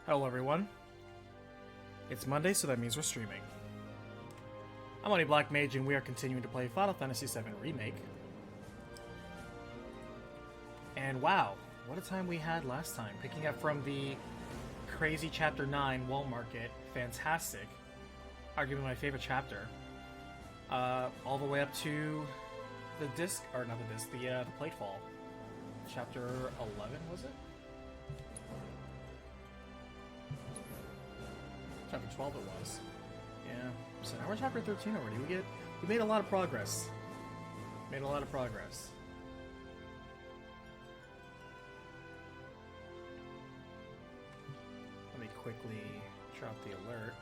Hello everyone. It's Monday, so that means we're streaming. I'm Only Black Mage, and we are continuing to play Final Fantasy VII Remake. And wow, what a time we had last time, picking up from the crazy Chapter 9 Wall Market. Fantastic. Arguably my favorite chapter. All the way up to the disc, or not the disc, the platefall. Chapter 11, was it? Chapter 12 it was. Yeah. So now we're chapter 13 already. We made a lot of progress. Made a lot of progress. Let me quickly drop the alert.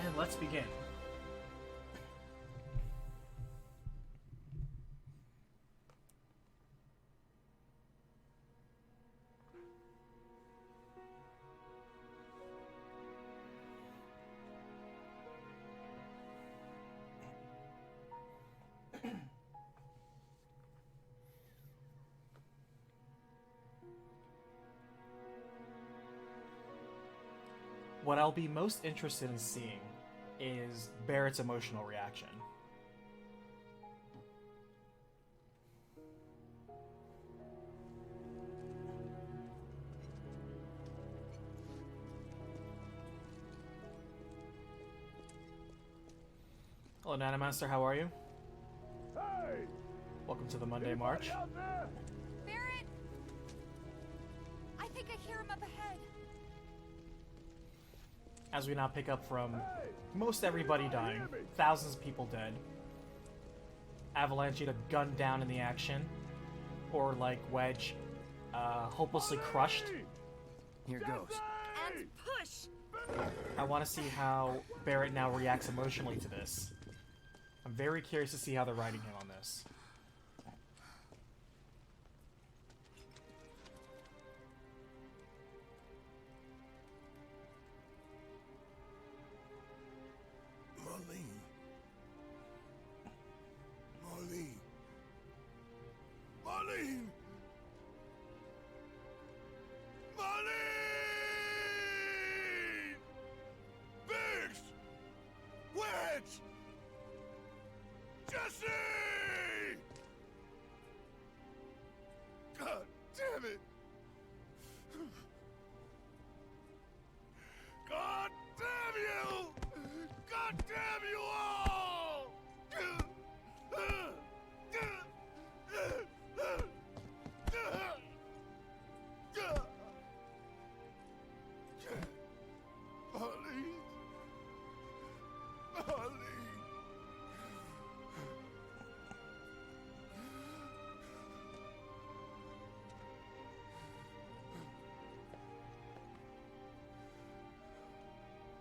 And let's begin. What I'll be most interested in seeing is Barrett's emotional reaction. Hello, Nanomaster, how are you? Hey! Welcome to the Monday March. Out there? Barrett! I think I hear him up ahead. As we now pick up from most everybody dying, thousands of people dead, Avalanche either gunned down in the action, or like Wedge, hopelessly crushed. Here goes. And push! I want to see how Barrett now reacts emotionally to this. I'm very curious to see how they're writing him on this. Marlene! Marlene! Biggs! Wedge! Jesse! God damn it! God damn you! God damn you all! Marlene! Marlene!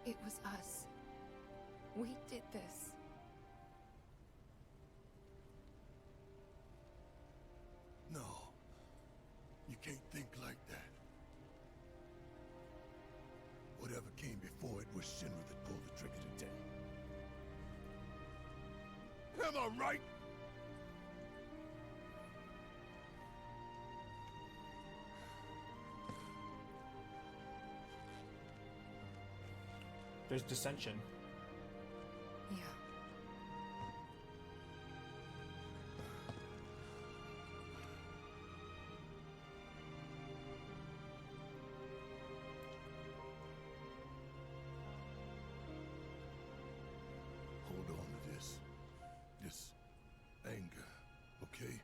It was us. We did this. No, you can't think like that. Whatever came before it was Shinra that pulled the trigger today. Am I right? There's dissension. Yeah. Hold on to this anger, okay?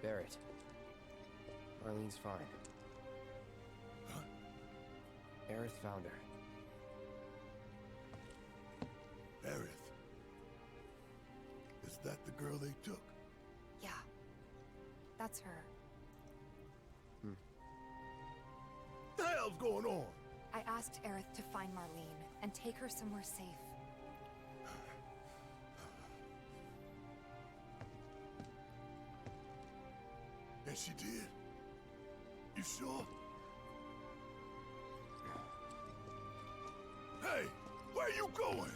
Barrett. Marlene's fine. Huh? Aerith found her. Aerith. Is that the girl they took? Yeah. That's her. Hmm. hell's going on? I asked Aerith to find Marlene and take her somewhere safe. And she did? You sure? Hey, where you going?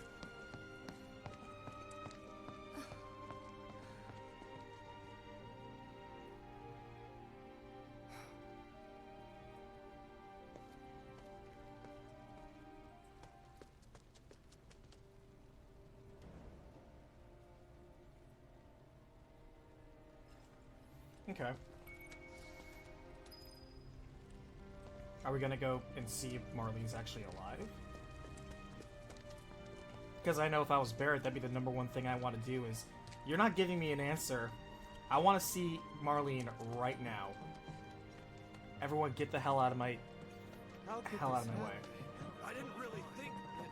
Okay. Are we gonna go and see if Marlene's actually alive? Because I know if I was Barrett, that'd be the number one thing I want to do is... You're not giving me an answer. I want to see Marlene right now. Everyone get the hell out of my... way. I didn't really think that...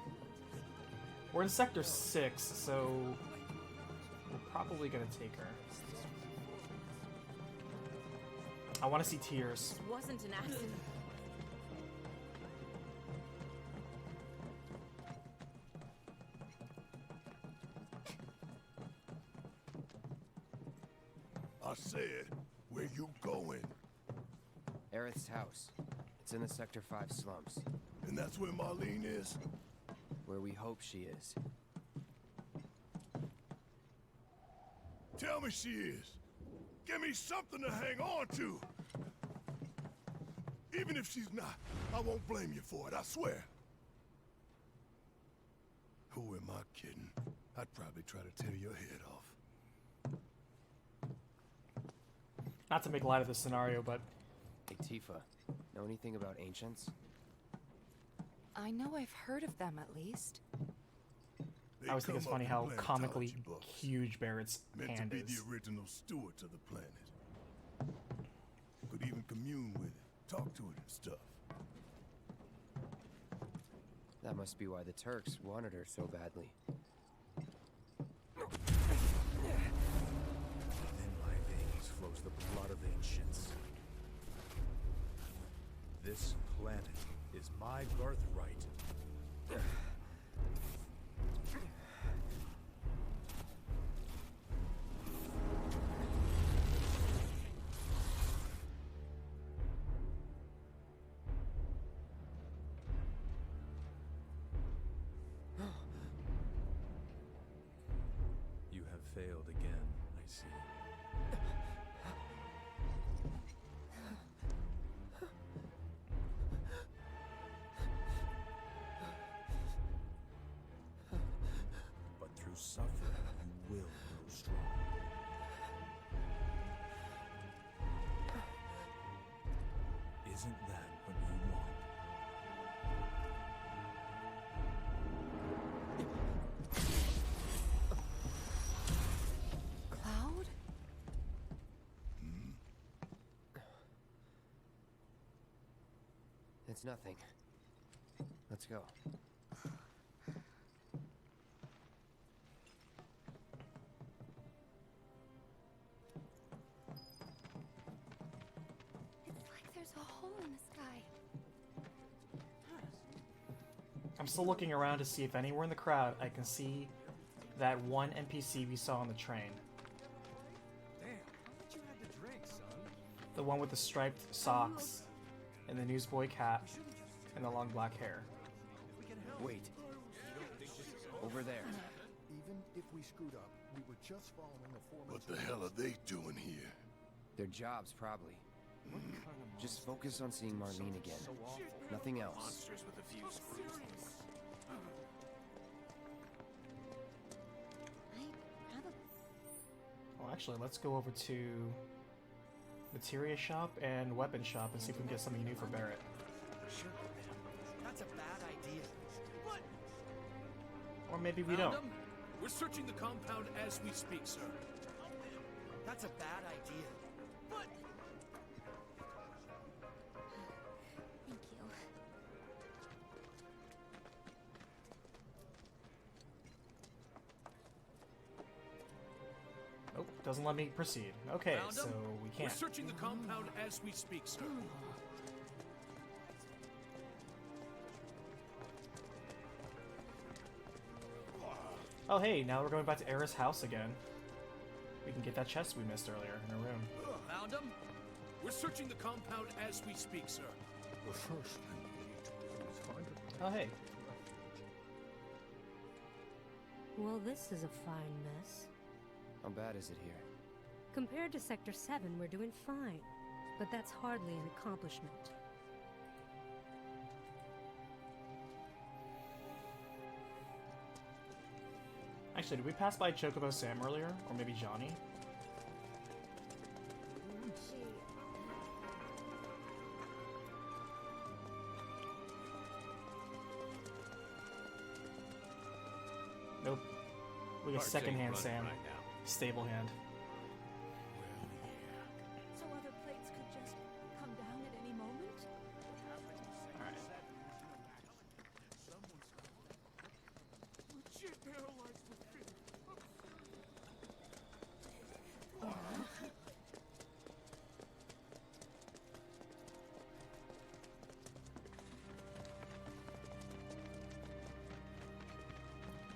We're in Sector 6, so... We're probably gonna take her. I want to see tears. This wasn't an accident. I said, where you going? Aerith's house. It's in the Sector 5 slums. And that's where Marlene is? Where we hope she is. Tell me she is. Give me something to hang on to. Even if she's not, I won't blame you for it, I swear. Who am I kidding? I'd probably try to tear your head off. Not to make light of the scenario, but... Hey, Tifa, know anything about ancients? I know I've heard of them, at least. They I always think it's come up funny in how comically planetology books, huge Barrett's meant hand to be is. the original stewards of the planet. Could even commune with it, talk to it and stuff. That must be why the Turks wanted her so badly. In my veins flows the blood of ancients. This planet is my birthright. You have failed again, I see. But through suffering, you will grow strong. Isn't that what you want? Cloud? It's nothing. Let's go. It's like there's a hole in the sky. I'm still looking around to see if anywhere in the crowd I can see that one NPC we saw on the train. Damn, how much you had to drink, son? The one with the striped socks, and the newsboy cap, and the long black hair. Wait. Over there. Even if we screwed up, we were just following the foreman's What the hell are they doing here? Their jobs, probably. Just focus on seeing Marlene again. Nothing else. Well, actually, let's go over to Materia Shop and Weapon Shop and see if we can get something new for Barrett. Sure, that's a bad idea. What? Or maybe we don't. We're searching the compound as we speak, sir. That's a bad idea. Thank you. Oh, doesn't let me proceed. Okay, Found 'em? so we We're can't. searching the compound as we speak, sir. Oh hey, now we're going back to Era's house again. We can get that chest we missed earlier in her room. Found him? We're searching the compound as we speak, sir. The first thing we need to do is find a Oh hey. Well, this is a fine mess. How bad is it here? Compared to Sector 7, we're doing fine. But that's hardly an accomplishment. Actually, did we pass by Chocobo Sam earlier? Or maybe Johnny? Nope. We got Hard second thing hand running Sam. right now. Stable hand. So other plates could just come down at any moment? Alright. Legit paralyzed with fear.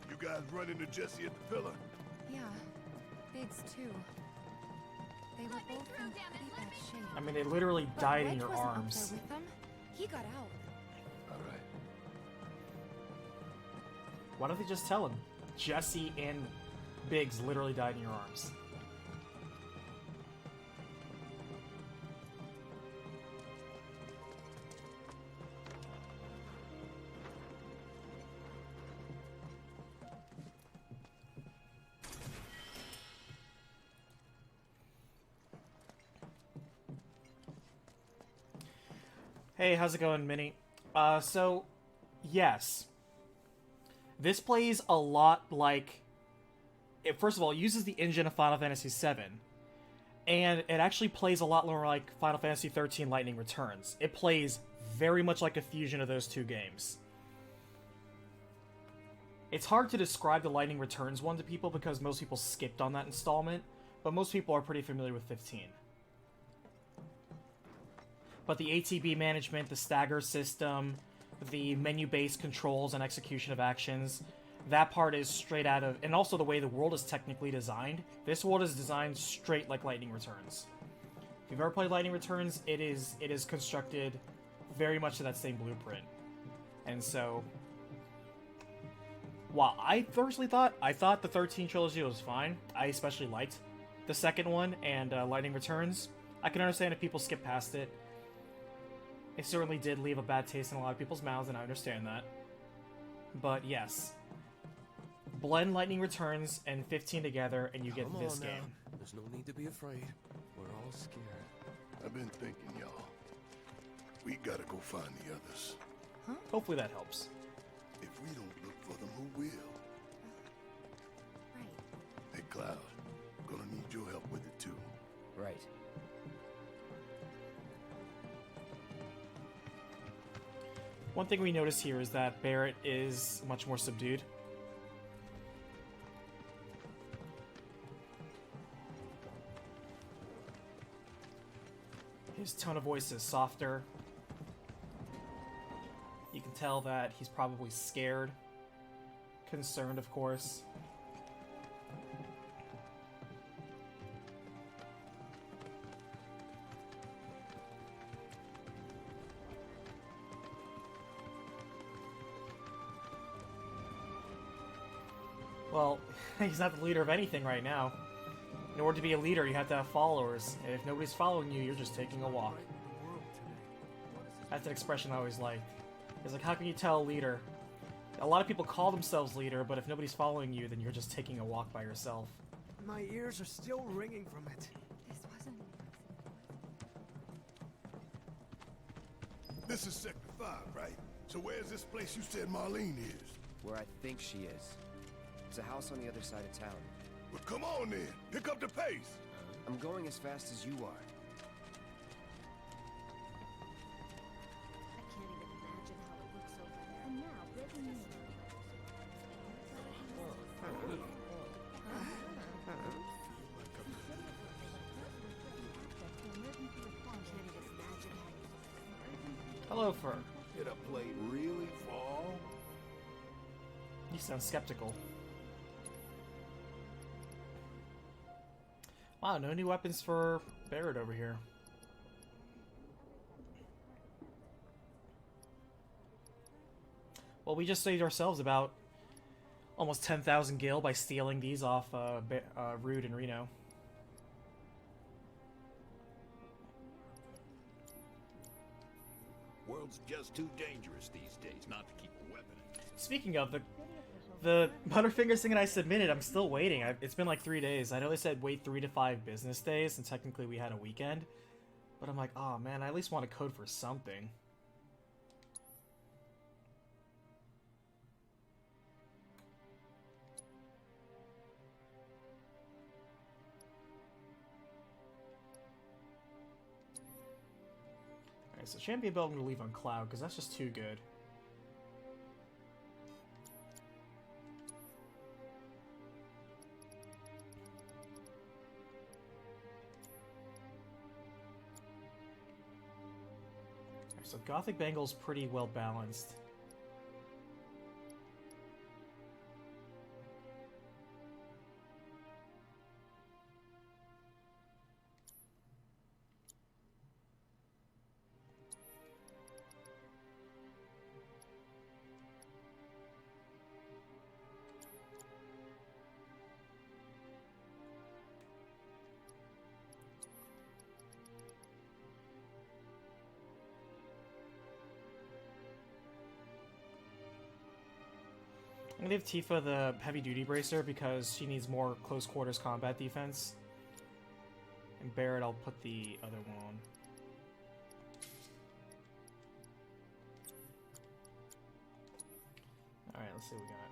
You guys run into Jesse at the pillar? Yeah. Biggs too. They were both in pretty bad shape. I mean, they literally But died in Wedge your wasn't up arms. there with them. He got out. All right. Why don't they just tell him? Jesse and Biggs literally died in your arms. Hey, how's it going, Minnie? So, yes. This plays a lot like... It, first of all, it uses the engine of Final Fantasy VII. And it actually plays a lot more like Final Fantasy XIII Lightning Returns. It plays very much like a fusion of those two games. It's hard to describe the Lightning Returns one to people because most people skipped on that installment, but most people are pretty familiar with 15. But the ATB management, the stagger system, the menu-based controls and execution of actions, that part is straight out of... And also the way the world is technically designed. This world is designed straight like Lightning Returns. If you've ever played Lightning Returns, it is constructed very much to that same blueprint. And so... While I personally thought the 13 trilogy was fine, I especially liked the second one and Lightning Returns. I can understand if people skip past it. It certainly did leave a bad taste in a lot of people's mouths, and I understand that. But yes. Blend Lightning Returns and 15 together, and you get Come this on now. game. There's no need to be afraid. We're all scared. I've been thinking, y'all. We gotta go find the others. Hopefully that helps. If we don't look for them, who will? Right. Hey, Cloud. Gonna need your help with it, too. Right. One thing we notice here is that Barrett is much more subdued. His tone of voice is softer. You can tell that he's probably scared. Concerned, of course. Well, he's not the leader of anything right now. In order to be a leader, you have to have followers. And if nobody's following you, you're just taking a walk. That's an expression I always liked. It's like, how can you tell a leader? A lot of people call themselves leader, but if nobody's following you, then you're just taking a walk by yourself. My ears are still ringing from it. This wasn't... This is Sector 5, right? So where's this place you said Marlene is? Where I think she is. It's a house on the other side of town. Well, come on then. Pick up the pace. I'm going as fast as you are. I can't even imagine how it looks over there. And now, breaking news. Hello, Fur. Did a plate really fall? You sound skeptical. Wow, no new weapons for Barrett over here. Well, we just saved ourselves about almost 10,000 gil by stealing these off Rude and Reno. World's just too dangerous these days not to keep a weapon. Speaking of, the Butterfingers thing that I submitted, I'm still waiting. It's been like 3 days. I know they said wait 3 to 5 business days, and technically we had a weekend. But I'm like, oh man, I at least want a code for something. Alright, so Champion Belt I'm going to leave on Cloud, because that's just too good. So Gothic Bangle's pretty well balanced. I'm gonna give Tifa the heavy duty bracer because she needs more close quarters combat defense. And Barrett, I'll put the other one on. Alright, let's see what we got.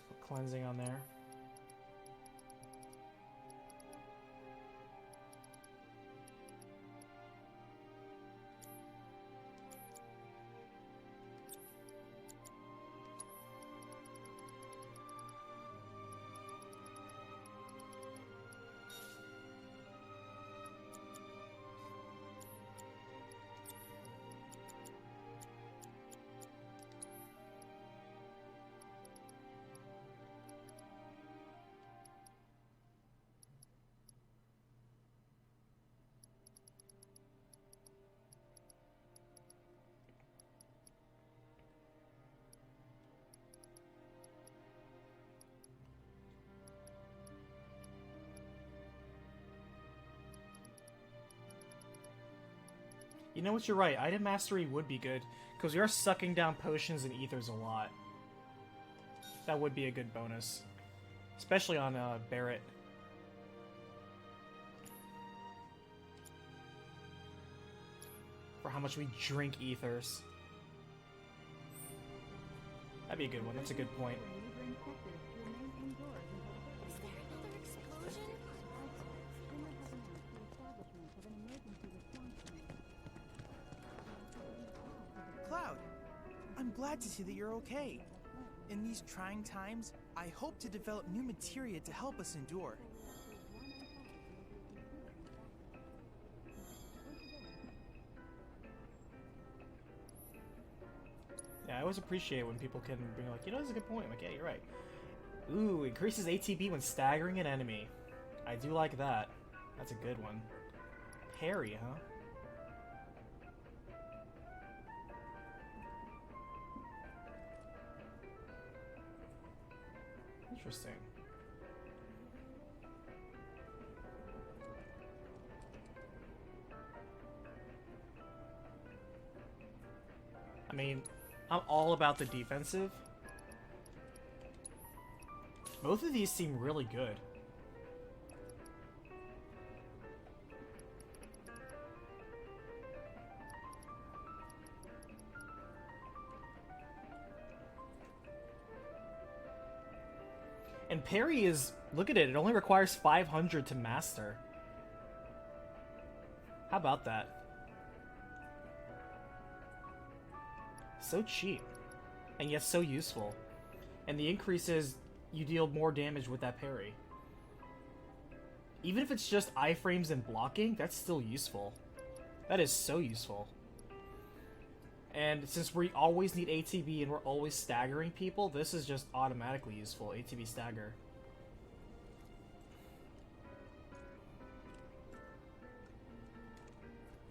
Put cleansing on there. You know what, you're right. Item mastery would be good, because we are sucking down potions and ethers a lot. That would be a good bonus. Especially on Barrett. For how much we drink ethers. That'd be a good one. That's a good point. Is there another explosion? Cloud, I'm glad to see that you're okay. In these trying times, I hope to develop new materia to help us endure. Yeah, I always appreciate when people can bring like, you know, that's a good point. I'm like, yeah, you're right. Ooh, increases ATB when staggering an enemy. I do like that. That's a good one. Parry, huh? Interesting. I mean, I'm all about the defensive. Both of these seem really good. And parry is, look at it, it only requires 500 to master. How about that? So cheap, and yet so useful. And the increase is, you deal more damage with that parry. Even if it's just iframes and blocking, that's still useful. That is so useful. And since we always need ATB and we're always staggering people, this is just automatically useful, ATB stagger.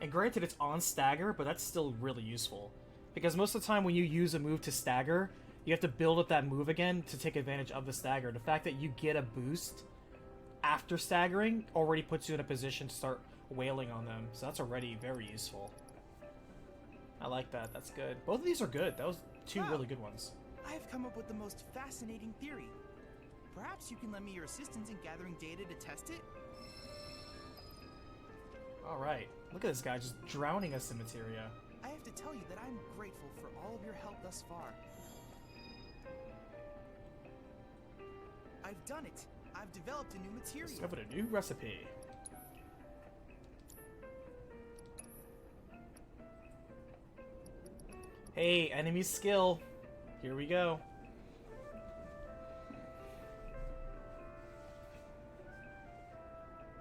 And granted, it's on stagger, but that's still really useful. Because most of the time when you use a move to stagger, you have to build up that move again to take advantage of the stagger. The fact that you get a boost after staggering already puts you in a position to start wailing on them. So that's already very useful. I like that. That's good. Both of these are good. That was two really good ones. I have come up with the most fascinating theory. Perhaps you can lend me your assistance in gathering data to test it? Alright. Look at this guy just drowning us in materia. I have to tell you that I'm grateful for all of your help thus far. I've done it. I've developed a new material. Discovered a new recipe. Hey, enemy skill. Here we go.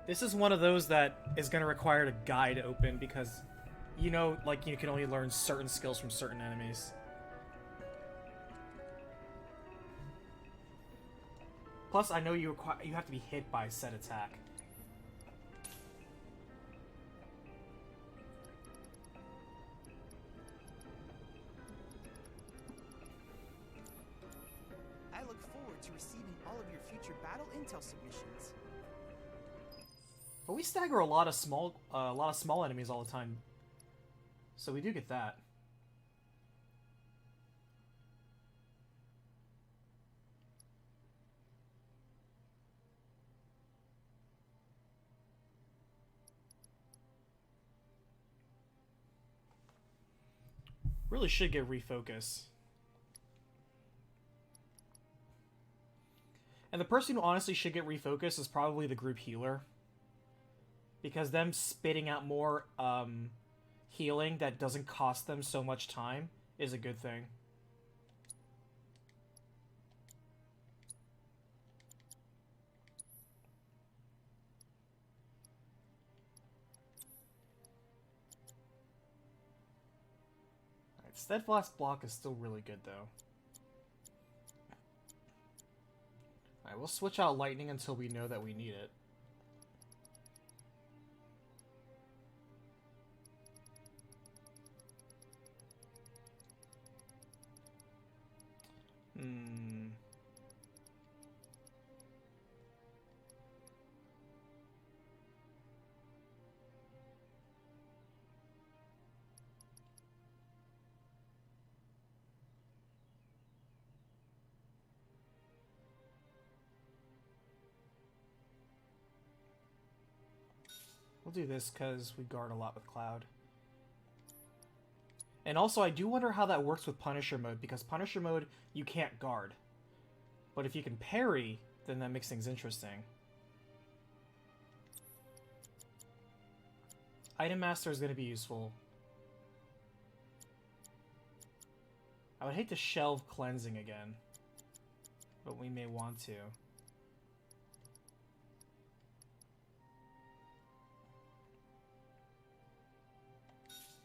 This is one of those that is going to require a guide to open because, you know, like you can only learn certain skills from certain enemies. Plus, I know you have to be hit by set attack. I look forward to receiving all of your future battle intel submissions. But we stagger a lot of small enemies all the time, so we do get that. Really should get refocus. And the person who honestly should get refocus is probably the group healer. Because them spitting out more healing that doesn't cost them so much time is a good thing. Alright, Steadfast Block is still really good though. Alright, we'll switch out Lightning until we know that we need it. We'll do this because we guard a lot with Cloud. And also, I do wonder how that works with Punisher mode, because Punisher mode, you can't guard. But if you can parry, then that makes things interesting. Item Master is going to be useful. I would hate to shelve Cleansing again, but we may want to.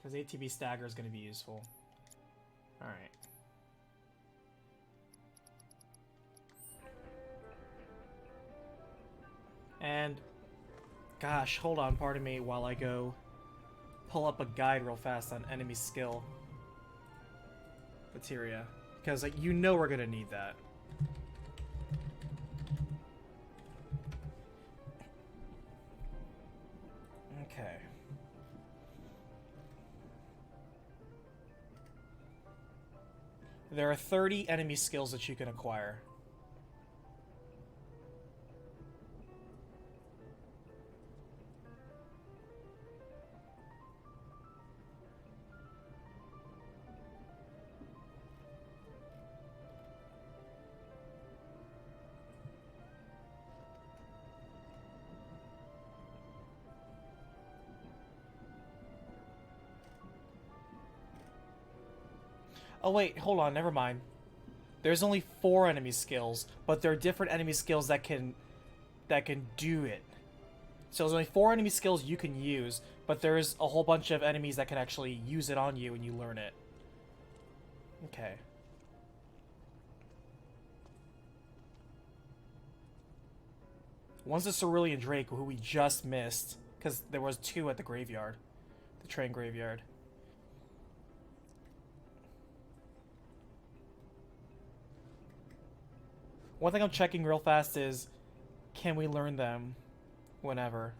Because ATB Stagger is going to be useful. Alright. And, gosh, hold on, pardon me, while I go pull up a guide real fast on enemy skill materia. Because, like, you know we're going to need that. Okay. There are 30 enemy skills that you can acquire. Oh wait, hold on, never mind. There's only 4 enemy skills, but there are different enemy skills that can do it. So there's only 4 enemy skills you can use, but there's a whole bunch of enemies that can actually use it on you when you learn it. Okay. One's the Cerulean Drake, who we just missed, because there was 2 at the graveyard. The train graveyard. One thing I'm checking real fast is, can we learn them whenever?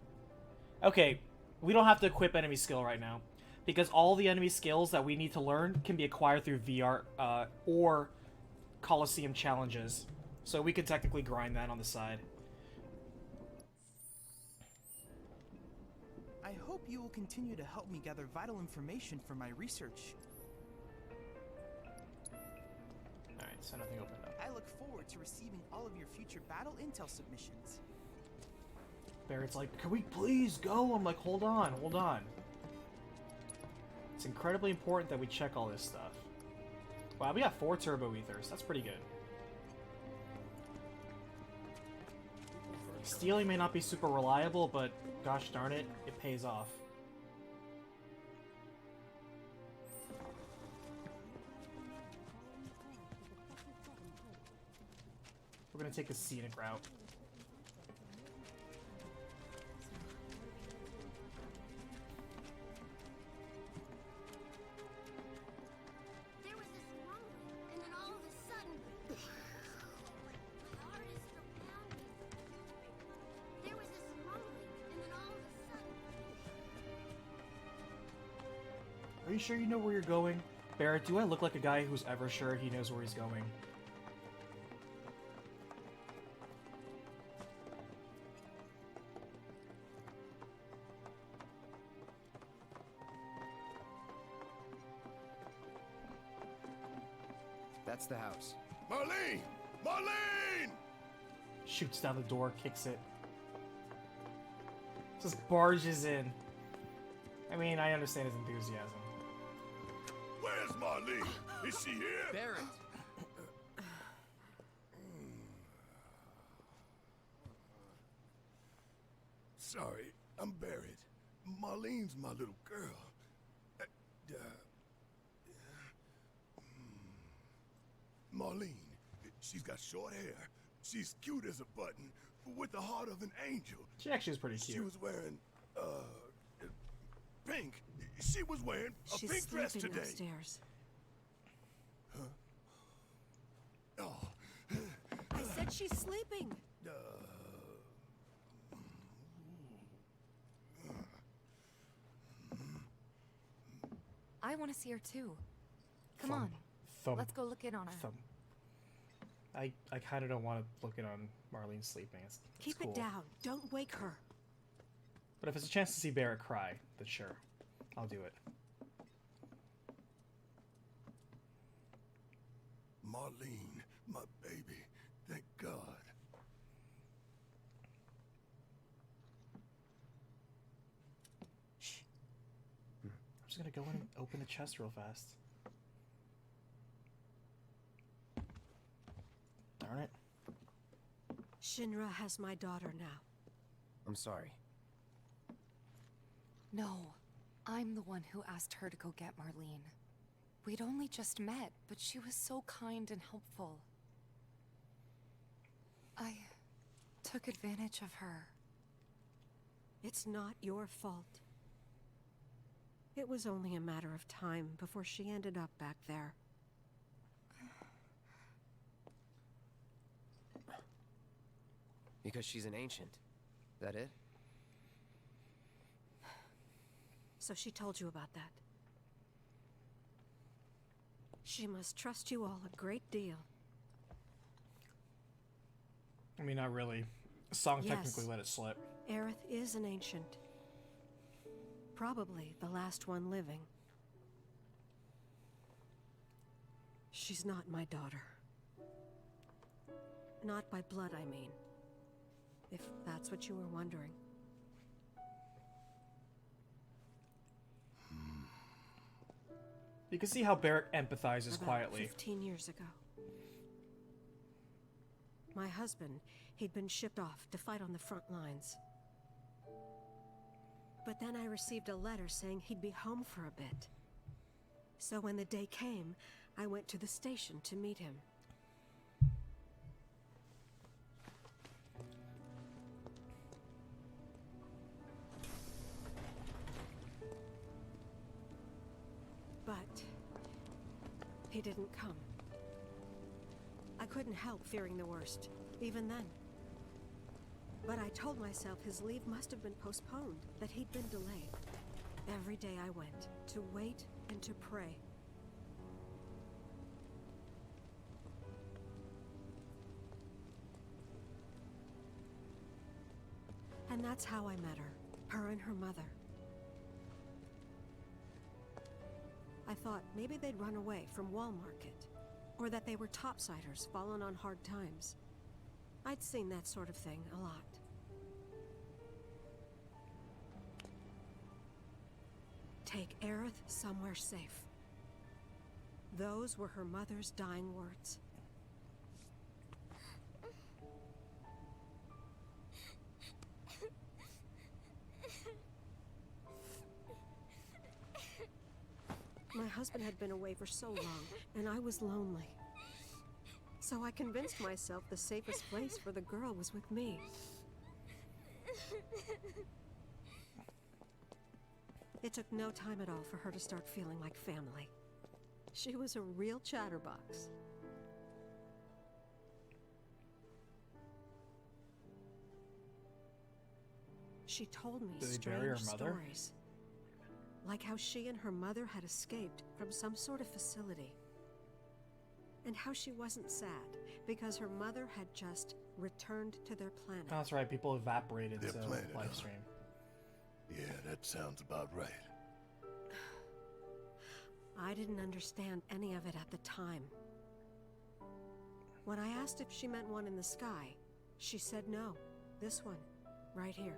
Okay, we don't have to equip enemy skill right now, because all the enemy skills that we need to learn can be acquired through VR or Coliseum challenges. So we could technically grind that on the side. I hope you will continue to help me gather vital information for my research. Alright, so nothing opened up. I look forward to receiving all of your future battle intel submissions. Barrett's like, can we please go? I'm like, hold on, hold on. It's incredibly important that we check all this stuff. Wow, we got 4 turbo ethers. That's pretty good. Stealing may not be super reliable, but gosh darn it, it pays off. We're gonna take the scenic route. There was this rumbling, and then all of a sudden, my heart is still pounding. There was this rumbling, and then all of a sudden. Are you sure you know where you're going? Barrett, do I look like a guy who's ever sure he knows where he's going? That's the house. Marlene! Marlene! Shoots down the door, kicks it. Just barges in. I mean, I understand his enthusiasm. Where's Marlene? Is she here? Barrett! Sorry, I'm Barrett. Marlene's my little girl. Marlene, she's got short hair. She's cute as a button, with the heart of an angel. She actually is pretty She cute. was wearing, pink. She was wearing a She's pink dress sleeping today. upstairs. Oh, I said she's sleeping. I want to see her too. Come Thump, on. thump, Let's go look in on her. thump. I kind of don't want to look in on Marlene sleeping. It's Keep cool. it down. Don't wake her. But if it's a chance to see Barrett cry, then sure. I'll do it. Marlene, my baby. Thank God. I'm just gonna go in and open the chest real fast. Darn it. Shinra has my daughter now. I'm sorry. No, I'm the one who asked her to go get Marlene. We'd only just met, but she was so kind and helpful. I took advantage of her. It's not your fault. It was only a matter of time before she ended up back there. Because she's an ancient. That it? So she told you about that. She must trust you all a great deal. I mean, not really. The song Yes. technically let it slip. Aerith is an ancient. Probably the last one living. She's not my daughter. Not by blood, I mean. If that's what you were wondering. You can see how Barrett empathizes About quietly. 15 years ago. My husband, he'd been shipped off to fight on the front lines. But then I received a letter saying he'd be home for a bit. So when the day came, I went to the station to meet him. But he didn't come. I couldn't help fearing the worst, even then. But I told myself his leave must have been postponed, that he'd been delayed. Every day I went, to wait and to pray. And that's how I met her and her mother. I thought maybe they'd run away from Wall Market, or that they were topsiders fallen on hard times. I'd seen that sort of thing a lot. Take Aerith somewhere safe. Those were her mother's dying words. My husband had been away for so long, and I was lonely. So I convinced myself the safest place for the girl was with me. It took no time at all for her to start feeling like family. She was a real chatterbox. She told me Did they bury her strange mother? stories. Like how she and her mother had escaped from some sort of facility. And how she wasn't sad because her mother had just returned to their planet. Oh, that's right, people evaporated Their to planet, huh? live stream. Yeah, that sounds about right. I didn't understand any of it at the time. When I asked if she meant one in the sky, she said no. This one, right here.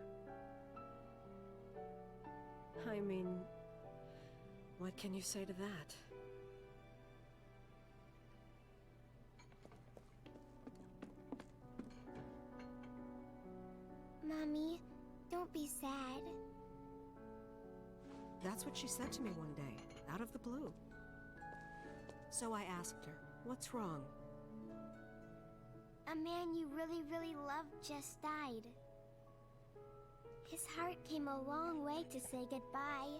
I mean, what can you say to that? Mommy, don't be sad. That's what she said to me one day, out of the blue. So I asked her, what's wrong? A man you really, really loved just died. His heart came a long way to say goodbye.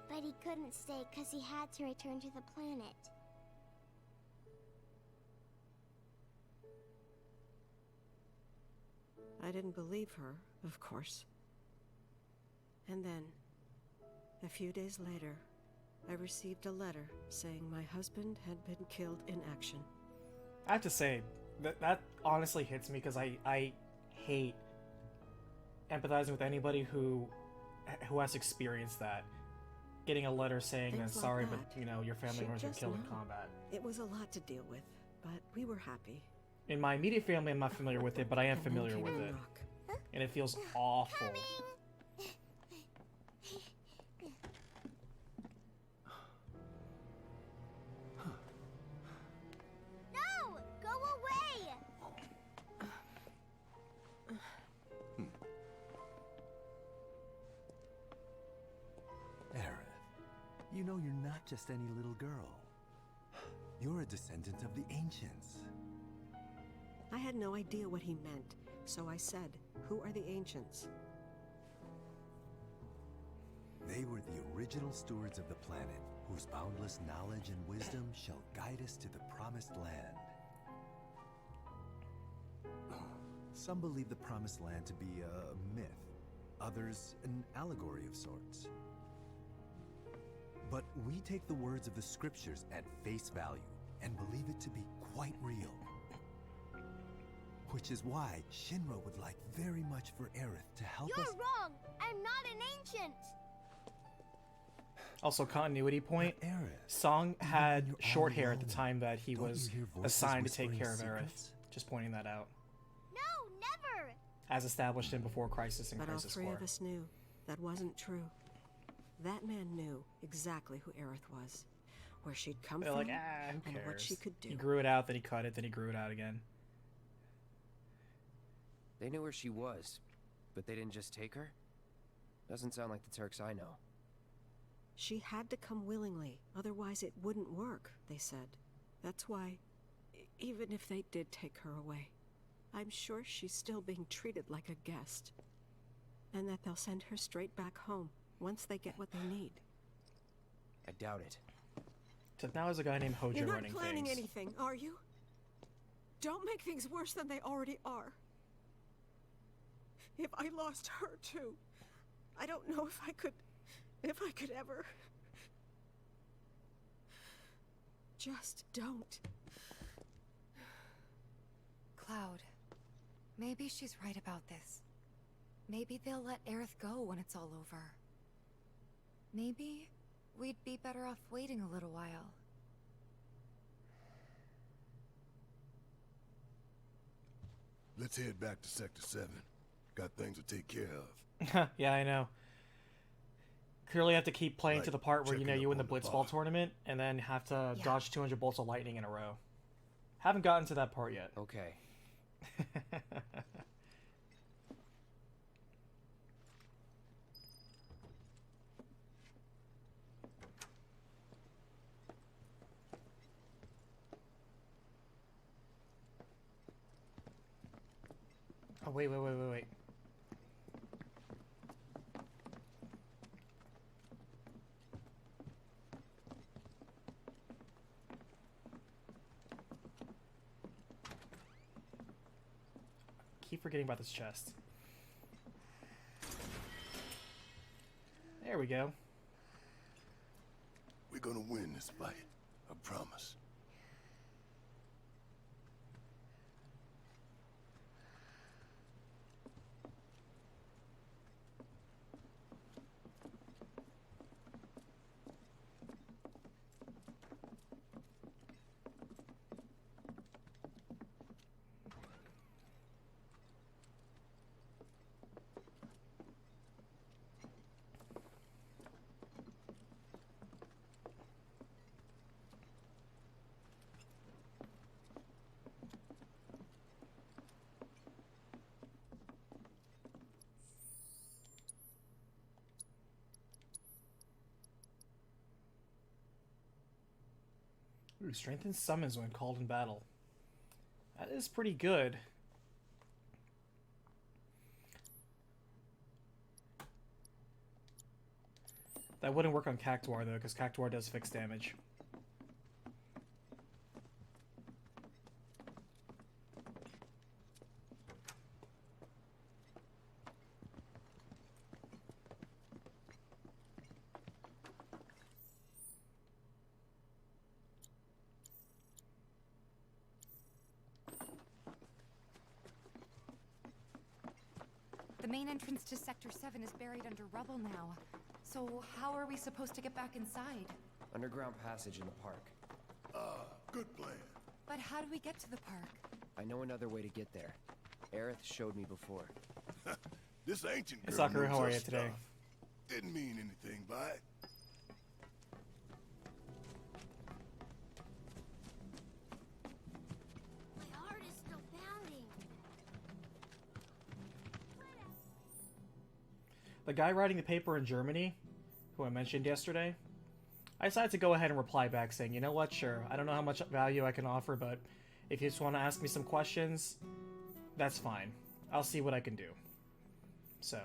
But he couldn't stay because he had to return to the planet. I didn't believe her, of course. And then, a few days later, I received a letter saying my husband had been killed in action. I have to say, that honestly hits me because I hate empathizing with anybody who has experienced that. Getting a letter saying that Things like sorry, that. but you know, your family She'd members were just killed in know. combat. It was a lot to deal with, but we were happy. In my immediate family, I'm not familiar with it, but I am And then familiar came with a it. knock. And it feels awful. No! Go away! Aerith, you know you're not just any little girl. You're a descendant of the ancients. I had no idea what he meant, so I said, "Who are the ancients?" They were the original stewards of the planet, whose boundless knowledge and wisdom shall guide us to the promised land. Some believe the promised land to be a myth, others an allegory of sorts. But we take the words of the scriptures at face value and believe it to be quite real. Which is why Shinra would like very much for Aerith to help You're us. wrong! I'm not an ancient! Also, continuity point. But Aerith, Song even had when you're short all hair at the alone, time that he don't was you hear voices assigned to take whispering care of Aerith. secrets? Just pointing that out. No, never! As established in Before Crisis and But all Crisis three Core. of us knew that wasn't true. That man knew exactly who Aerith was, where she'd come They're from, like, who and cares? what she could do. He grew it out, then he cut it, then he grew it out again. They knew where she was, but they didn't just take her? Doesn't sound like the Turks I know. She had to come willingly, otherwise it wouldn't work, they said. That's why, even if they did take her away, I'm sure she's still being treated like a guest. And that they'll send her straight back home once they get what they need. I doubt it. Except now there's a guy named Hojo You're not running planning things. anything, are you? Don't make things worse than they already are. If I lost her too, I don't know if I could ever. Just don't. Cloud, maybe she's right about this. Maybe they'll let Aerith go when it's all over. Maybe we'd be better off waiting a little while. Let's head back to Sector 7. Got things to take care of. Yeah, I know. Clearly have to keep playing to the part where, you know, checking you win the up on the Blitzball bar. tournament and then have to Yeah. dodge 200 bolts of lightning in a row. Haven't gotten to that part yet. Okay. Oh, wait. Keep forgetting about this chest. There we go. We're gonna win this fight. I promise. Ooh, strengthen summons when called in battle. That is pretty good. That wouldn't work on Cactuar though, because Cactuar does fixed damage. The main entrance to Sector 7 is buried under rubble now. So how are we supposed to get back inside? Underground passage in the park. Good plan. But how do we get to the park? I know another way to get there. Aerith showed me before. This ancient Hey, girl Sakura, knows how are her you today? stuff. Didn't mean anything by it. My heart is still pounding. The guy writing the paper in Germany, who I mentioned yesterday, I decided to go ahead and reply back saying, you know what, sure, I don't know how much value I can offer, but if you just want to ask me some questions, that's fine. I'll see what I can do. So,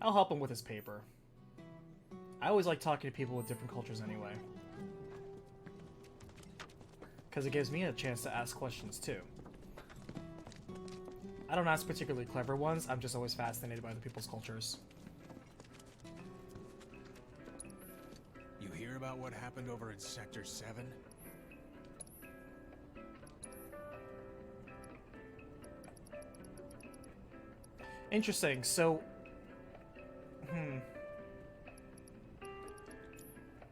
I'll help him with his paper. I always like talking to people with different cultures anyway. Because it gives me a chance to ask questions too. I don't ask particularly clever ones, I'm just always fascinated by other people's cultures. You hear about what happened over in Sector 7? Interesting, so...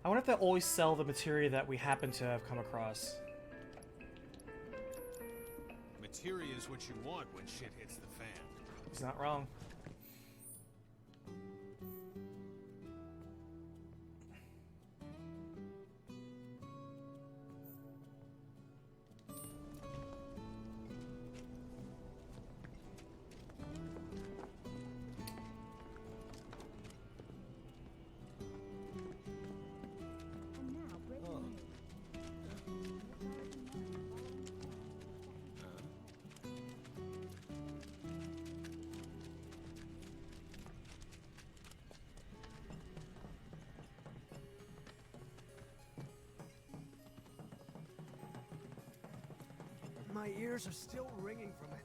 I wonder if they'll always sell the materia that we happen to have come across. Materia is what you want when shit hits the fan. He's not wrong. My ears are still ringing from it.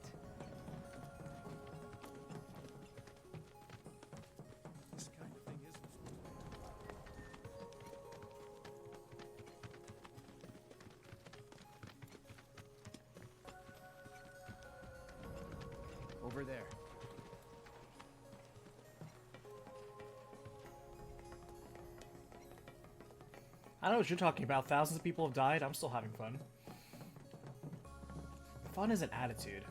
This kind of thing isn't. Over there. I don't know what you're talking about. Thousands of people have died. I'm still having fun. Fun is an attitude.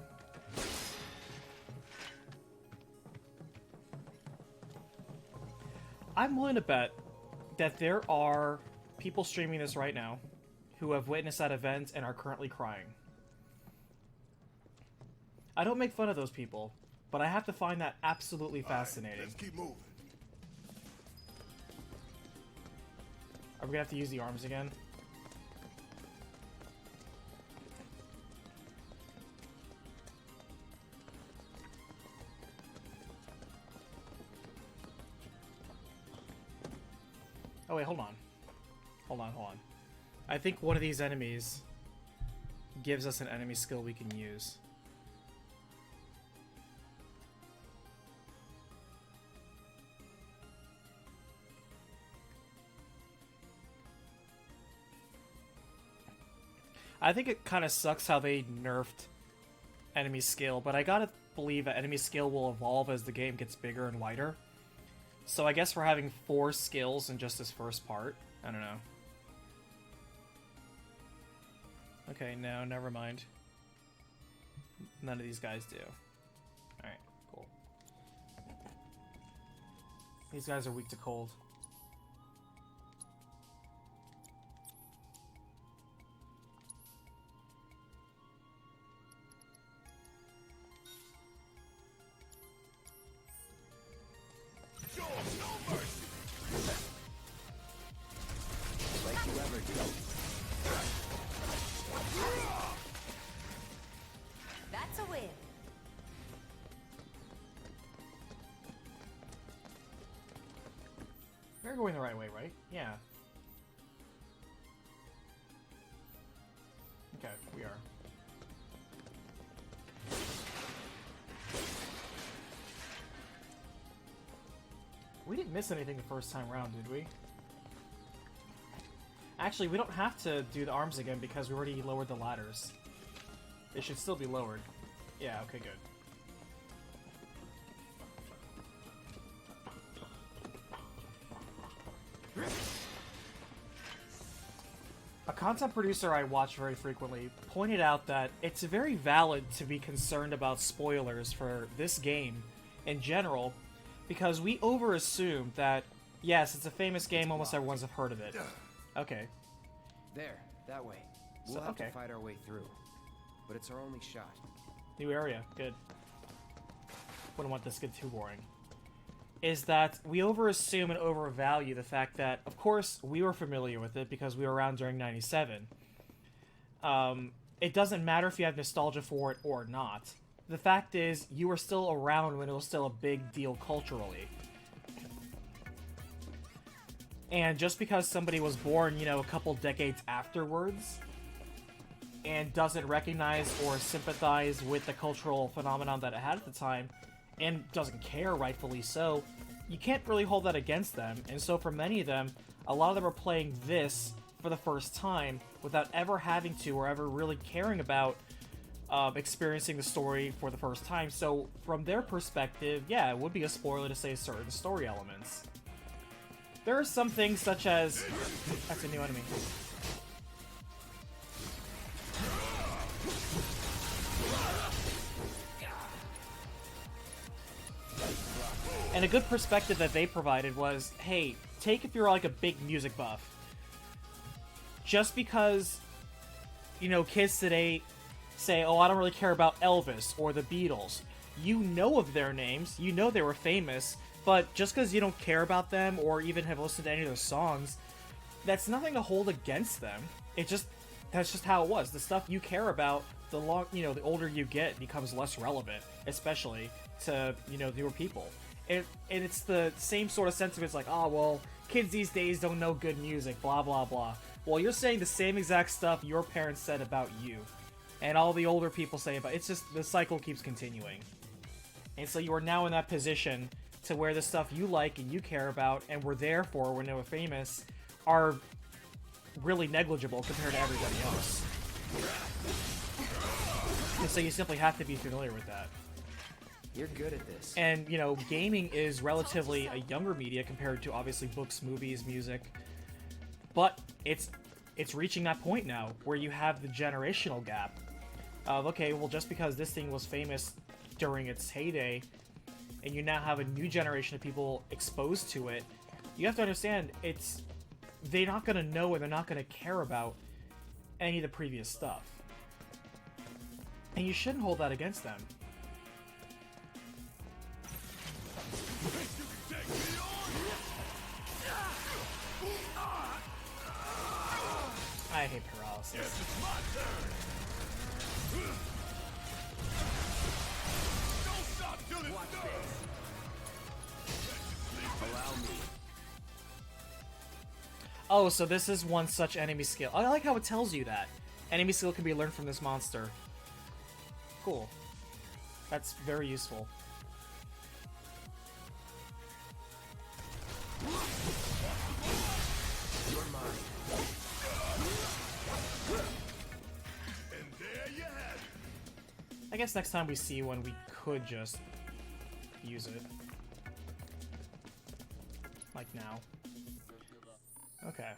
I'm willing to bet that there are people streaming this right now who have witnessed that event and are currently crying. I don't make fun of those people, but I have to find that absolutely fascinating. Let's keep moving. Are we gonna have to use the arms again? Oh wait, hold on. Hold on. I think one of these enemies gives us an enemy skill we can use. I think it kind of sucks how they nerfed enemy skill, but I gotta believe that enemy skill will evolve as the game gets bigger and wider. So I guess we're having 4 skills in just this first part. I don't know. Okay, no, never mind. None of these guys do. Alright, cool. These guys are weak to cold. That's a win. We're going the right way, right? Yeah. Okay, we are. We didn't miss anything the first time around, did we? Actually, we don't have to do the arms again because we already lowered the ladders. They should still be lowered. Yeah, okay, good. A content producer I watch very frequently pointed out that it's very valid to be concerned about spoilers for this game in general, because we overassume that, yes, it's a famous game, almost everyone's have heard of it. Okay. There, that way. We'll have to fight our way through. But it's our only shot. New area, good. Wouldn't want this to get too boring. Is that we overassume and overvalue the fact that, of course, we were familiar with it because we were around during 97. It doesn't matter if you have nostalgia for it or not. The fact is, you were still around when it was still a big deal culturally. And just because somebody was born, you know, a couple decades afterwards and doesn't recognize or sympathize with the cultural phenomenon that it had at the time, and doesn't care, rightfully so, you can't really hold that against them. And so for many of them, a lot of them are playing this for the first time without ever having to or ever really caring about experiencing the story for the first time. So from their perspective, yeah, it would be a spoiler to say certain story elements. There are some things such as... That's a new enemy. And a good perspective that they provided was, hey, take if you're like a big music buff. Just because, you know, kids today say, oh, I don't really care about Elvis or the Beatles. You know of their names, you know they were famous, but just because you don't care about them or even have listened to any of their songs, that's nothing to hold against them. That's just how it was. The stuff you care about, the older you get, becomes less relevant, especially to, you know, newer people. And it's the same sort of sentiment. It's like, oh, well, kids these days don't know good music, blah, blah, blah. Well, you're saying the same exact stuff your parents said about you. And all the older people say about it's just the cycle keeps continuing. And so you are now in that position to where the stuff you like and you care about and were there for when they were famous are really negligible compared to everybody else. And so you simply have to be familiar with that. You're good at this. And, you know, gaming is relatively a younger media compared to obviously books, movies, music. But it's reaching that point now where you have the generational gap of, okay, well, just because this thing was famous during its heyday and you now have a new generation of people exposed to it, you have to understand they're not going to know and they're not going to care about any of the previous stuff. And you shouldn't hold that against them. I hate paralysis. Yes, it's my turn. Don't stop till it's done. Allow me. Oh, so this is one such enemy skill. I like how it tells you that. Enemy skill can be learned from this monster. Cool. That's very useful. You're mine. And there you have it. I guess next time we see one, we could just use it. Like now. Okay.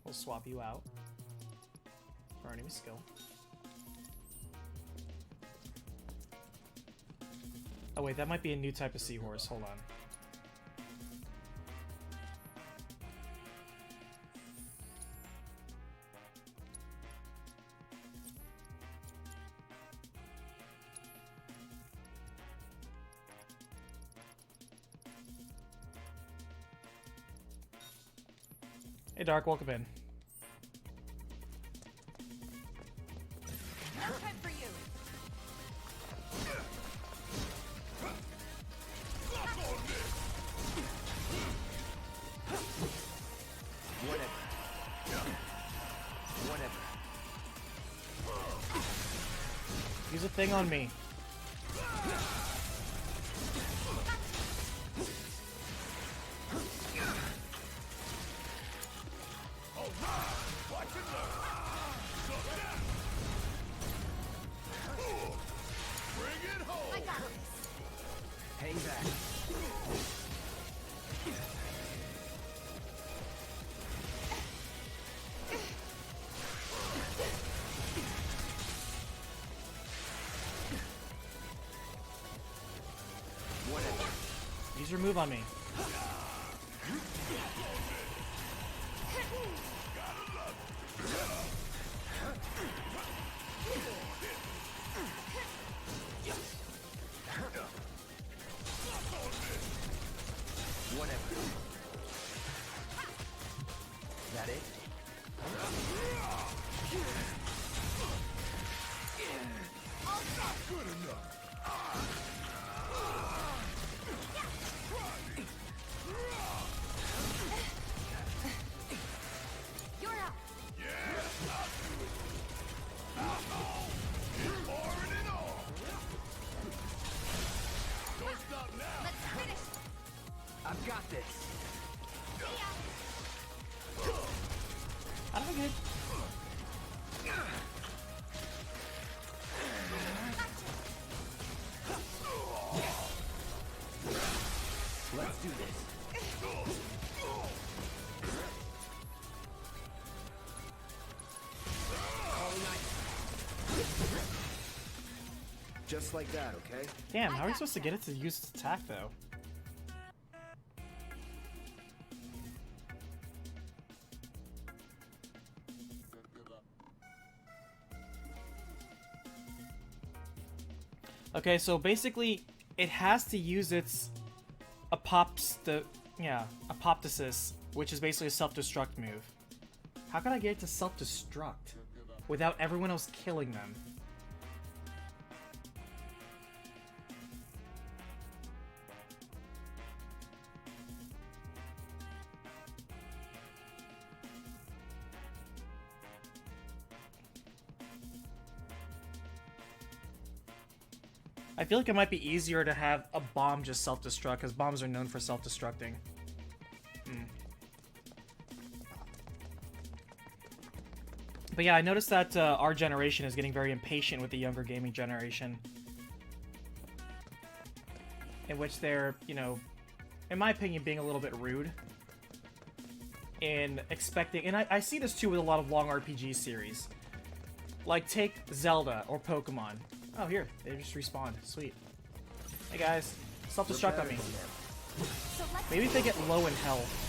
We'll swap you out for enemy skill. Oh wait, that might be a new type of seahorse. Hold on. Hey Dark, welcome in. No time for you. Whatever. Use a thing on me. I got this. Hang back. Whatever. Use your move on me. Whatever. That it? Good enough. You're up. Yeah, I'll do it. It's pouring it on. Don't stop now. Let's finish. I've got this. See ya. I don't get. Let's do this. Just like that, okay? Damn, how are we supposed to get it to use its attack though? Okay, so basically, it has to use its apoptosis, which is basically a self-destruct move. How can I get it to self-destruct without everyone else killing them? I feel like it might be easier to have a bomb just self-destruct, because bombs are known for self-destructing. But yeah, I noticed that our generation is getting very impatient with the younger gaming generation. In which they're, you know, in my opinion, being a little bit rude. In expecting, and I see this too with a lot of long RPG series. Like, take Zelda or Pokemon. Oh, here, they just respawned. Sweet. Hey guys, self-destruct on me. Maybe if they get low in health.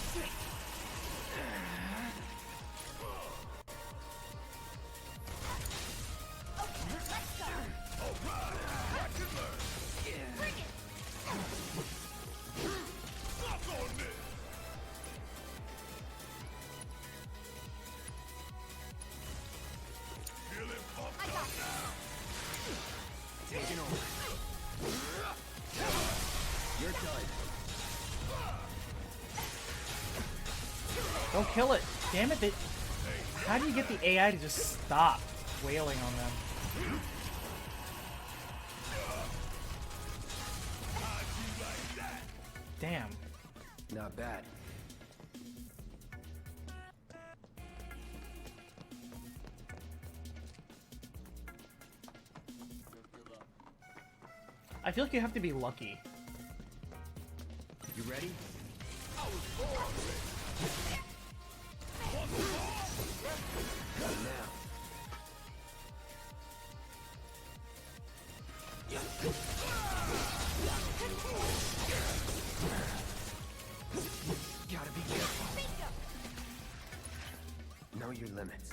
Don't kill it. Damn it. How do you get the AI to just stop wailing on them? Damn. Not bad. I feel like you have to be lucky. You ready? Now. Gotta be careful. Know your limits.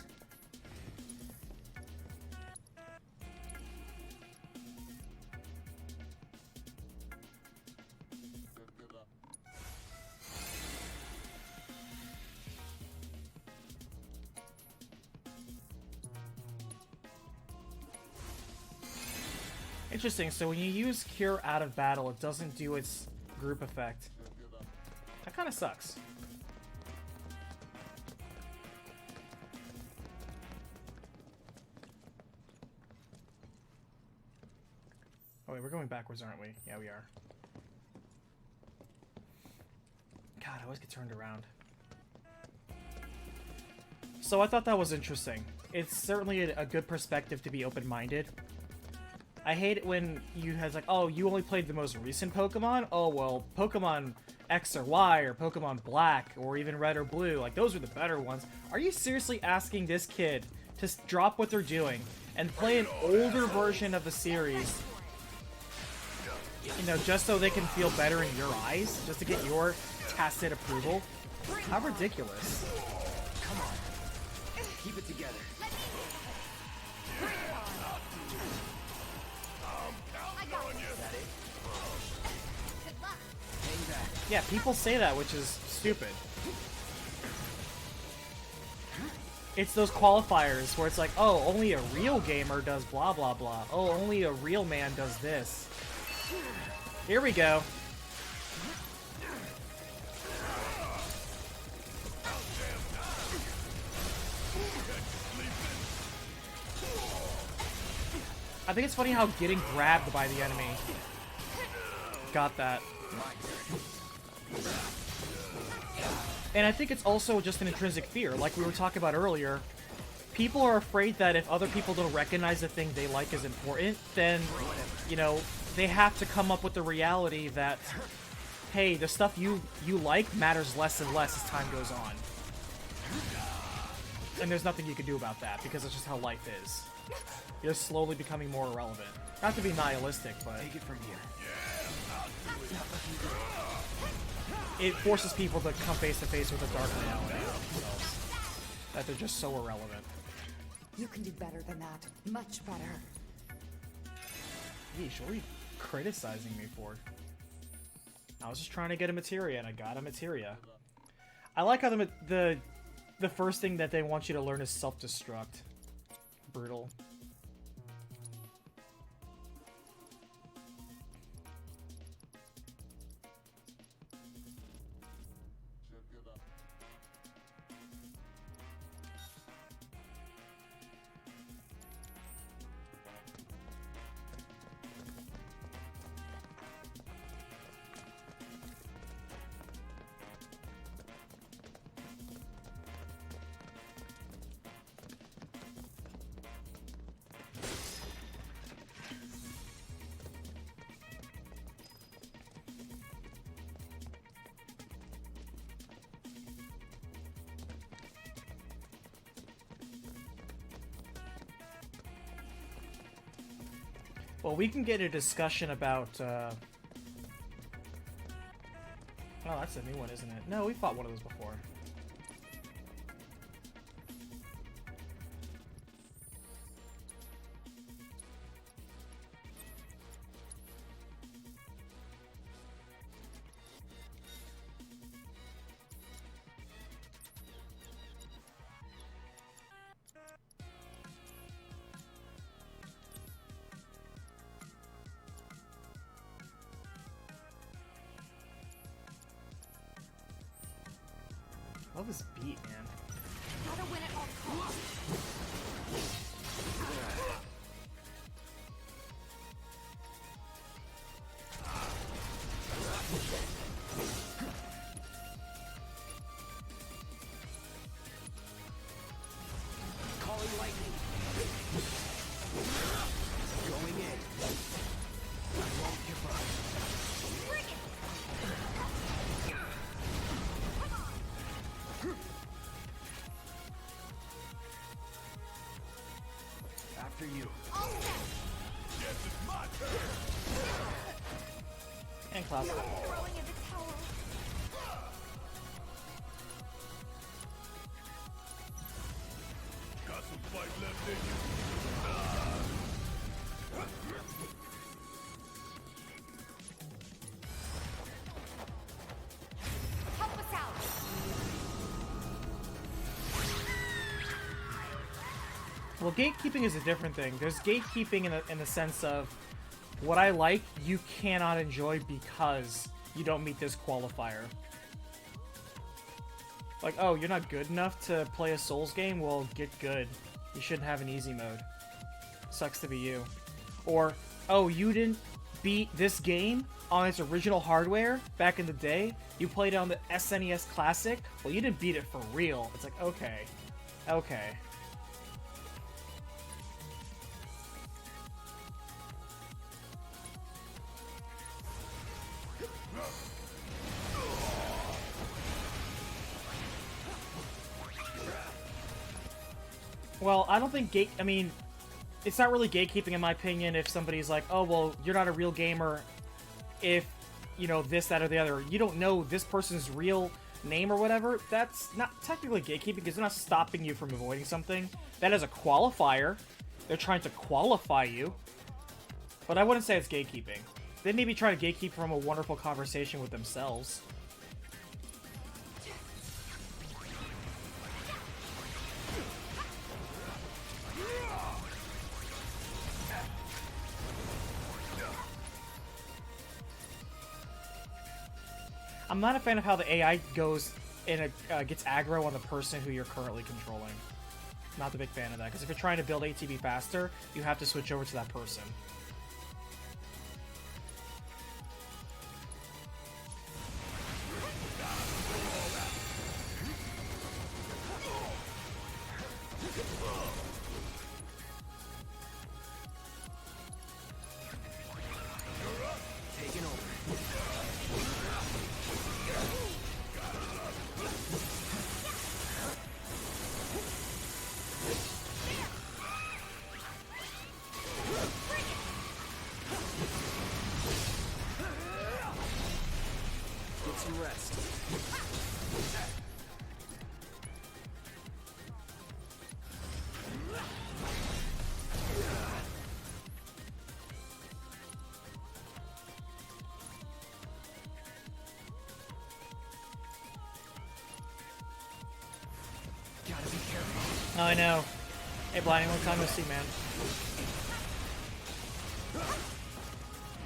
Interesting, so when you use Cure out of battle, it doesn't do its group effect. That kind of sucks. Oh wait, we're going backwards, aren't we? Yeah, we are. God, I always get turned around. So I thought that was interesting. It's certainly a good perspective to be open-minded. I hate it when you has like, oh, you only played the most recent Pokemon? Oh, well, Pokemon X or Y, or Pokemon Black, or even Red or Blue, like, those are the better ones. Are you seriously asking this kid to drop what they're doing and play an older version of the series, you know, just so they can feel better in your eyes? Just to get your tacit approval? How ridiculous. Come on. Keep it together. Yeah, people say that, which is stupid. It's those qualifiers where it's like, oh, only a real gamer does blah blah blah. Oh, only a real man does this. Here we go. I think it's funny how getting grabbed by the enemy got that. And I think it's also just an intrinsic fear, like we were talking about earlier. People are afraid that if other people don't recognize the thing they like as important, then, you know, they have to come up with the reality that, hey, the stuff you like matters less and less as time goes on. And there's nothing you can do about that, because it's just how life is. You're slowly becoming more irrelevant. Not to be nihilistic, but... Take it from here. It forces people to come face to face with a dark reality of themselves. That they're just so irrelevant. You can do better than that. Much better. Yeesh, what are you criticizing me for? I was just trying to get a materia, and I got a materia. I like how the first thing that they want you to learn is self-destruct. Brutal. Well, we can get a discussion about, Oh, that's a new one, isn't it? No, we fought one of those before. Love this beat, man. Gotta win at all costs. Calling lightning. Going in. I won't give up. Bring it! After you. All set! Yes, it's my turn. And Klaus. Throwing in the towel. Got some fight left in you. Help us out! Well, gatekeeping is a different thing. There's gatekeeping in the sense of what I like, you cannot enjoy because you don't meet this qualifier. Like, oh, you're not good enough to play a Souls game? Well, get good. You shouldn't have an easy mode. Sucks to be you. Or, oh, you didn't beat this game on its original hardware back in the day? You played it on the SNES Classic? Well, you didn't beat it for real. It's like, okay. Okay. Well, I don't think I mean, it's not really gatekeeping in my opinion if somebody's like, oh, well, you're not a real gamer if, you know, this, that, or the other. You don't know this person's real name or whatever. That's not technically gatekeeping because they're not stopping you from avoiding something. That is a qualifier. They're trying to qualify you. But I wouldn't say it's gatekeeping. They may be trying to gatekeep from a wonderful conversation with themselves. I'm not a fan of how the AI goes and gets aggro on the person who you're currently controlling. Not the big fan of that, because if you're trying to build ATB faster, you have to switch over to that person. Taking over. Get some rest. Gotta be careful. Oh, I know. Hey, Blinding, long time no see, man.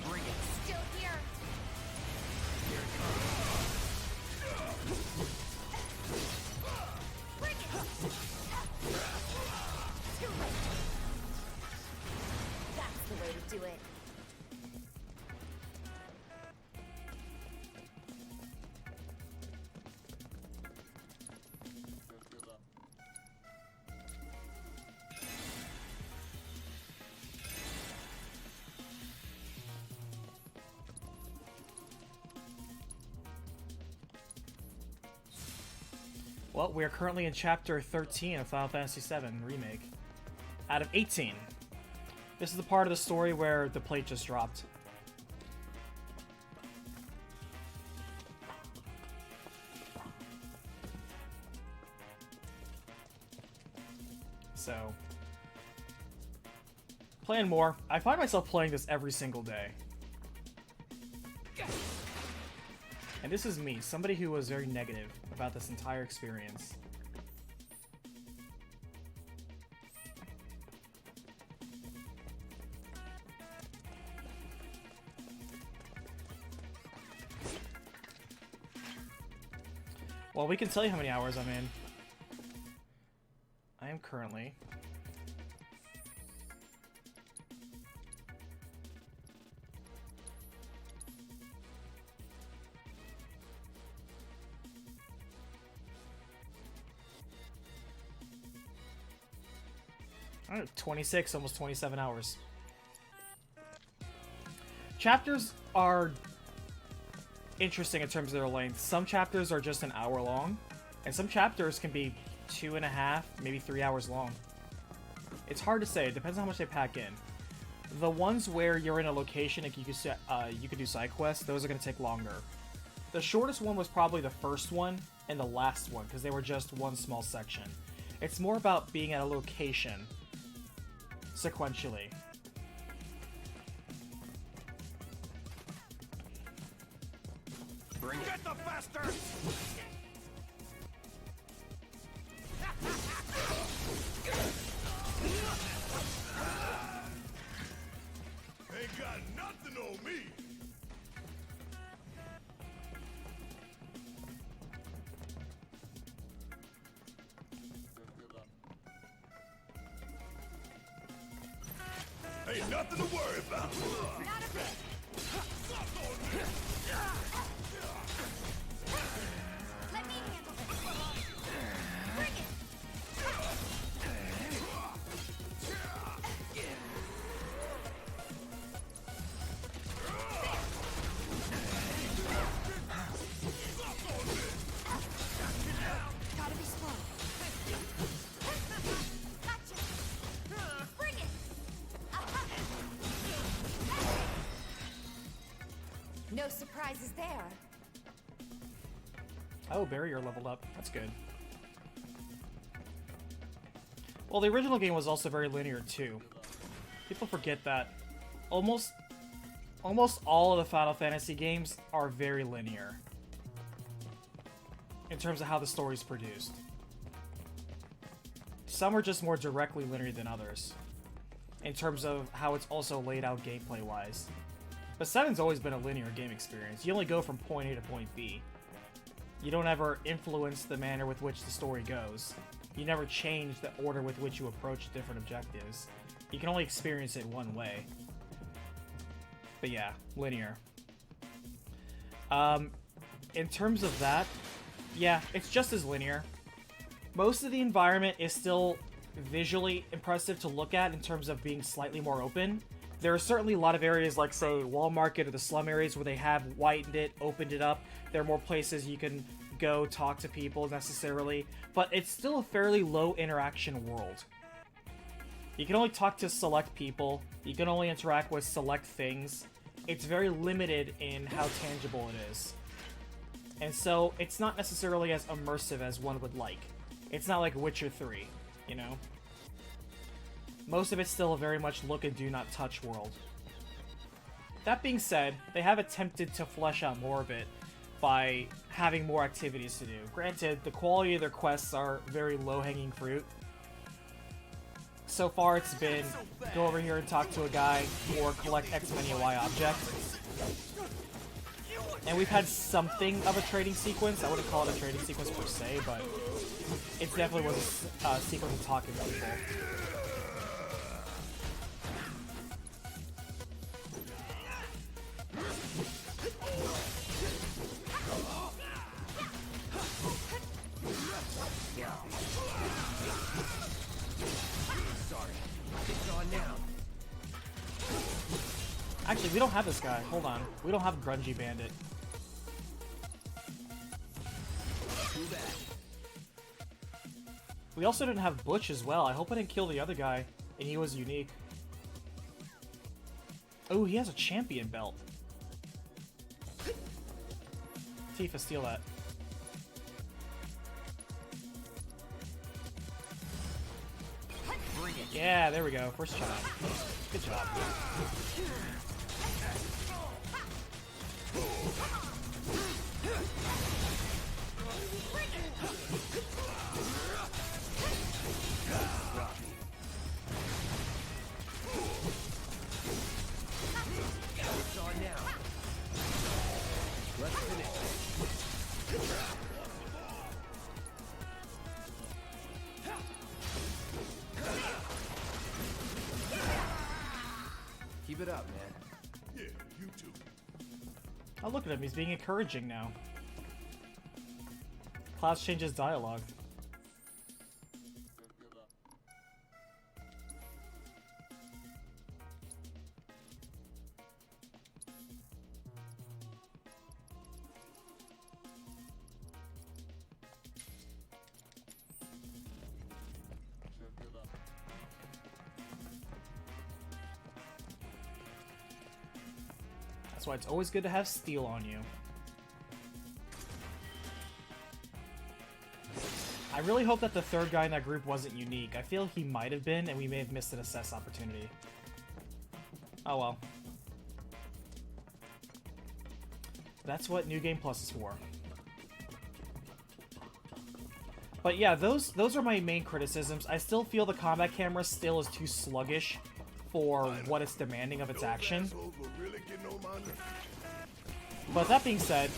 Bring it. Still here. Here it comes. Bring it! Too late. That's the way to do it. Well, we are currently in Chapter 13 of Final Fantasy VII Remake. Out of 18. This is the part of the story where the plate just dropped. So, playing more. I find myself playing this every single day. And this is me, somebody who was very negative about this entire experience. Well, we can tell you how many hours I'm in. I am currently... I don't know, 26, almost 27 hours. Chapters are interesting in terms of their length. Some chapters are just an hour long, and some chapters can be 2.5, maybe 3 hours long. It's hard to say. It depends on how much they pack in. The ones where you're in a location and you can do side quests, those are going to take longer. The shortest one was probably the first one and the last one, because they were just one small section. It's more about being at a location sequentially. Bring Get the bastard! Ain't got nothing on me. Ain't nothing to worry about. Not a bit. Let me handle this. Bring it. Gotta be slow. Gotcha. Bring it. No surprises there. Oh, barrier leveled up. That's good. Well, the original game was also very linear too. People forget that almost all of the Final Fantasy games are very linear in terms of how the story's produced. Some are just more directly linear than others in terms of how it's also laid out gameplay-wise. But 7's always been a linear game experience. You only go from point A to point B. You don't ever influence the manner with which the story goes. You never change the order with which you approach different objectives. You can only experience it one way. But yeah, linear. In terms of that, yeah, it's just as linear. Most of the environment is still visually impressive to look at in terms of being slightly more open. There are certainly a lot of areas like, say, Wall Market or the slum areas where they have widened it, opened it up. There are more places you can go talk to people necessarily, but it's still a fairly low interaction world. You can only talk to select people. You can only interact with select things. It's very limited in how tangible it is. And so it's not necessarily as immersive as one would like. It's not like Witcher 3, you know? Most of it's still a very much look and do not touch world. That being said, they have attempted to flesh out more of it by having more activities to do. Granted, the quality of their quests are very low-hanging fruit. So far it's been, go over here and talk to a guy, or collect X many Y object. And we've had something of a trading sequence. I wouldn't call it a trading sequence per se, but it definitely was a sequence of talking to people. Actually, we don't have this guy. Hold on. We don't have Grungy Bandit. We also didn't have Butch as well. I hope I didn't kill the other guy, and he was unique. Oh, he has a champion belt. Tifa, steal that. Yeah, there we go. First shot. Good job. It's on now. Let's finish. Keep it up, man. Yeah, you too. Oh, look at him. He's being encouraging now. Clouds changes dialogue. That's why it's always good to have steel on you. I really hope that the third guy in that group wasn't unique. I feel he might have been, and we may have missed an assess opportunity. Oh well. That's what New Game Plus is for. But yeah, those are my main criticisms. I still feel the combat camera still is too sluggish for what it's demanding of its action. But that being said,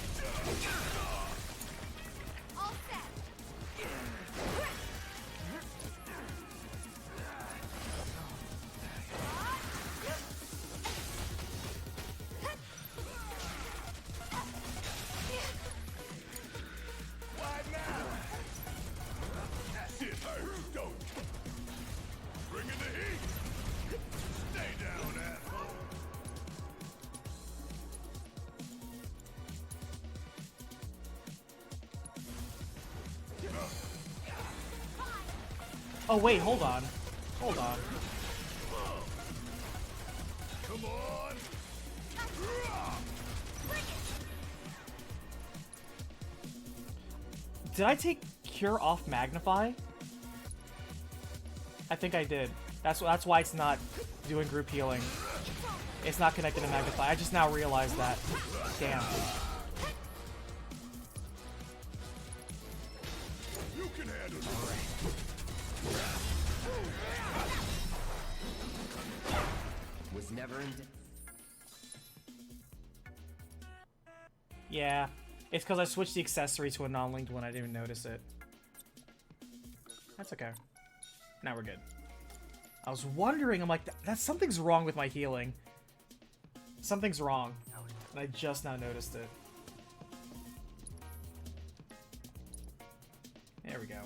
oh wait, hold on. Hold on. Come on. Did I take Cure off Magnify? I think I did. That's why it's not doing group healing. It's not connected to Magnify. I just now realized that. Damn. You can handle it. Was never in. Yeah. It's because I switched the accessory to a non-linked one. I didn't even notice it. That's okay. Now we're good. I was wondering, I'm like, something's wrong with my healing. Something's wrong. And I just now noticed it. There we go.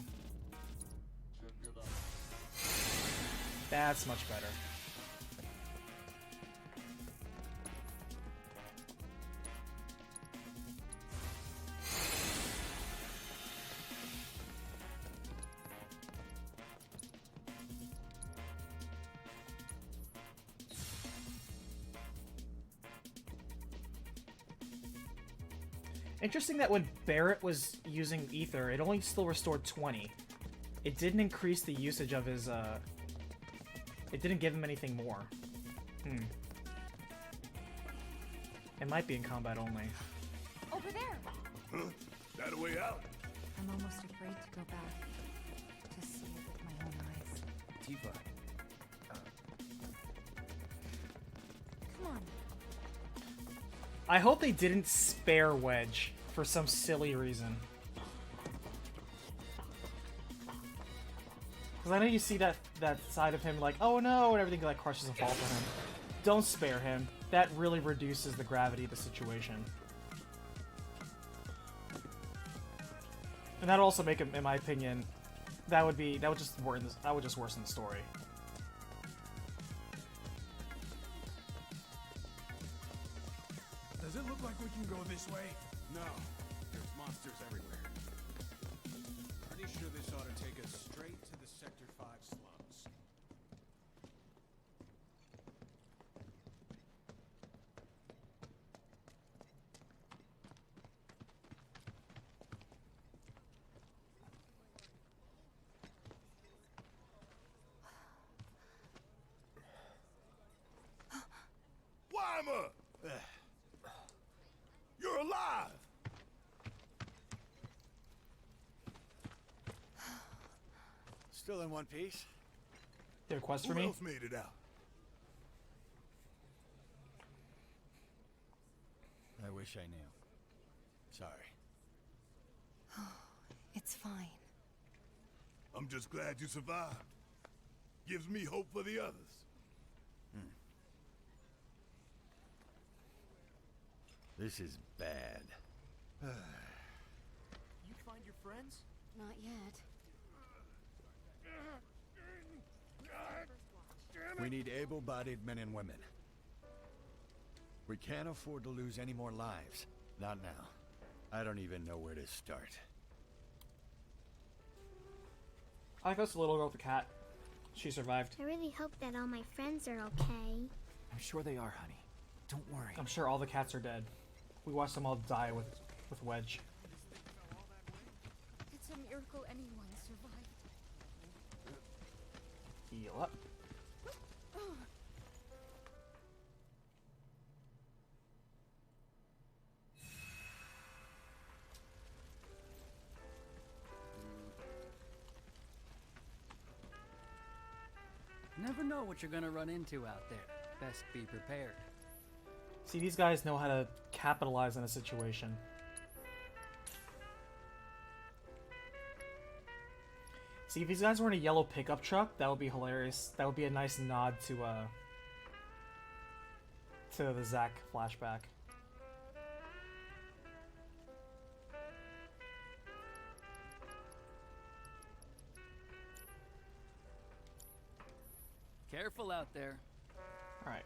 That's much better. Interesting that when Barrett was using Ether, it only still restored 20. It didn't increase the usage of his, it didn't give him anything more. It might be in combat only. Over there! Huh? That a way out? I'm almost afraid to go back. To see it with my own eyes. Tifa. Come on. I hope they didn't spare Wedge for some silly reason. Because I know you see that side of him like, oh no, and everything like crushes and falls on him. Don't spare him. That really reduces the gravity of the situation. And that'll also make him, in my opinion, that would just worsen the story. Does it look like we can go this way? No. There's monsters everywhere. Pretty sure this ought to take us straight to the Sector 5 slums. Timer! You're alive! Still in one piece? You have a quest for Who me? else made it out? I wish I knew. Sorry. It's fine. I'm just glad you survived. Gives me hope for the others. This is bad. You find your friends? Not yet. We need able-bodied men and women. We can't afford to lose any more lives. Not now. I don't even know where to start. I like this little girl with the cat. She survived. I really hope that all my friends are okay. I'm sure they are, honey. Don't worry. I'm sure all the cats are dead. We watched them all die with Wedge. It's a miracle anyone survived. Heal up. Never know what you're gonna run into out there. Best be prepared. See, these guys know how to capitalize on a situation. See, if these guys were in a yellow pickup truck, that would be hilarious. That would be a nice nod to the Zack flashback. Careful out there. Alright.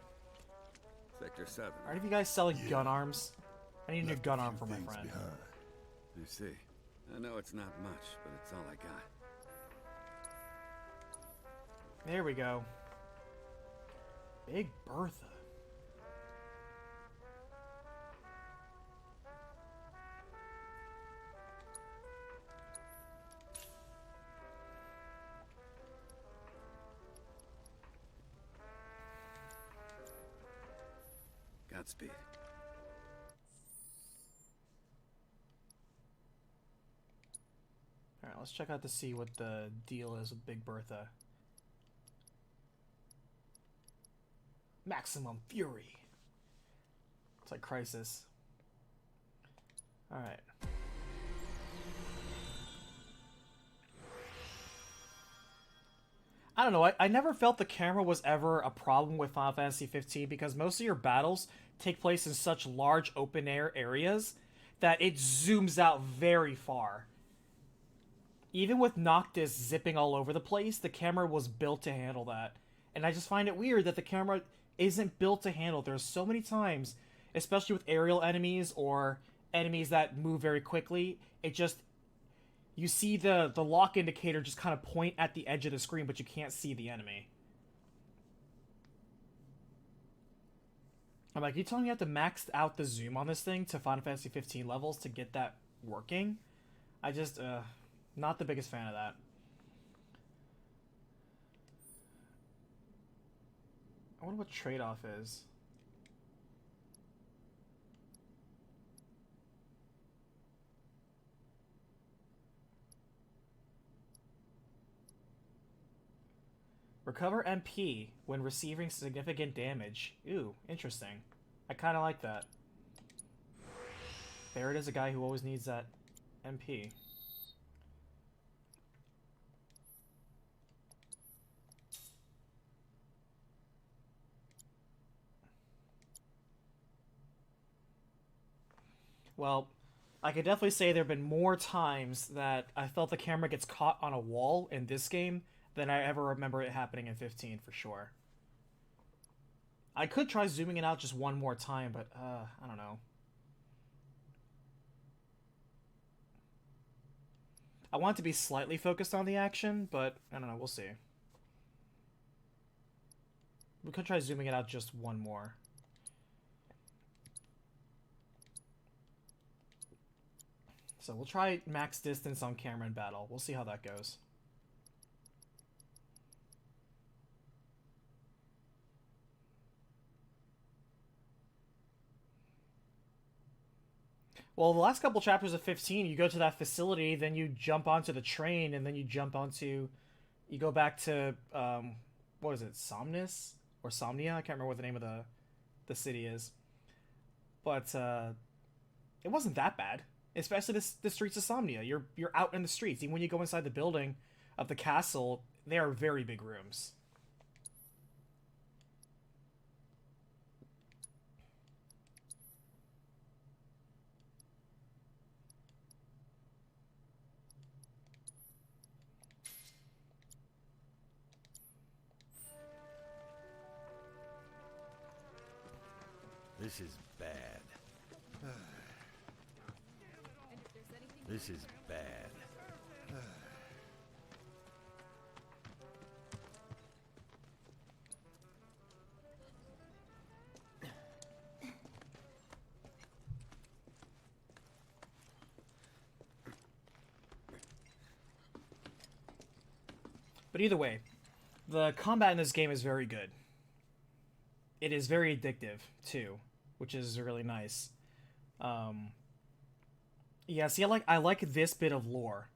Sector 7. Are any of you guys selling gun arms? I need a new gun arm for my friend. You see. I know it's not much, but it's all I got. There we go. Big Bertha. Godspeed. Alright, let's check out to see what the deal is with Big Bertha. Maximum Fury. It's like Crisis. Alright. I don't know, I never felt the camera was ever a problem with Final Fantasy 15 because most of your battles take place in such large open air areas that it zooms out very far. Even with Noctis zipping all over the place, the camera was built to handle that. And I just find it weird that the camera isn't built to handle. There's so many times, especially with aerial enemies or enemies that move very quickly, it just... You see the lock indicator just kind of point at the edge of the screen, but you can't see the enemy. I'm like, you telling me you have to max out the zoom on this thing to Final Fantasy 15 levels to get that working? I just, not the biggest fan of that. I wonder what trade-off is. Recover MP when receiving significant damage. Ooh, interesting. I kind of like that. Barrett is a guy who always needs that MP. Well, I could definitely say there have been more times that I felt the camera gets caught on a wall in this game than I ever remember it happening in 15, for sure. I could try zooming it out just one more time, but, I don't know. I want it to be slightly focused on the action, but, I don't know, we'll see. We could try zooming it out just one more. So we'll try max distance on camera in battle. We'll see how that goes. Well, the last couple chapters of 15, you go to that facility, then you jump onto the train, and then you go back to, what is it, Somnus? Or Somnia? I can't remember what the name of the city is. But, it wasn't that bad. Especially the streets of Somnia. You're out in the streets. Even when you go inside the building of the castle, they are very big rooms. This is bad. This is bad. But either way, the combat in this game is very good. It is very addictive, too, which is really nice. Yeah, see, I like this bit of lore.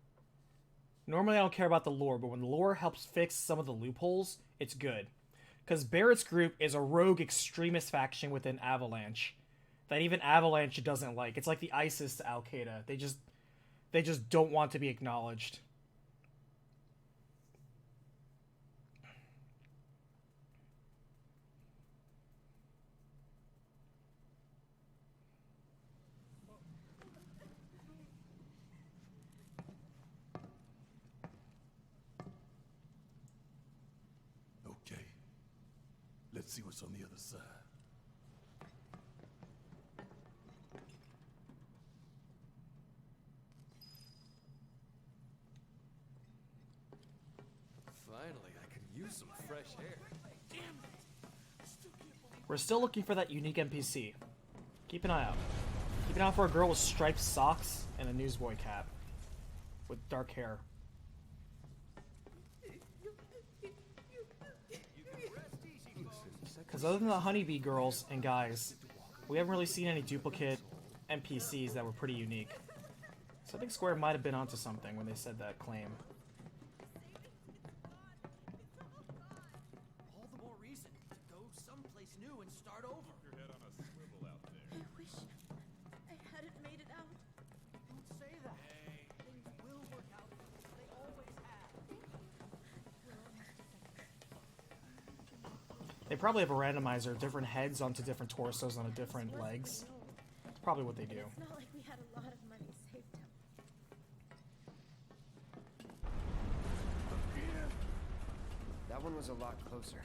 Normally I don't care about the lore, but when the lore helps fix some of the loopholes, it's good. Because Barrett's group is a rogue extremist faction within Avalanche that even Avalanche doesn't like. It's like the ISIS to Al-Qaeda. They just don't want to be acknowledged. Let's see what's on the other side. Finally, I could use some fresh air. Damn it! We're still looking for that unique NPC. Keep an eye out. Keep an eye out for a girl with striped socks and a newsboy cap. With dark hair. Because other than the honeybee girls and guys, we haven't really seen any duplicate NPCs that were pretty unique. So I think Square might have been onto something when they said that claim. All the more reason to go someplace new and start over. Your head on a swivel out there. I wish I hadn't made it out. Don't say that. Hey. Things will work out. They always have. They probably have a randomizer, different heads onto different torsos on different legs. That's probably what they do. It's not like we had a lot of money saved up. That one was a lot closer.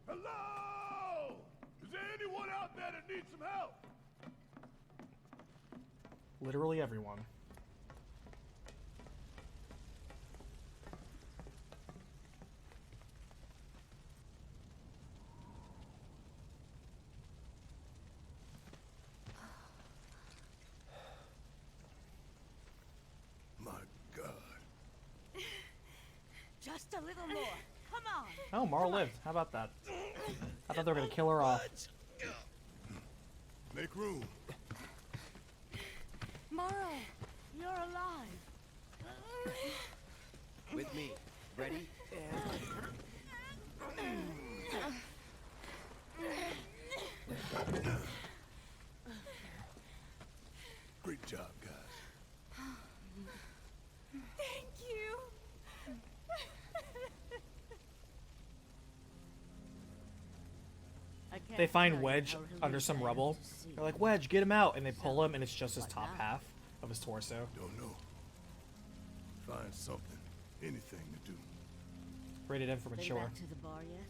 Hello! Is there anyone out there that needs some help? Literally everyone. Just a little more. Come on. Oh, Marl lived. How about that? I thought they were gonna kill her off. Make room. Marl, you're alive. With me. Ready? Great job, guys. Thank you. They find Wedge under some rubble. They're like, Wedge, get him out! And they pull him, and it's just his top half of his torso. Don't know. Find something. Anything to do. Rated M for Been mature. back to the bar yet?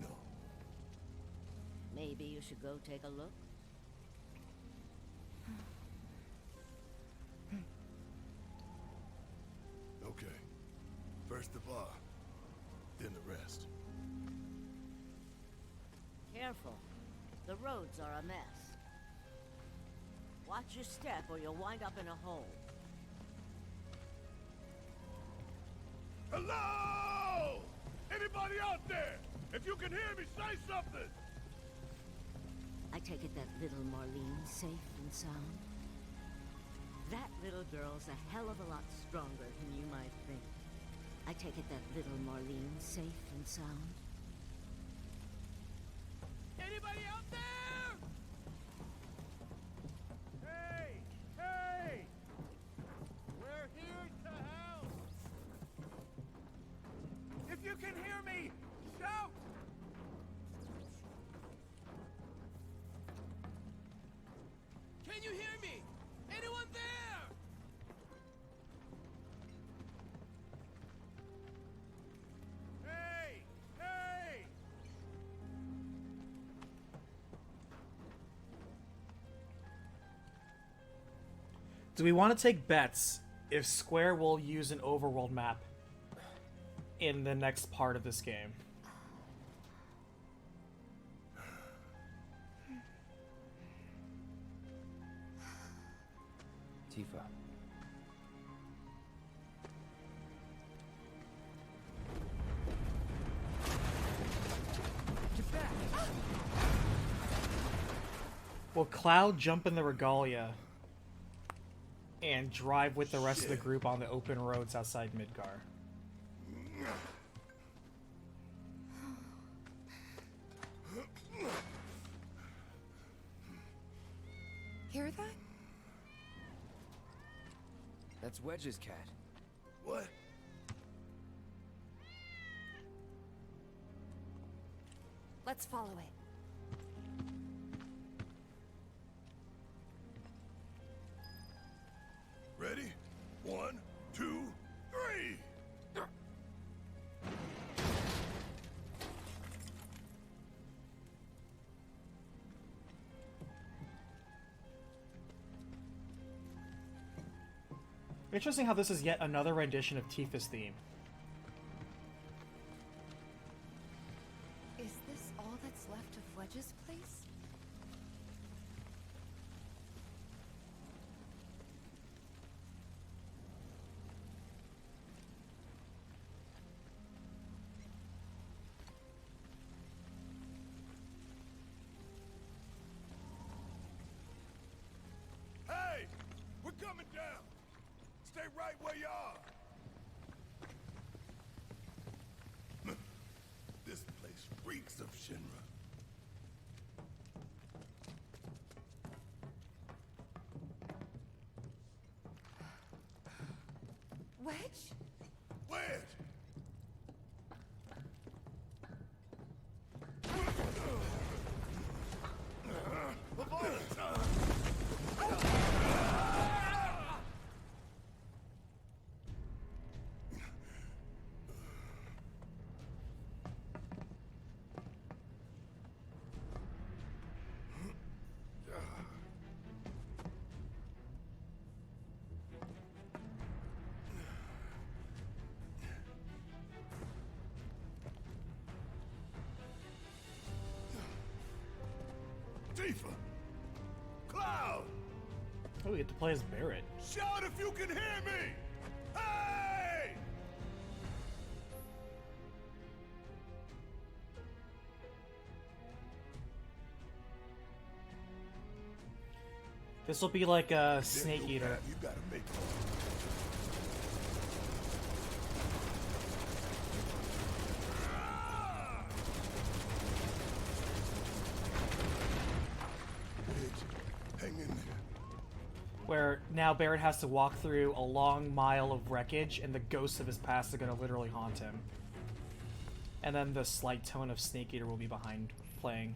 No. Maybe you should go take a look. Okay. First the bar, then the rest. Careful. The roads are a mess. Watch your step or you'll wind up in a hole. Hello! Anybody out there? If you can hear me, say something! I take it that little Marlene's safe and sound? That little girl's a hell of a lot stronger than you might think. I take it that little Marlene's safe and sound? Anybody out there? Hey! Hey! We're here to help! If you can hear me, shout! Can you hear me? Anyone there? Hey! Hey! Do we want to take bets if Square will use an overworld map in the next part of this game? Tifa. Get back! Will Cloud jump in the Regalia and drive with the rest of the group on the open roads outside Midgar? Hear that? That's Wedge's cat. What? Let's follow it. Ready? 1, 2, 3! Interesting how this is yet another rendition of Tifa's theme. Is this all that's left of Wedge's place? Hey! We're coming down! Stay right where you are! This place reeks of Shinra. Wedge? Wedge! Of all time! Tifa! Cloud! Oh, we get to play as Barret. Shout if you can hear me! Hey! This will be like a Snake Eater. You gotta make hang in there. Where now Barret has to walk through a long mile of wreckage and the ghosts of his past are going to literally haunt him. And then the slight tone of Snake Eater will be behind playing.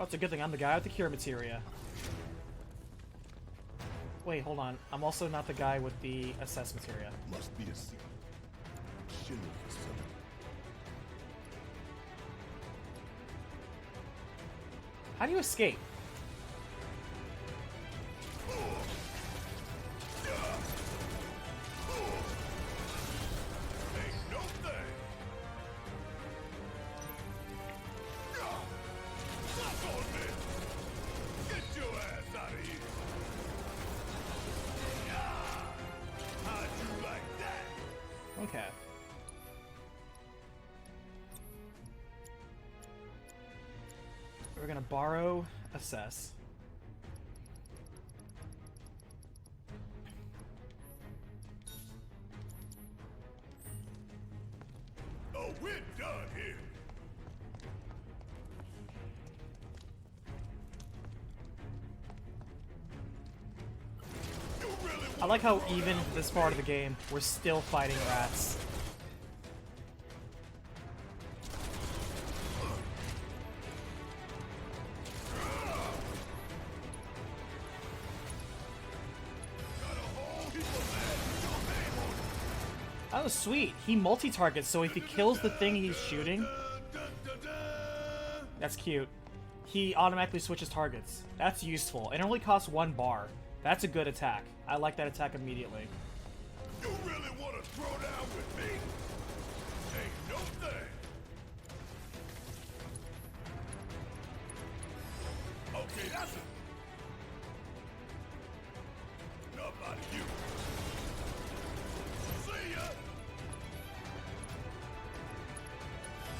Oh, it's a good thing I'm the guy with the cure materia. Wait, hold on. I'm also not the guy with the assess materia. Must be a secret. Shinra facility. How do you escape? Ain't no thing. We're gonna borrow assess. Oh, we're done here. I like how even this far of the game, we're still fighting rats. That was sweet. He multi-targets, so if he kills the thing he's shooting... That's cute. He automatically switches targets. That's useful. And it only costs 1 bar. That's a good attack. I like that attack immediately. You really want to throw down with me? Ain't no thing. Okay, that's it. Nobody you. See ya.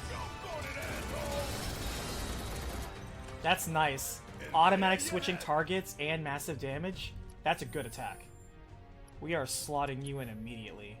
Jump on it, asshole. That's nice. Automatic switching targets and massive damage. That's a good attack. We are slotting you in immediately.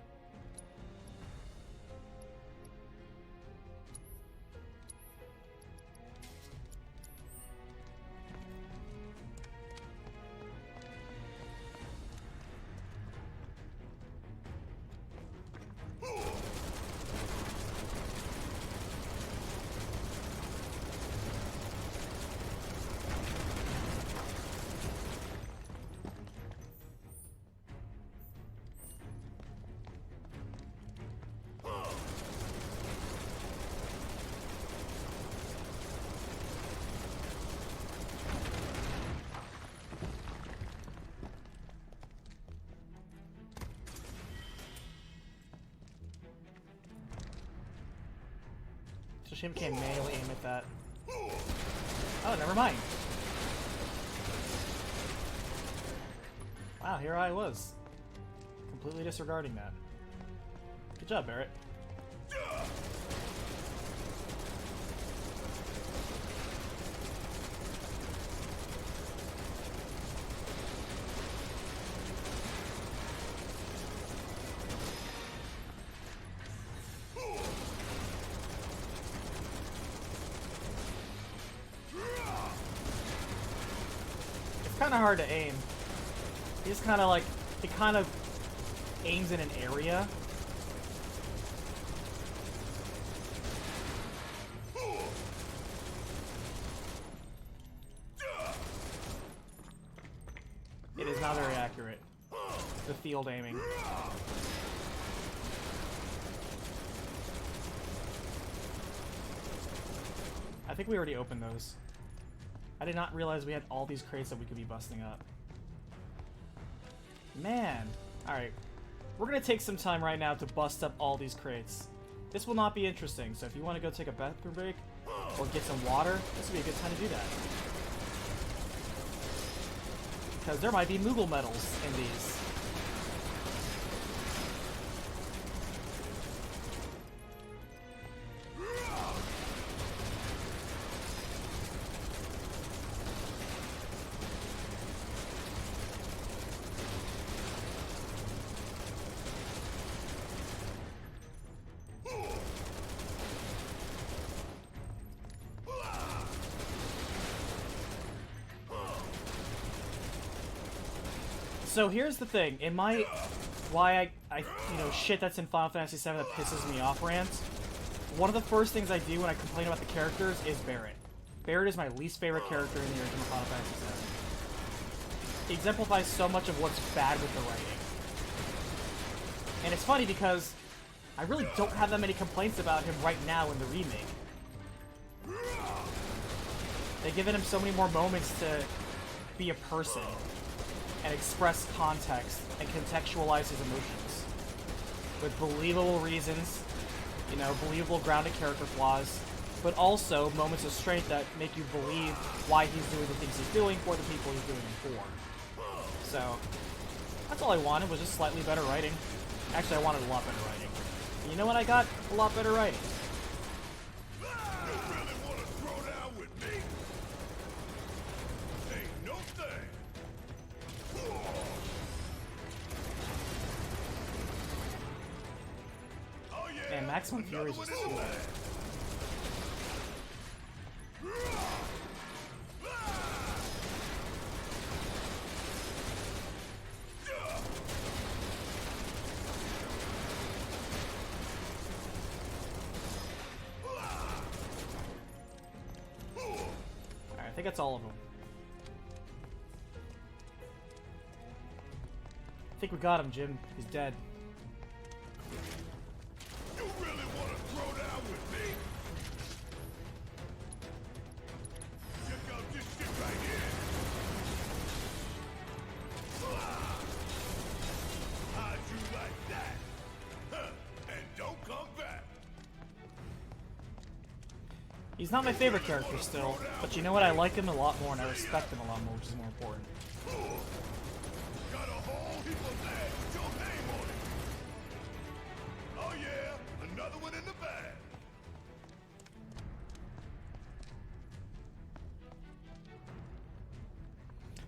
It's a shame we can't manually aim at that. Oh, never mind. Wow, here I was. Completely disregarding that. Good job, Barrett. Kind of hard to aim. He's kind of like, it kind of aims in an area. It is not very accurate. The field aiming. I think we already opened those. I did not realize we had all these crates that we could be busting up. Man. Alright. We're going to take some time right now to bust up all these crates. This will not be interesting, so if you want to go take a bathroom break or get some water, this would be a good time to do that. Because there might be Moogle medals in these. So here's the thing, in my, why I you know, shit that's in Final Fantasy VII that pisses me off rants, one of the first things I do when I complain about the characters is Barrett. Barrett is my least favorite character in the original Final Fantasy VII. He exemplifies so much of what's bad with the writing. And it's funny because I really don't have that many complaints about him right now in the remake. They've given him so many more moments to be a person and express context and contextualize his emotions with believable reasons, you know, believable grounded character flaws, but also moments of strength that make you believe why he's doing the things he's doing for the people he's doing them for. So that's all I wanted, was just slightly better writing. Actually, I wanted a lot better writing. And you know what I got? A lot better writing. You really want to throw down with me? Maximum Fury is just too bad. Alright, I think that's all of them. I think we got him, Jim. He's dead. You really want to throw down with me? Check out this shit right here. How'd you like that? Huh. And don't come back. He's not my favorite character still, but you know what? I like him a lot more and I respect him a lot more, which is more important. Got a whole heap of land with your name on it. Oh yeah, another one in the bag.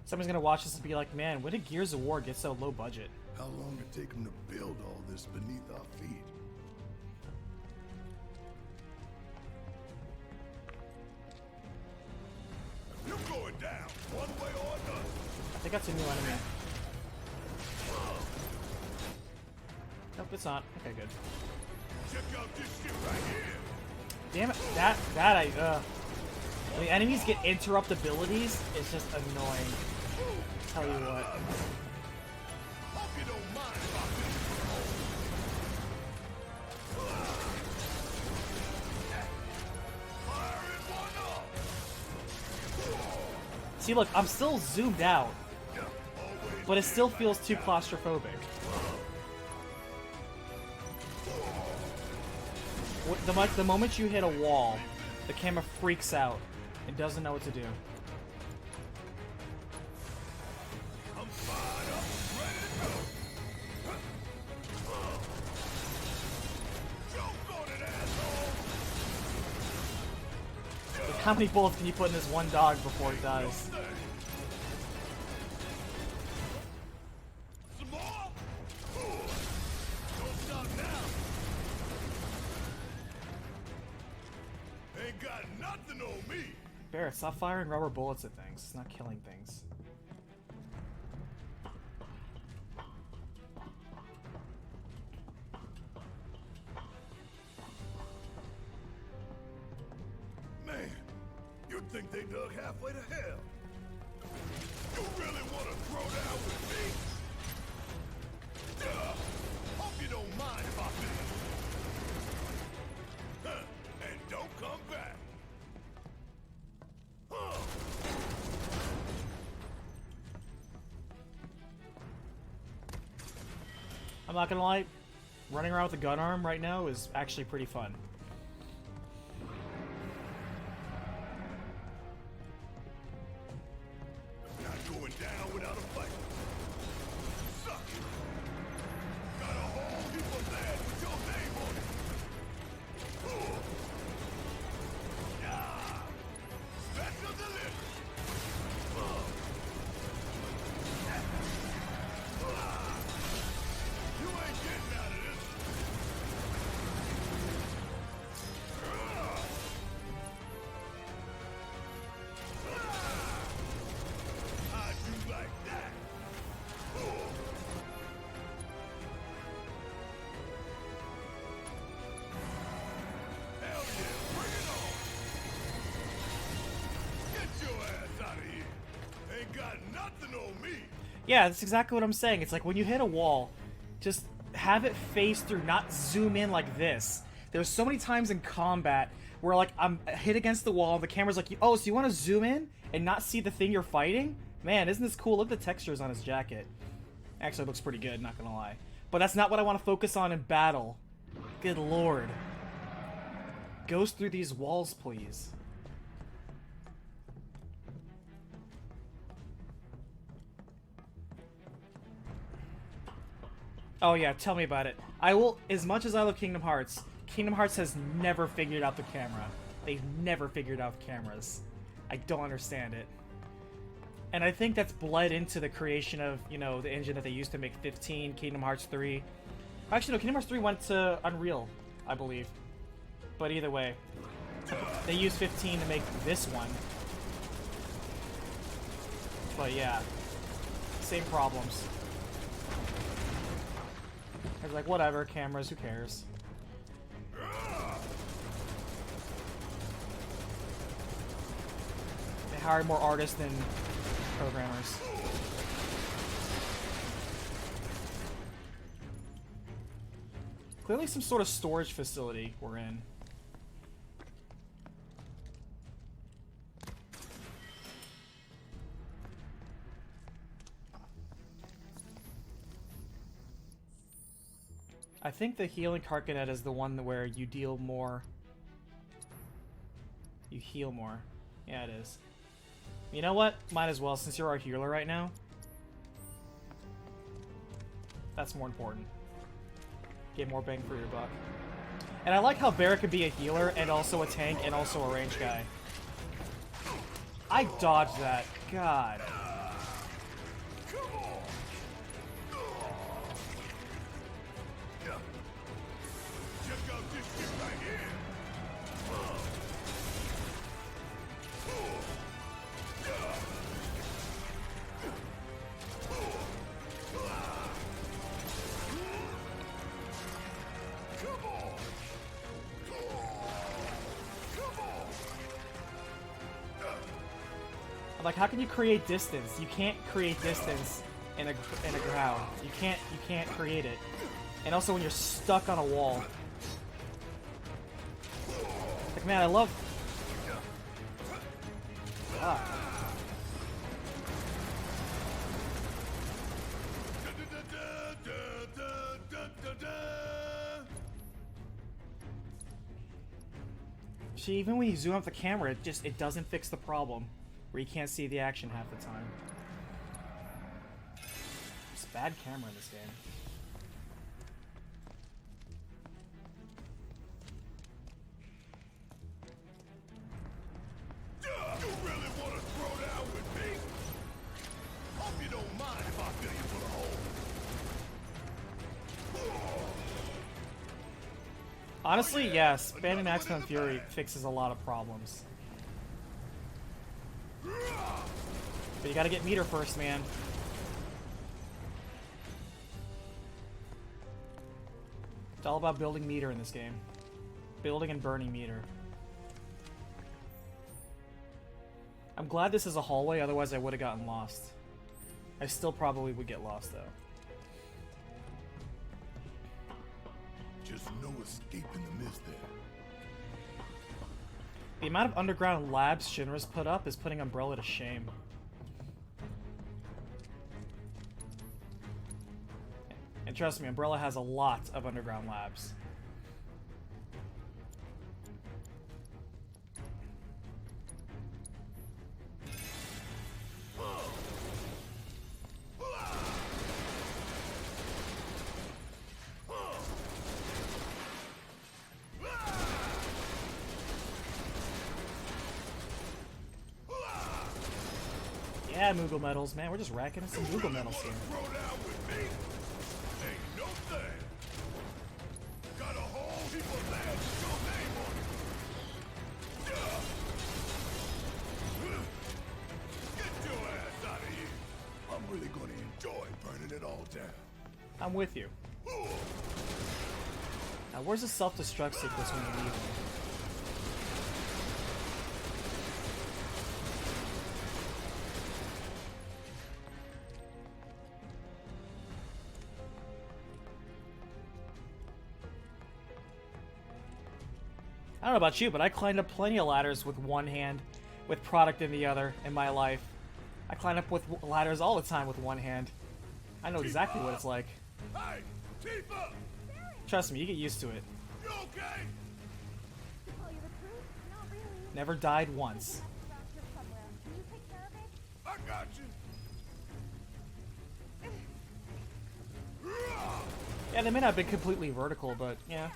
Someone's gonna watch this and be like, man, when did Gears of War get so low budget? How long did it take them to build all this beneath our feet? You're going down, one way or another. I think that's a new enemy. Nope, it's not. Okay, good. Check out this shit right here. Damn it, when the enemies get interrupt abilities, it's just annoying. Tell you what. Hope you don't mind if I See, look, I'm still zoomed out, but it still feels too claustrophobic. The moment you hit a wall, the camera freaks out and doesn't know what to do. I'm fired up, ready to go. Choke on it, asshole. Like, how many bullets can you put in this one dog before it dies? Some more? Don't stop now. Ain't got nothing on me. Barrett, stop firing rubber bullets at things. It's not killing things. Man, you'd think they dug halfway to hell. You really want to throw down with me? Hope you don't mind if I finish. Huh. And don't come back. Huh. I'm not gonna lie, running around with a gun arm right now is actually pretty fun. Not going down without a fight. Suck it. Got a whole heap of land with your name on it. Yeah. Special delivery. You ain't getting out of this. How'd you like that? Hell yeah, bring it on! Get your ass out of here! Ain't got nothing on me! Yeah, that's exactly what I'm saying. It's like when you hit a wall, just have it face through, not zoom in like this. There's so many times in combat where like I'm hit against the wall, the camera's like, oh, so you want to zoom in and not see the thing you're fighting? Man, isn't this cool? Look at the textures on his jacket. Actually, it looks pretty good, not gonna lie. But that's not what I want to focus on in battle. Good lord. Goes through these walls, please. Oh yeah, tell me about it. I will, as much as I love Kingdom Hearts has never figured out the camera. They've never figured out the cameras. I don't understand it. And I think that's bled into the creation of, you know, the engine that they used to make 15, Kingdom Hearts 3. Actually, no, Kingdom Hearts 3 went to Unreal. I believe. But either way, they used 15 to make this one. But yeah, same problems. I was like, whatever, cameras, who cares? They hired more artists than programmers. Clearly some sort of storage facility we're in. I think the healing Carcanet is the one where you deal more. You heal more. Yeah, it is. You know what? Might as well, since you're our healer right now. That's more important. Get more bang for your buck. And I like how Barret could be a healer and also a tank and also a range guy. I dodged that. God. Like, how can you create distance? You can't create distance in a ground. You can't create it. And also when you're stuck on a wall. Like, man, I love. God. See, even when you zoom out the camera, it doesn't fix the problem. Where you can't see the action half the time. It's bad camera in this game. You really want to throw down with me? Hope you don't mind if I fill you full of holes. Honestly, yes. Banning Axeman Fury fixes a lot of problems. But you gotta get meter first, man. It's all about building meter in this game. Building and burning meter. I'm glad this is a hallway, otherwise I would have gotten lost. I still probably would get lost, though. Just no escape in the mist there. The amount of underground labs Shinra's put up is putting Umbrella to shame. And trust me, Umbrella has a lot of underground labs. Yeah, Moogle medals, man. We're just racking in some Moogle medals here. Got a whole heap of land with your name on it. Get your ass out of here. I'm really going to enjoy burning it all down. I'm with you. Now, where's the self-destruct sequence when you leave? I don't know about you, but I climbed up plenty of ladders with one hand, with product in the other in my life. I climb up with ladders all the time with one hand. I know exactly what it's like. Hey, Tifa! Trust me, you get used to it. You okay? To tell you the truth, not really. Never died once. Around here somewhere. Can you take care of it? I got you. Yeah, they may not have been completely vertical, but yeah.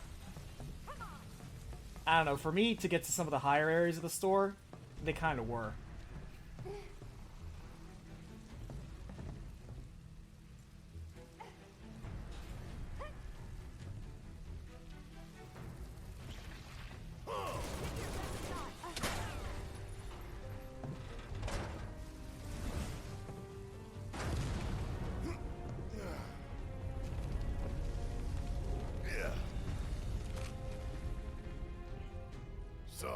I don't know, for me to get to some of the higher areas of the store, they kind of were. Sorry.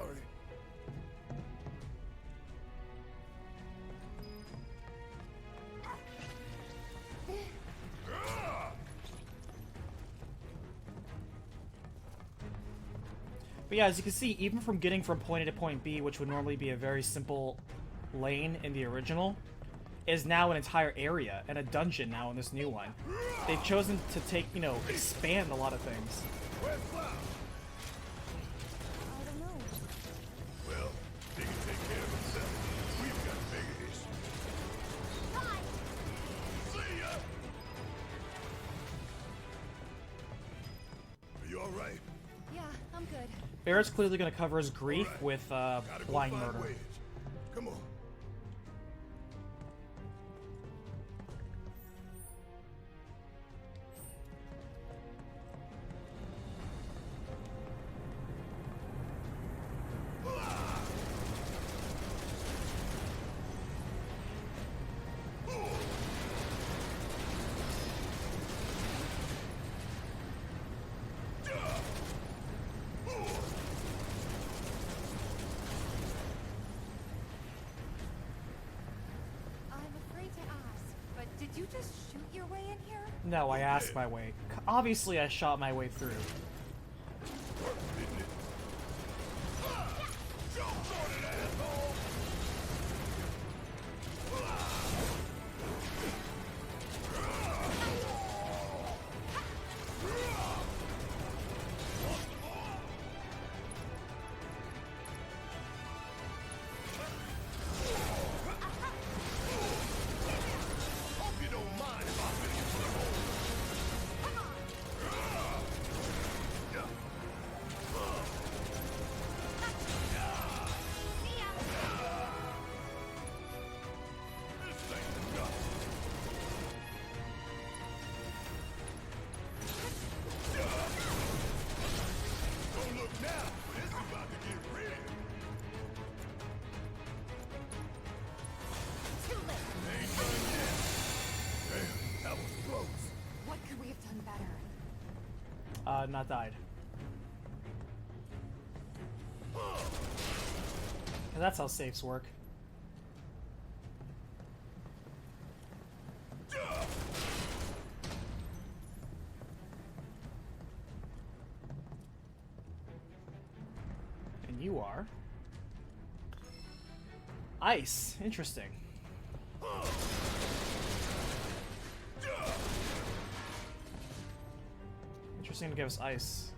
But yeah, as you can see, even from getting from point A to point B, which would normally be a very simple lane in the original, is now an entire area and a dungeon now in this new one. They've chosen to take, you know, expand a lot of things. Where's Cloud? I don't know. Well, he can take care of himself. We've got bigger issues. See ya! Are you alright? Yeah, I'm good. Barrett's clearly going to cover his grief with blind murder. Wedge. Come on. I'm afraid to ask, but did you just shoot your way in here? No, I asked my way. Obviously, I shot my way through. Hope you don't mind if I finish the Don't look now, this is about to get real. Too late. Ain't done yet. Damn, that was close. What could we have done better? Not died. That's how safes work. And you are ice. Interesting. Interesting to give us ice.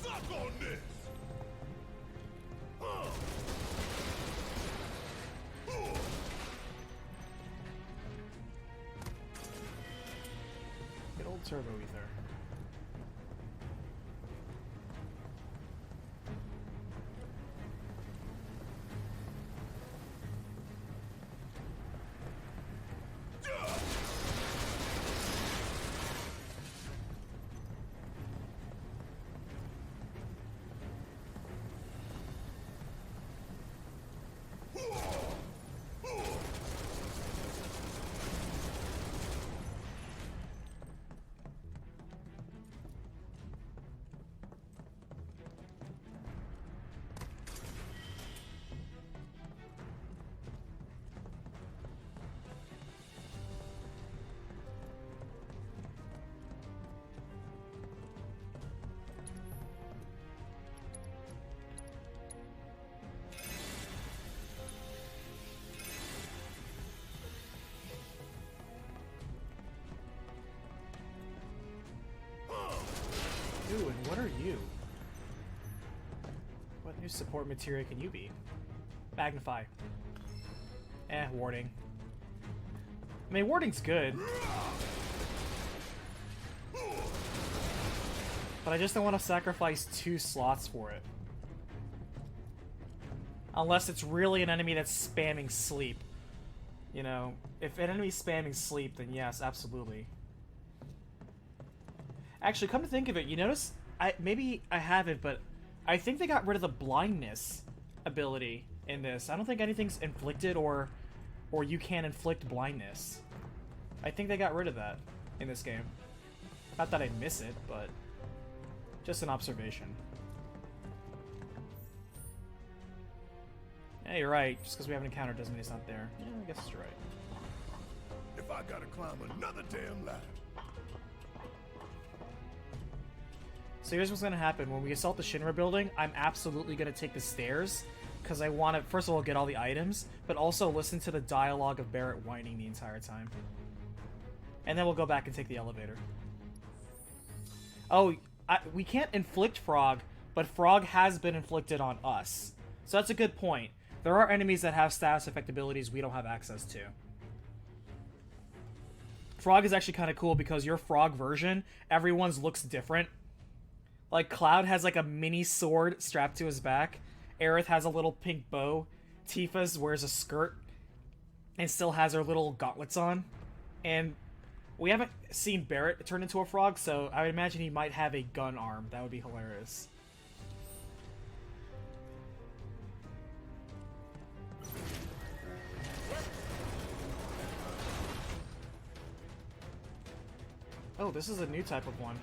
Suck on this. Good old turbo ether. Ooh, and what are you? What new support materia can you be? Magnify. Warding. I mean, warding's good. But I just don't want to sacrifice 2 slots for it. Unless it's really an enemy that's spamming sleep. You know, if an enemy's spamming sleep, then yes, absolutely. Actually, come to think of it, you notice, maybe I haven't, but I think they got rid of the blindness ability in this. I don't think anything's inflicted or you can inflict blindness. I think they got rid of that in this game. Not that I miss it, but Just an observation. Yeah, you're right. Just because we haven't encountered doesn't mean he's not there. Yeah, I guess you're right. If I gotta climb another damn ladder. So here's what's gonna happen. When we assault the Shinra building, I'm absolutely gonna take the stairs, because I want to, first of all, get all the items, but also listen to the dialogue of Barrett whining the entire time. And then we'll go back and take the elevator. Oh, we can't inflict Frog, but Frog has been inflicted on us. So that's a good point. There are enemies that have status effect abilities we don't have access to. Frog is actually kind of cool because your Frog version, everyone's looks different. Like, Cloud has like a mini sword strapped to his back. Aerith has a little pink bow. Tifa's wears a skirt and still has her little gauntlets on. And we haven't seen Barrett turn into a frog, so I would imagine he might have a gun arm. That would be hilarious. Oh, this is a new type of one.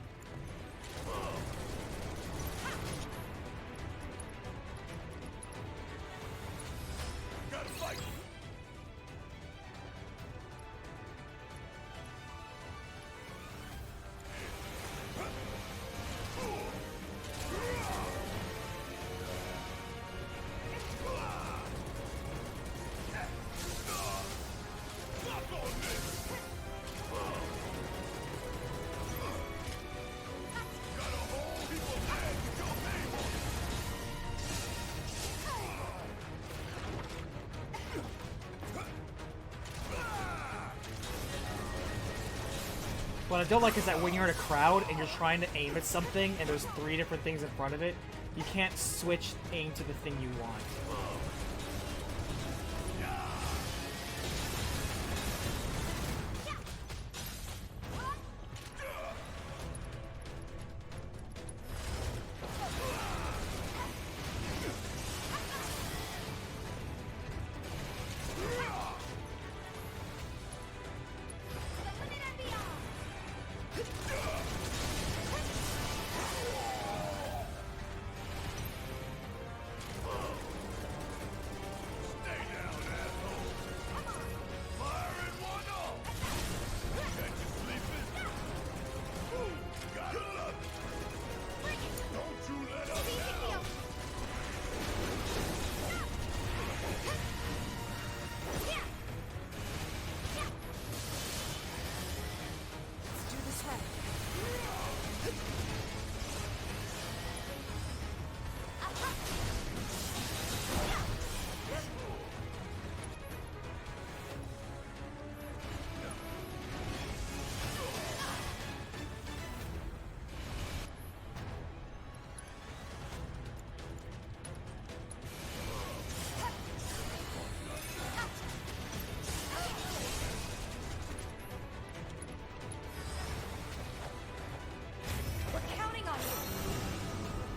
Gotta fight. What I don't like is that when you're in a crowd and you're trying to aim at something and there's 3 different things in front of it, you can't switch aim to the thing you want.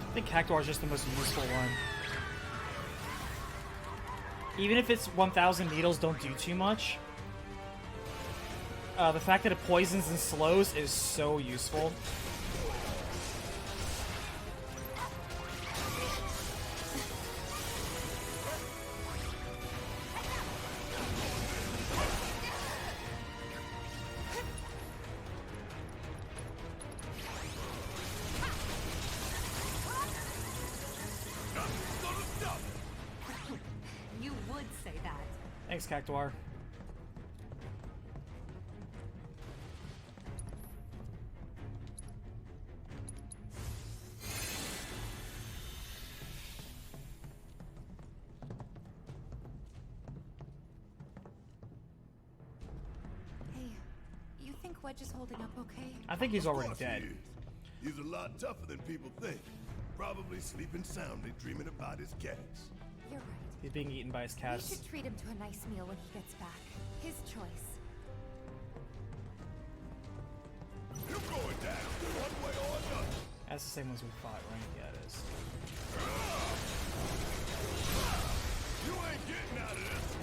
I think Cactuar is just the most useful one. Even if it's 1,000 needles don't do too much, the fact that it poisons and slows is so useful. You would say that. Thanks, Cactuar. Hey, you think Wedge is holding up okay? I think he's Of already course dead. he is. He's a lot tougher than people think. Probably sleeping soundly, dreaming about his cats. You're right. He's being eaten by his We cats. should treat him to a nice meal when he gets back. His choice. You're going down, one way or another. That's the same ones we fought, right? Yeah, it is. You ain't getting out of this.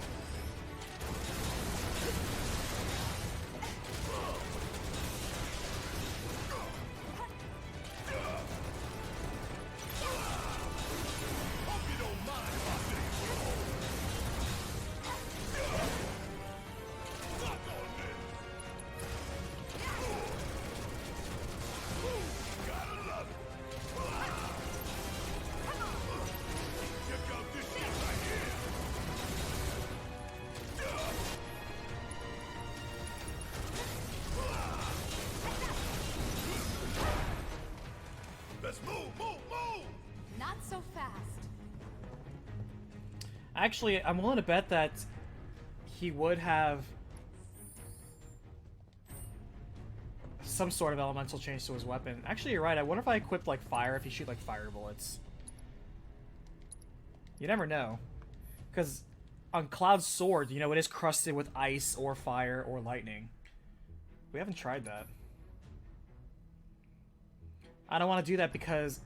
Let's move, move, move! Not so fast. Actually, I'm willing to bet that he would have some sort of elemental change to his weapon. Actually, you're right. I wonder if I equipped like fire, if he shoot like fire bullets. You never know. Because on Cloud's sword, you know, it is crusted with ice or fire or lightning. We haven't tried that. I don't want to do that because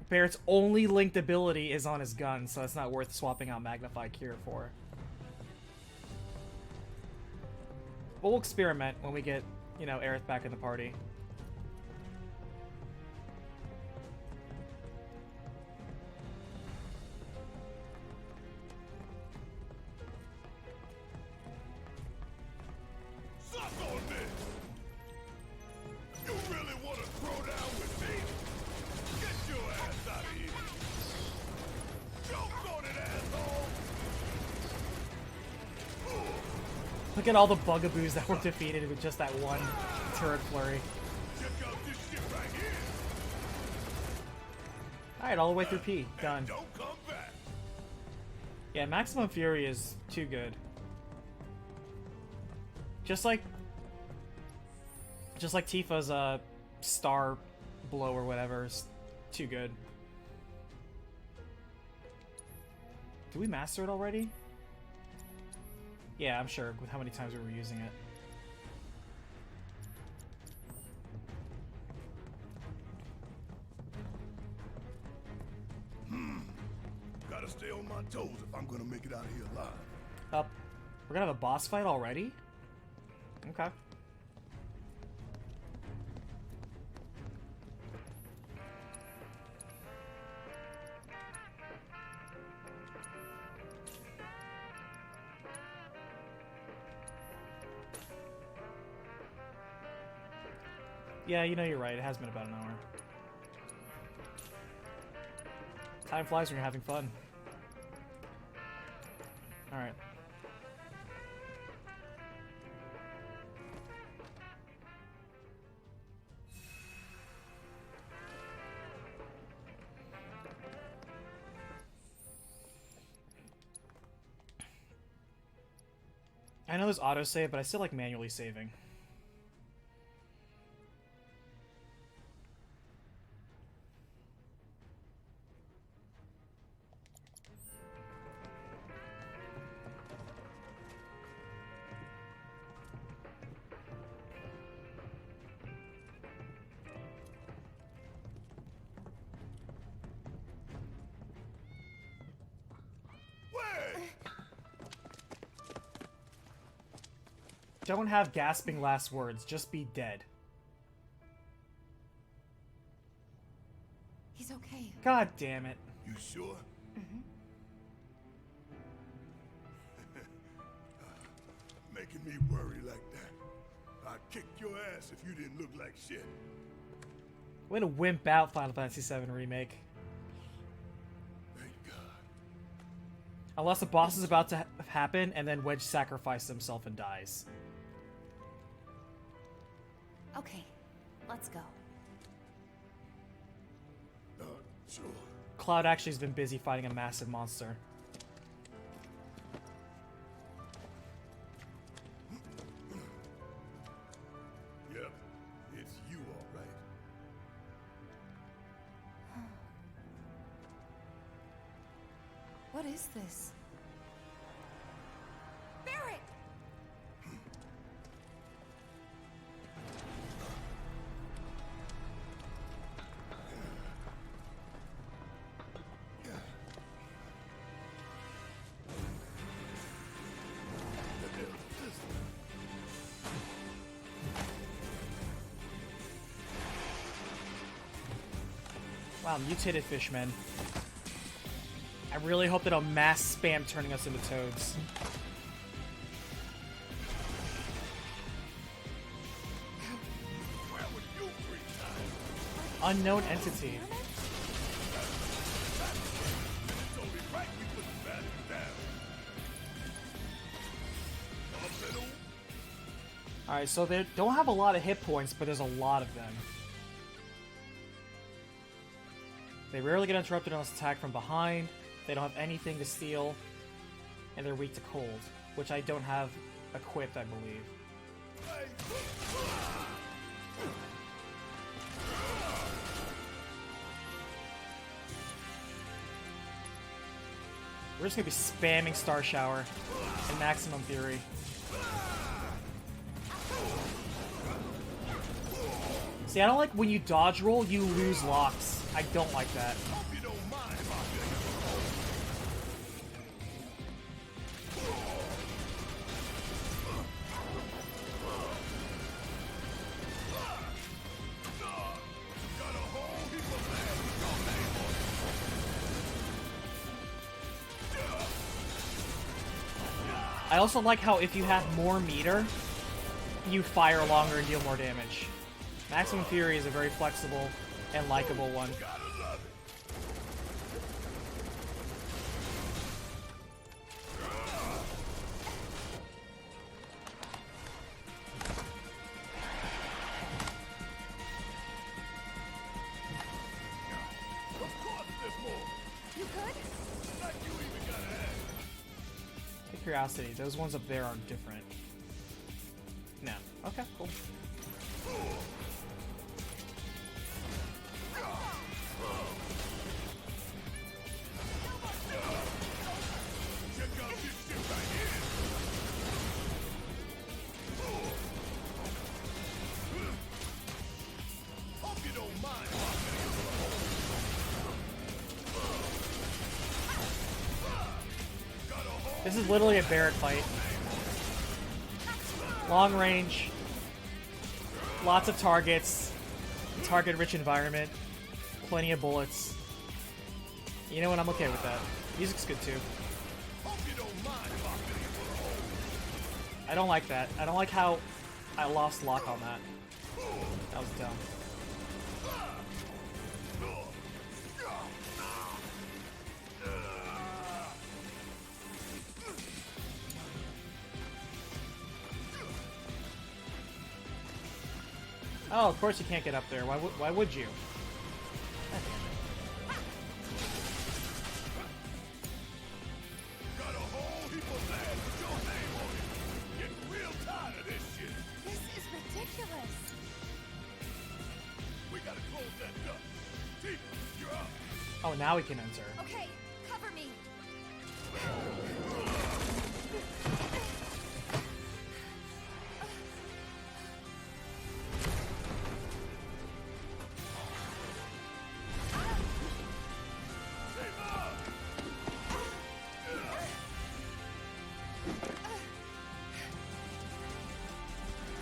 Barrett's only linked ability is on his gun, so it's not worth swapping out Magnify Cure for. But we'll experiment when we get, you know, Aerith back in the party. Suck on this! You really want to throw down with me? Get your ass out of here! Choke on it, asshole! Look at all the bugaboos that were defeated with just that one turret flurry. Check out this shit right here! Alright, all the way through P. Done. Don't come back! Yeah, Maximum Fury is too good. Just like Tifa's star blow or whatever is too good. Did we master it already? Yeah, I'm sure with how many times we were using it. Gotta stay on my toes if I'm gonna make it out of here alive. Up. We're gonna have a boss fight already? Okay. Yeah, you know, you're right. It has been about an hour. Time flies when you're having fun. Alright. I know there's autosave, but I still like manually saving. Don't have gasping last words, just be dead. He's okay. God damn it. You sure? Mm-hmm. Making me worry like that. I'd kick your ass if you didn't look like shit. Way to wimp out, Final Fantasy VII Remake. Thank God. Unless the boss is about to happen, and then Wedge sacrifices himself and dies. Okay, let's go. Sure. Cloud actually has been busy fighting a massive monster. Yep, it's you all right. What is this? Barret! Wow, mutated fishmen. I really hope they don't mass spam turning us into toads. Where were you 3 times? Unknown entity. It's only right we put the bandits down. Alright, so they don't have a lot of hit points, but there's a lot of them. They rarely get interrupted unless attacked from behind. They don't have anything to steal. And they're weak to cold, which I don't have equipped, I believe. We're just gonna be spamming Star Shower and Maximum Fury. See, I don't like when you dodge roll, you lose locks. I don't like that. I also like how if you have more meter, you fire longer and deal more damage. Maximum Fury is a very flexible and likable one. You good? Curiosity, those ones up there are different. No. Okay, cool. This is literally a Barrett fight. Long range, lots of targets, target-rich environment, plenty of bullets. You know what? I'm okay with that. Music's good too. I don't like that. I don't like how I lost lock on that. That was dumb. Oh, of course you can't get up there. Why would you? God damn it. Got a whole heap of land with your name on it. Getting real tired of this shit. This is ridiculous. We gotta close that duck. Tifa, you're up. Oh, now we can enter. Okay, cover me.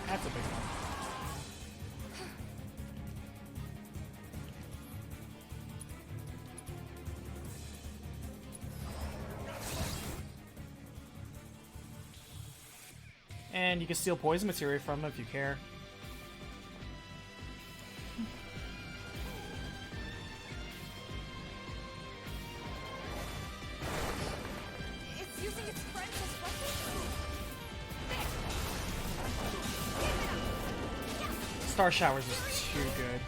That's a big one. And you can steal poison materia from them if you care. It's using its friends as weapons. Star Showers is too good.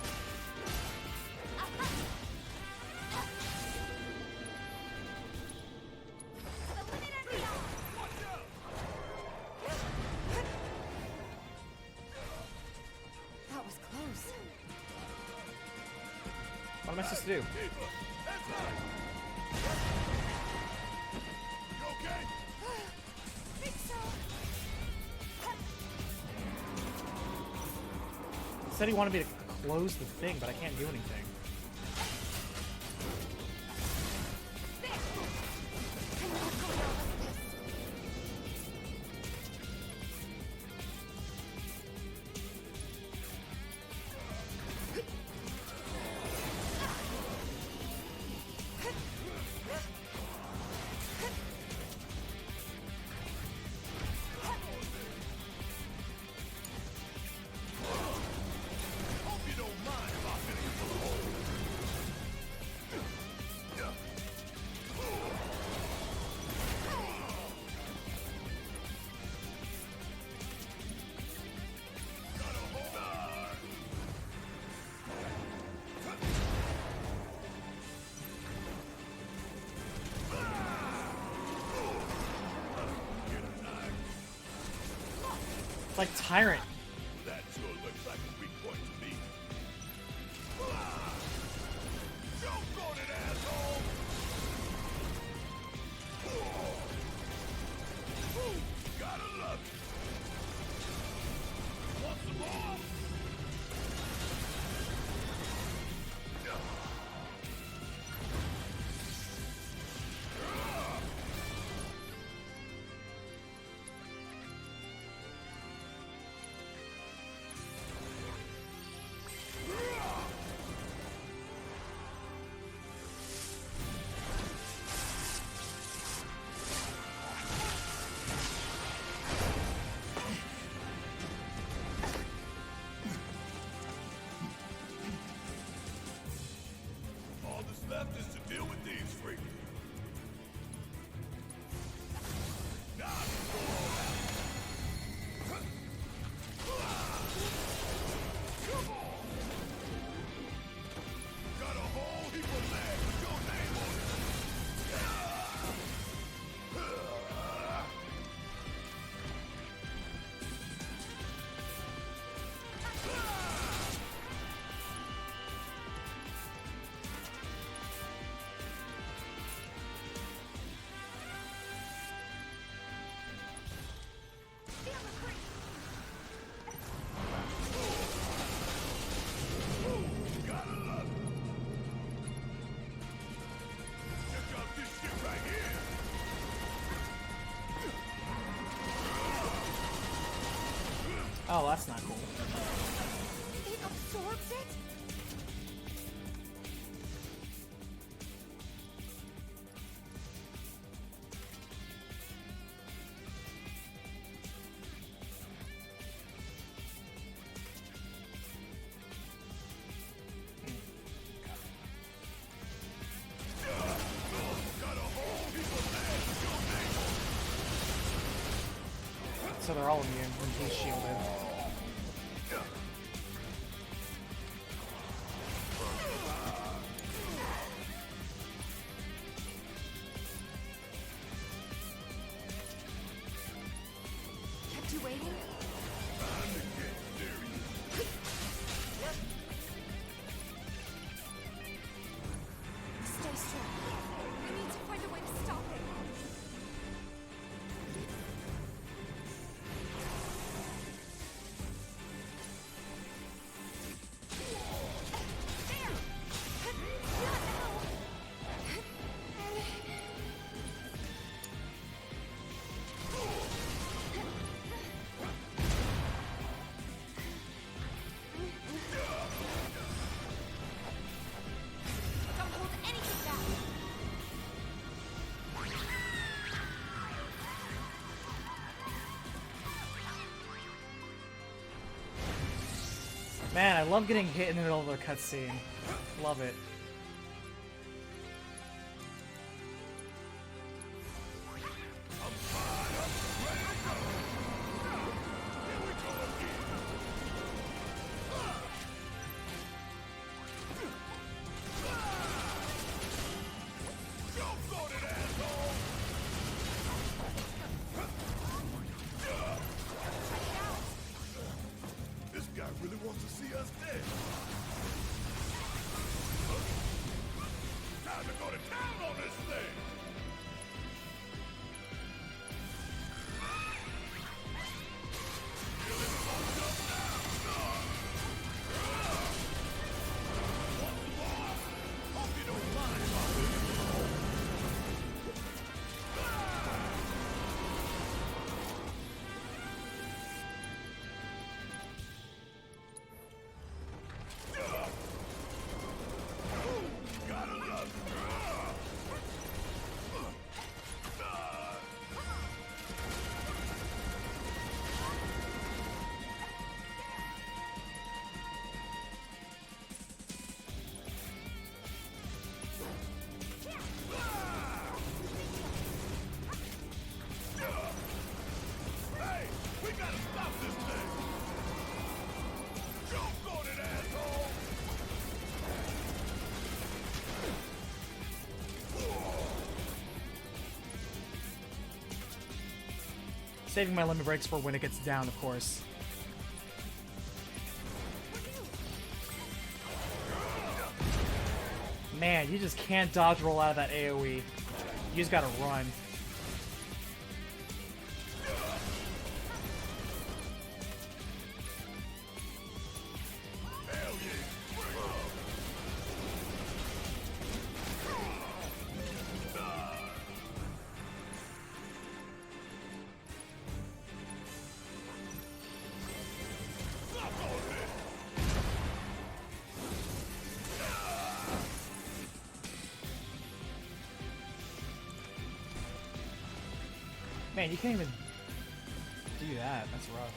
That was close. What am I supposed to do? You okay? Think so. He said he wanted me to close the thing, but I can't do anything. Hope you don't mind if I finish you for the hole. like Tyrant. That sure looks like a weak point to me. Jump on it, asshole! Ooh, gotta love it. Want some more? All that's left is to deal with these freaks. Got a whole heap of land with your name on it. Gotta love it. Check out this shit right here. Oh, that's not cool. It absorbs it? Got a whole heap of land with your name on it. So they're all immune when he's shielded. Kept you waiting? Time to get serious. Stay strong. We need to find a way to stop it. There! Not now! Don't hold anything back! Man, I love getting hit in the middle of a cutscene. Love it. Jump on it, asshole! This guy really wants to see us dead. Time to go to town on this thing! Hope you don't mind, Gotta love it. Hey, we gotta stop this thing! Jump on it, asshole! Saving my limit breaks for when it gets down, of course. Man, you just can't dodge roll out of that AoE. You just gotta run. Man, you can't even do that. That's rough.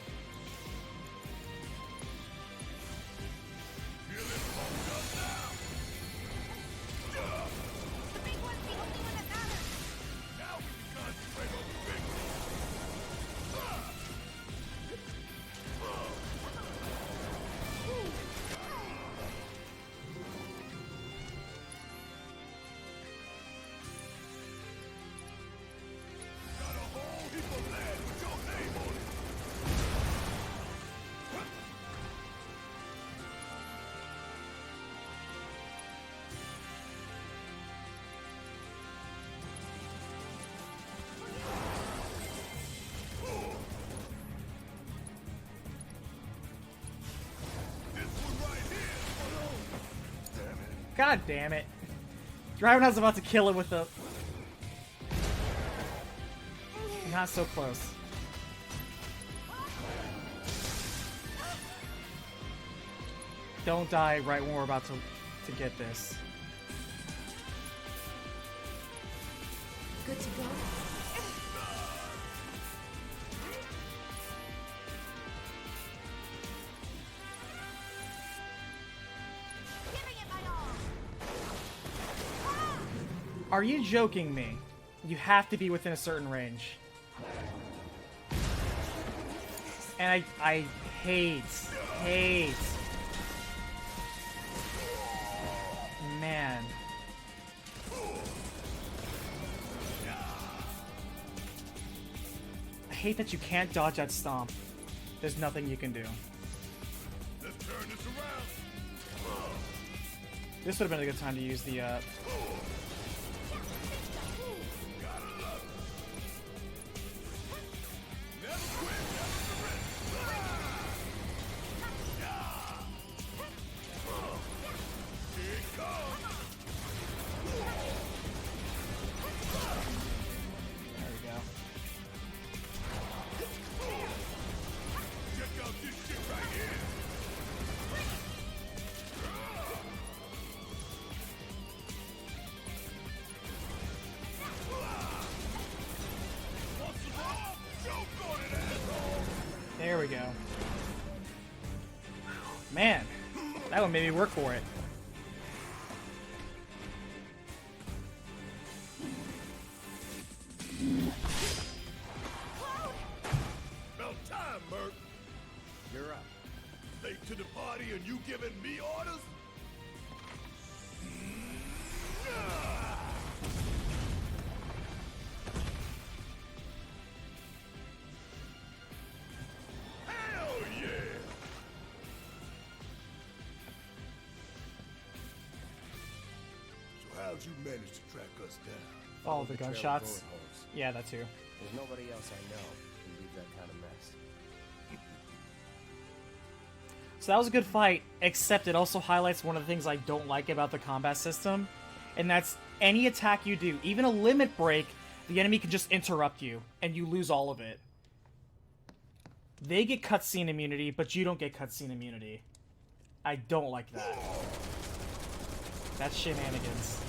God damn it. Draven's about to kill him with the... Not so close. Don't die right when we're about to get this. Good to go. Are you joking me? You have to be within a certain range. And I hate. Man. I hate that you can't dodge that stomp. There's nothing you can do. Let's turn this around. This would have been a good time to use the There we go. Man, that one made me work for it. About time, Merc. You're up. Late to the party and you giving me orders? Hell yeah! So how'd you manage to track us down? Follow the trail of gunshots. bullet holes. Yeah, that too. There's nobody else I know who leave that kind of mess. So that was a good fight, except it also highlights one of the things I don't like about the combat system, and that's any attack you do, even a limit break, the enemy can just interrupt you, and you lose all of it. They get cutscene immunity, but you don't get cutscene immunity. I don't like that. That's shenanigans.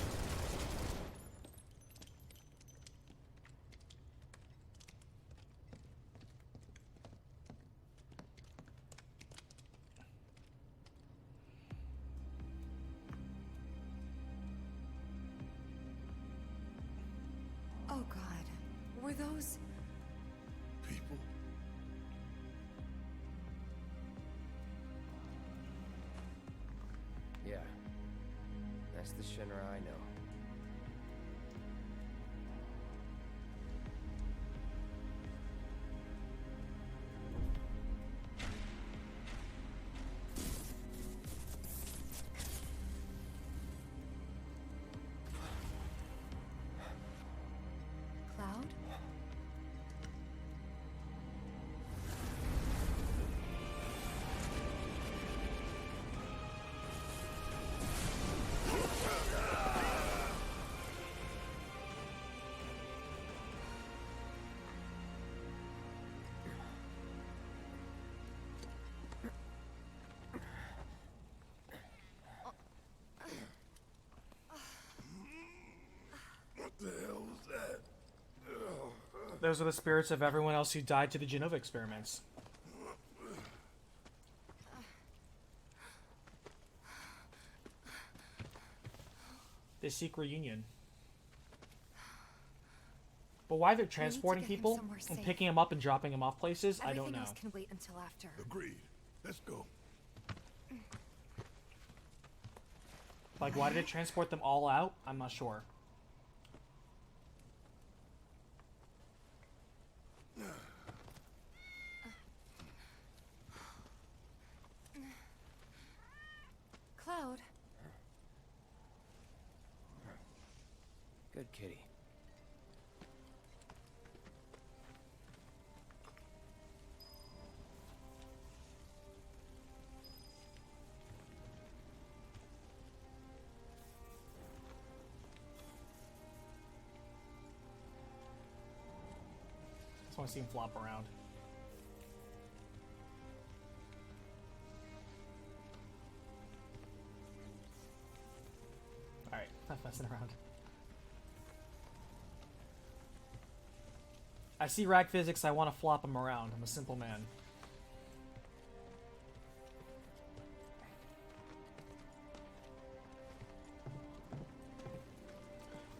Oh God, were those... People? Yeah. That's the Shinra I know. Those are the spirits of everyone else who died to the Genova experiments. They seek reunion. But why they're transporting people and picking them up and dropping them off places, I don't know. Everything else can wait until after. Agreed. Let's go. Like, why did it transport them all out? I'm not sure. Cloud. Good kitty. Just want to see him flop around. Alright, not messing around. I see rag physics, I want to flop him around. I'm a simple man.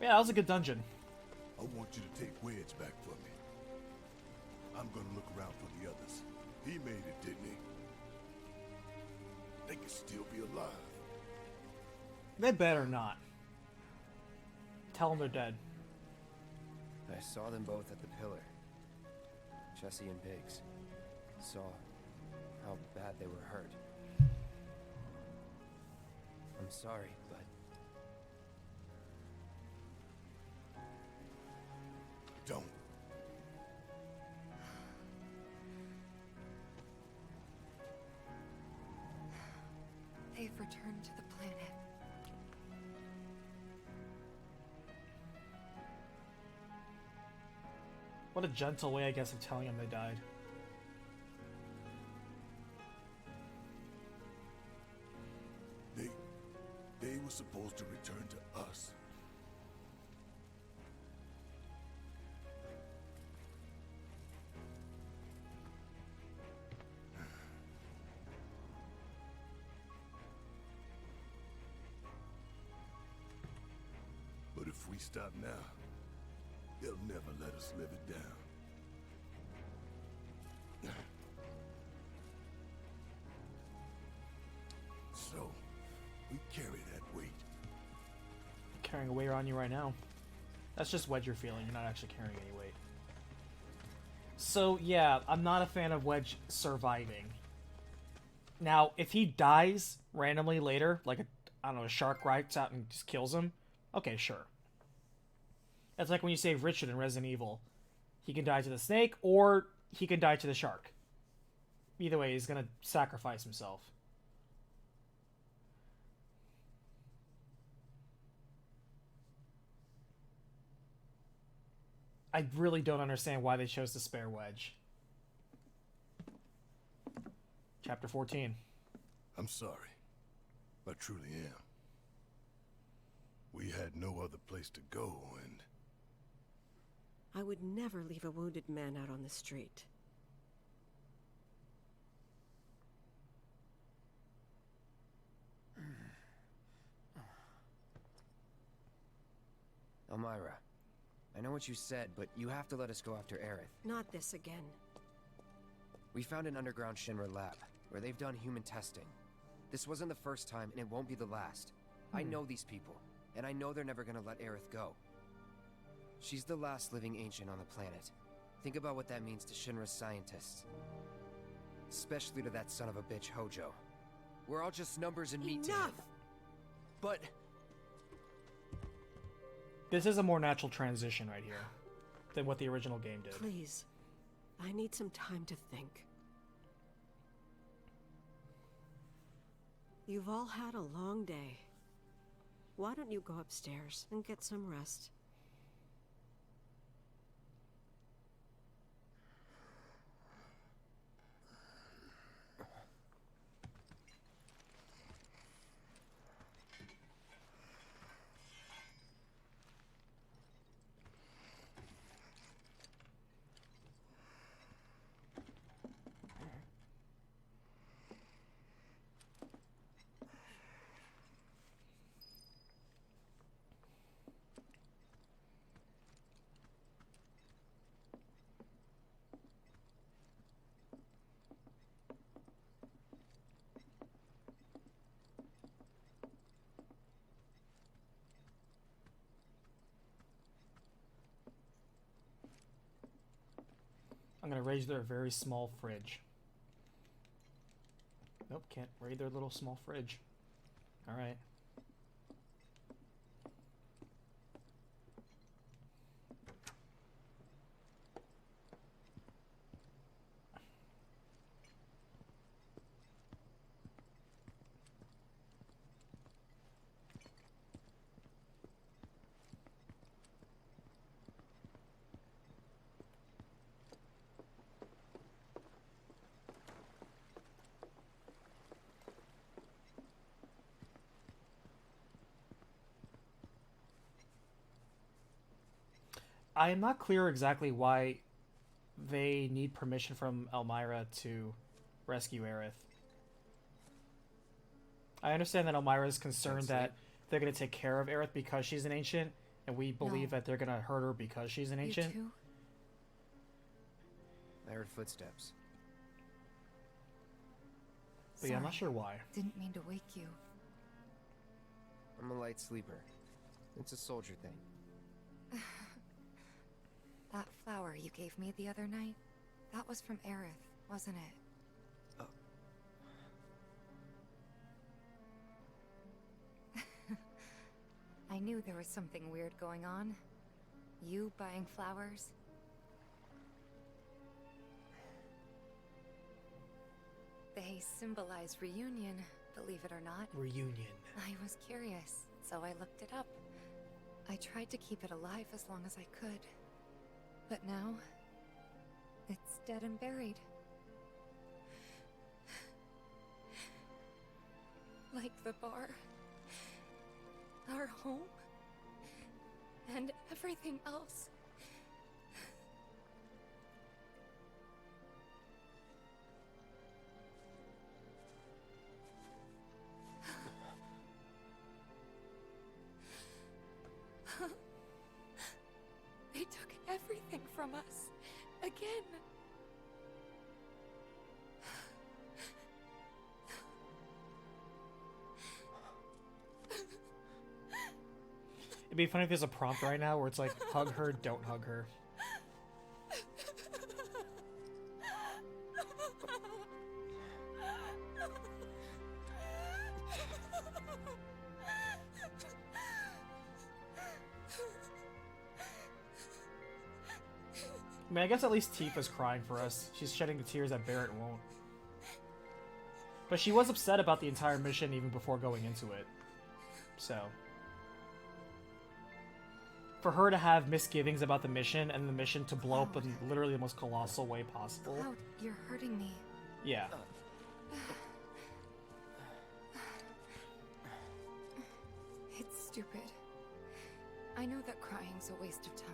Yeah, that was a good dungeon. I want you to take Wedge back from me. I'm gonna look around for the others. He made it, didn't he? They can still be alive. They better not. Tell them they're dead. I saw them both at the pillar. Jesse and Biggs. Saw how bad they were hurt. I'm sorry, but... Don't. They've returned to the planet. What a gentle way, I guess, of telling them they died. They were supposed to return to us. But if we stop now, they'll never let us live it down. So, we carry that weight. Carrying a weight on you right now. That's just Wedge you're feeling. You're not actually carrying any weight. So, yeah, I'm not a fan of Wedge surviving. Now, if he dies randomly later, like, I don't know, a shark rides out and just kills him, okay, sure. That's like when you save Richard in Resident Evil. He can die to the snake, or he can die to the shark. Either way, he's gonna sacrifice himself. I really don't understand why they chose to spare Wedge. Chapter 14. I'm sorry. I truly am. We had no other place to go, and... I would never leave a wounded man out on the street. Elmira, I know what you said, but you have to let us go after Aerith. Not this again. We found an underground Shinra lab, where they've done human testing. This wasn't the first time, and it won't be the last. I know these people, and I know they're never gonna let Aerith go. She's the last living ancient on the planet. Think about what that means to Shinra's scientists. Especially to that son of a bitch, Hojo. We're all just numbers and meat to him. But... This is a more natural transition right here than what the original game did. Please. I need some time to think. You've all had a long day. Why don't you go upstairs and get some rest? raid their very small fridge. Nope, can't raid their little small fridge. Alright. I am not clear exactly why they need permission from Elmira to rescue Aerith. I understand that Elmira is concerned that they're going to take care of Aerith because she's an ancient, and we believe that they're going to hurt her because she's an ancient. You too? I heard footsteps. But yeah, I'm not sure why. Didn't mean to wake you. I'm a light sleeper. It's a soldier thing. That flower you gave me the other night, that was from Aerith, wasn't it? I knew there was something weird going on. You buying flowers? They symbolize reunion, believe it or not. Reunion. I was curious, so I looked it up. I tried to keep it alive as long as I could. But now, it's dead and buried. Like the bar, our home, and everything else. They took everything from us. Again. It'd be funny if there's a prompt right now where it's like, hug her, don't hug her. I mean, I guess at least Tifa's crying for us. She's shedding the tears that Barrett won't. But she was upset about the entire mission even before going into it. So... for her to have misgivings about the mission and the mission to blow up in literally the most colossal way possible. Cloud, you're hurting me. Yeah. It's stupid. I know that crying's a waste of time.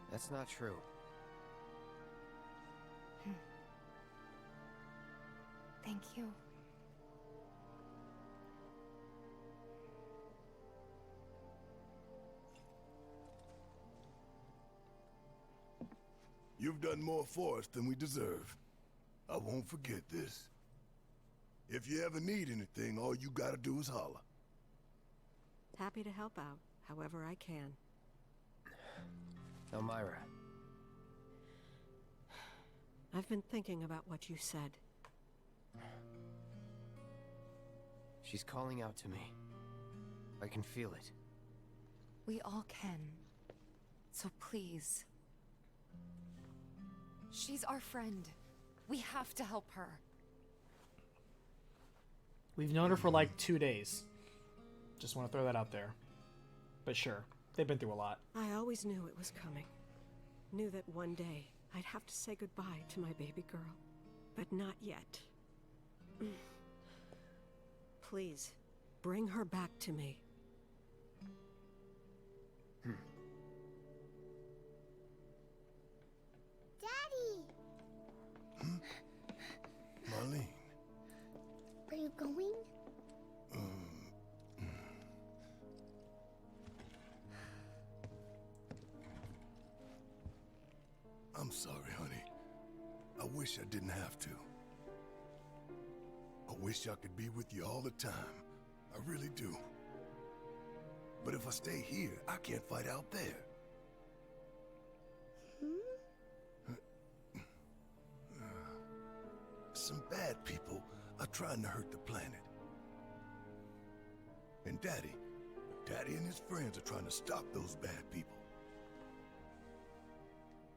That's not true. Thank you. You've done more for us than we deserve. I won't forget this. If you ever need anything, all you gotta do is holler. Happy to help out, however I can. Elmira. I've been thinking about what you said. She's calling out to me. I can feel it. We all can. So please. She's our friend. We have to help her. We've known her for like 2 days. Just want to throw that out there. But sure, they've been through a lot. I always knew it was coming. Knew that one day I'd have to say goodbye to my baby girl. But not yet. Please, bring her back to me. Daddy! Marlene. Are you going? I'm sorry, honey. I wish I didn't have to. I wish I could be with you all the time. I really do. But if I stay here, I can't fight out there. And Daddy and his friends are trying to stop those bad people.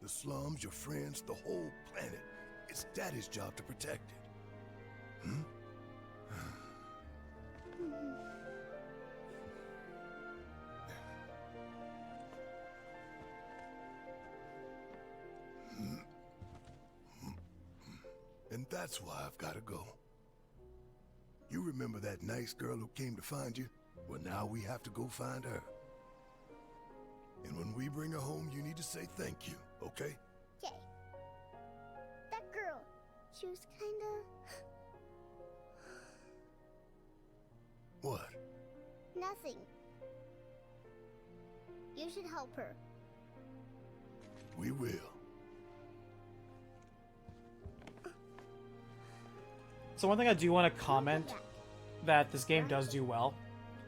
The slums, your friends, the whole planet. It's Daddy's job to protect it. Hmm? And that's why I've got to go. You remember that nice girl who came to find you? Well, now we have to go find her. And when we bring her home, you need to say thank you, okay? Okay. That girl, she was kinda... What? Nothing. You should help her. We will. So one thing I do want to comment that this game does do well,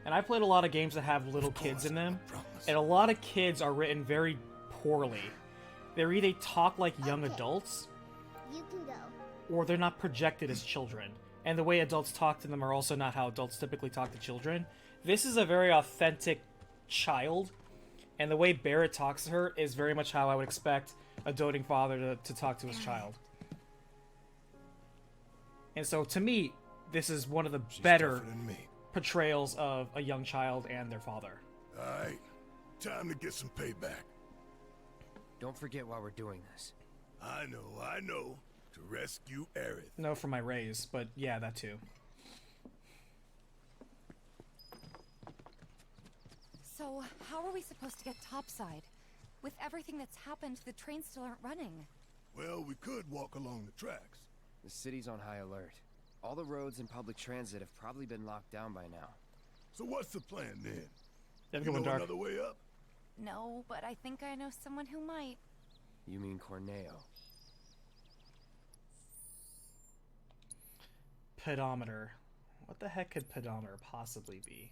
and I played a lot of games that have little kids in them, and a lot of kids are written very poorly. They're either talk like young adults, You can go. or they're not projected as children. And the way adults talk to them are also not how adults typically talk to children. This is a very authentic child, and the way Barrett talks to her is very much how I would expect a doting father to talk to his child. And so, to me, this is one of the better portrayals of a young child and their father. Alright, time to get some payback. Don't forget why we're doing this. I know. To rescue Aerith. No, for my raise, but yeah, that too. So, how are we supposed to get topside? With everything that's happened, the trains still aren't running. Well, we could walk along the tracks. The city's on high alert. All the roads and public transit have probably been locked down by now. So what's the plan then? Have You a good one, know Dark. another way up? No, but I think I know someone who might. You mean Corneo? Pedometer. What the heck could pedometer possibly be?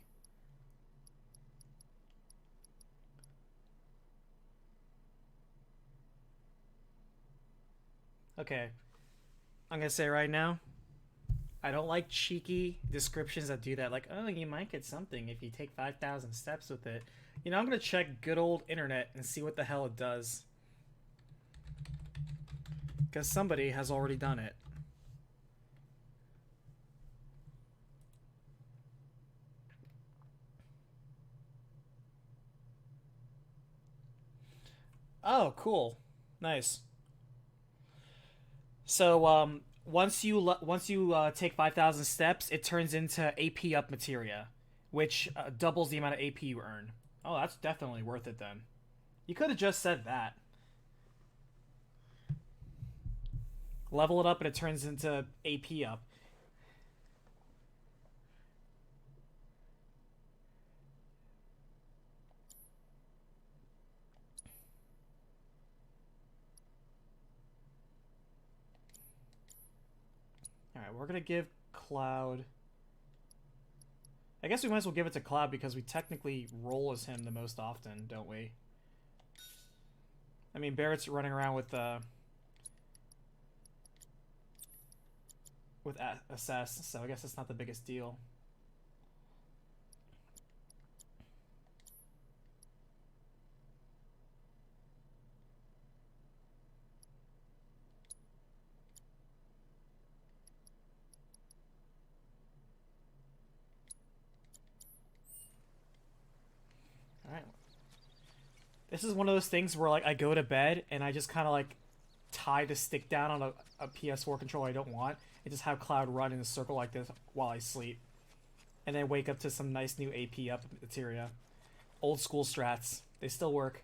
Okay. I'm gonna say right now, I don't like cheeky descriptions that do that. Like, oh, you might get something if you take 5,000 steps with it. You know, I'm gonna check good old internet and see what the hell it does. Because somebody has already done it. Oh, cool. Nice. So, once you take 5,000 steps, it turns into AP up materia, which doubles the amount of AP you earn. Oh, that's definitely worth it then. You could have just said that. Level it up and it turns into AP up. Alright, we're gonna give Cloud... I guess we might as well give it to Cloud because we technically roll as him the most often, don't we? I mean, Barrett's running around with Assess, so I guess it's not the biggest deal. Alright. This is one of those things where, like, I go to bed and I just kind of, like, tie the stick down on a PS4 controller I don't want and just have Cloud run in a circle like this while I sleep. And then wake up to some nice new AP up materia. Old school strats. They still work.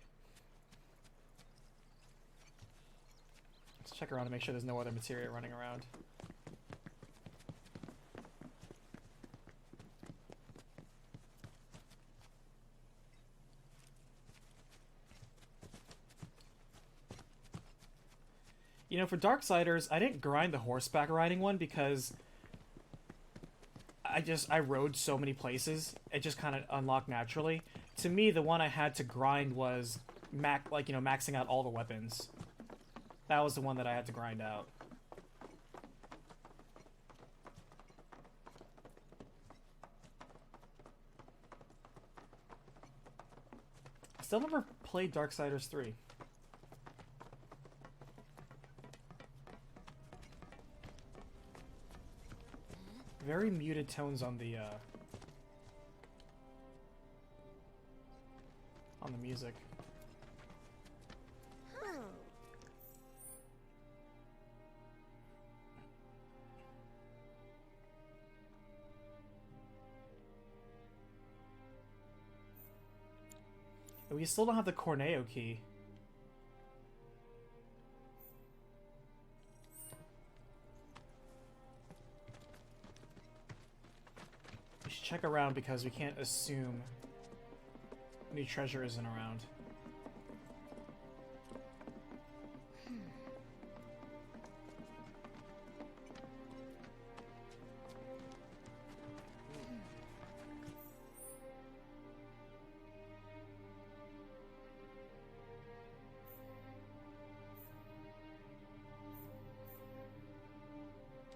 Let's check around to make sure there's no other materia running around. You know, for Darksiders, I didn't grind the horseback riding one because I rode so many places. It just kind of unlocked naturally. To me, the one I had to grind was maxing out all the weapons. That was the one that I had to grind out. Still never played Darksiders 3. Very muted tones on the music. We still don't have the Corneo key. We should check around because we can't assume new treasure isn't around.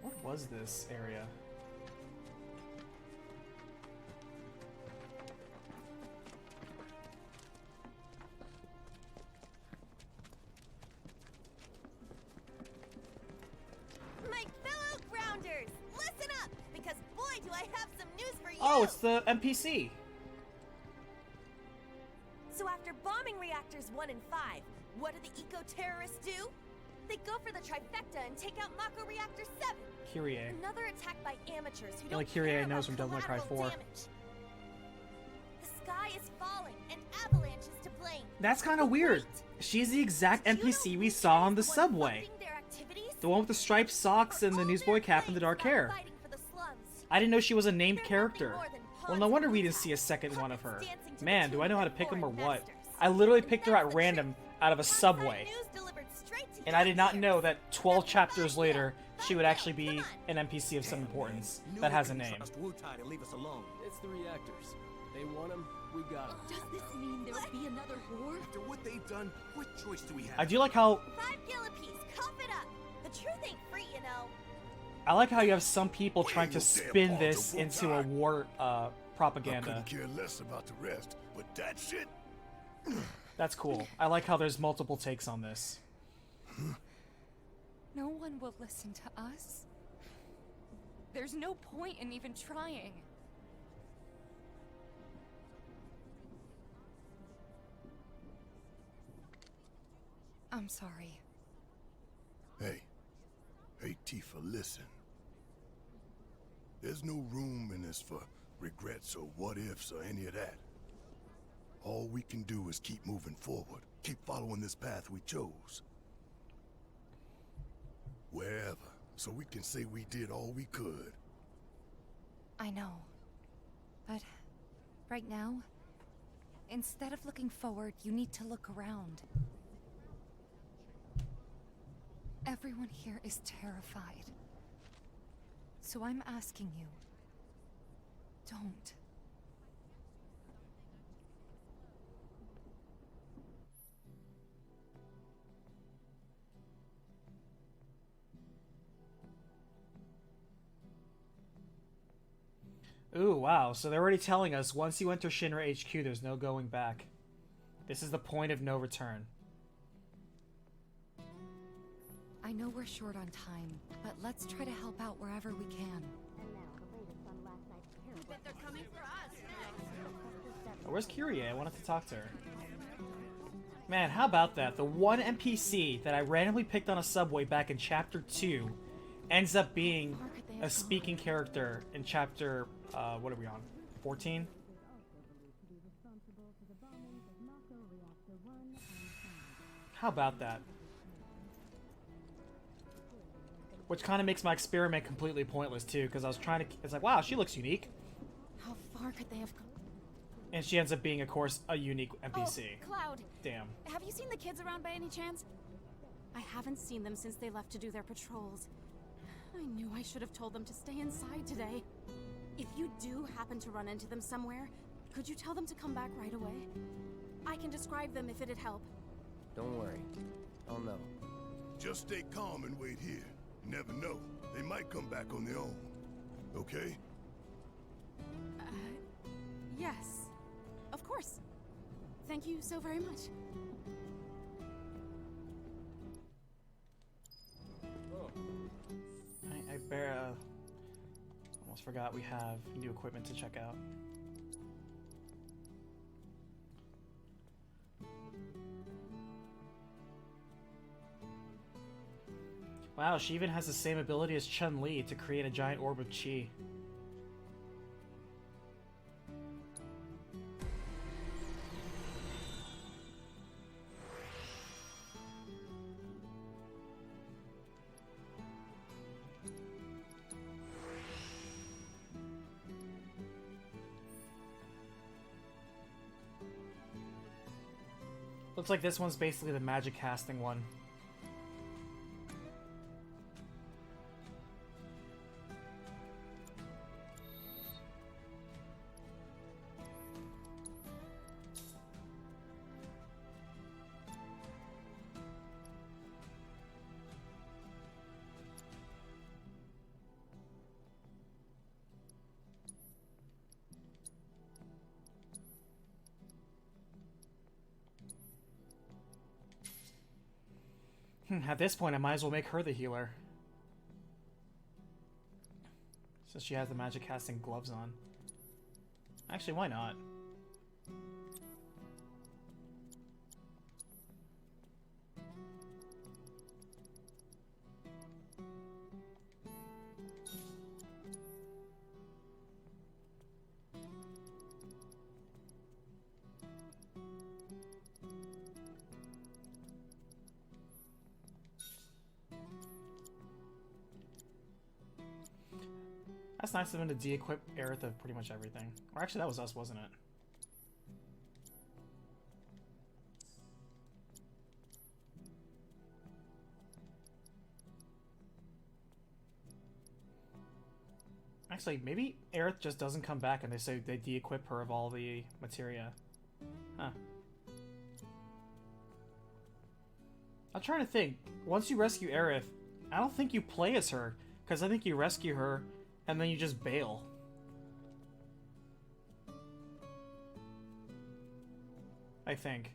What was this area? My fellow grounders, listen up, because boy do I have some news for you! Oh, it's the NPC! So after bombing reactors 1 and 5, what do the eco-terrorists do? They go for the trifecta and take out Mako Reactor 7. Kyrie. Another attack by amateurs who Only don't Kyrie care knows about from Devil May Cry 4. collateral damage. The sky is falling, and Avalanche is to blame. That's kind of weird. She's the exact NPC we saw on the subway. The one with the striped socks and the newsboy cap and the dark hair. I didn't know she was a named character. Well, no wonder we didn't see a second one of her. Man, do I know how to pick them or what? I literally picked her at random out of a subway. And I did not know that 12 chapters later, she would actually be an NPC of some importance that has a name. It's the reactors. They want them, we got them. Does this mean there'll be another war? After what they've done, what choice do we have? I do like how 5 gil apiece, cough it up. The truth ain't free, you know. I like how you have some people trying to spin this into a war propaganda. I couldn't care less about the rest, but that shit. That's cool. I like how there's multiple takes on this. No one will listen to us. There's no point in even trying. I'm sorry. Hey, Tifa, listen. There's no room in this for regrets or what ifs or any of that. All we can do is keep moving forward, keep following this path we chose. Wherever, so we can say we did all we could. I know. But right now, instead of looking forward, you need to look around. Everyone here is terrified. So I'm asking you, don't. Ooh, wow. So they're already telling us once you enter Shinra HQ, there's no going back. This is the point of no return. I know we're short on time, but let's try to help out wherever we can. Bet they're coming for us next. Oh, where's Kyrie? I wanted to talk to her. Man, how about that? The one NPC that I randomly picked on a subway back in Chapter 2 ends up being a speaking character in Chapter, what are we on? 14? How about that? Which kind of makes my experiment completely pointless, too, because I was trying to... It's like, wow, she looks unique. How far could they have gone? And she ends up being, of course, a unique NPC. Oh, Cloud. Damn. Have you seen the kids around by any chance? I haven't seen them since they left to do their patrols. I knew I should have told them to stay inside today. If you do happen to run into them somewhere, could you tell them to come back right away? I can describe them if it'd help. Don't worry. I'll know. Just stay calm and wait here. You never know. They might come back on their own. Okay? Yes. Of course. Thank you so very much. I almost forgot we have new equipment to check out. Wow, she even has the same ability as Chun-Li to create a giant orb of chi. Looks like this one's basically the magic casting one. At this point, I might as well make her the healer. Since she has the magic casting gloves on. Actually, why not? That's nice of him to de-equip Aerith of pretty much everything. Or actually, that was us, wasn't it? Actually, maybe Aerith just doesn't come back and they say they de-equip her of all the materia. Huh. I'm trying to think. Once you rescue Aerith, I don't think you play as her, because I think you rescue her and then you just bail. I think.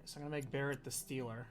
So I'm gonna make Barrett the Stealer.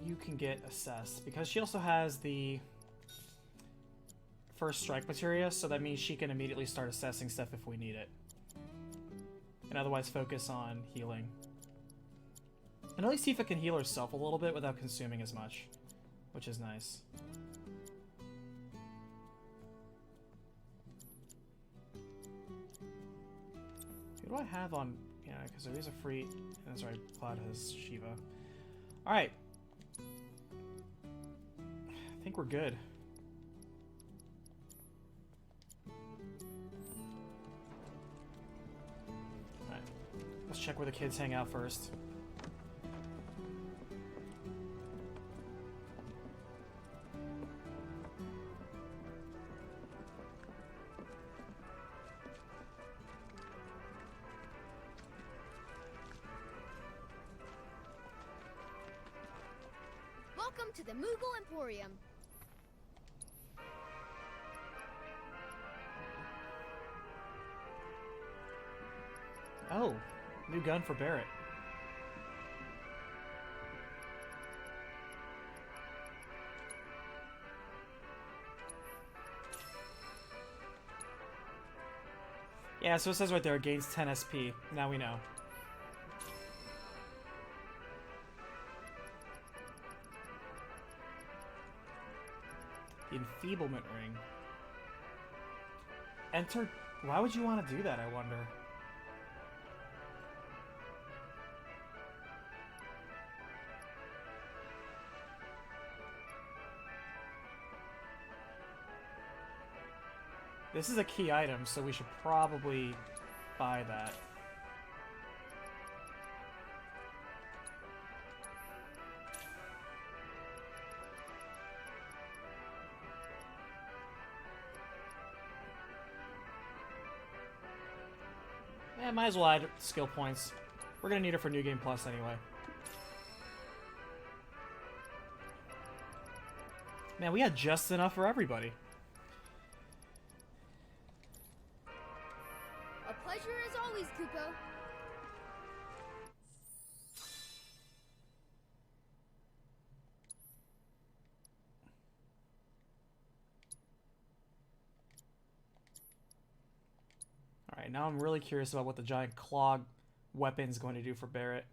You can get assessed because she also has the first strike materia, so that means she can immediately start assessing stuff if we need it, and otherwise focus on healing. And at least Tifa can heal herself a little bit without consuming as much, which is nice. Who do I have on... Yeah, because there is a free... That's right, Cloud has Shiva. Alright. I think we're good. Alright. Let's check where the kids hang out first. Welcome to the Moogle Emporium. Oh, new gun for Barrett. Yeah, so it says right there, it gains 10 SP. Now we know. Enfeeblement ring. Enter... Why would you want to do that, I wonder? This is a key item, so we should probably buy that. Yeah, might as well add skill points. We're gonna need it for New Game Plus anyway. Man, we had just enough for everybody. A pleasure as always, Kuko. Alright, now I'm really curious about what the giant claw weapon's going to do for Barrett.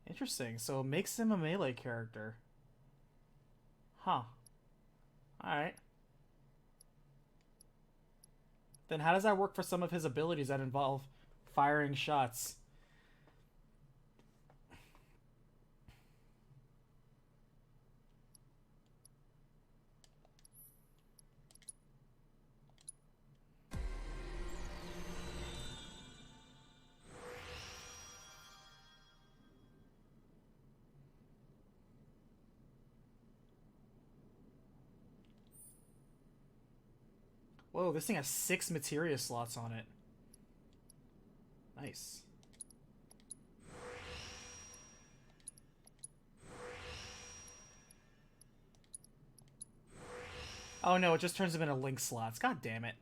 Interesting, so it makes him a melee character. Huh. Alright. Then how does that work for some of his abilities that involve firing shots? Whoa, this thing has 6 materia slots on it. Nice. Oh no, it just turns them into link slots. God damn it.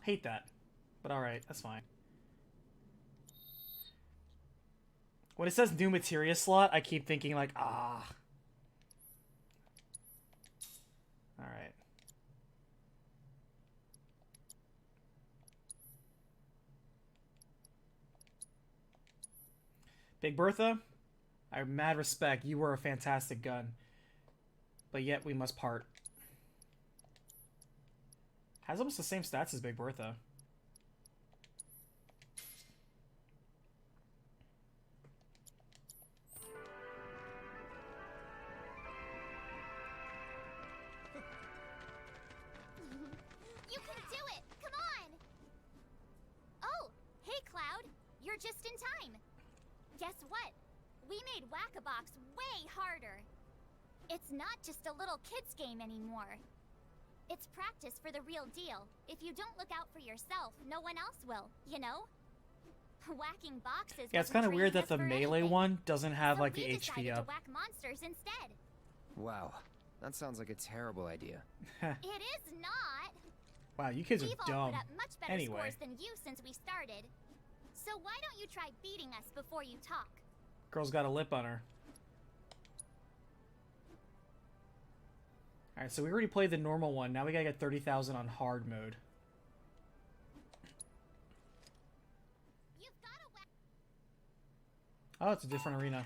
Hate that. But alright, that's fine. When it says new materia slot, I keep thinking like, ah. Alright. Big Bertha, I have mad respect. You were a fantastic gun. But yet we must part. Has almost the same stats as Big Bertha. You can do it! Come on! Oh, hey Cloud. You're just in time. Guess what? We made Whack-A-Box way harder. It's not just a little kid's game anymore. It's practice for the real deal. If you don't look out for yourself, no one else will, you know? Whacking boxes. Yeah, it's kind of weird that the melee one doesn't have like the HP to up. whack monsters instead. Wow, that sounds like a terrible idea. It is not. Wow, you kids are We've all dumb. put up much better Anyway. scores than you since we started. So why don't you try beating us before you talk? Girl's got a lip on her. Alright, so we already played the normal one. Now we gotta get 30,000 on hard mode. Oh, it's a different arena.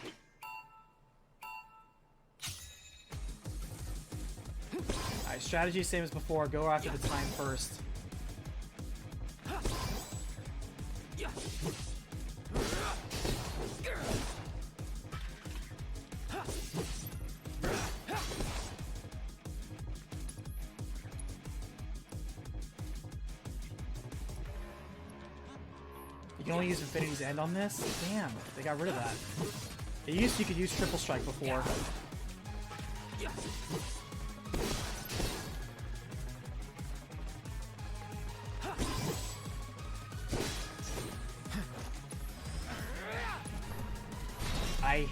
Alright, strategy same as before. Go after the time first. You can only use Infinity's End on this? Damn, they got rid of that. You could use Triple Strike before. I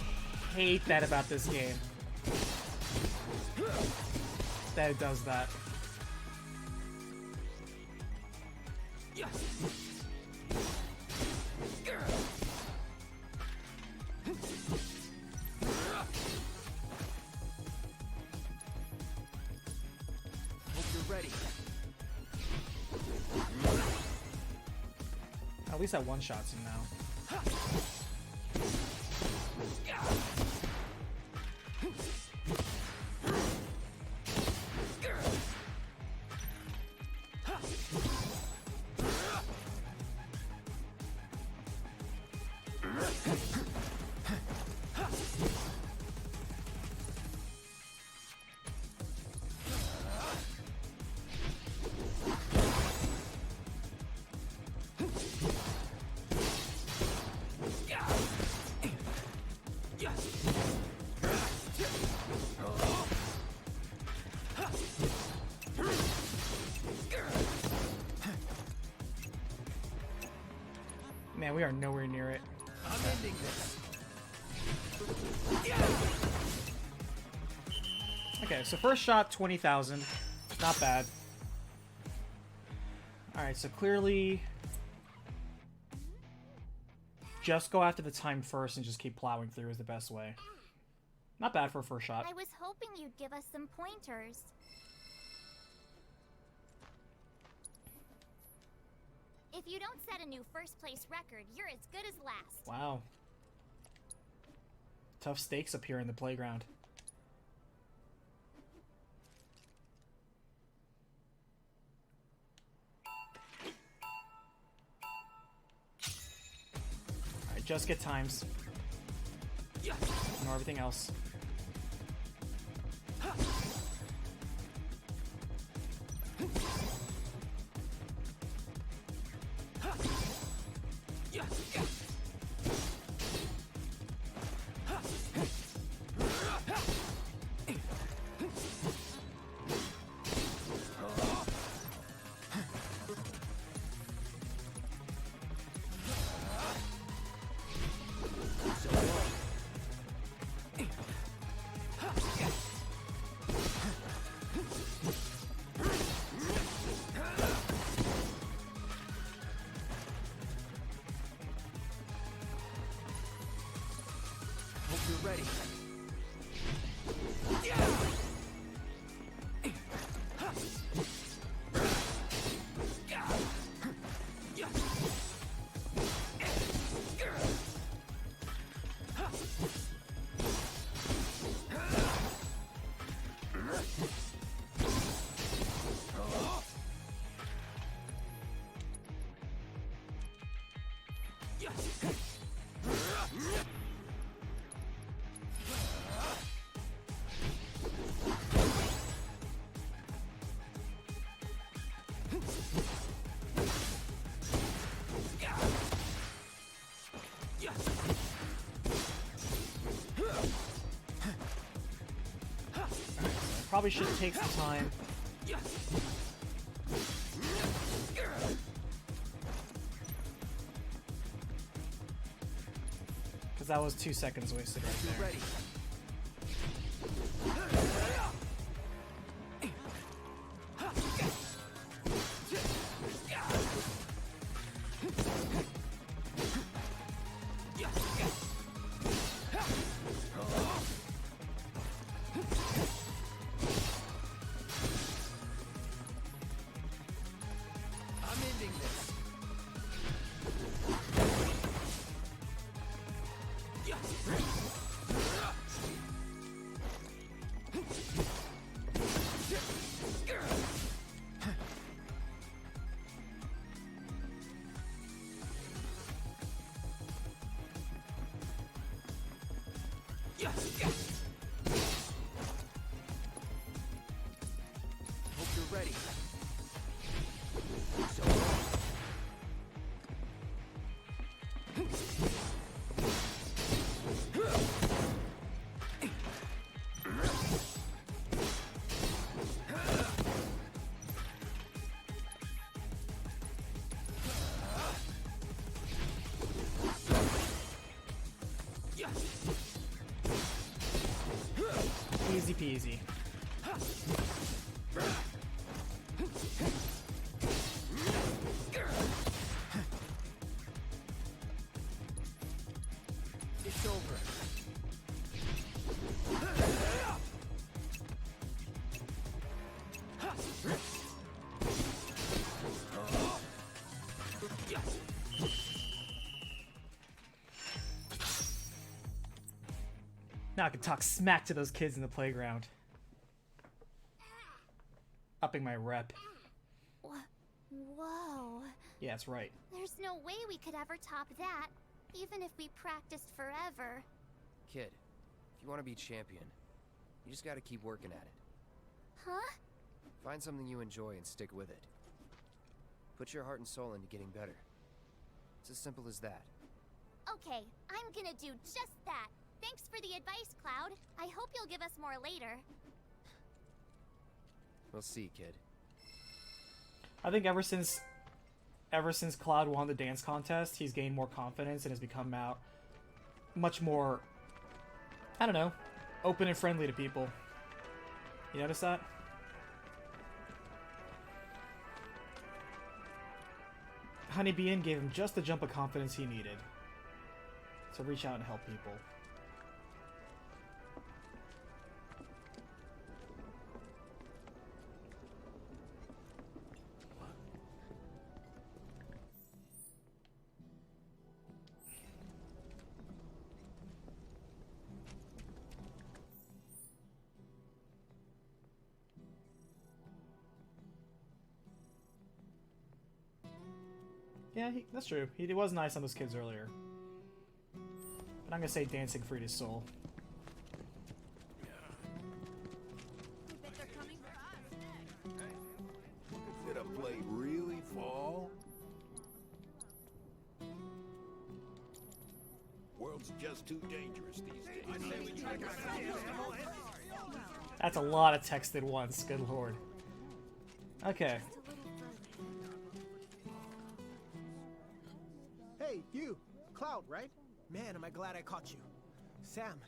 hate that about this game. That it does that. At least that one-shots him now. Man, we are nowhere near it. I'm ending this. Okay, so first shot, 20,000. Not bad. Alright, so clearly... just go after the time first and just keep plowing through is the best way. Not bad for a first shot. I was hoping you'd give us some pointers. If you don't set a new first place record, you're as good as last. Wow. Tough stakes up here in the playground. Alright, just get times. Ignore everything else. Ready. Probably should take some time. Because that was 2 seconds wasted right there. Ready. Hope you're ready. So Easy peasy. it's over. Now I can talk smack to those kids in the playground. Upping my rep. Whoa. Yeah, that's right. There's no way we could ever top that, even if we practiced forever. Kid, if you want to be champion, you just gotta keep working at it. Huh? Find something you enjoy and stick with it. Put your heart and soul into getting better. It's as simple as that. Okay, I'm gonna do just that. Thanks for the advice, Cloud. I hope you'll give us more later. We'll see, kid. I think ever since Cloud won the dance contest, he's gained more confidence and has become out much more, I don't know, open and friendly to people. You notice that? Honeybee Inn gave him just the jump of confidence he needed to reach out and help people. Yeah, that's true. He was nice on those kids earlier. But I'm gonna say dancing freed his soul. Did a blade really fall? World's just too dangerous these days. That's a lot of text at once, good lord. Okay. Hey, you! Cloud, right? Man, am I glad I caught you. Sam,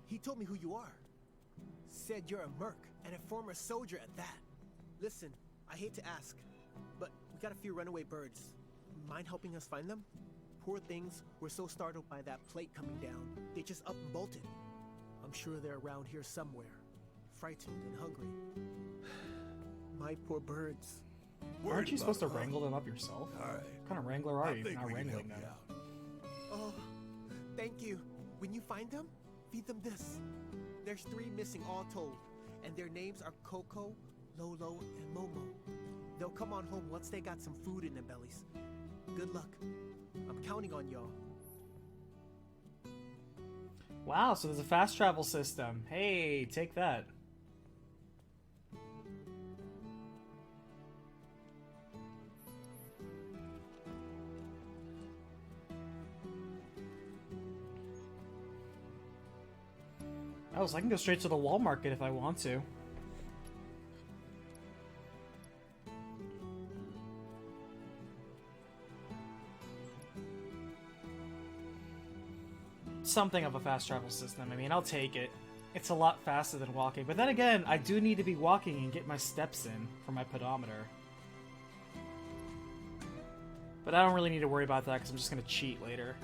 he told me who you are. Said you're a merc, and a former soldier at that. Listen, I hate to ask, but we got a few runaway birds. Mind helping us find them? Poor things were so startled by that plate coming down, they just up and bolted. I'm sure they're around here somewhere, frightened and hungry. My poor birds. Aren't you supposed to wrangle them up yourself? Alright. What kind of wrangler are you if you're not wrangling them? Oh, thank you. When you find them, feed them this. There's 3 missing all told, and their names are Coco, Lolo, and Momo. They'll come on home once they got some food in their bellies. Good luck. I'm counting on y'all. Wow, so there's a fast travel system. Hey, take that. Oh, so I can go straight to the wall market if I want to. Something of a fast travel system. I mean, I'll take it. It's a lot faster than walking. But then again, I do need to be walking and get my steps in for my pedometer. But I don't really need to worry about that because I'm just going to cheat later.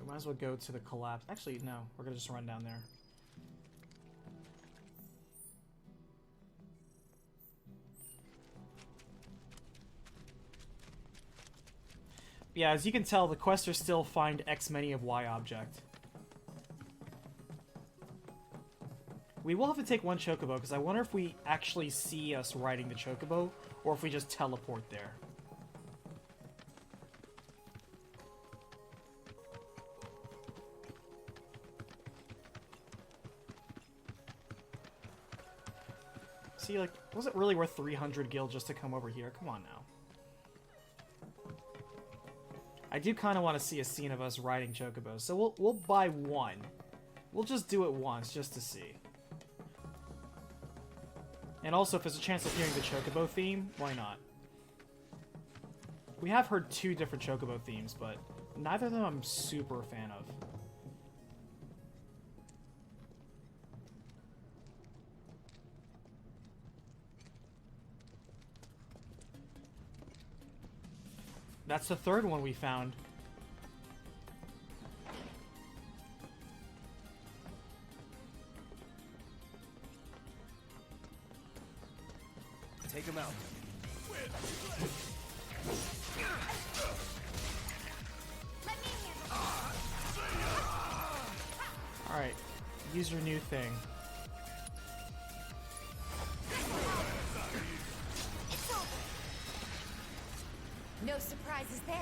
Might as well go to the collapse. Actually, no. We're gonna just run down there. Yeah, as you can tell, the quests are still find X many of Y object. We will have to take one chocobo, because I wonder if we actually see us riding the chocobo, or if we just teleport there. See, like, was it really worth 300 gil just to come over here? Come on now. I do kind of want to see a scene of us riding chocobos, so we'll buy one. We'll just do it once, just to see. And also, if there's a chance of hearing the chocobo theme, why not? We have heard 2 different chocobo themes, but neither of them I'm super a fan of. That's the 3rd one we found. Take him out. Alright, use your new thing. No surprises there.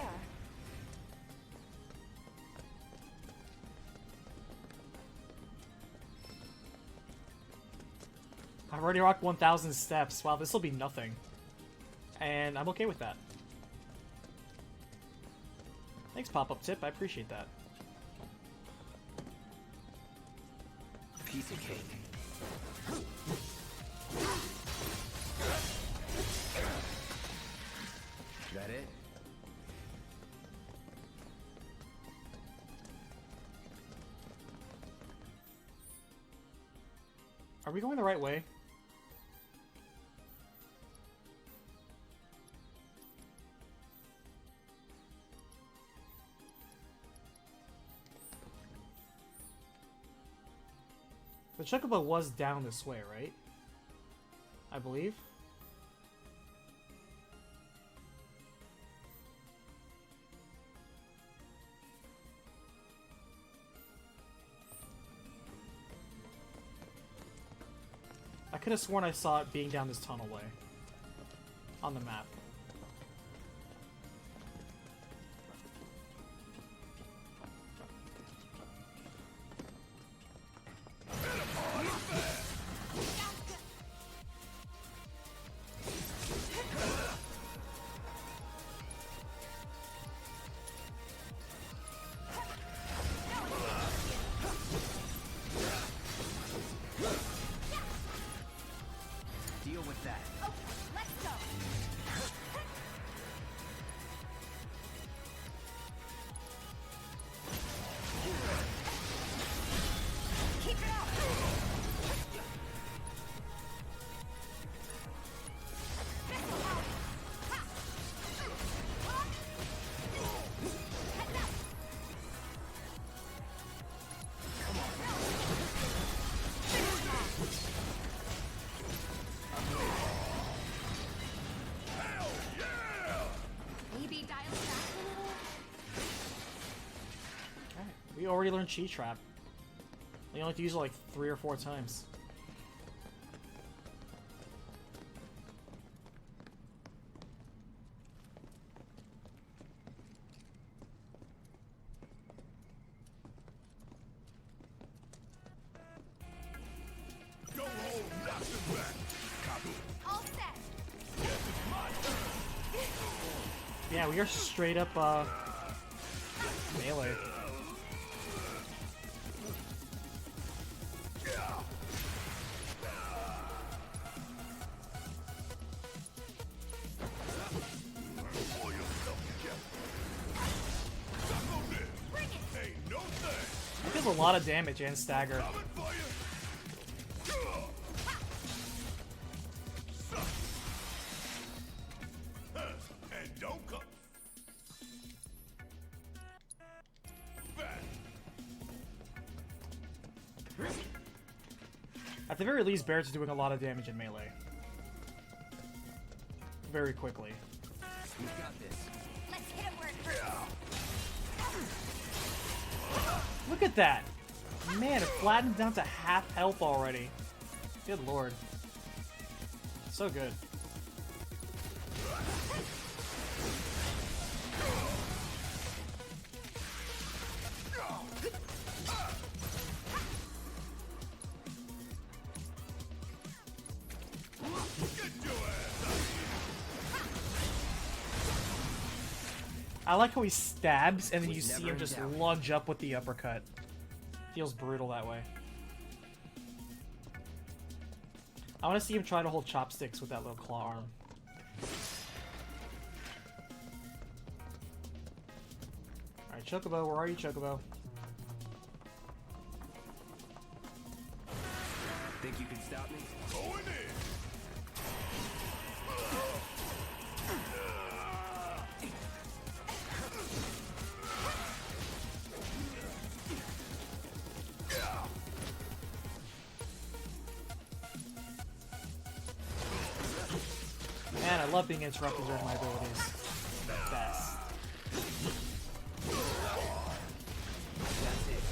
I've already rocked 1,000 steps. Wow, this will be nothing. And I'm okay with that. Thanks, Pop-Up Tip. I appreciate that. Piece of cake. That it? Are we going the right way? The chocobo was down this way, right? I believe. I could have sworn I saw it being down this tunnel way on the map. Deal with that. Okay, let's go. Keep it up. Maybe dial it back a little. We already learned Chi Trap. You only have to use it like 3 or 4 times. Go home, knock them back. Copy. All set. Yeah, we are straight up melee. It does a lot of damage and stagger. And don't come. At the very least, Barrett's doing a lot of damage in melee. Very quickly. We've got this. Let's hit him where it hurts. Look at that! Man, it flattened down to half health already. Good lord. So good. I like how he stabs and then you see him just lunge up with the uppercut. Feels brutal that way. I want to see him try to hold chopsticks with that little claw arm. Alright, Chocobo, where are you, Chocobo? Think you can stop me? Going in. Man, I love being interrupted during my abilities. Best. That's it.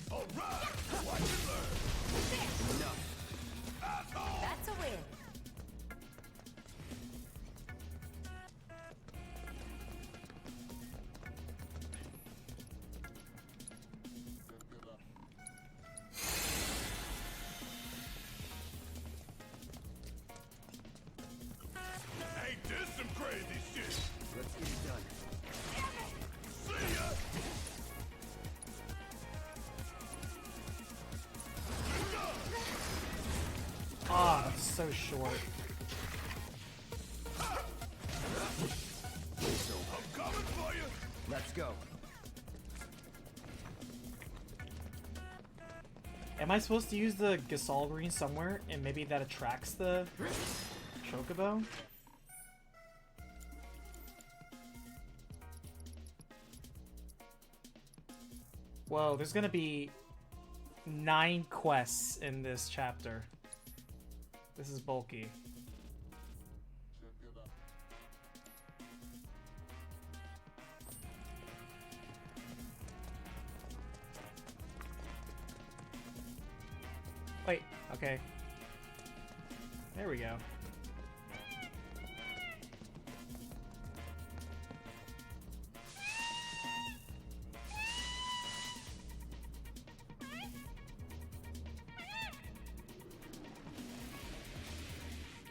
Alright, watch and learn. Enough. That's a win. Ain't this some crazy shit? Let's get it done. See ya. Ah, that's so short. I'm coming for you. Let's go. Am I supposed to use the Gasol green somewhere and maybe that attracts the Chocobo? Whoa, there's gonna be 9 quests in this chapter. This is bulky. Wait, okay. There we go.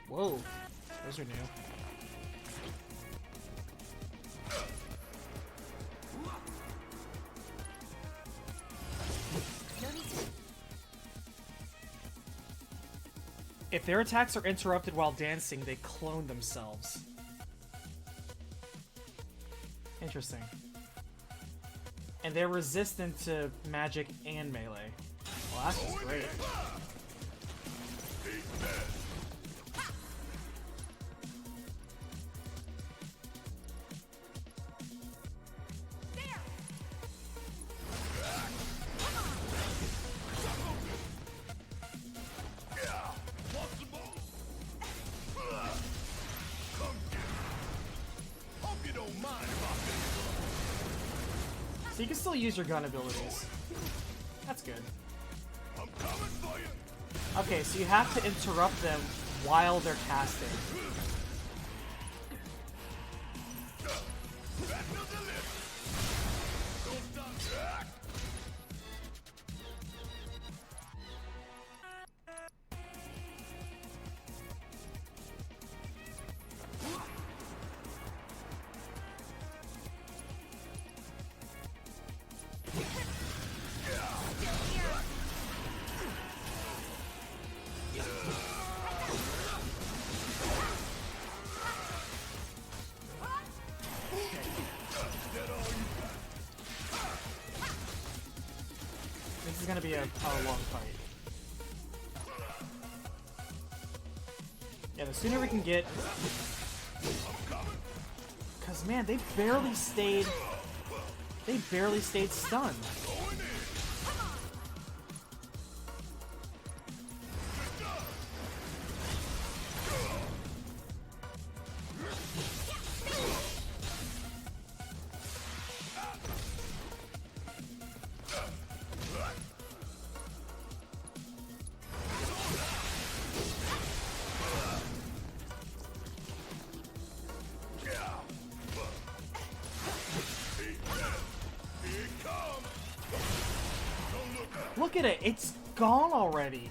Whoa, those are new. If their attacks are interrupted while dancing, they clone themselves. Interesting. And they're resistant to magic and melee. Well, that's just great. So you can still use your gun abilities. That's good. Okay, so you have to interrupt them while they're casting. This is gonna be a long fight. Yeah, the sooner we can get... Cause man, they barely stayed stunned. Look at it, it's gone already.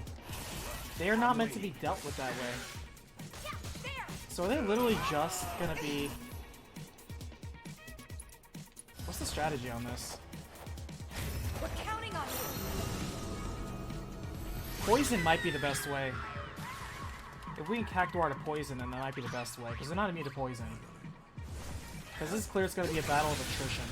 They are not meant to be dealt with that way. So are they literally just gonna be... What's the strategy on this? We're counting on you. Poison might be the best way. If we can Cactuar to poison, then that might be the best way, because they're not immune to poison. Because this is clear it's going to be a battle of attrition.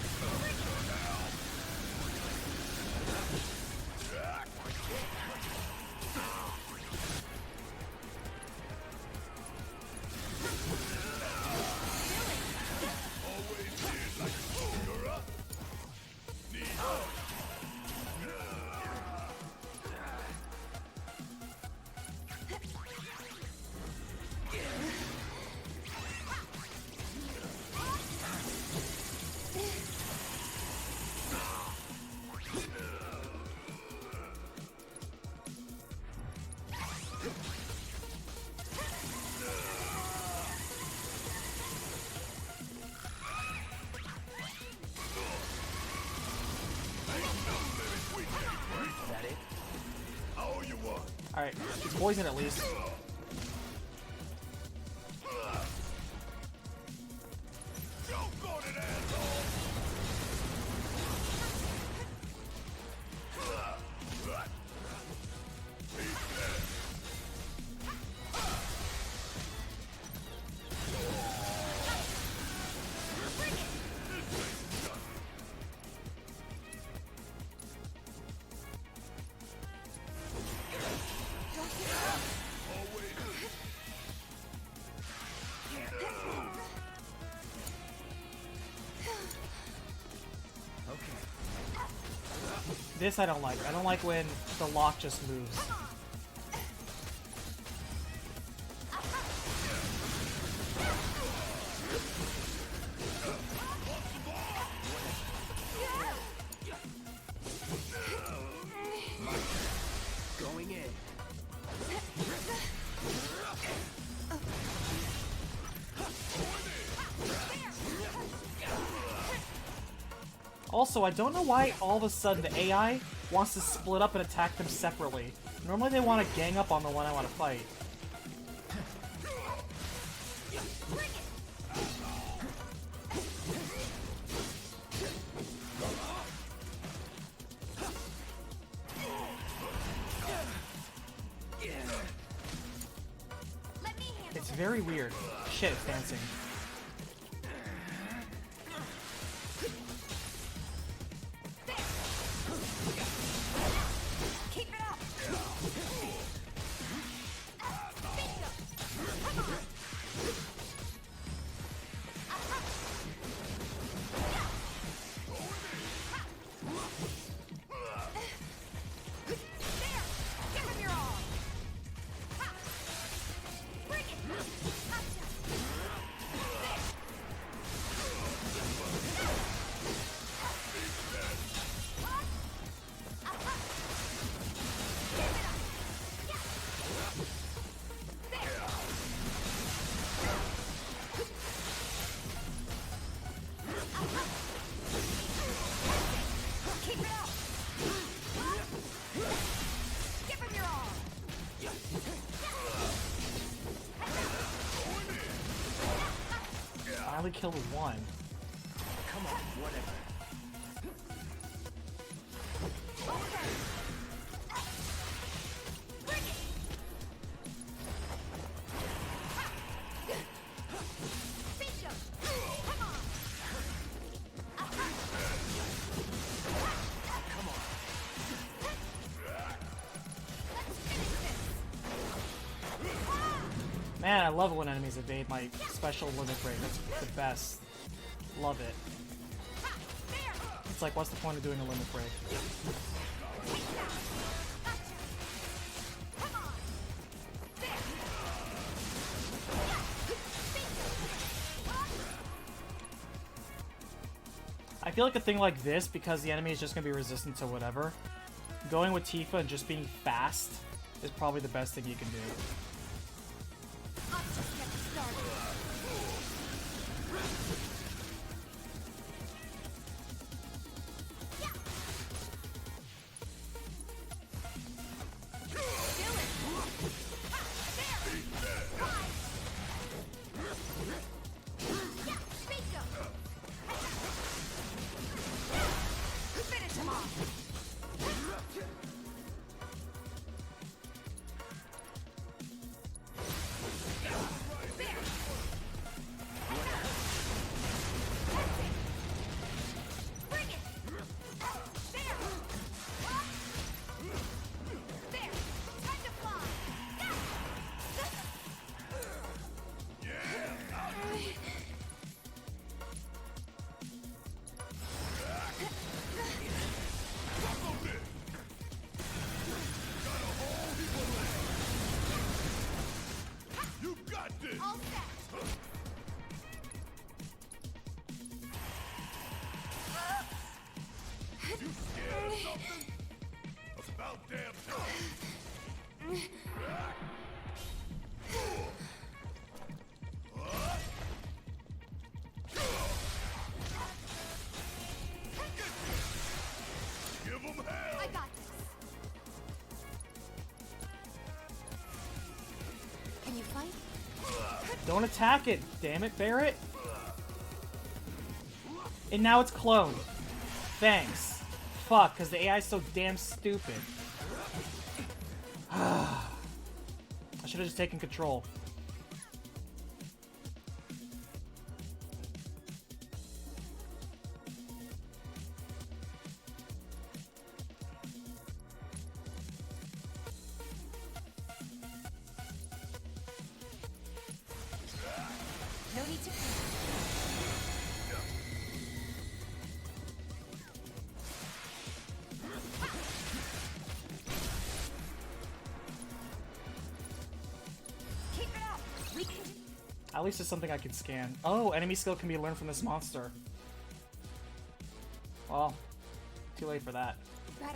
Alright, it's poison at least. This I don't like. I don't like when the lock just moves. Going in. Also, I don't know why all of a sudden the AI wants to split up and attack them separately. Normally they want to gang up on the one I want to fight. It's very weird. Shit, it's dancing. I only killed one. Come on, whatever. Man, I love it when enemies evade my special limit break. That's the best. Love it. It's like, what's the point of doing a limit break? I feel like a thing like this, because the enemy is just going to be resistant to whatever, going with Tifa and just being fast is probably the best thing you can do. Don't attack it, damn it, Barrett. And now it's cloned. Thanks. Fuck, because the AI is so damn stupid. I should have just taken control. No need to. Keep it up. We can. At least it's something I can scan. Oh, enemy skill can be learned from this monster. Well, too late for that. Better.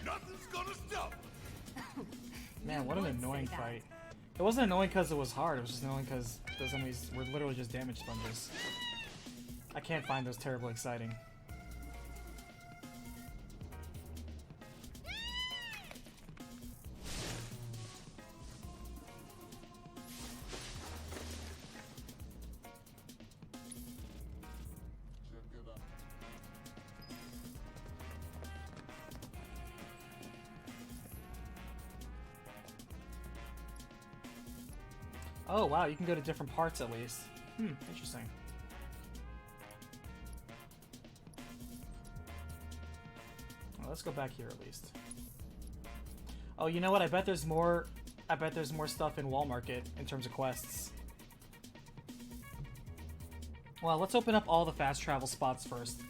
Nothing's gonna stop. Man, what an annoying fight. It wasn't annoying because it was hard, it was just annoying because those enemies were literally just damage sponges. I can't find those terribly exciting. Oh wow, you can go to different parts at least. Interesting. Well, let's go back here at least. Oh, you know what? I bet there's more stuff in Wall Market in terms of quests. Well, let's open up all the fast travel spots first.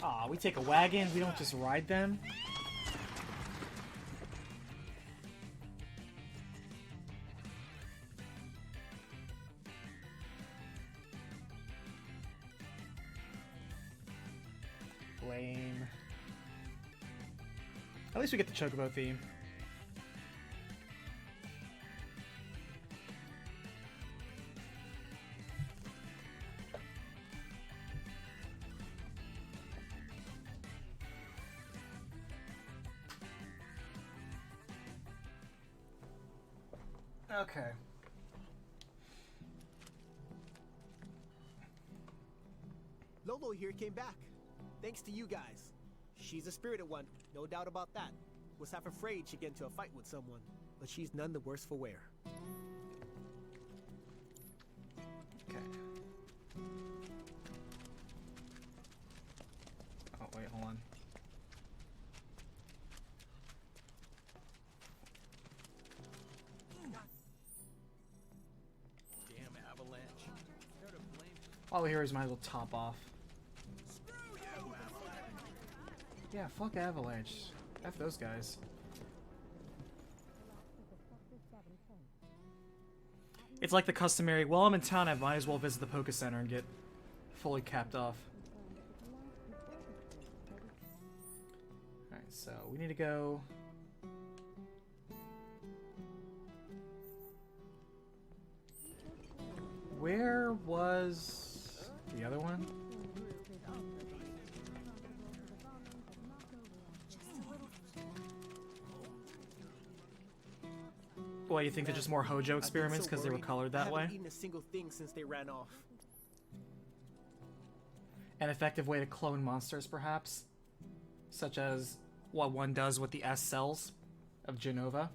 Aw, we take a wagon, we don't just ride them. Lame. At least we get the Chocobo theme. Okay. Lolo here came back. Thanks to you guys. She's a spirited one, no doubt about that. Was half afraid she'd get into a fight with someone, but she's none the worse for wear. Okay. Oh, wait, hold on. Damn avalanche. They're to blame. All we hear is might as well top off. Yeah, fuck Avalanche. F those guys. It's like the customary, well, I'm in town, I might as well visit the Poké Center and get fully capped off. Alright, so we need to go... Where was the other one? Well, you think they're just more Hojo experiments because they were colored that way? I haven't eaten a single thing since they ran off. An effective way to clone monsters, perhaps? Such as what one does with the S cells of Genova?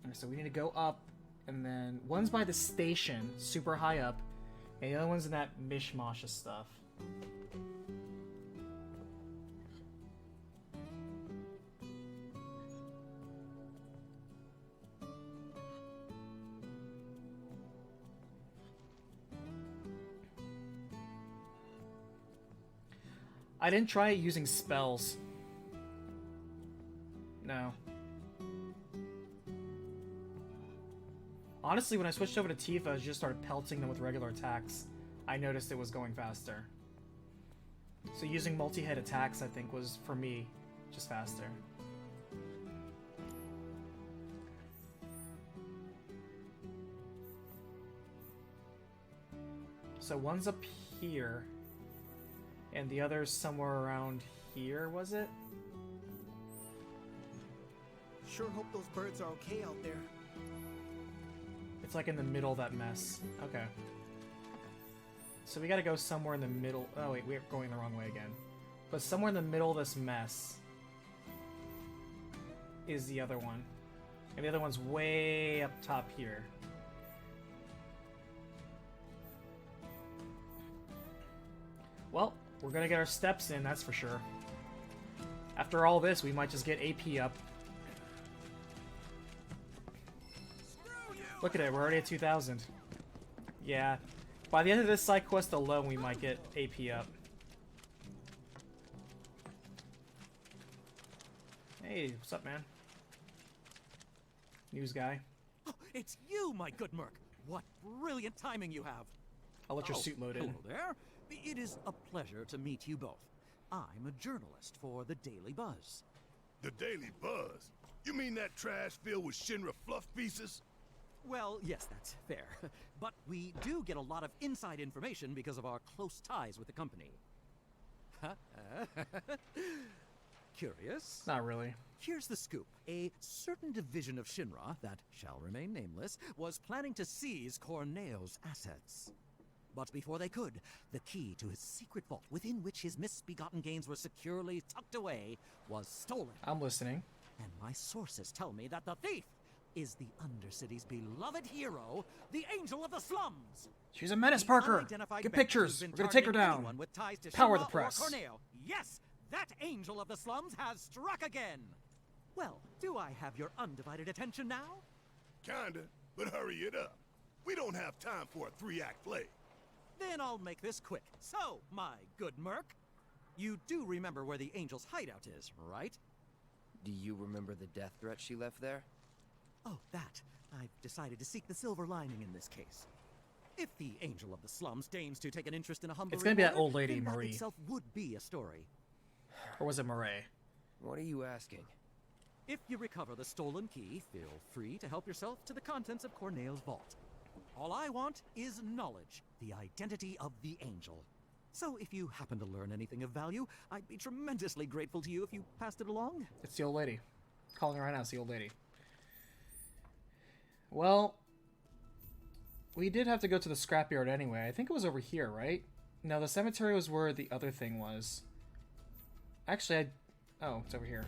Alright, so we need to go up, and then one's by the station, super high up, and the other one's in that mishmash of stuff. I didn't try using spells. No. Honestly, when I switched over to Tifa, I just started pelting them with regular attacks. I noticed it was going faster. So using multi-hit attacks, I think, was, for me, just faster. So one's up here, and the other's somewhere around here, was it? Sure hope those birds are okay out there. It's like in the middle of that mess. Okay. So we gotta go somewhere in the middle. Oh wait, we're going the wrong way again. But somewhere in the middle of this mess is the other one. And the other one's way up top here. Well, we're gonna get our steps in, that's for sure. After all this, we might just get AP up. Look at it, we're already at 2,000. Yeah. By the end of this side quest alone, we might get AP up. Hey, what's up, man? News guy. Oh, it's you, my good Merc. What brilliant timing you have. I'll let your suit load in. Hello there. It is a pleasure to meet you both. I'm a journalist for the Daily Buzz. The Daily Buzz? You mean that trash filled with Shinra fluff pieces? Well, yes, that's fair. But we do get a lot of inside information because of our close ties with the company. Curious? Not really. Here's the scoop. A certain division of Shinra, that shall remain nameless, was planning to seize Corneo's assets. But before they could, the key to his secret vault, within which his misbegotten gains were securely tucked away, was stolen. I'm listening. And my sources tell me that the thief is the Undercity's beloved hero, the Angel of the Slums. She's a menace, Parker. Get pictures. We're gonna take her down. Power the press. Corneo. Yes, that Angel of the Slums has struck again. Well, do I have your undivided attention now? Kinda, but hurry it up. We don't have time for a 3-act play. Then I'll make this quick. So, my good Merc, you do remember where the Angel's hideout is, right? Do you remember the death threat she left there? Oh, that. I've decided to seek the silver lining in this case. If the Angel of the Slums deigns to take an interest in a humble It's gonna be that reporter, old lady, then that Marie. itself would be a story. Or was it Murray? What are you asking? If you recover the stolen key, feel free to help yourself to the contents of Corneo's vault. All I want is knowledge, the identity of the Angel. So if you happen to learn anything of value, I'd be tremendously grateful to you if you passed it along. It's the old lady. Calling her right now, it's the old lady. Well, we did have to go to the scrapyard anyway. I think it was over here, right? No, the cemetery was where the other thing was. Actually, oh, it's over here.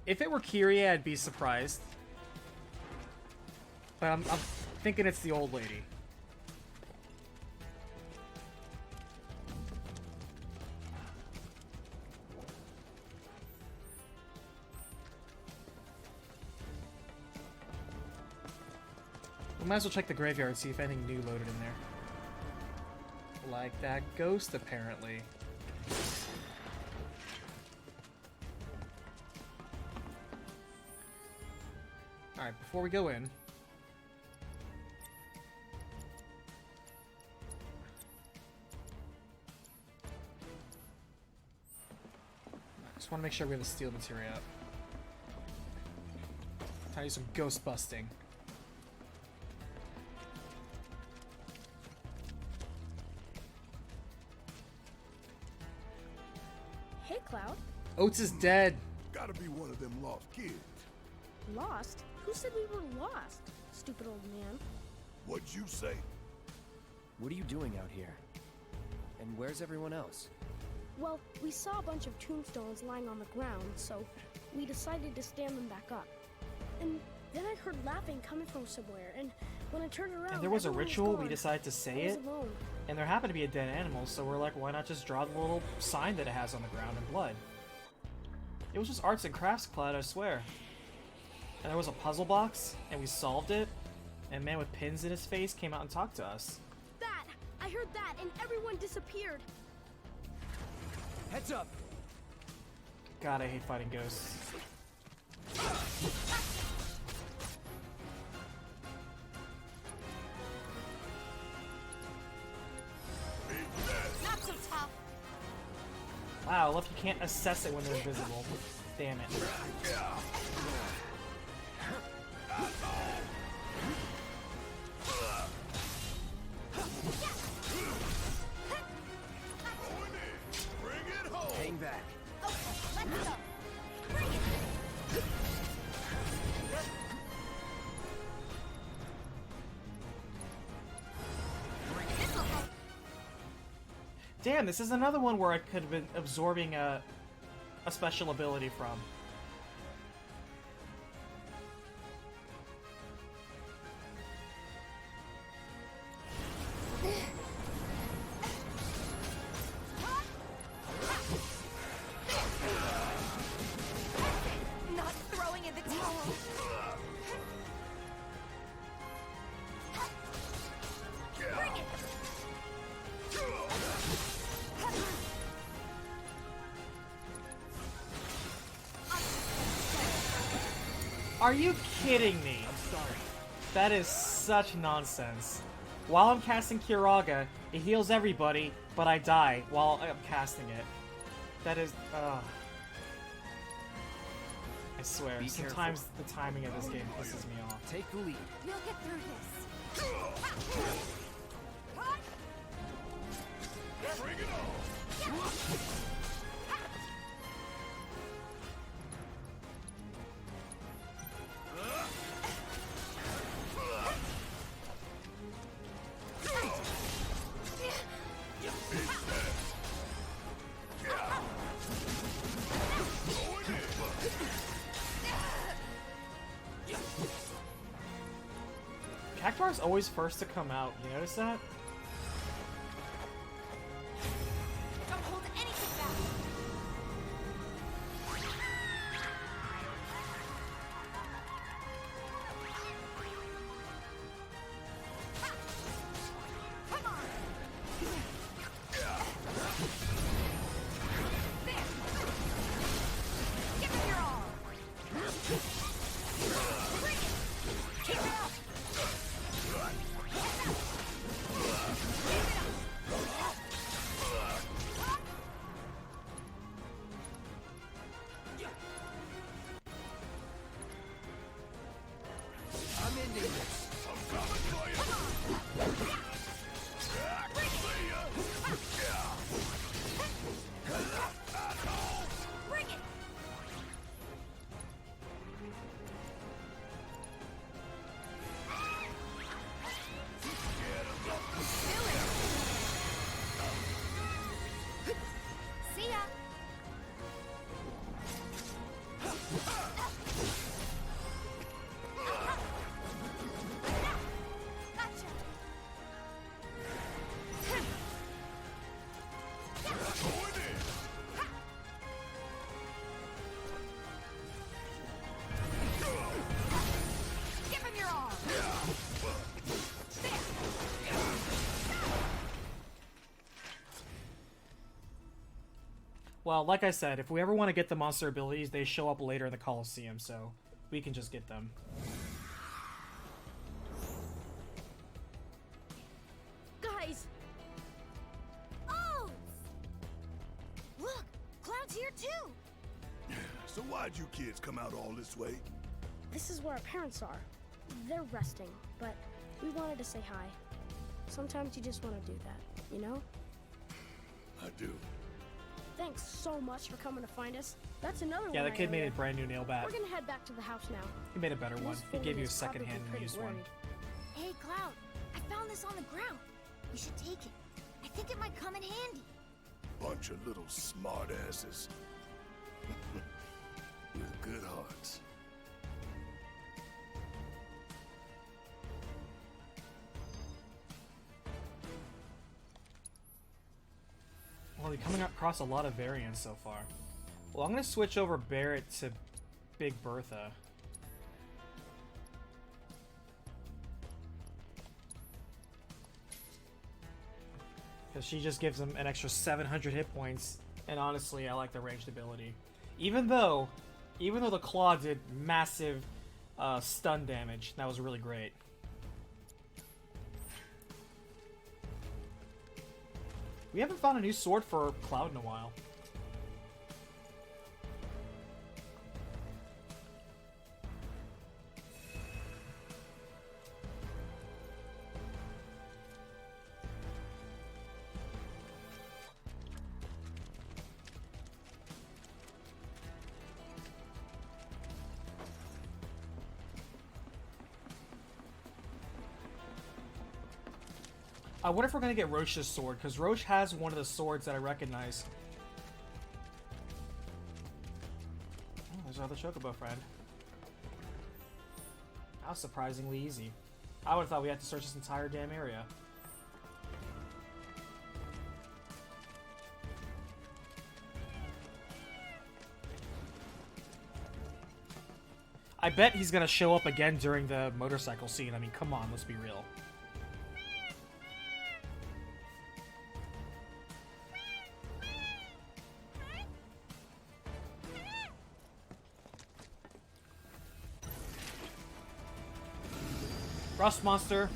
If it were Kyrie, I'd be surprised. But I'm thinking it's the old lady. We might as well check the graveyard, see if anything new loaded in there. Like that ghost, apparently. Alright, before we go in... I just want to make sure we have the steel materia up. Time to do some ghost busting. Hey, Cloud. Oates is dead. Gotta be one of them lost kids. Lost? Who said we were lost? Stupid old man. What'd you say? What are you doing out here? And where's everyone else? Well, we saw a bunch of tombstones lying on the ground, so we decided to stand them back up. And then I heard laughing coming from somewhere, and when I turned around, And there was a everyone ritual, gone. we decided to say I was it. alone. And there happened to be a dead animal, so we're like, why not just draw the little sign that it has on the ground in blood? It was just arts and crafts, Cloud, I swear. And there was a puzzle box, and we solved it, and a man with pins in his face came out and talked to us. That! I heard that, and everyone disappeared. Heads up! God, I hate fighting ghosts. Not so tough. Wow, I love you can't assess it when they're invisible. Damn it. Damn, this is another one where I could have been absorbing a special ability from. Not throwing in the towel. Bring it. Are you kidding me? I'm sorry. That is such nonsense. While I'm casting Kiraga, it heals everybody, but I die while I'm casting it. That is, I swear, Be sometimes the timing of this game pisses me off. Take the lead. We'll get through this. Bring it on! Cactuar's always first to come out, you notice that? Don't hold anything back. Come on. Give it your all. Bring it. Keep it up. I'm ending this. I'm coming for you. Bring it. See ya. Gotcha. Give him your all. Well, like I said, if we ever want to get the monster abilities, they show up later in the Coliseum, so we can just get them. Guys! Oh! Look! Cloud's here too! So why'd you kids come out all this way? This is where our parents are. They're resting, but we wanted to say hi. Sometimes you just want to do that, you know? I do. Thanks so much for coming to find us. That's another Yeah, one. the kid made a brand new nail bat. We're gonna head back to the house now. He made a better one. Miss He gave you a Finley is probably second-hand pretty used one. worried. Hey, Cloud, I found this on the ground. You should take it. I think it might come in handy. Bunch of little smartasses. With good hearts. Well, we're coming across a lot of variants so far. Well, I'm going to switch over Barrett to Big Bertha. Because she just gives him an extra 700 hit points, and honestly, I like the ranged ability. Even though the claw did massive stun damage, that was really great. We haven't found a new sword for Cloud in a while. I wonder if we're gonna get Roche's sword, because Roche has one of the swords that I recognize. Oh, there's another Chocobo friend. That was surprisingly easy. I would have thought we had to search this entire damn area. I bet he's gonna show up again during the motorcycle scene. I mean, come on, let's be real. Rust monster.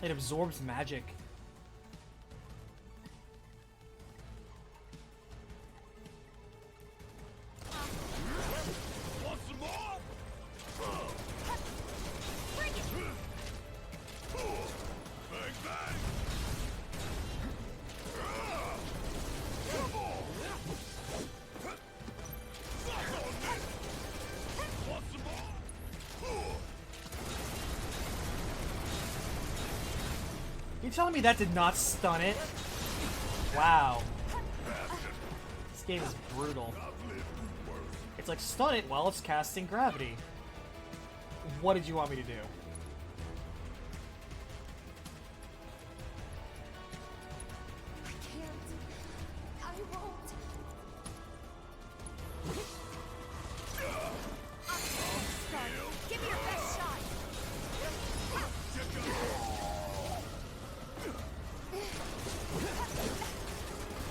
It absorbs magic. Want some more? Bring it! Bang, bang! Come on! Suck on this! Want some more? You telling me that did not stun it? Wow. This game is brutal. It's like, stun it while it's casting gravity. What did you want me to do? I can't. I won't. Give me your best shot.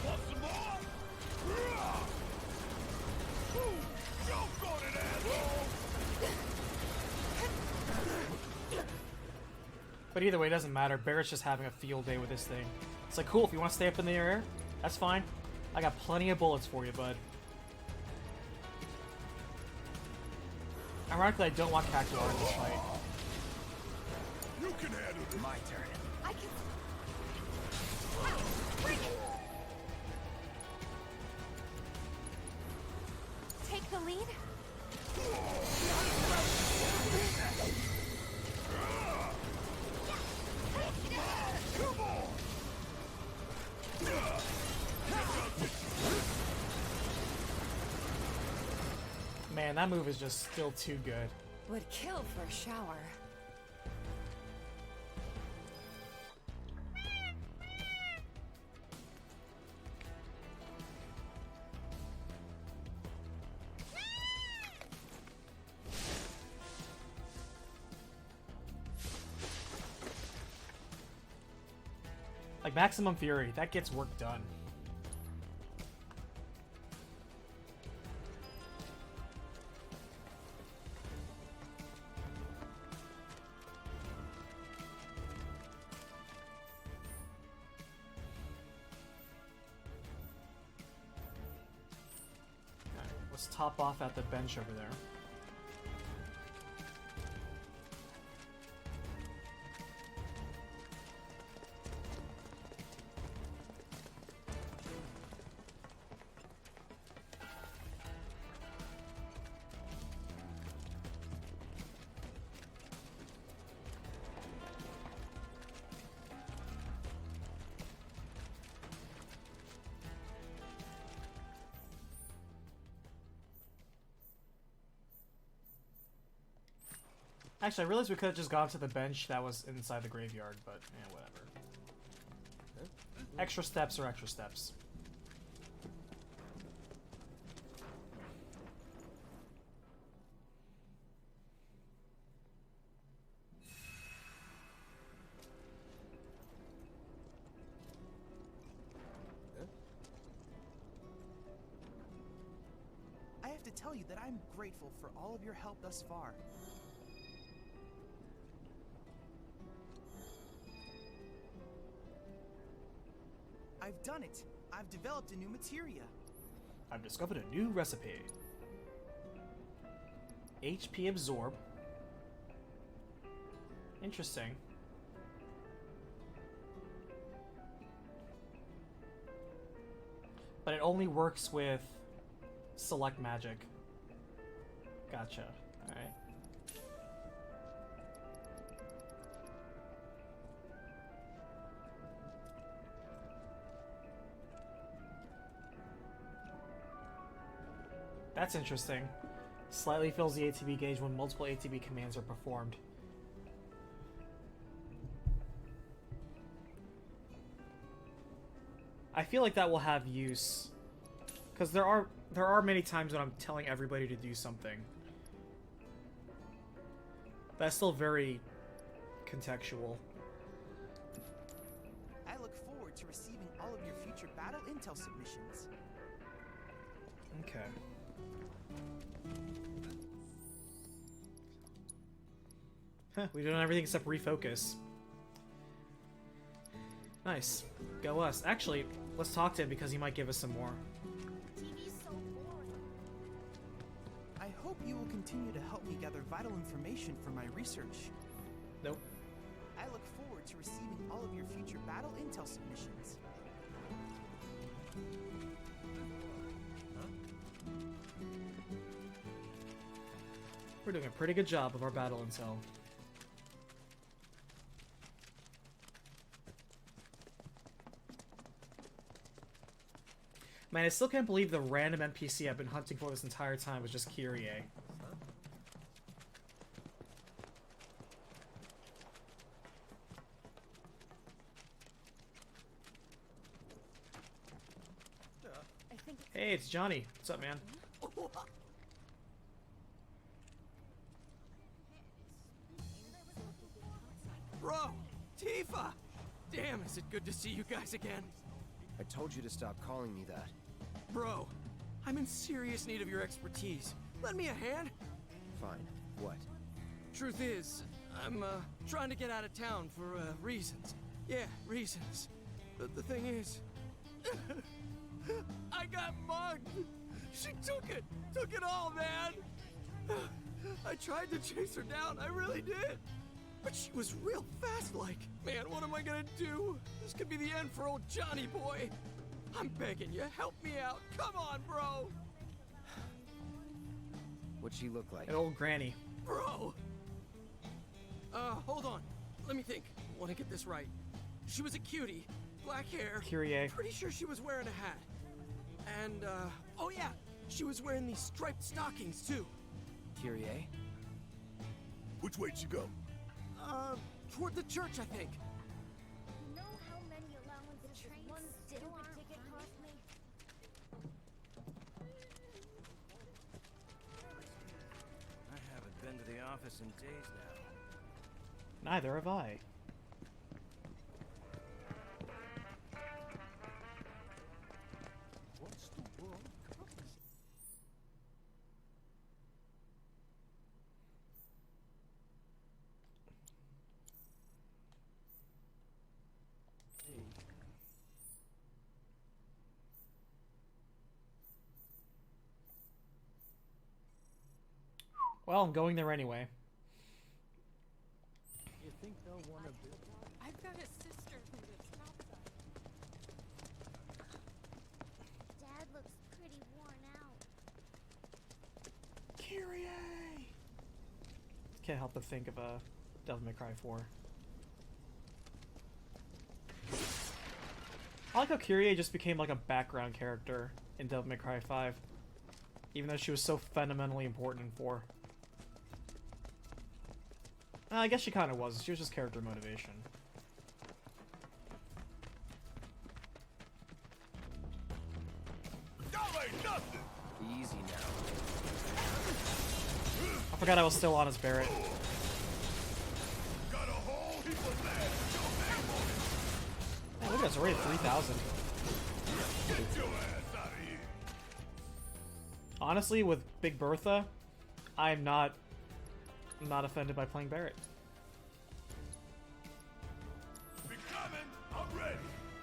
Want some more? Choke on it, asshole! But either way, it doesn't matter. Barrett's just having a field day with this thing. It's like, cool, if you want to stay up in the air, that's fine. I got plenty of bullets for you, bud. Ironically, I don't want Cactuar in this fight. You can handle this. My turn. I can. Bring it! Take the lead? Come on! Man, that move is just still too good. Would kill for a shower. Like, Maximum Fury, that gets work done. Alright, let's top off at the bench over there. Actually, I realized we could have just gone to the bench that was inside the graveyard, but whatever. Extra steps are extra steps. I have to tell you that I'm grateful for all of your help thus far. I've done it. I've developed a new materia. I've discovered a new recipe. HP absorb. Interesting. But it only works with select magic. Gotcha. Alright. That's interesting. Slightly fills the ATB gauge when multiple ATB commands are performed. I feel like that will have use, because there are many times when I'm telling everybody to do something. That's still very contextual. I look forward to receiving all of your future battle intel submissions. Okay. Huh, we've done everything except refocus. Nice. Go us. Actually, let's talk to him because he might give us some more. TV's so boring. I hope you will continue to help me gather vital information for my research. Nope. I look forward to receiving all of your future battle intel submissions. We're doing a pretty good job of our battle intel. Man, I still can't believe the random NPC I've been hunting for this entire time was just Kyrie. Hey, it's Johnny. What's up, man? Bro! Tifa! Damn, is it good to see you guys again? I told you to stop calling me that. Bro, I'm in serious need of your expertise. Lend me a hand? Fine. What? Truth is, I'm trying to get out of town for reasons. Yeah, reasons. The thing is, I got mugged. She took it all, man. I tried to chase her down, I really did. But she was real fast like. Man, what am I gonna do? This could be the end for old Johnny boy. I'm begging you, help me out. Come on, bro. What'd she look like? An old granny. Bro! Hold on. Let me think. Want to get this right. She was a cutie. Black hair. Kyrie. Pretty sure she was wearing a hat. And, oh yeah, she was wearing these striped stockings, too. Kyrie? Which way'd she go? Toward the church, I think. You know how many allowances this one stupid ticket cost me? I haven't been to the office in days now. Neither have I. What's the world coming? Well, I'm going there anyway. You think they'll want to do? I've got a sister who lives outside. Dad looks pretty worn out. Kyrie! Can't help but think of Devil May Cry 4. I like how Kyrie just became like a background character in Devil May Cry 5. Even though she was so fundamentally important in 4. I guess she kind of was. She was just character motivation. Easy now. I forgot I was still on as Barrett. Got a whole heap of that. Man, look at us, already at 3,000. Get your ass out of here. Honestly, with Big Bertha, I'm not offended by playing Barrett. Be coming. I'm ready.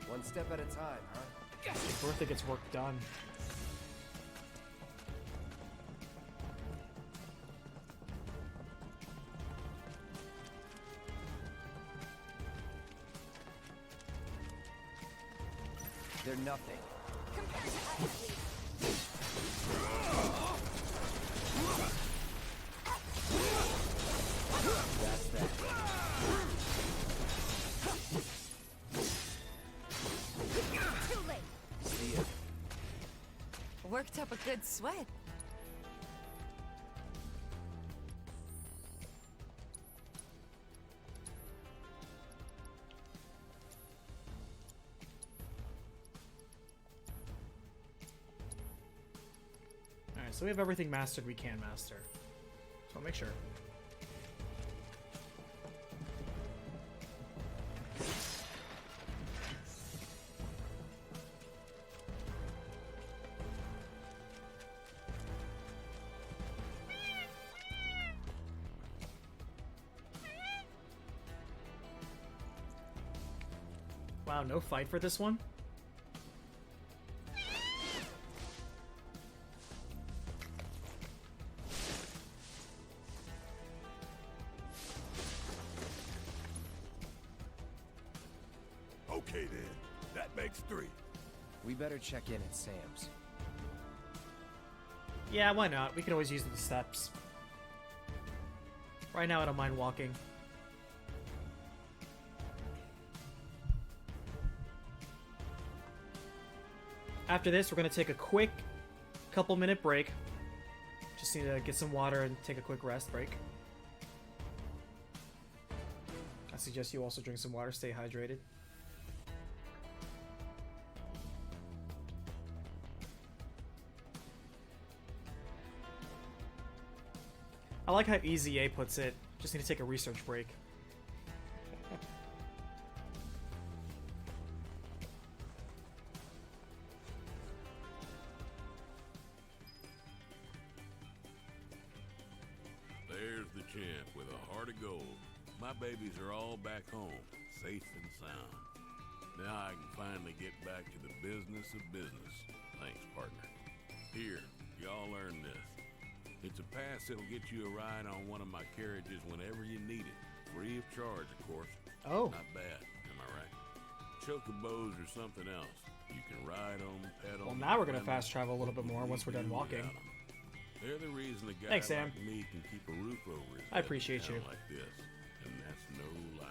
One step at a time, huh? Big Bertha gets work done. They're nothing. compared to others, at least. That's that. Too late. See ya. Worked up a good sweat. Alright, so we have everything mastered we can master. So I'll make sure. Wow, no fight for this one? Okay then, that makes 3. We better check in at Sam's. Yeah, why not? We can always use the steps. Right now I don't mind walking. After this, we're going to take a quick couple-minute break. Just need to get some water and take a quick rest break. I suggest you also drink some water, stay hydrated. I like how Easy A puts it, just need to take a research break. There's the champ with a heart of gold. My babies are all back home, safe and sound. Now I can finally get back to the business of business. Thanks, partner. Here, y'all earn this. It's a pass that'll get you a ride on one of my carriages whenever you need it. Free of charge, of course. Oh. Not bad, am I right? Chocobos or something else. You can ride them, pedal. Well, now we're going to fast travel a little bit more once we're done walking. They're the reason a guy Thanks, Sam. like me can keep a roof over his I head appreciate in a you. town like this, and that's no lie.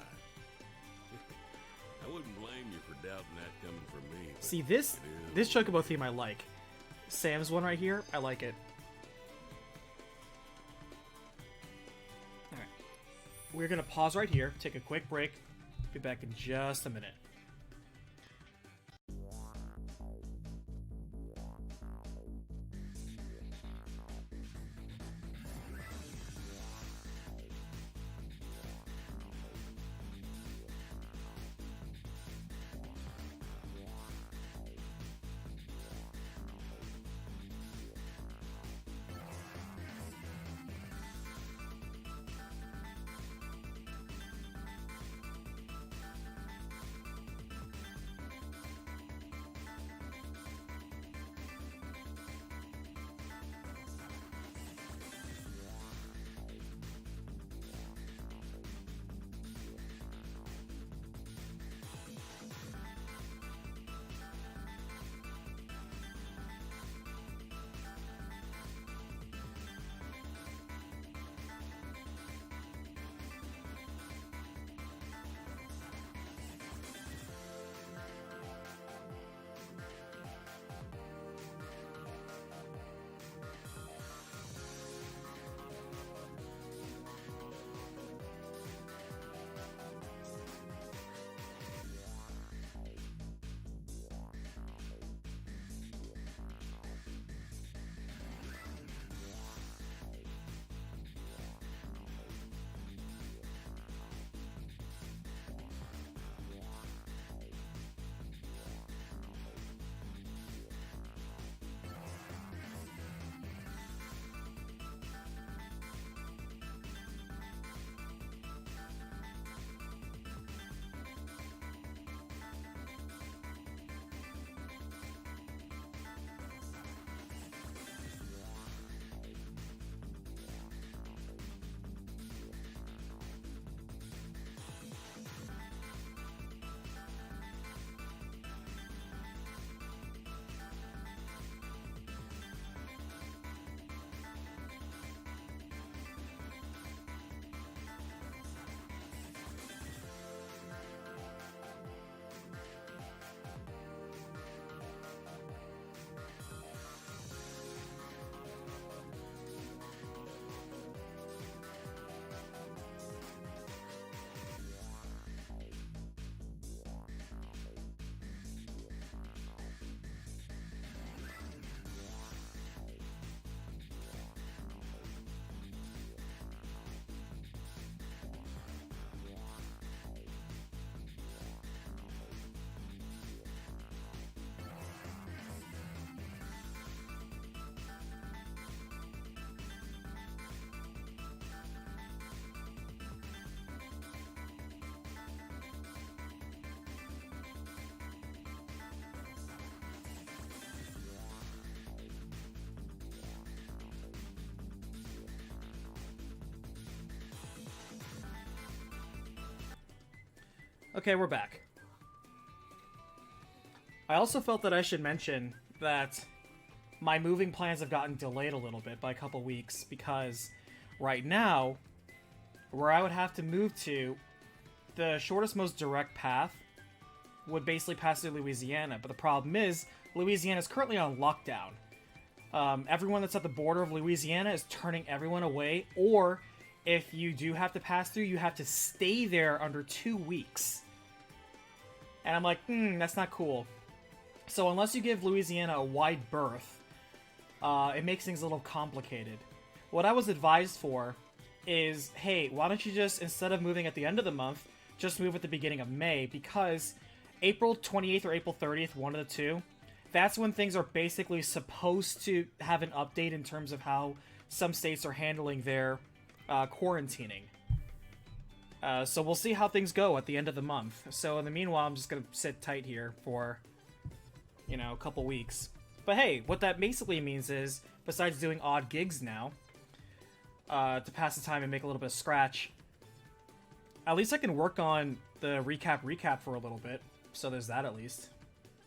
I wouldn't blame you for doubting that coming from me. but See, this it this is- Chocobo theme I like. Sam's one right here, I like it. Alright. We're going to pause right here, take a quick break. Be back in just a minute. Okay, we're back. I also felt that I should mention that my moving plans have gotten delayed a little bit by a couple weeks because right now, where I would have to move to, the shortest, most direct path would basically pass through Louisiana. But the problem is, Louisiana is currently on lockdown. Everyone that's at the border of Louisiana is turning everyone away, or if you do have to pass through, you have to stay there under 2 weeks. And I'm like, that's not cool. So unless you give Louisiana a wide berth, it makes things a little complicated. What I was advised for is, hey, why don't you just, instead of moving at the end of the month, just move at the beginning of May, because April 28th or April 30th, one of the two, that's when things are basically supposed to have an update in terms of how some states are handling their quarantining. So we'll see how things go at the end of the month. So in the meanwhile, I'm just going to sit tight here for, you know, a couple weeks. But hey, what that basically means is, besides doing odd gigs now, to pass the time and make a little bit of scratch, at least I can work on the recap for a little bit. So there's that at least.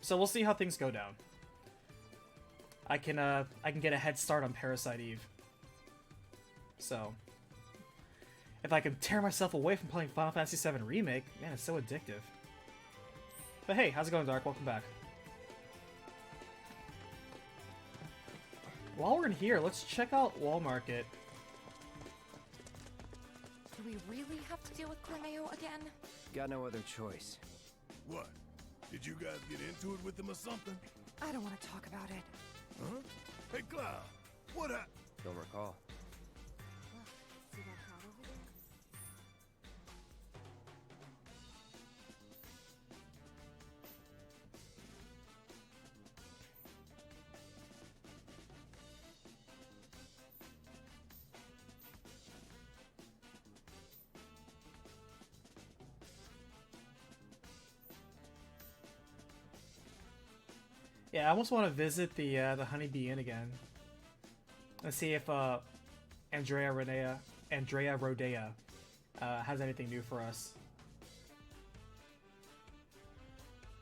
So we'll see how things go down. I can get a head start on Parasite Eve. So if I can tear myself away from playing Final Fantasy VII Remake, man, it's so addictive. But hey, how's it going, Dark? Welcome back. While we're in here, let's check out Wall Market. Do we really have to deal with Corneo again? Got no other choice. What? Did you guys get into it with them or something? I don't want to talk about it. Huh? Hey, Cloud, what happened? Don't recall. See that crowd over there? Yeah, I almost want to visit the Honeybee Inn again. Let's see if Andrea Rodea has anything new for us.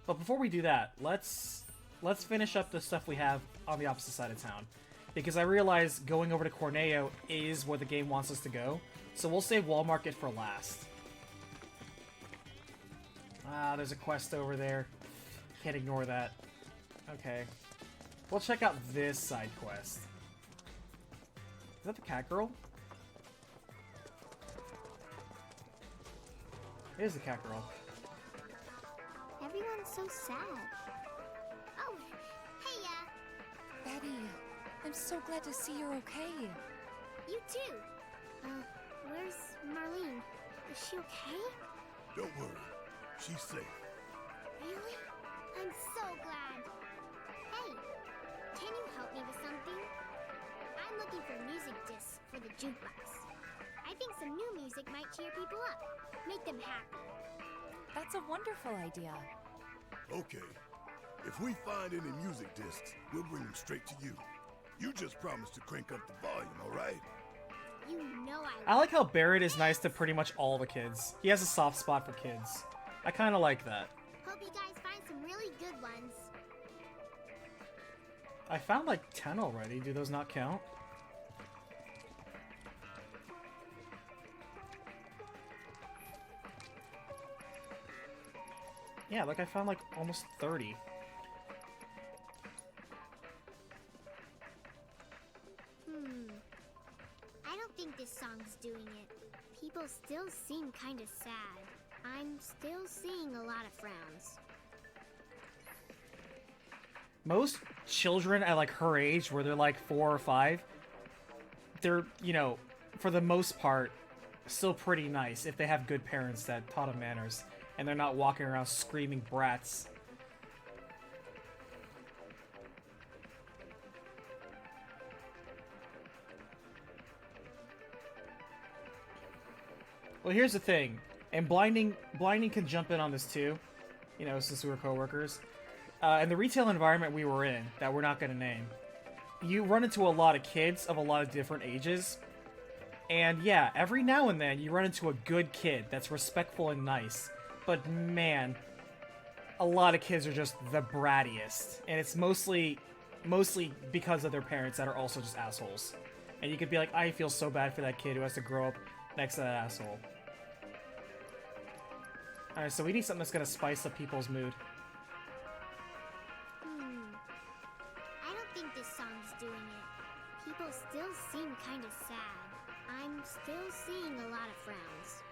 But before we do that, let's finish up the stuff we have on the opposite side of town, because I realize going over to Corneo is where the game wants us to go. So we'll save Wall Market for last. Ah, there's a quest over there. Can't ignore that. Okay. We'll check out this side quest. Is that the cat girl? It is the cat girl. Everyone's so sad. Oh, hey, Betty, I'm so glad to see you're okay. you too. Where's Marlene? Is she okay? Don't worry. She's safe. Really? I'm so glad. Hey, can you help me with something? I'm looking for music discs for the jukebox. I think some new music might cheer people up, make them happy. That's a wonderful idea. Okay. If we find any music discs, we'll bring them straight to you. You just promise to crank up the volume, all right? You know I like how Barrett is nice to pretty much all the kids. He has a soft spot for kids. I kind of like that. Hope you guys find some really good ones. I found like 10 already. Do those not count? Yeah, like I found like almost 30. I don't think this song's doing it. People still seem kind of sad. I'm still seeing a lot of frowns. Most children at like her age, where they're like 4 or 5, they're, you know, for the most part, still pretty nice if they have good parents that taught them manners and they're not walking around screaming brats. Well, here's the thing, and Blinding can jump in on this too, you know, since we were co-workers. In the retail environment we were in, that we're not going to name, you run into a lot of kids of a lot of different ages. And yeah, every now and then you run into a good kid that's respectful and nice. But man, a lot of kids are just the brattiest, and it's mostly because of their parents that are also just assholes. And you could be like, I feel so bad for that kid who has to grow up next to that asshole. Alright, so we need something that's gonna spice up people's mood. I don't think this song's doing it. People still seem kind of sad. I'm still seeing a lot of frowns.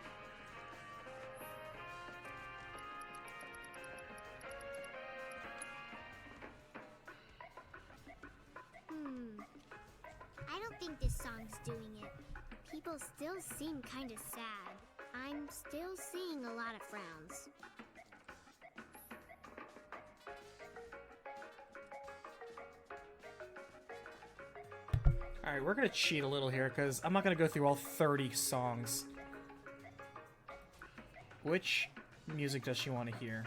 I don't think this song's doing it. People still seem kind of sad. I'm still seeing a lot of frowns. Alright, we're gonna cheat a little here, because I'm not gonna go through all 30 songs. Which music does she want to hear?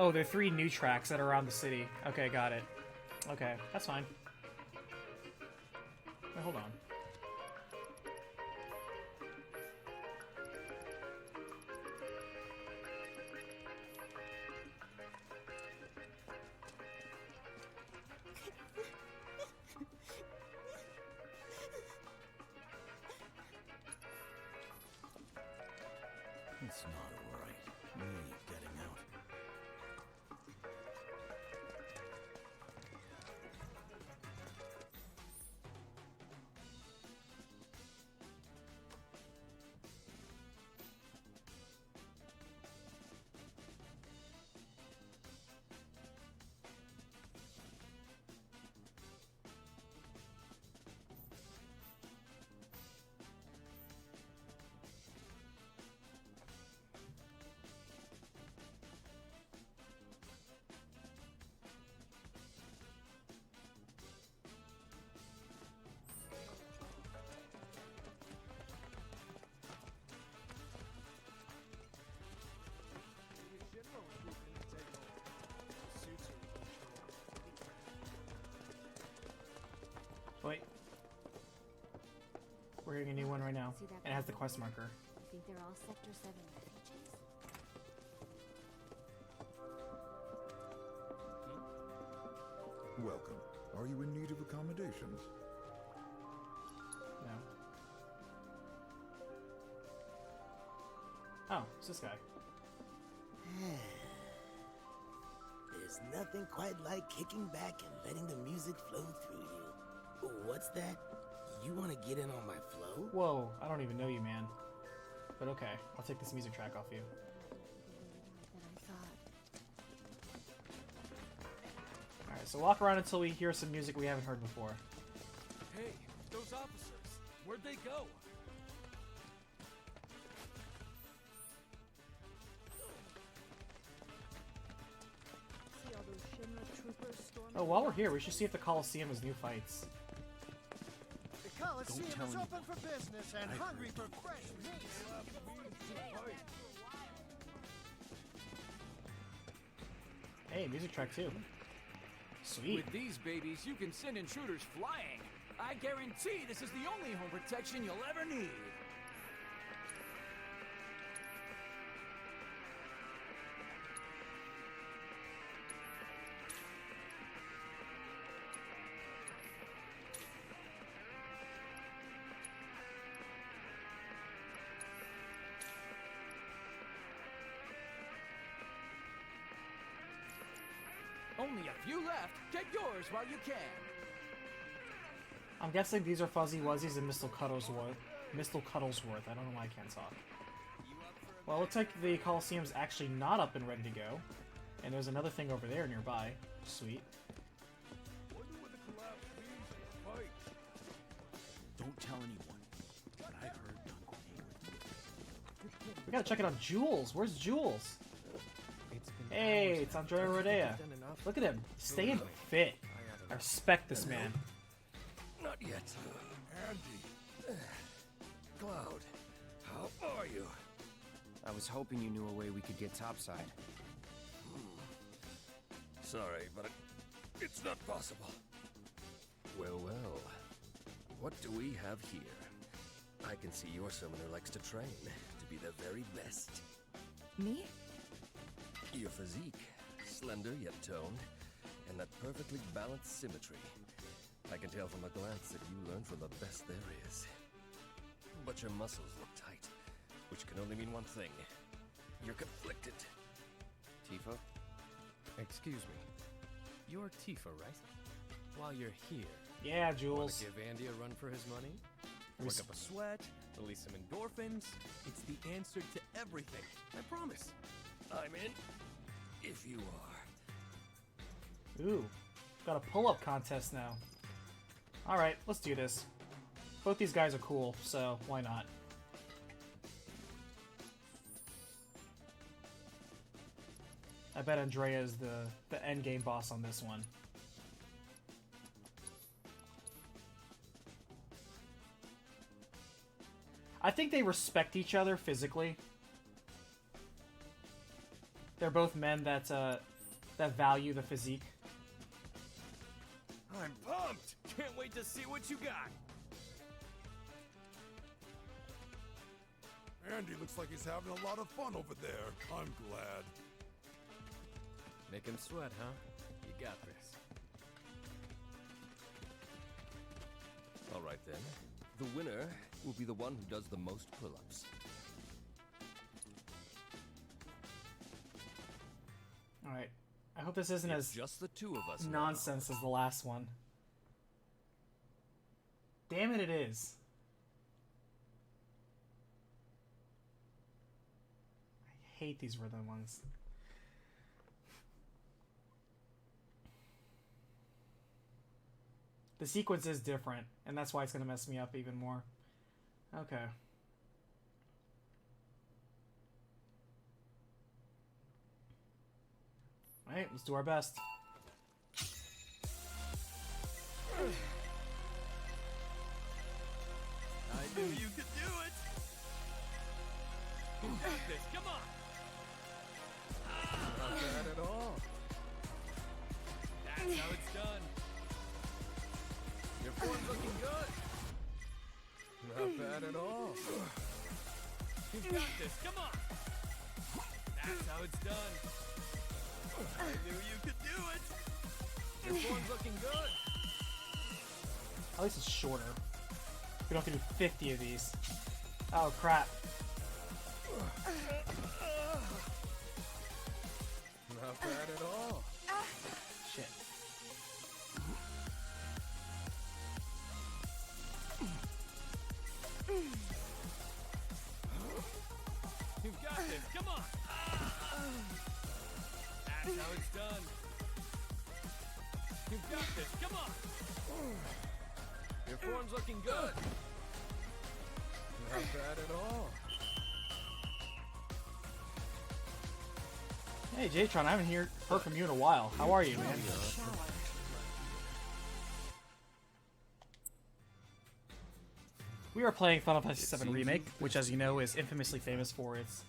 Oh, there are 3 new tracks that are around the city. Okay, got it. Okay, that's fine. Wait, hold on. It's not right. Me getting out. Wait. We're getting a new one right now. And it has the quest marker. I think they're all Sector 7 refugees. Welcome. Are you in need of accommodations? No. Oh, it's this guy. There's nothing quite like kicking back and letting the music flow through you. What's that? You want to get in on my flow? Whoa, I don't even know you, man. But okay, I'll take this music track off you. Alright, so walk around until we hear some music we haven't heard before. Hey, those officers, where'd they go? Oh, while we're here, we should see if the Coliseum has new fights. The Coliseum is open for business and hungry for fresh meat. Hey, music track too. Sweet. With these babies, you can send intruders flying. I guarantee this is the only home protection you'll ever need. Only a few left. Get yours while you can. I'm guessing these are Fuzzy Wuzzies and Mr. Cuddlesworth. Mr. Cuddlesworth. I don't know why I can't talk. Well, it looks like the Coliseum's actually not up and ready to go. And there's another thing over there nearby. Sweet. Don't tell anyone, but I heard We gotta check it out. Jules. Where's Jules? Hey, it's Andrea Rodea. Look at him, staying fit. I respect this man. Not yet. And I was hoping you knew a way we could get topside. Sorry, but it's not possible. Well, well. What do we have here? I can see you're someone who likes to train, to be the very best. Me? Your physique, slender yet toned, and that perfectly balanced symmetry. I can tell from a glance that you learn from the best there is. But your muscles look tight, which can only mean one thing. You're conflicted. Tifa? Excuse me. You're Tifa, right? While you're here, yeah, Jules. Wanna give Andy a run for his money? Work up a sweat, release some endorphins. It's the answer to everything. I promise. I'm in, if you are. Ooh, got a pull-up contest now. Alright, let's do this. Both these guys are cool, so why not? I bet Andrea is the endgame boss on this one. I think they respect each other physically. They're both men that that value the physique. I'm pumped! Can't wait to see what you got! Andy looks like he's having a lot of fun over there. I'm glad. Make him sweat, huh? You got this. All right then. The winner will be the one who does the most pull-ups. Alright. I hope this isn't It's as just the two of us nonsense as the last one. Damn it, it is. I hate these rhythm ones. The sequence is different, and that's why it's going to mess me up even more. Okay. Alright, let's do our best. I knew you could do it! You got this, come on! Not bad at all. That's how it's done. Your form's looking good. Not bad at all. You got this, come on! That's how it's done. I knew you could do it! Your form's looking good. At least it's shorter. We don't have to do 50 of these. Oh, crap. Not bad at all. Shit. You've got this, come on! That's how it's done. You've got this, come on! Your form's looking good. Not bad at all. Hey, Jatron, I haven't heard from you in a while. How are you, man? We are playing Final Fantasy VII Remake, which, as you know, is infamously famous for its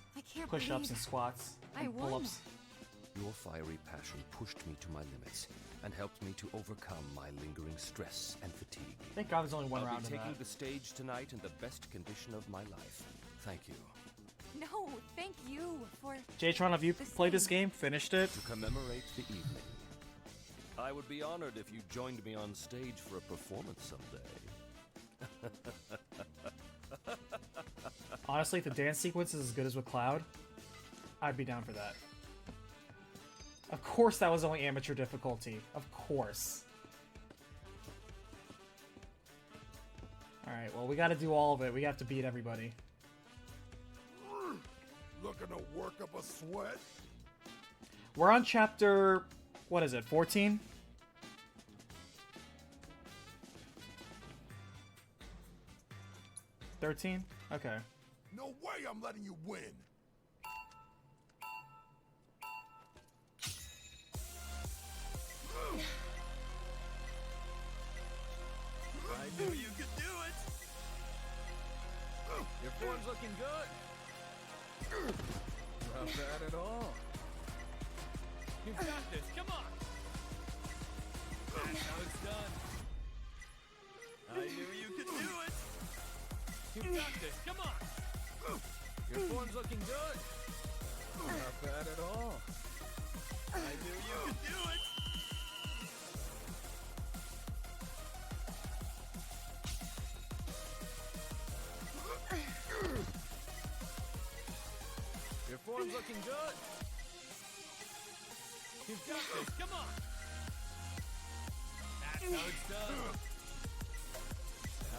push-ups and squats and pull-ups. Your fiery passion pushed me to my limits and helped me to overcome my lingering stress and fatigue. Thank God there's only one I'll round be of taking that. the stage tonight in the best condition of my life. Thank you. No, thank you for... Jatron, have you played this game? Finished it? To commemorate the evening, I would be honored if you joined me on stage for a performance someday. Honestly, if the dance sequence is as good as with Cloud, I'd be down for that. Of course that was only amateur difficulty. Of course. Alright, well, we gotta do all of it. We have to beat everybody. Looking to work up a sweat? We're on chapter... what is it, 14? $13? Okay. No way I'm letting you win! I knew you could do it! Your form's looking good. Not bad at all. You've got this, come on! That's how it's done. I knew you could do it! You've got this, come on! Your form's looking good! Not bad at all. I knew you could do it! Your form's looking good! You've got this, come on! That's how it's done!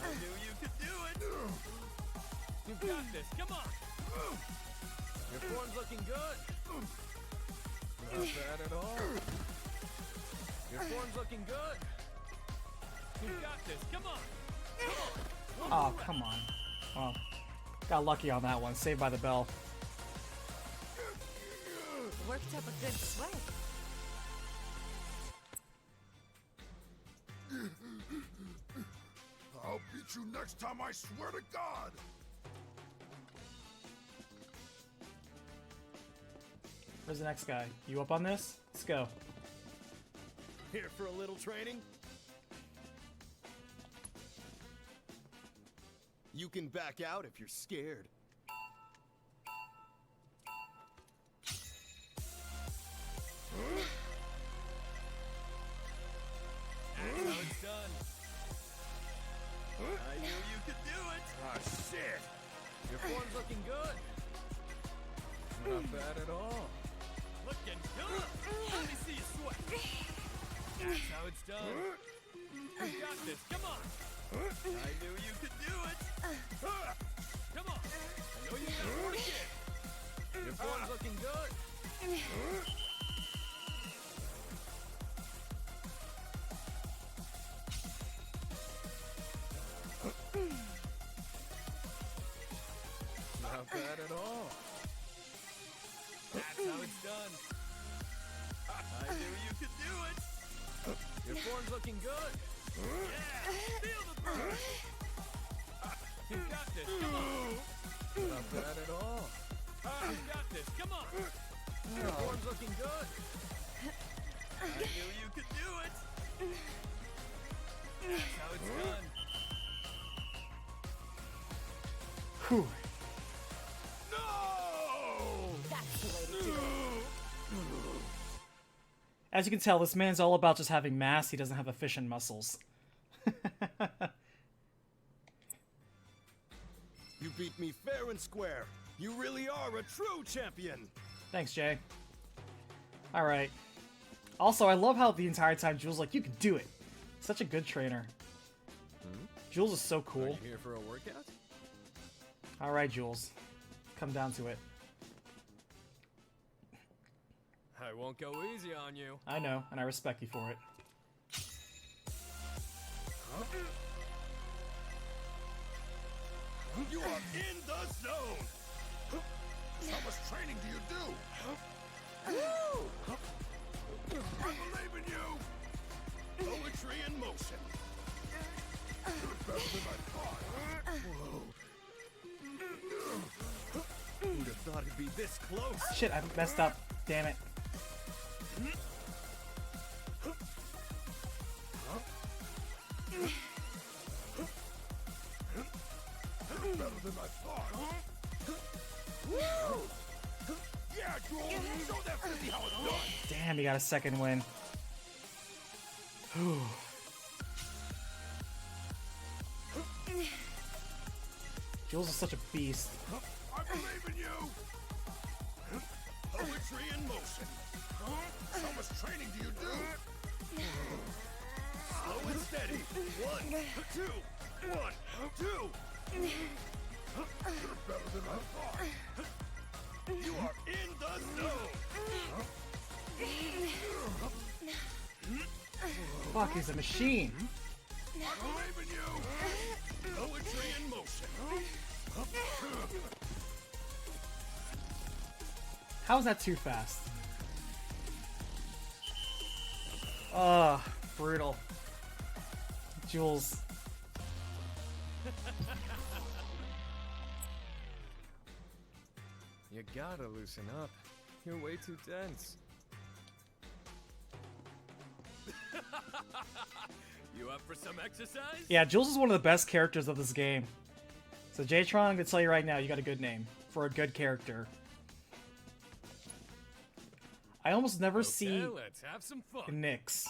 I knew you could do it! You've got this, come on! Your form's looking good! Not bad at all! Your form's looking good! You've got this, come on! Come on! Oh, come on. Well, got lucky on that one. Saved by the bell. Worked up a good sweat. I'll beat you next time, I swear to God! Where's the next guy? You up on this? Let's go. Here for a little training? You can back out if you're scared. That's how it's done. I knew you could do it! Ah, shit! Your form's looking good! Not bad at all. Looking good! Let me see you sweat! That's how it's done. You got this, come on! I knew you could do it! Come on! I know you got more to give! Your form's looking good! Not bad at all. That's how it's done. I knew you could do it. Your form's looking good. Yeah, feel the burn. You got this, come on. Not bad at all. You got this, come on. Your form's looking good. I knew you could do it. That's how it's done. Whew. That's the way to do it. As you can tell, this man's all about just having mass. He doesn't have efficient muscles. You beat me fair and square. You really are a true champion. Thanks, Jay. Alright. Also, I love how the entire time Jules like, you can do it. Such a good trainer. Jules is so cool. Are you here for a workout? Alright, Jules. Come down to it. I won't go easy on you. I know, and I respect you for it. You are in the zone! How much training do you do? I believe in you! Poetry in motion. You're better than I thought. Who'd have thought it'd be this close? Shit, I messed up. Damn it. You're better than I thought. Yeah, Joel, show that filthy how it's done. Damn, he got a second win. Whew. Jules is such a beast. I believe in you. Poetry in motion. How much training do you do? Slow and steady. 1, 2, 1, 2. You're better than I thought. You are in the zone. Fuck, he's a machine. I believe in you. Poetry in motion. How is that too fast? Ugh, brutal. Jules. You gotta loosen up. You're way too tense. You up for some exercise? Yeah, Jules is one of the best characters of this game. So Jatron, I'm gonna tell you right now, you got a good name for a good character. I almost never see let's have some fun. Nyx.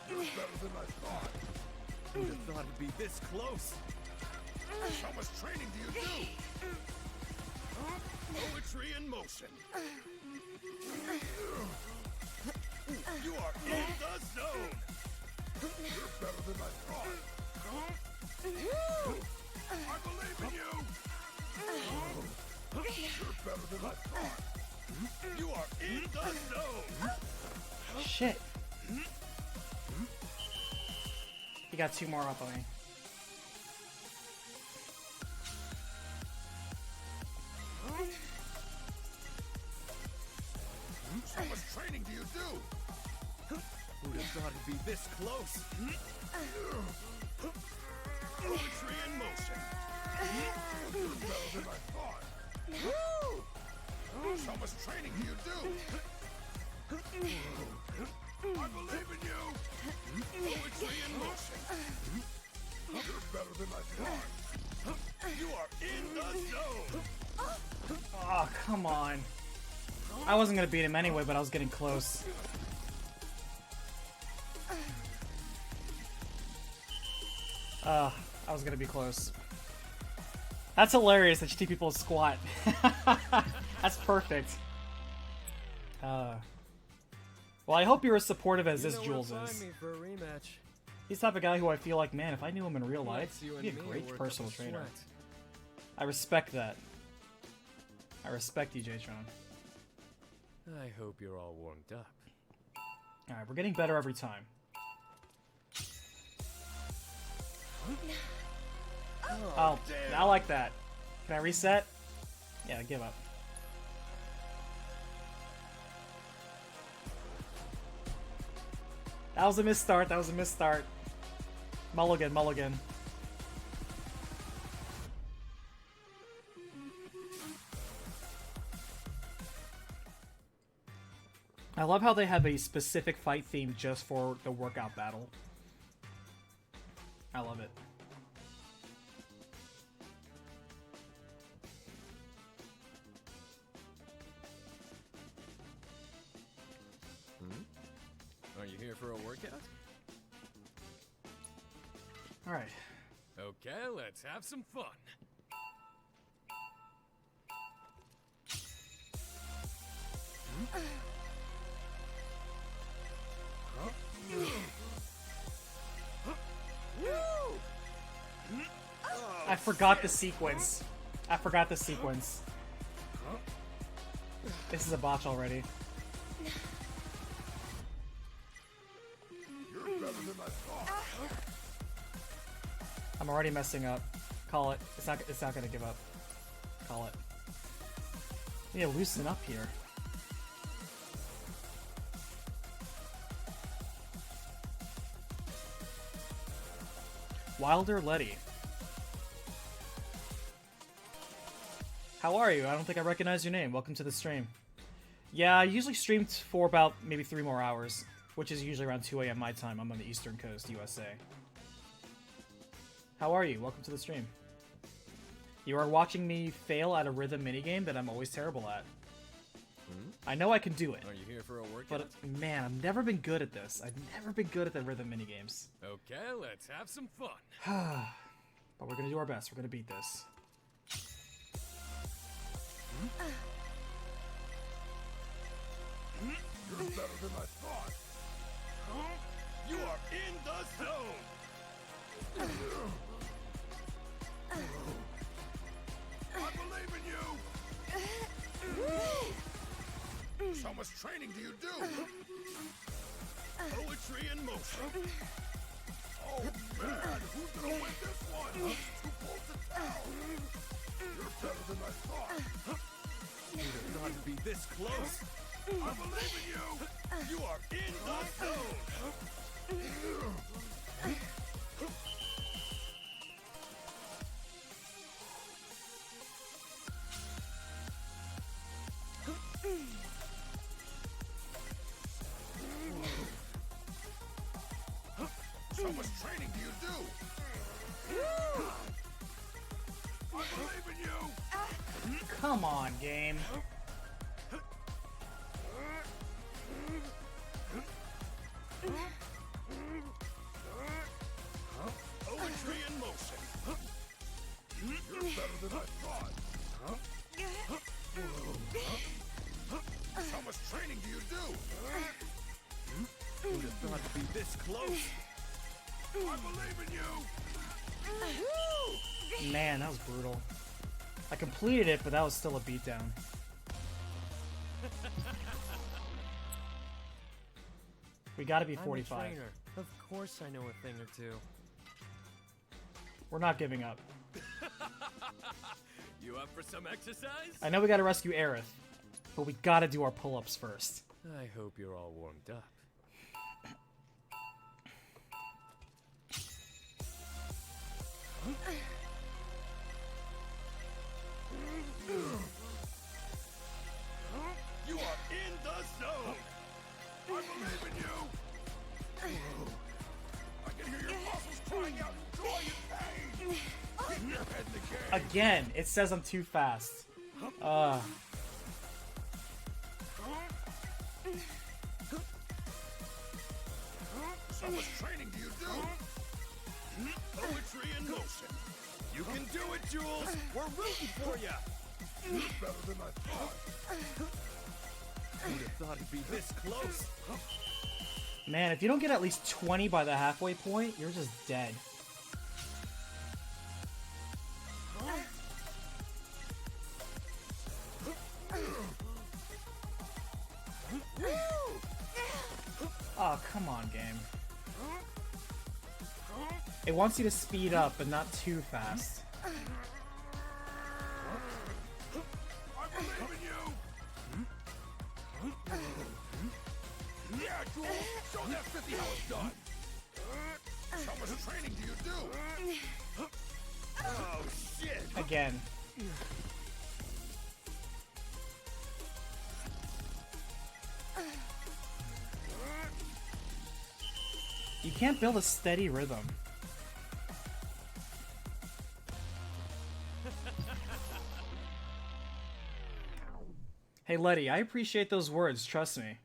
You're better than I thought. Who'd have thought it'd be this close? How much training do you do? Poetry in motion. You are in the zone. You're better than I thought. I believe in you. You're better than I thought. You are in the zone. Shit. He got 2 more up on me. How much training do you do? Who'd have thought it'd be this close? Poetry in motion. You're better than I thought. How much training do you do? I believe in you. Poetry in motion. You're better than I thought. You are in the zone. Oh, come on. I wasn't gonna beat him anyway, but I was getting close. I was gonna be close. That's hilarious that you teach people to squat. That's perfect. Well, I hope you're as supportive as this Jules is. For a rematch. He's the type of guy who I feel like, man, if I knew him in real life, You he'd be a and me great work up personal a trainer. sweat. I respect that. I respect you, Jatron. I hope you're all warmed up. Alright, we're getting better every time. Oh, I like that. Can I reset? Yeah, give up. That was a misstart. That was a misstart. Mulligan, mulligan. I love how they have a specific fight theme just for the workout battle. I love it. Are you here for a workout? Alright. Okay, let's have some fun. I forgot the sequence. I forgot the sequence. This is a botch already. You're better than I thought. I'm already messing up. Call it. It's not gonna give up. Call it. We need to loosen up here. Wilder Letty. How are you? I don't think I recognize your name. Welcome to the stream. Yeah, I usually stream for about maybe 3 more hours, which is usually around 2 a.m. my time. I'm on the Eastern Coast, USA. How are you? Welcome to the stream. You are watching me fail at a rhythm minigame that I'm always terrible at. I know I can do it. Are you here for a workout? But man, I've never been good at this. I've never been good at the rhythm minigames. Okay, let's have some fun. But we're gonna do our best. We're gonna beat this. You're better than I thought. You are in the zone. I believe in you. How much training do you do? Poetry in motion. Oh man, who's gonna win this one? Too close to tell. You're better than I thought. Who'd have thought it'd be this close? I believe in you! You are in the zone! So much training do you do? I believe in you! Come on, game. Poetry in motion. You're better than I thought. How much training do you do? Who'd have thought it'd be this close? I believe in you! Man, that was brutal. I completed it, but that was still a beatdown. We gotta be 45. I'm a trainer. Of course I know a thing or two. We're not giving up. You up for some exercise? I know we gotta rescue Aerith, but we gotta do our pull-ups first. I hope you're all warmed up. You are in the zone! I believe in you! I can hear your muscles crying out in joy and pain! Keep your head in the game! Again, it says I'm too fast. So much training do you do? Poetry in motion. You can do it, Jules! We're rooting for you! You're better than I thought. Who'd have thought it'd be this close? Man, if you don't get at least 20 by the halfway point, you're just dead. Oh, come on, game. It wants you to speed up, but not too fast. I believe in you! Yeah, Jules! Show that 50 how it's done! How much training do you do? Oh, shit! Again. You can't build a steady rhythm. Hey Letty, I appreciate those words, trust me.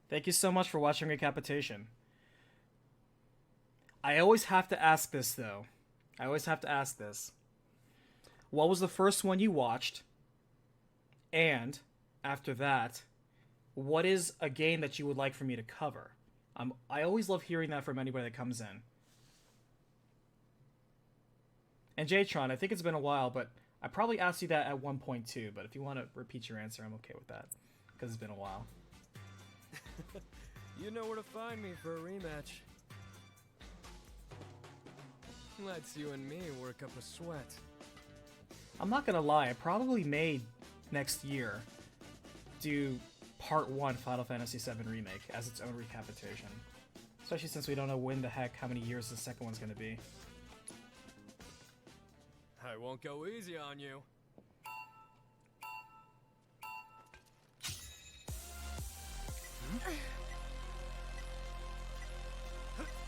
Thank you so much for watching Recapitation. I always have to ask this though. I always have to ask this. What was the first one you watched? And, after that, what is a game that you would like for me to cover? I always love hearing that from anybody that comes in. And Jatron, I think it's been a while, but I probably asked you that at 1.2, but if you want to repeat your answer, I'm okay with that, because it's been a while. You know where to find me for a rematch. Let's you and me work up a sweat. I'm not gonna lie, I probably may, next year, do Part 1 Final Fantasy VII Remake as its own recapitation. Especially since we don't know when the heck, how many years the second one's gonna be. I won't go easy on you.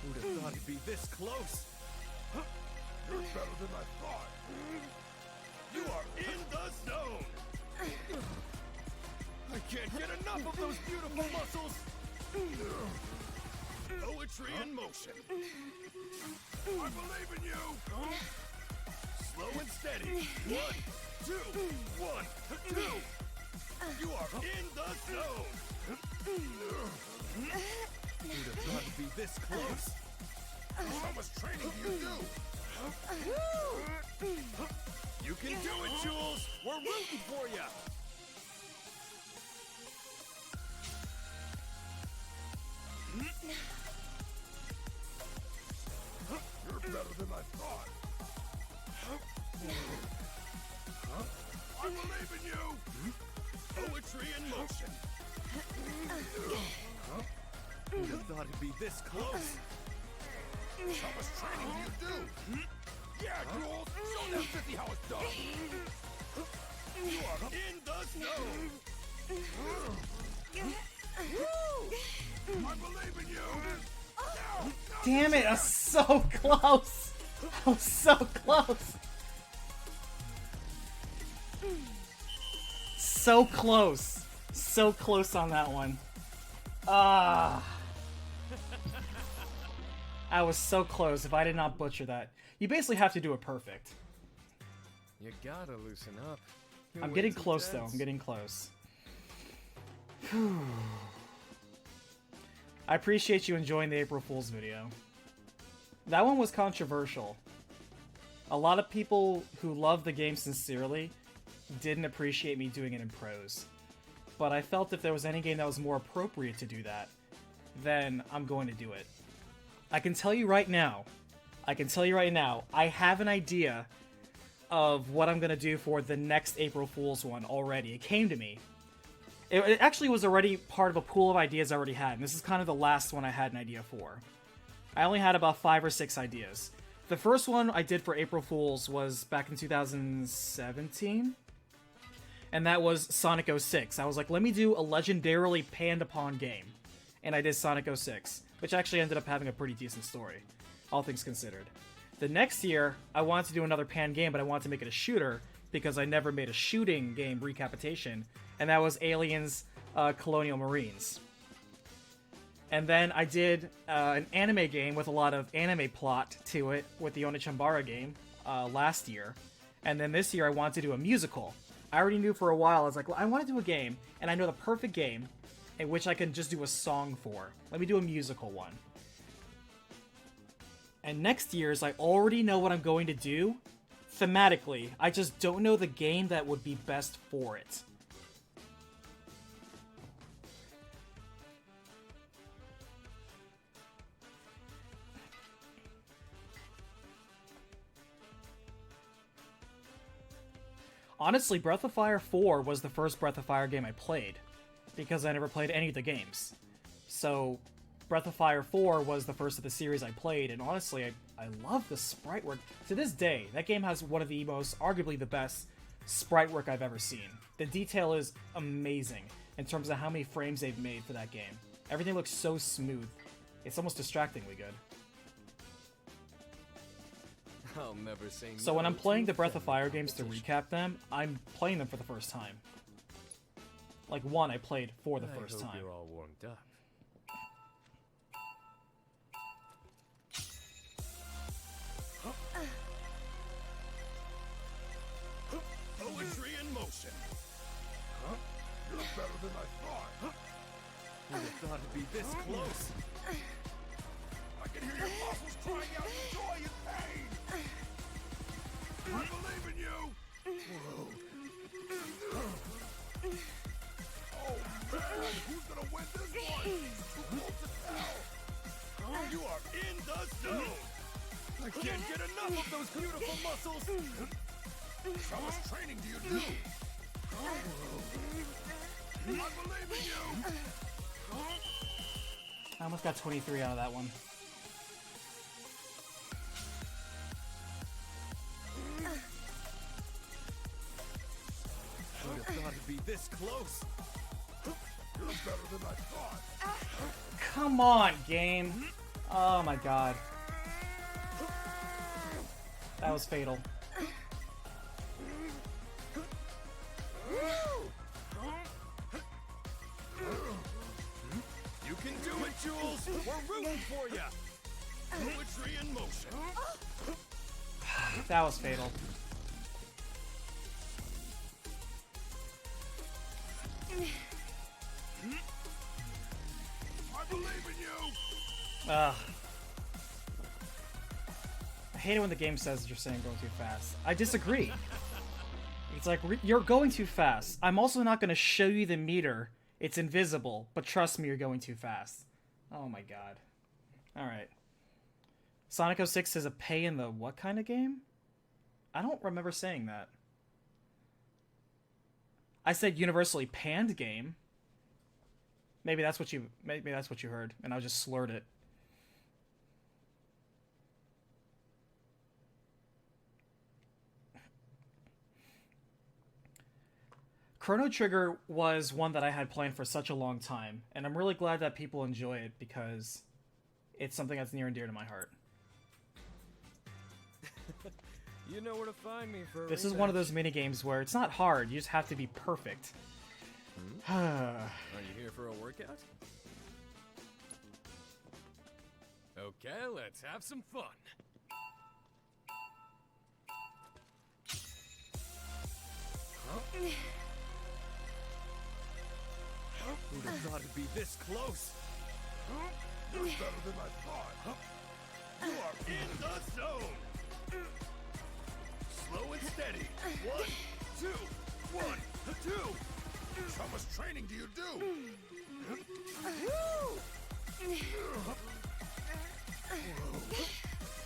Who'd have thought it'd be this close? You're better than I thought. You are in the zone! I can't get enough of those beautiful muscles! Poetry in motion. I believe in you! Slow and steady. 1, 2, 1, 2! You are in the zone! Who'd have thought it'd be this close? How much training do you do? You can do it, Jules! We're rooting for you! You're better than I thought. I believe in you! Poetry in motion. Who'd have thought it'd be this close? How much training do you do? Yeah, Jules! Show them 50 how it's done! You are in the zone! I believe in you! Damn it, I was so close! I was so close! So close! So close on that one. Ah. I was so close if I did not butcher that. You basically have to do it perfect. You gotta loosen up. You're I'm way getting too close though, tense. I'm getting close. Whew. I appreciate you enjoying the April Fool's video. That one was controversial. A lot of people who love the game sincerely didn't appreciate me doing it in prose. But I felt if there was any game that was more appropriate to do that, then I'm going to do it. I can tell you right now, I have an idea of what I'm going to do for the next April Fool's one already. It came to me. It actually was already part of a pool of ideas I already had, and this is kind of the last one I had an idea for. I only had about 5 or 6 ideas. The first one I did for April Fool's was back in 2017, and that was Sonic 06. I was like, let me do a legendarily panned upon game, and I did Sonic 06, which actually ended up having a pretty decent story, all things considered. The next year, I wanted to do another pan game, but I wanted to make it a shooter, because I never made a shooting game recapitation, and that was Aliens Colonial Marines. And then I did an anime game with a lot of anime plot to it with the Onichambara game last year. And then this year I wanted to do a musical. I already knew for a while, I was like, well, I want to do a game, and I know the perfect game in which I can just do a song for. Let me do a musical one. And next year's, I already know what I'm going to do thematically. I just don't know the game that would be best for it. Honestly, Breath of Fire 4 was the first Breath of Fire game I played, because I never played any of the games. So, Breath of Fire 4 was the first of the series I played, and honestly, I love the sprite work. To this day, that game has one of the most, arguably the best, sprite work I've ever seen. The detail is amazing in terms of how many frames they've made for that game. Everything looks so smooth. It's almost distractingly good. I'll never say So no when I'm playing to the Breath of Fire games to recap them, I'm playing them for the first time. Like one I played for the first time. You're all warmed up. Poetry in motion. Huh? You look better than I thought. Who'd have thought it'd be this close? I can hear your muscles crying out in joy and pain. I believe in you. Whoa. Oh man, who's gonna win this one? Too close to tell. You are in the zone. I can't get enough of those beautiful muscles. How much training do you do? I believe in you. I almost got 23 out of that one. Who'd have thought it'd be this close? You look better than I thought. Come on, game. Oh my god. That was fatal. You can do it, Jules. We're rooting for you. Poetry in motion. That was fatal. I believe in you. Ugh. I hate it when the game says you're saying going too fast. I disagree. It's like, you're going too fast. I'm also not going to show you the meter. It's invisible, but trust me, you're going too fast. Oh my god. Alright. Sonic 06 is a pay in the what kind of game? I don't remember saying that. I said universally panned game. Maybe that's what you heard, and I just slurred it. Chrono Trigger was one that I had planned for such a long time, and I'm really glad that people enjoy it because it's something that's near and dear to my heart. You know where to find me for a This is one of those minigames where it's not hard, you just have to be perfect. Are you here for a workout? Okay, let's have some fun. Who'd have thought it'd be this close? You're better than I thought. You are in the zone. Slow and steady. 1, 2, 1, 2. How much training do you do?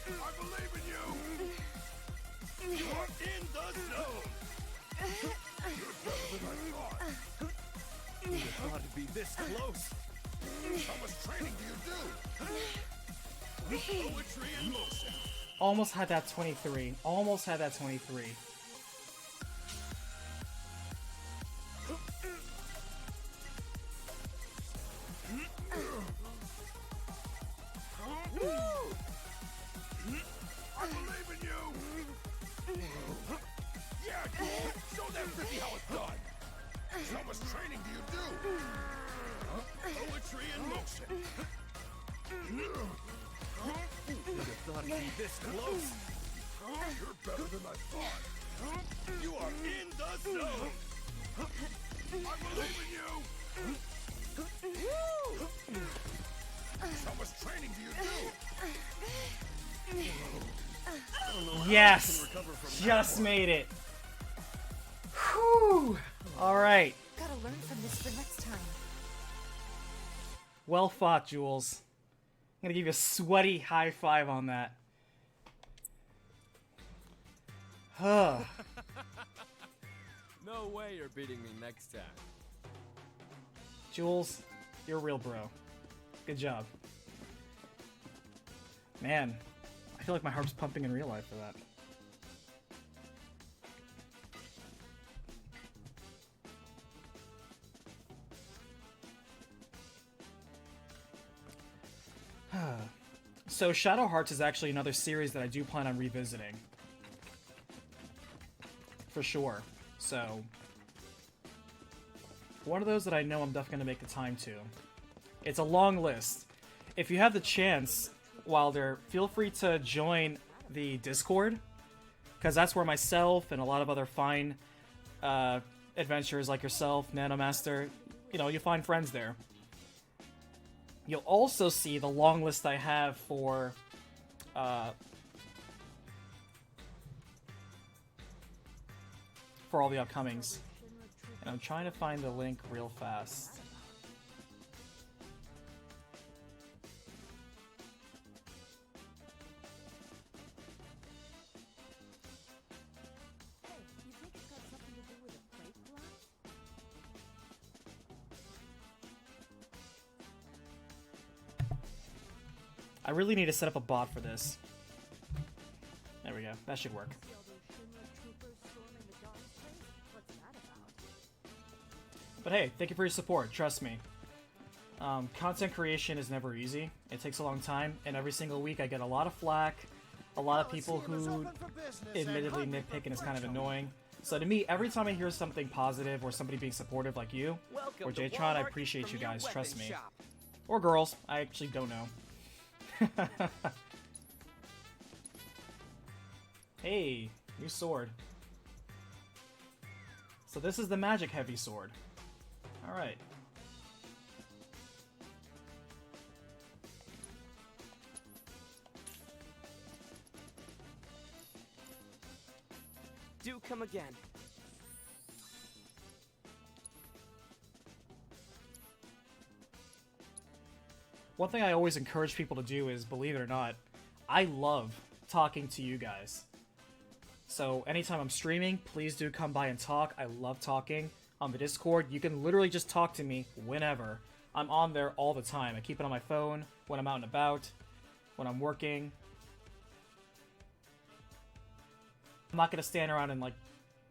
I believe in you. You are in the zone. You're better than I thought. Who'd have thought it'd be this close? How much training do you do? Poetry in motion. Almost had that 23. Almost had that 23. I believe in you. Yeah, cool. Show them 50 how it's done. How much training do you do? Poetry in motion. Who'd have thought it'd be this close? You're better than I thought. You are in the zone. I believe in you. How much training do you do? Yes! Just made it. Whew! Alright. Gotta learn from this for next time. Well fought, Jules. I'm gonna give you a sweaty high five on that. Huh. No way you're beating me next time. Jules, you're a real bro. Good job. Man, I feel like my heart's pumping in real life for that. So Shadow Hearts is actually another series that I do plan on revisiting. For sure. So, one of those that I know I'm definitely going to make the time to. It's a long list. If you have the chance, Wilder, feel free to join the Discord, because that's where myself and a lot of other fine adventurers like yourself, Nanomaster, you'll find friends there. You'll also see the long list I have for all the upcomings. And I'm trying to find the link real fast. I really need to set up a bot for this. There we go. That should work. But hey, thank you for your support. Trust me. Content creation is never easy. It takes a long time, and every single week I get a lot of flack, a lot of people who admittedly nitpick, and it's kind of annoying. So to me, every time I hear something positive or somebody being supportive like you or Jtron, I appreciate you guys. Trust me. Or girls. I actually don't know. Hey, new sword. So this is the magic heavy sword. Alright. Do come again. One thing I always encourage people to do is, believe it or not, I love talking to you guys. So anytime I'm streaming, please do come by and talk. I love talking on the Discord. You can literally just talk to me whenever. I'm on there all the time. I keep it on my phone when I'm out and about, when I'm working. I'm not gonna stand around and like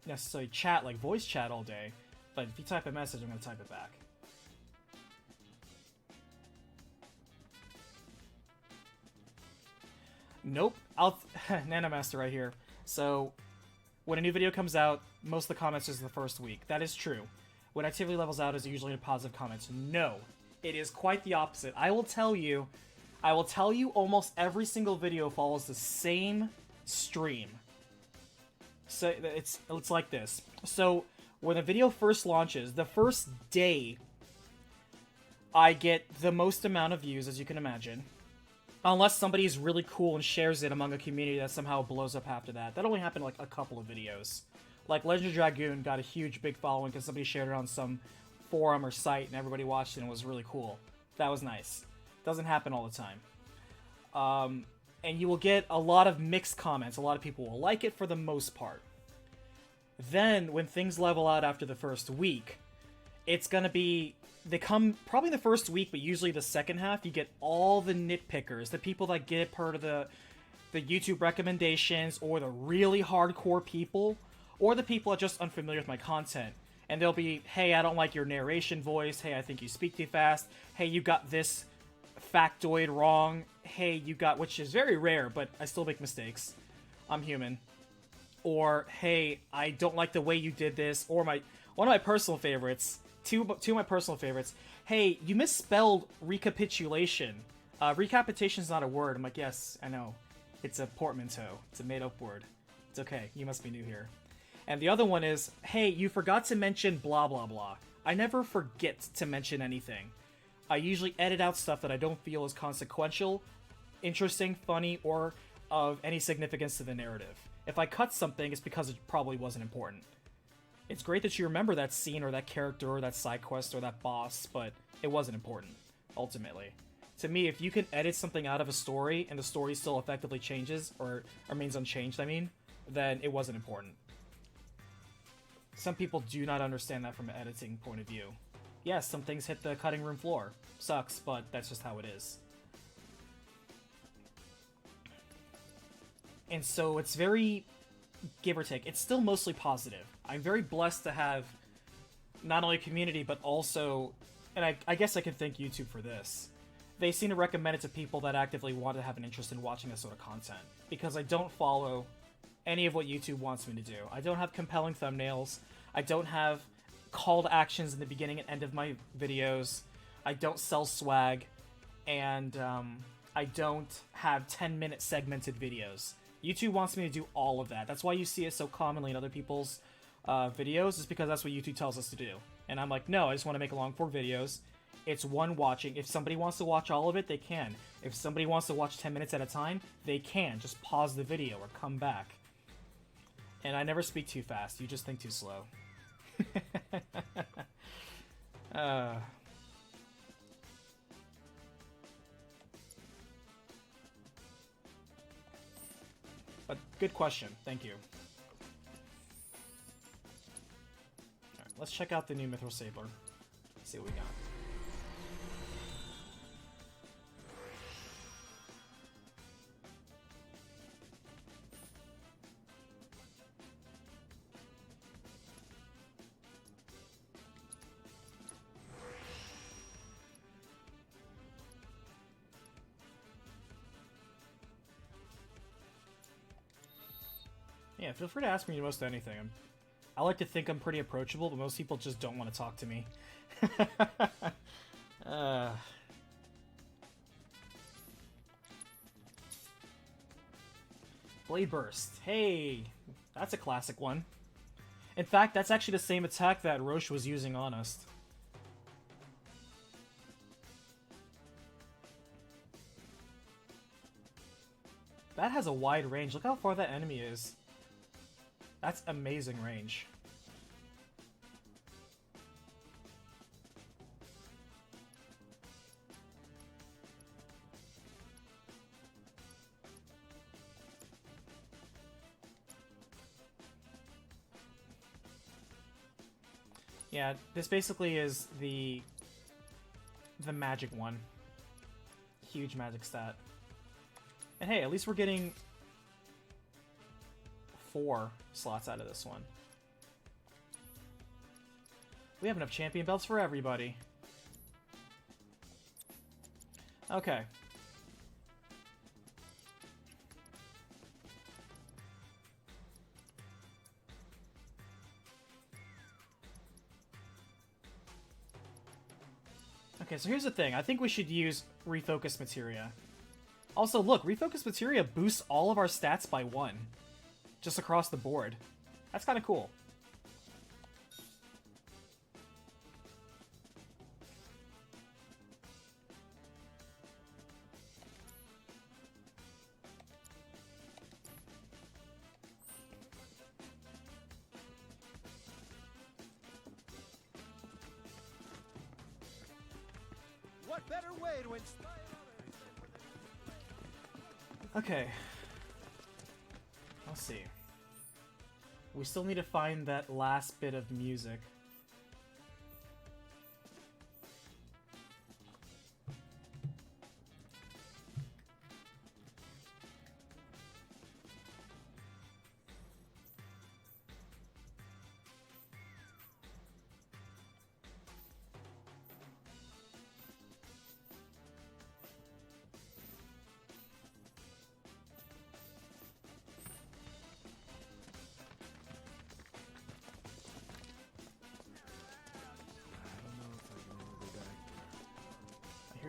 necessarily chat, like voice chat all day, but if you type a message, I'm gonna type it back. Nope. Nanomaster right here. So, when a new video comes out, most of the comments is the first week. That is true. When activity levels out, is usually in positive comments. No. It is quite the opposite. I will tell you almost every single video follows the same stream. So, it's like this. So, when a video first launches, the first day, I get the most amount of views, as you can imagine. Unless somebody is really cool and shares it among a community that somehow blows up after that. That only happened like a couple of videos. Like Legend of Dragoon got a huge big following because somebody shared it on some forum or site and everybody watched it and it was really cool. That was nice. Doesn't happen all the time. And you will get a lot of mixed comments. A lot of people will like it for the most part. Then, when things level out after the first week, it's gonna be... They come probably the first week, but usually the second half, you get all the nitpickers, the people that get part of the YouTube recommendations, or the really hardcore people, or the people that are just unfamiliar with my content. And they'll be, hey, I don't like your narration voice, hey, I think you speak too fast, hey, you got this factoid wrong, hey, you got, which is very rare, but I still make mistakes. I'm human. Or, hey, I don't like the way you did this, or one of my personal favorites, two of my personal favorites. Hey, you misspelled recapitulation. Recapitation is not a word. I'm like, yes, I know. It's a portmanteau. It's a made-up word. It's okay. You must be new here. And the other one is, hey, you forgot to mention blah, blah, blah. I never forget to mention anything. I usually edit out stuff that I don't feel is consequential, interesting, funny, or of any significance to the narrative. If I cut something, it's because it probably wasn't important. It's great that you remember that scene or that character or that side quest or that boss, but it wasn't important, ultimately. To me, if you can edit something out of a story and the story still effectively changes, or remains unchanged, then it wasn't important. Some people do not understand that from an editing point of view. Yes, some things hit the cutting room floor. Sucks, but that's just how it is. And so it's very... give or take. It's still mostly positive. I'm very blessed to have not only a community, but also, and I guess I can thank YouTube for this. They seem to recommend it to people that actively want to have an interest in watching this sort of content. Because I don't follow any of what YouTube wants me to do. I don't have compelling thumbnails. I don't have call to actions in the beginning and end of my videos. I don't sell swag. And I don't have 10-minute segmented videos. YouTube wants me to do all of that. That's why you see it so commonly in other people's videos, is because that's what YouTube tells us to do. And I'm like, no, I just want to make long-form videos. It's one watching. If somebody wants to watch all of it, they can. If somebody wants to watch 10 minutes at a time, they can. Just pause the video or come back. And I never speak too fast. You just think too slow. But good question. Thank you. Alright, let's check out the new Mithril Sabler. See what we got. Yeah, feel free to ask me most anything. I like to think I'm pretty approachable, but most people just don't want to talk to me. Blade Burst. Hey, that's a classic one. In fact, that's actually the same attack that Roche was using on us. That has a wide range. Look how far that enemy is. That's amazing range. Yeah, this basically is the the magic one. Huge magic stat. And hey, at least we're getting 4 slots out of this one. We have enough champion belts for everybody. Okay. Okay, so here's the thing. I think we should use Refocus Materia. Also, look, Refocus Materia boosts all of our stats by 1. Just across the board. That's kind of cool. What better way to inspire? Okay. Let's see. We still need to find that last bit of music.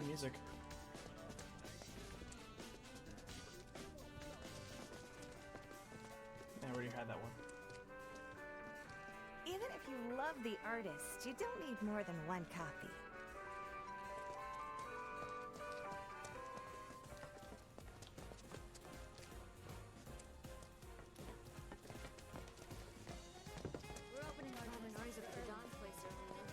Music. I already had that one. Even if you love the artist, you don't need more than one copy. We're opening our noise at the Dawn place earlier.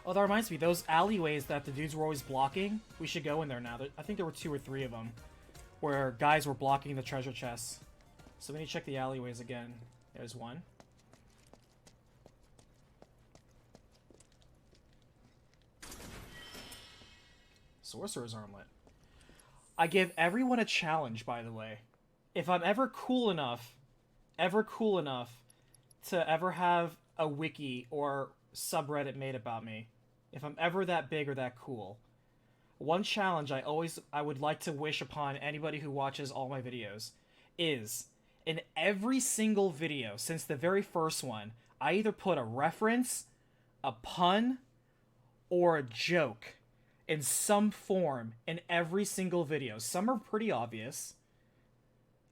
Oh, that reminds me, those alleyways that the dudes were always blocking, we should go in there now. I think there were 2 or 3 of them, where guys were blocking the treasure chests. So we need to check the alleyways again. There's one. Sorcerer's Armlet. I give everyone a challenge, by the way. If I'm ever cool enough to ever have a wiki or subreddit made about me, if I'm ever that big or that cool, one challenge I would like to wish upon anybody who watches all my videos is, in every single video since the very first one, I either put a reference, a pun, or a joke in some form in every single video. Some are pretty obvious,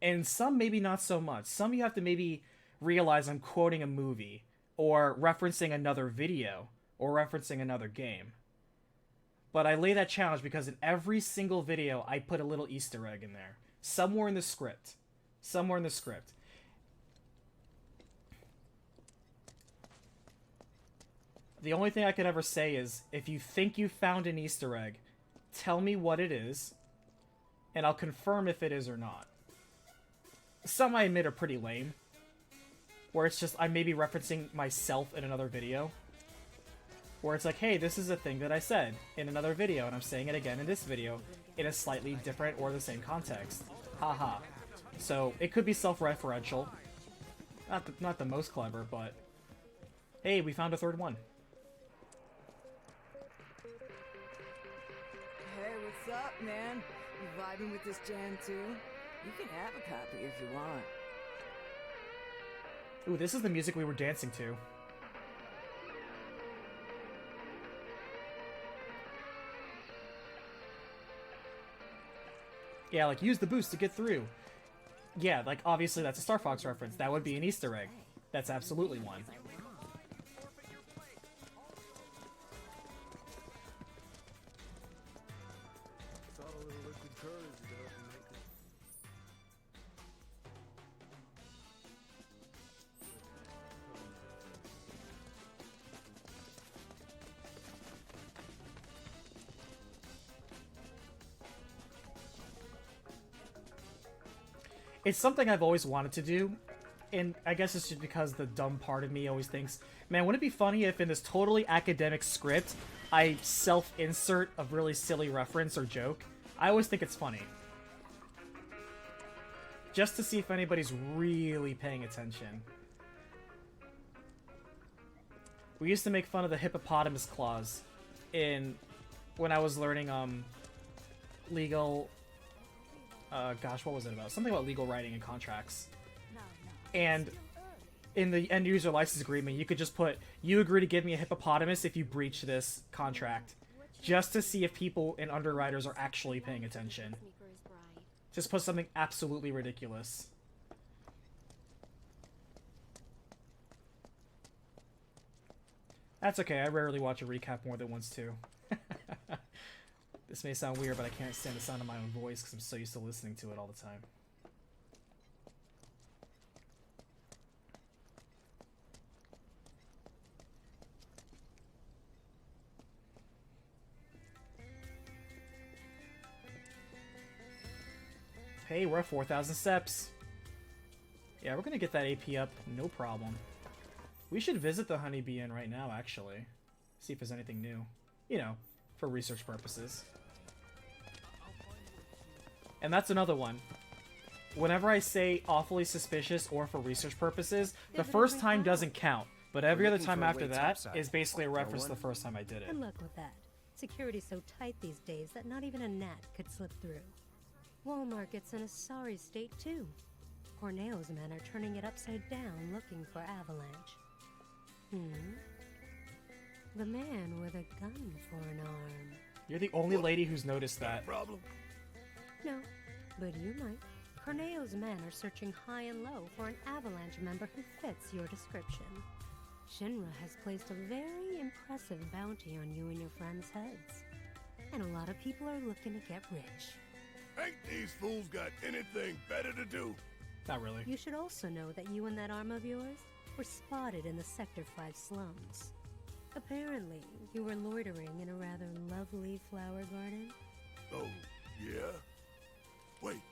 and some maybe not so much. Some you have to maybe realize I'm quoting a movie, or referencing another video, or referencing another game. But I lay that challenge because in every single video, I put a little Easter egg in there. Somewhere in the script. Somewhere in the script. The only thing I could ever say is, if you think you found an Easter egg, tell me what it is, and I'll confirm if it is or not. Some I admit are pretty lame, where it's just I may be referencing myself in another video, where it's like, hey, this is a thing that I said in another video, and I'm saying it again in this video in a slightly different or the same context. Haha. So it could be self-referential. Not the most clever, but hey, we found a third one. Hey, what's up, man? You vibing with this jam too? You can have a copy if you want. Ooh, this is the music we were dancing to. Yeah, like, use the boost to get through. Yeah, like, obviously that's a Star Fox reference. That would be an Easter egg. That's absolutely one. It's something I've always wanted to do, and I guess it's just because the dumb part of me always thinks, man, wouldn't it be funny if in this totally academic script, I self-insert a really silly reference or joke? I always think it's funny. Just to see if anybody's really paying attention. We used to make fun of the hippopotamus clause when I was learning legal gosh, what was it about? Something about legal writing and contracts. And in the end user license agreement, you could just put, you agree to give me a hippopotamus if you breach this contract. Just to see if people and underwriters are actually paying attention. Just put something absolutely ridiculous. That's okay, I rarely watch a recap more than once too. This may sound weird, but I can't stand the sound of my own voice because I'm so used to listening to it all the time. Hey, we're at 4,000 steps. Yeah, we're gonna get that AP up, no problem. We should visit the Honeybee Inn right now, actually. See if there's anything new. You know, for research purposes. And that's another one. Whenever I say awfully suspicious or for research purposes, the first time doesn't count. But every other time after that is basically a reference to the first time I did it. Good luck with that. Security's so tight these days that not even a gnat could slip through. Wall Market's in a sorry state, too. Corneo's men are turning it upside down looking for Avalanche. The man with a gun for an arm. You're the only lady who's noticed that. Problem? No, but you might. Corneo's men are searching high and low for an Avalanche member who fits your description. Shinra has placed a very impressive bounty on you and your friends' heads. And a lot of people are looking to get rich. Ain't these fools got anything better to do? Not really. You should also know that you and that arm of yours were spotted in the Sector 5 slums. Apparently, you were loitering in a rather lovely flower garden. Oh, yeah? Wait.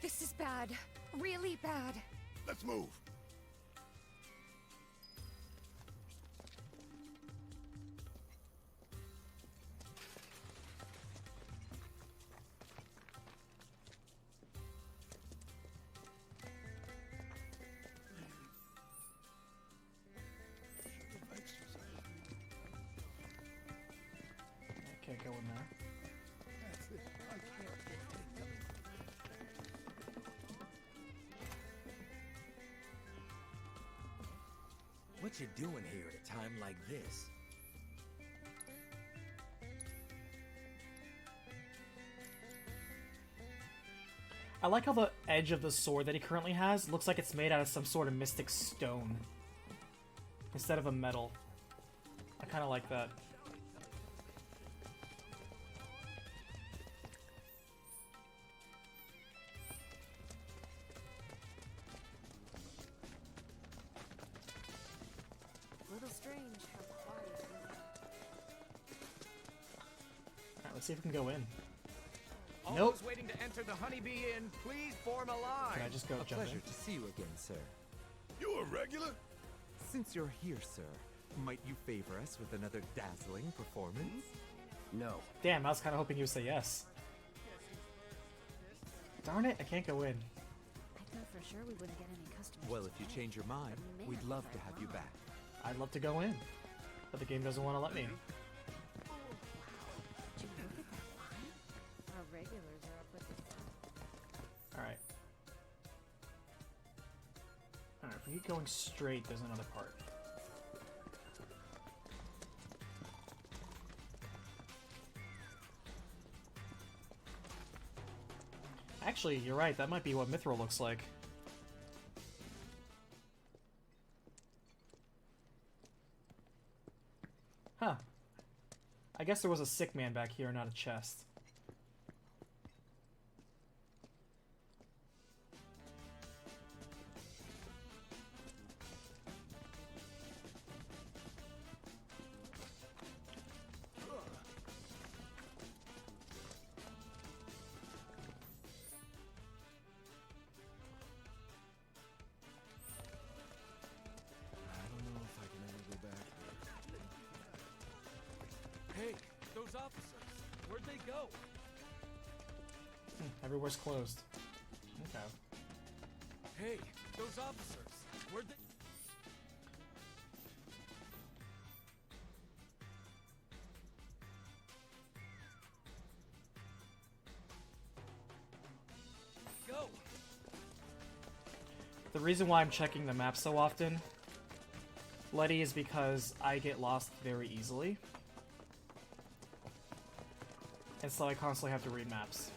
This is bad. Really bad. Let's move. Can't go in there. What you doing here at a time like this? I like how the edge of the sword that he currently has looks like it's made out of some sort of mystic stone instead of a metal. I kind of like that. Let's see if we can go in. All Nope. those waiting to enter the Honeybee Inn, please form a line. Can I just go A jump pleasure in? to see you again, sir. You a regular? Since you're here, sir, might you favor us with another dazzling performance? No. Damn, I was kind of hoping you would say yes. Darn it, I can't go in. I thought for sure we wouldn't get any customers. Well, if you change your mind, we'd love to have you back. I'd love to go in, but the game doesn't want to let me. Did you look at that line? Our regulars are up with the Alright. Alright, if we keep going straight, there's another part. Actually, you're right, that might be what Mithril looks like. Huh. I guess there was a sick man back here, not a chest. those officers? Where'd they go? Everywhere's closed. Okay. Hey, those officers. Where'd they... go? The reason why I'm checking the map so often, Letty, is because I get lost very easily. And so I constantly have to read maps.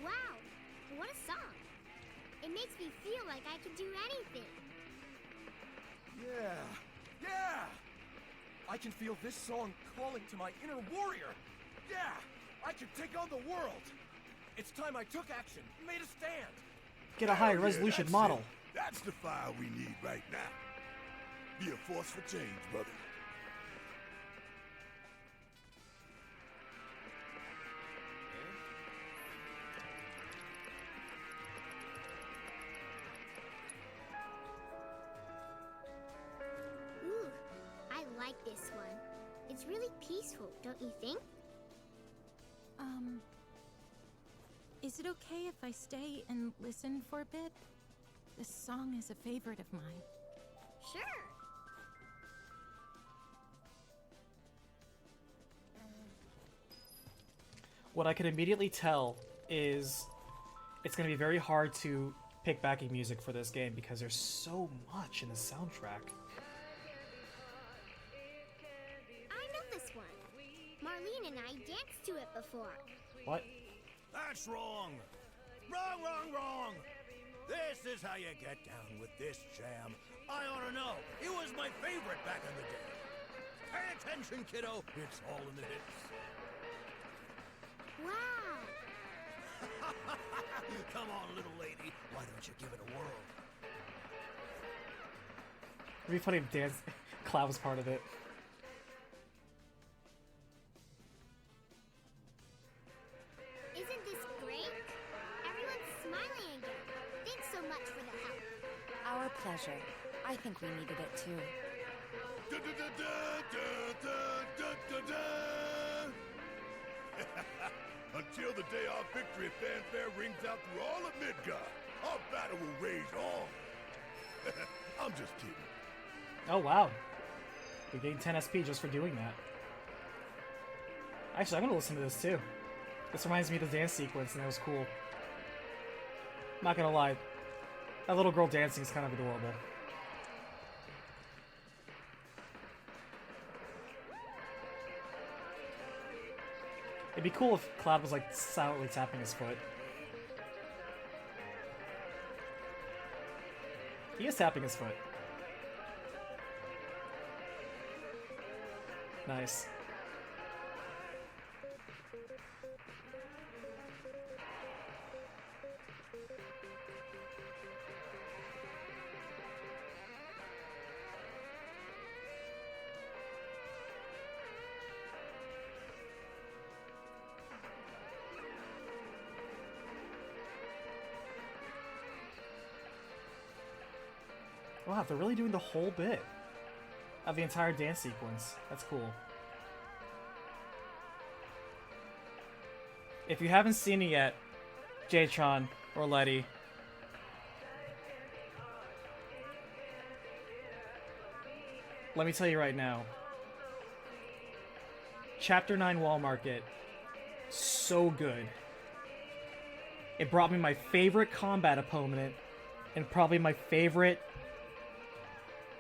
Wow, what a song. It makes me feel like I can do anything. Yeah! Yeah! I can feel this song calling to my inner warrior! Yeah! I can take on the world! It's time I took action, made a stand! Get a higher resolution that's model. it. That's the fire we need right now. Be a force for change, brother. Ooh, I like this one. It's really peaceful, don't you think? Is it okay if I stay and listen for a bit? This song is a favorite of mine. Sure. What I can immediately tell is it's going to be very hard to pick backing music for this game because there's so much in the soundtrack. I know this one. Marlene and I danced to it before. What? That's wrong. Wrong, wrong, wrong. This is how you get down with this jam. I ought to know. It was my favorite back in the day. Pay attention, kiddo. It's all in the hits. Wow. Come on, little lady. Why don't you give it a whirl? It'd be funny if dance Cloud was part of it. Isn't this great? Everyone's smiling again. Thanks so much for the help. Our pleasure. I think we needed it too. Until the day our victory fanfare rings out through all of Midgard, our battle will rage on. I'm just kidding. Oh wow. We gained 10 SP just for doing that. Actually, I'm gonna listen to this too. This reminds me of the dance sequence, and that was cool. Not gonna lie, that little girl dancing is kind of adorable. It'd be cool if Cloud was like silently tapping his foot. He is tapping his foot. Nice. Wow, they're really doing the whole bit of the entire dance sequence. That's cool. If you haven't seen it yet, Jatron or Letty, let me tell you right now, Chapter 9 Wall Market, so good. It brought me my favorite combat opponent, and probably my favorite,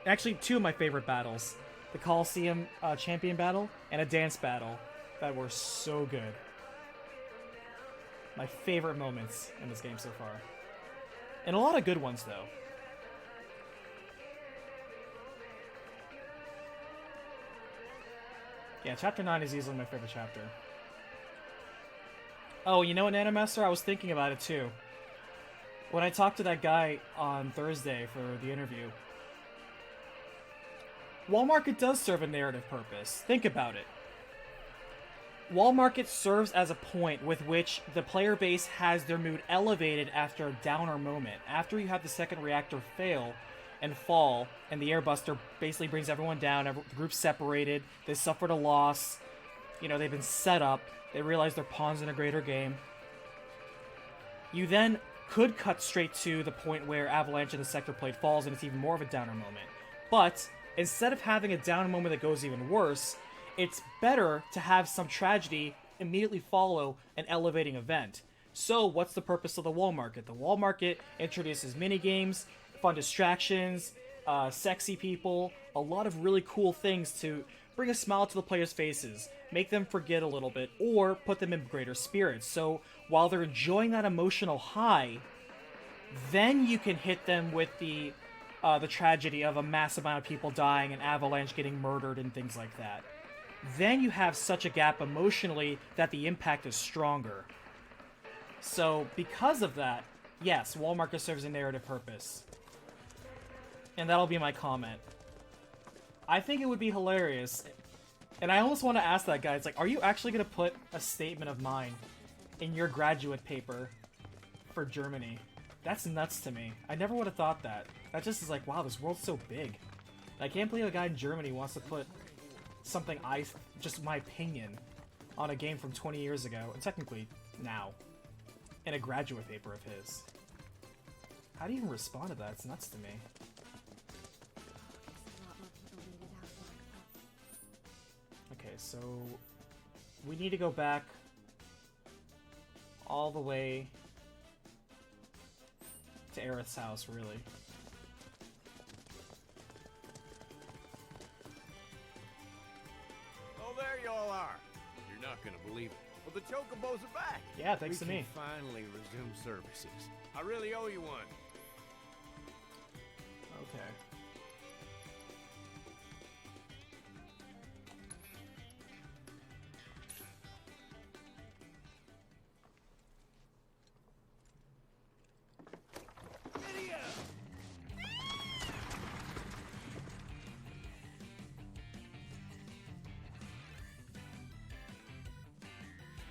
actually two of my favorite battles. The Coliseum champion battle and a dance battle that were so good. My favorite moments in this game so far. And a lot of good ones, though. Yeah, Chapter 9 is easily my favorite chapter. Oh, you know what, Nanomaster? I was thinking about it, too. When I talked to that guy on Thursday for the interview, Wall Market does serve a narrative purpose. Think about it. Wall Market serves as a point with which the player base has their mood elevated after a downer moment. After you have the second reactor fail and fall, and the airbuster basically brings everyone down, the group's separated, they suffered a loss, you know, they've been set up, they realize they're pawns in a greater game. You then could cut straight to the point where Avalanche and the sector plate falls and it's even more of a downer moment. But instead of having a downer moment that goes even worse, it's better to have some tragedy immediately follow an elevating event. So what's the purpose of the Wall Market? The Wall Market introduces minigames, fun distractions, sexy people, a lot of really cool things to bring a smile to the players' faces, make them forget a little bit, or put them in greater spirits. So while they're enjoying that emotional high, then you can hit them with the tragedy of a mass amount of people dying and Avalanche getting murdered and things like that. Then you have such a gap emotionally that the impact is stronger. So because of that, yes, Wall Market serves a narrative purpose. And that'll be my comment. I think it would be hilarious. And I almost want to ask that guy, it's like, are you actually going to put a statement of mine in your graduate paper for Germany? That's nuts to me. I never would have thought that. That just is like, wow, this world's so big. I can't believe a guy in Germany wants to put something just my opinion on a game from 20 years ago, and technically now, in a graduate paper of his. How do you even respond to that? It's nuts to me. Okay, so we need to go back all the way to Aerith's house, really. Oh, there you all are. You're not gonna believe it. Well, the Chocobos are back. Yeah, thanks to me. We can finally resume services. I really owe you one. Okay.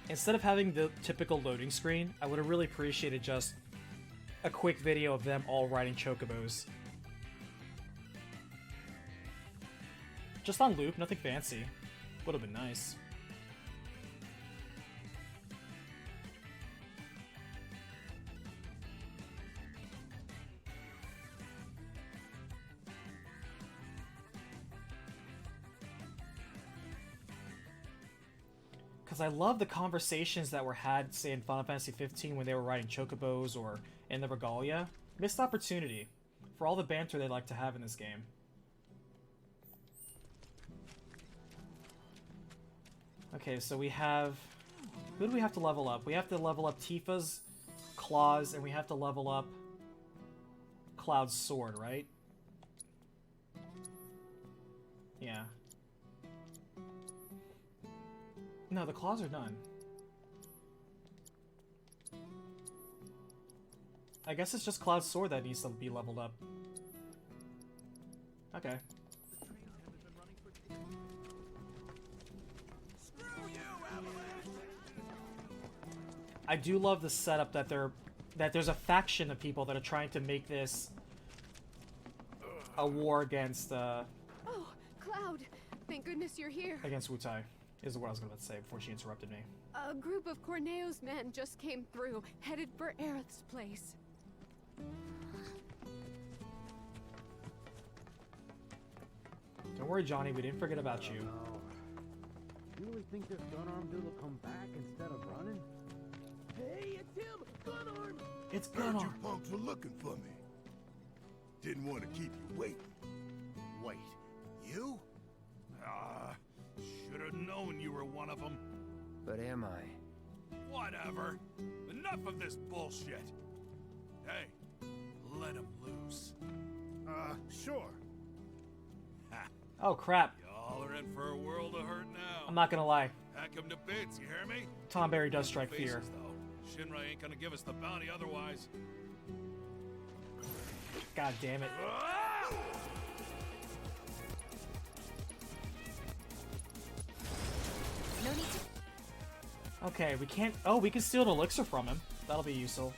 Instead of having the typical loading screen, I would have really appreciated just a quick video of them all riding chocobos. Just on loop, nothing fancy. Would have been nice. Because I love the conversations that were had, say, in Final Fantasy 15 when they were riding chocobos or in the Regalia. Missed opportunity for all the banter they like to have in this game. Okay, so we have... Who do we have to level up? We have to level up Tifa's claws, and we have to level up Cloud's sword, right? Yeah. No, the claws are done. I guess it's just Cloud's sword that needs to be leveled up. Okay. I do love the setup that there's a faction of people that are trying to make this a war against Oh, Cloud! Thank goodness you're here. Against Wutai, is what I was going to say before she interrupted me. A group of Corneo's men just came through, headed for Aerith's place. Don't worry, Johnny, we didn't forget about you. You really think this gun-arm dude will come back instead of running? Hey, it's him! Gun-arm! It's Heard Gun-arm! you punks were looking for me. Didn't want to keep you waiting. Wait, you? Should have known you were one of them. But am I? Whatever. Enough of this bullshit. Hey, let him loose. Sure. Oh, crap. Y'all are in for a world of hurt now. I'm not gonna lie. Hack him to bits, you hear me? Tom Berry does strike Faces, fear. Though. Shinra ain't gonna give us the bounty otherwise. God damn it. No need to... Okay, we can't... Oh, we can steal an elixir from him. That'll be useful.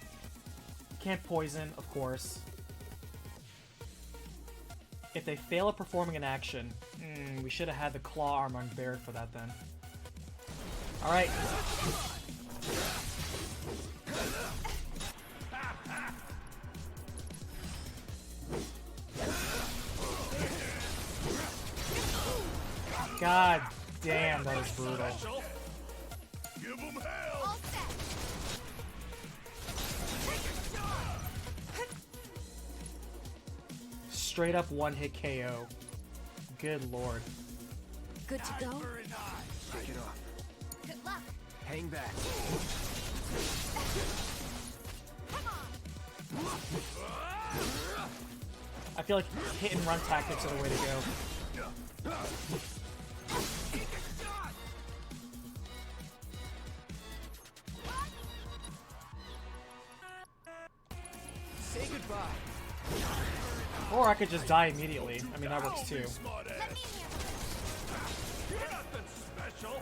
Can't poison, of course. If they fail at performing an action... we should have had the claw armor unbared for that then. Alright. God damn, that is brutal. Give them hell. Straight up one-hit KO. Good lord. Good to go? Shake it off. Good luck. Hang back. I feel like hit and run tactics are the way to go. Say goodbye. Or I could just die immediately. I mean, that works too. Nothing special.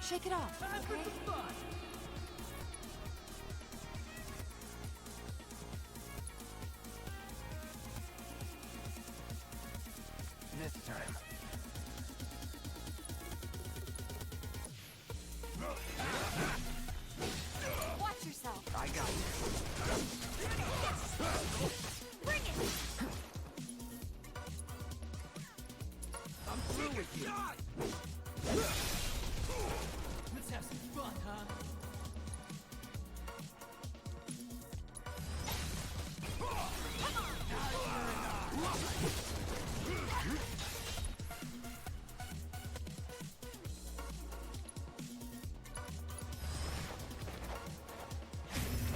Shake it off, okay? This time. Watch yourself. I got you. Bring it. I'm through with you. Let's have some fun, huh?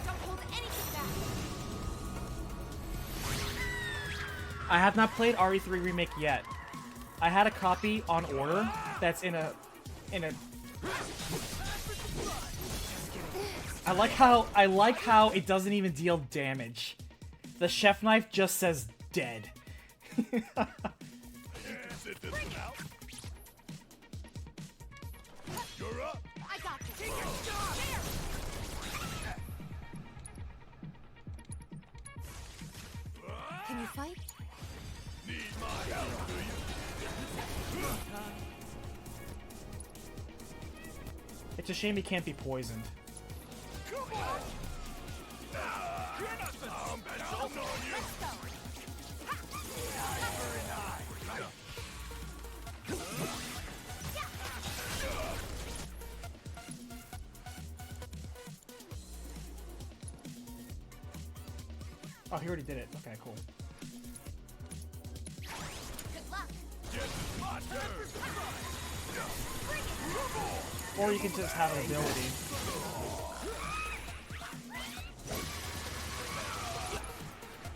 Don't hold anything back. I have not played RE3 Remake yet. I had a copy on order that's in a I like how it doesn't even deal damage. The chef knife just says dead. Sit this one out. You're up. I got this. Can you fight? Need my help, do you? It's a shame he can't be poisoned. Come on. You're nothing special. On you. Let's go. Very nice. Oh, he already did it. Okay, cool. Good luck. Yes, it's my turn. Or you can just have an ability.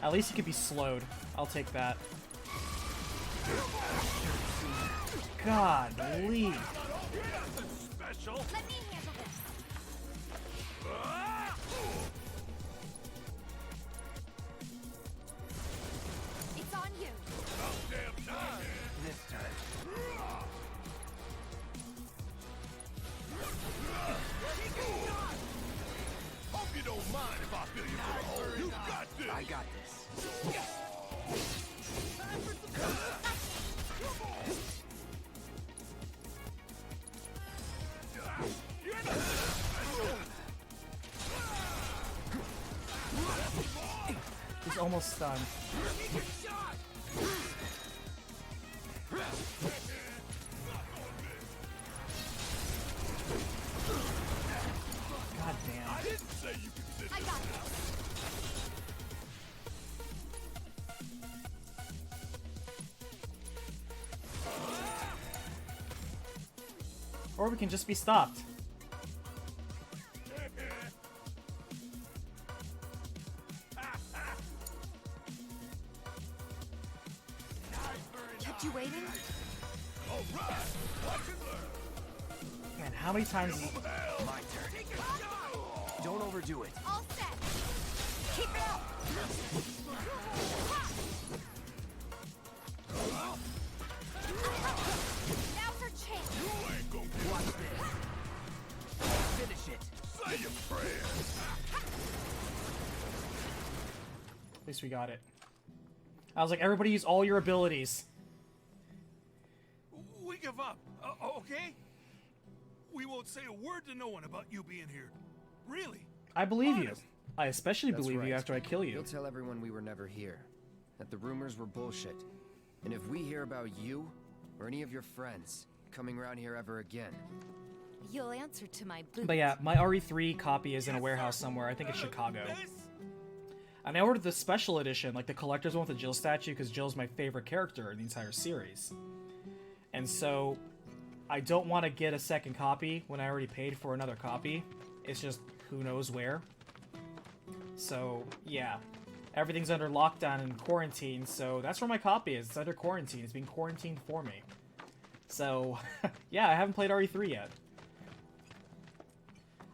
At least he could be slowed. I'll take that. God, leave. Special. Let me handle this. It's on you. About damn time. This time. Hope you don't mind if I fill you full of holes. You got this. I got this. He's almost stunned. God damn. I didn't say you could sit I got this. Or we can just be stopped. Kept you waiting? All right. Watch and learn. Man, how many times... My turn. Don't overdo it. All set. Keep it up. Now least we got it. I was like, everybody use all your abilities. We give up, okay? We won't say a word to no one about you being here. Really? I believe you. I especially That's believe you right. after I kill you. You'll tell everyone we were never here. That the rumors were bullshit. And if we hear about you, or any of your friends, coming around here ever again... You'll answer to my boots. But yeah, my RE3 copy is in a warehouse somewhere. I think it's Chicago. And I ordered the special edition, like the collector's one with the Jill statue, because Jill's my favorite character in the entire series. And so, I don't want to get a second copy when I already paid for another copy. It's just, who knows where. So, yeah. Everything's under lockdown and quarantine, so that's where my copy is. It's under quarantine. It's being quarantined for me. So, yeah, I haven't played RE3 yet.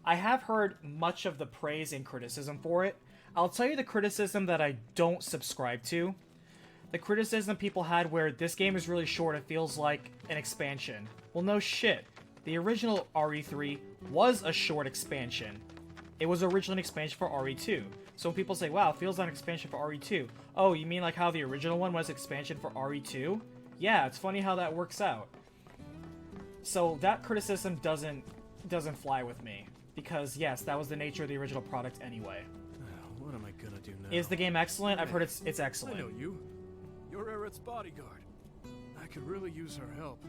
I have heard much of the praise and criticism for it. I'll tell you the criticism that I don't subscribe to. The criticism people had where this game is really short, it feels like an expansion. Well, no shit. The original RE3 was a short expansion. It was originally an expansion for RE2. So when people say, wow, it feels like an expansion for RE2. Oh, you mean like how the original one was expansion for RE2? Yeah, it's funny how that works out. So that criticism doesn't fly with me. Because, yes, that was the nature of the original product anyway. What am I gonna do now? Is the game excellent? I've heard it's excellent. I know you. You're Aerith's bodyguard. I could really use her help.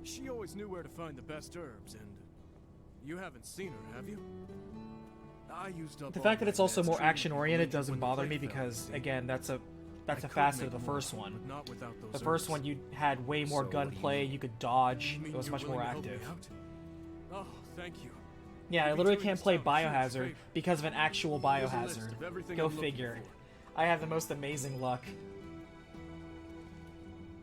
She always knew where to find the best herbs, and you haven't seen her, have you? I used up The all fact that my it's also meds more treating action-oriented people doesn't when the bother me plague fell, because, see? again, that's a I could facet of make the more, first one. but not without The those first herbs. one, you had way more So, what do you gunplay, mean? you could dodge, You mean it was you're much more willing to help me active. out? Oh, thank you. Yeah, I You'll be literally doing can't this play town a huge Biohazard favor. because of an actual Here's a list Biohazard. of everything Go I'm looking figure. for. I have the most amazing luck.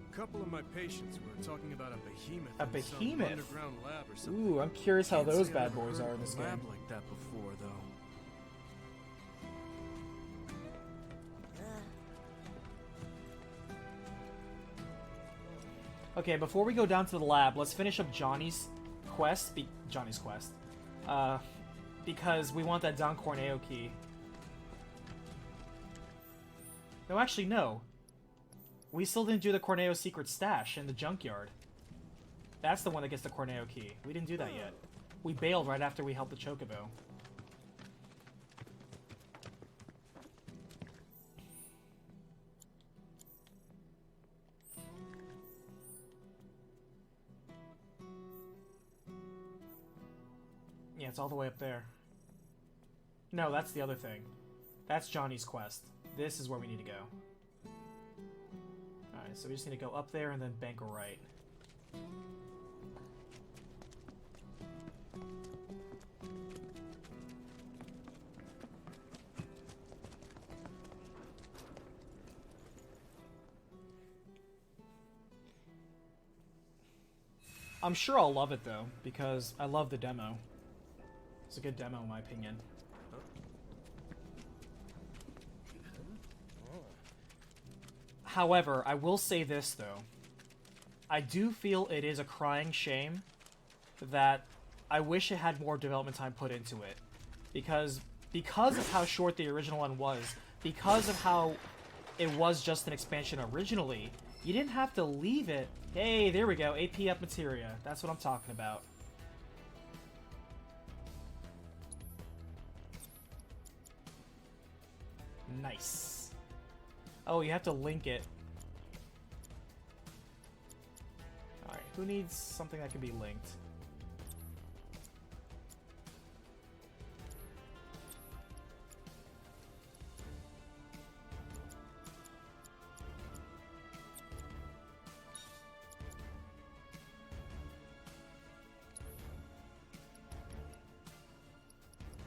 A couple of my patients were talking about a behemoth. A in some behemoth? underground lab or something. Ooh, I'm curious how Can't those say I've bad ever boys heard are of in this a lab game. like that before, though. Okay, before we go down to the lab, let's finish up Johnny's quest. Because we want that Don Corneo key. No, actually, no. We still didn't do the Corneo secret stash in the junkyard. That's the one that gets the Corneo key. We didn't do that yet. We bailed right after we helped the Chocobo. Yeah, it's all the way up there. No, that's the other thing. That's Johnny's quest. This is where we need to go. Alright, so we just need to go up there and then bank a right. I'm sure I'll love it though, because I love the demo. It's a good demo in my opinion. However, I will say this though. I do feel it is a crying shame that I wish it had more development time put into it. Because of how short the original one was, because of how it was just an expansion originally, you didn't have to leave it. Hey, there we go, AP up materia. That's what I'm talking about. Nice. Oh, you have to link it. Alright, who needs something that can be linked?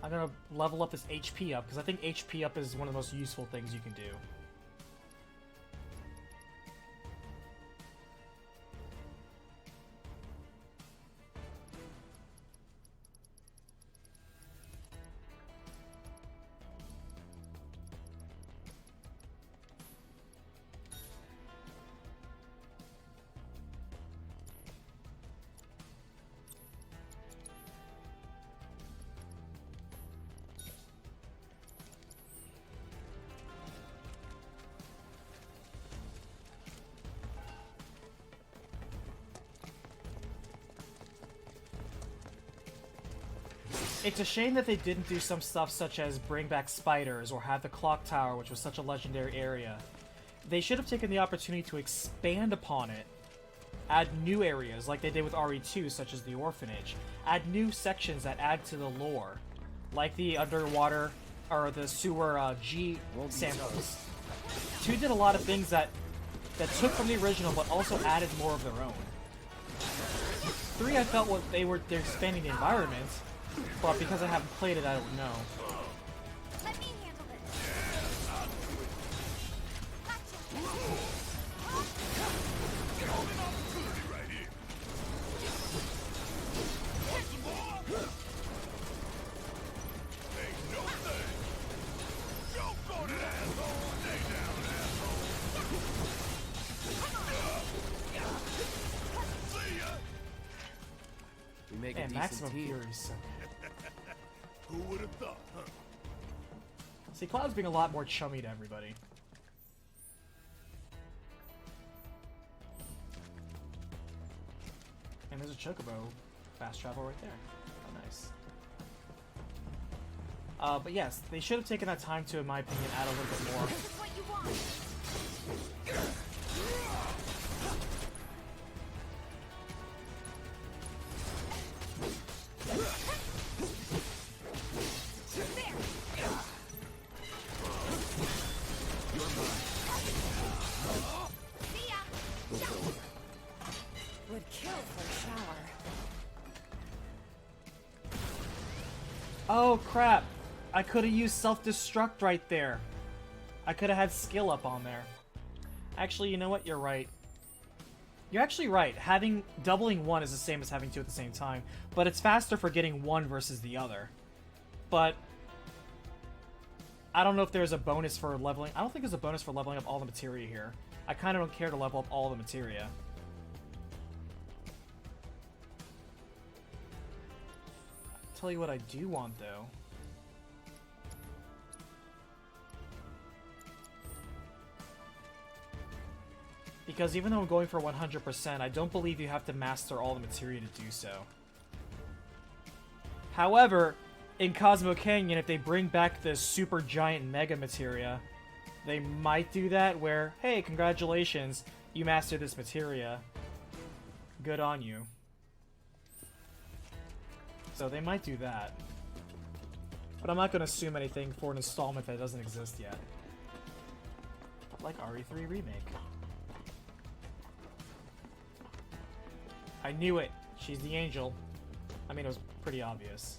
I'm gonna level up this HP up, because I think HP up is one of the most useful things you can do. It's a shame that they didn't do some stuff such as bring back spiders or have the clock tower, which was such a legendary area. They should have taken the opportunity to expand upon it, add new areas like they did with RE2, such as the orphanage, add new sections that add to the lore, like the underwater or the sewer G samples. 2 did a lot of things that took from the original but also added more of their own. 3, I felt they're expanding the environment, but because I haven't played it, I don't know. Let me handle this. We make a Man, decent Maximum team. Fury is so Who would have thought, huh? See, Cloud's being a lot more chummy to everybody. And there's a Chocobo fast travel right there. Oh, nice. But yes, they should have taken that time to, in my opinion, add a little bit more. This is what you want. Would kill for a shower. Oh crap! I could have used self-destruct right there. I could have had skill up on there. Actually, you know what? You're right. You're actually right. Doubling 1 is the same as having 2 at the same time, but it's faster for getting 1 versus the other. But I don't know if there's a bonus for leveling. I don't think there's a bonus for leveling up all the materia here. I kind of don't care to level up all the materia. Tell you what I do want, though. Because even though I'm going for 100%, I don't believe you have to master all the materia to do so. However, in Cosmo Canyon, if they bring back the super giant mega materia, they might do that where, hey, congratulations, you mastered this materia. Good on you. So they might do that. But I'm not going to assume anything for an installment that doesn't exist yet. Like RE3 Remake. I knew it. She's the angel. I mean, it was pretty obvious.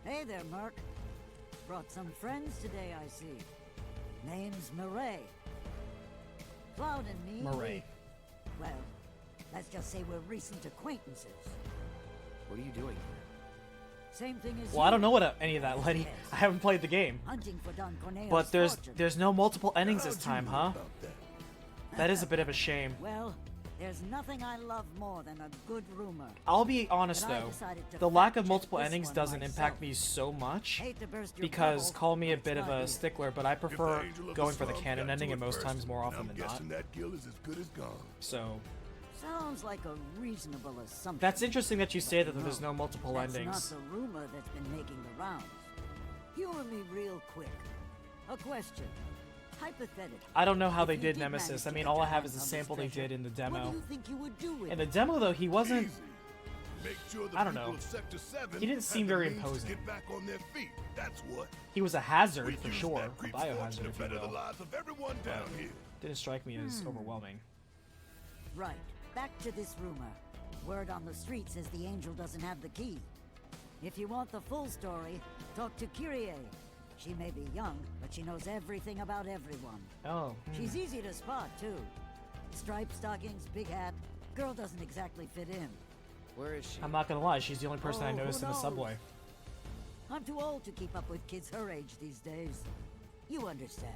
Hey there, Mark. Brought some friends today, I see. Name's Murray. Cloud and me. Murray. Well, let's just say we're recent acquaintances. What are you doing here? Same thing as Well, I don't know what any of that, Letty. I haven't played the game. Hunting for Don Corneo's But fortune. there's no multiple endings this time, huh? That is a bit of a shame. Well, there's nothing I love more than a good rumor. I'll be honest But I though, decided to the lack of fact-check multiple this endings one doesn't myself. impact me so much, Hate to burst your because bubble, call me a but bit it's of not a here. stickler, but I prefer going for the canon ending and most times more often than not. guessing that gill is as good as gone. So, Sounds like a reasonable assumption. that's interesting that you say that But there's no multiple that's endings. not the rumor that's been making the rounds. Humor me real quick. A question. Hypothetically. I don't know how they if you did Nemesis. manage I to mean, get all I your have hands is the on this sample they treasure, did in the What demo. do you think you would do with In the it? demo though, he wasn't... Make sure the I don't people know. of Sector 7 He didn't have seem the very means to imposing. Get back on their feet. That's what. He was a hazard We for use sure, that a creep's fortune biohazard to if you better the will. lives of everyone down here. Didn't strike me as overwhelming. Right. Back to this rumor. Word on the street says the angel doesn't have the key. If you want the full story, talk to Kyrie. She may be young, but she knows everything about everyone. Oh. She's easy to spot, too. Striped stockings, big hat. Girl doesn't exactly fit in. Where is she? I'm not gonna lie, she's the only person I Oh, who noticed in the knows? subway. I'm too old to keep up with kids her age these days. You understand.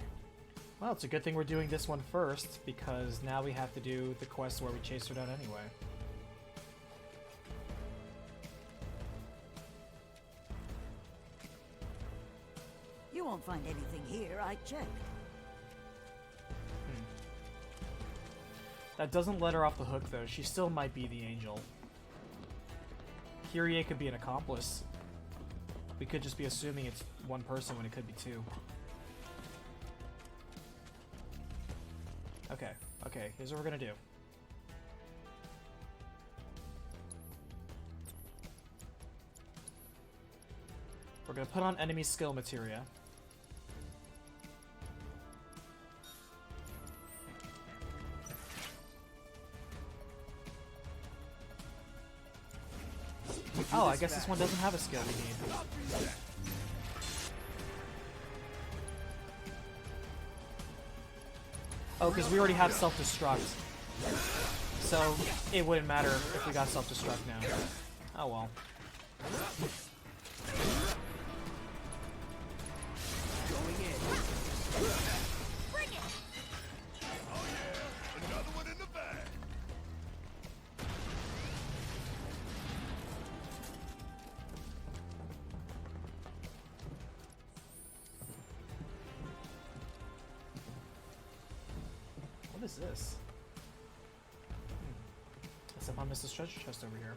Well, it's a good thing we're doing this one first, because now we have to do the quest where we chase her down anyway. You won't find anything here, I checked. That doesn't let her off the hook, though. She still might be the angel. Kyrie could be an accomplice. We could just be assuming it's one person when it could be two. Okay, okay, here's what we're gonna do. We're gonna put on enemy skill materia. Oh, I guess this one doesn't have a skill we need. Oh, because we already have self-destruct. So, it wouldn't matter if we got self-destruct now. Oh well. Going in. Bring it! Oh yeah, another one in the bag. What is this? Except I missed the treasure chest over here.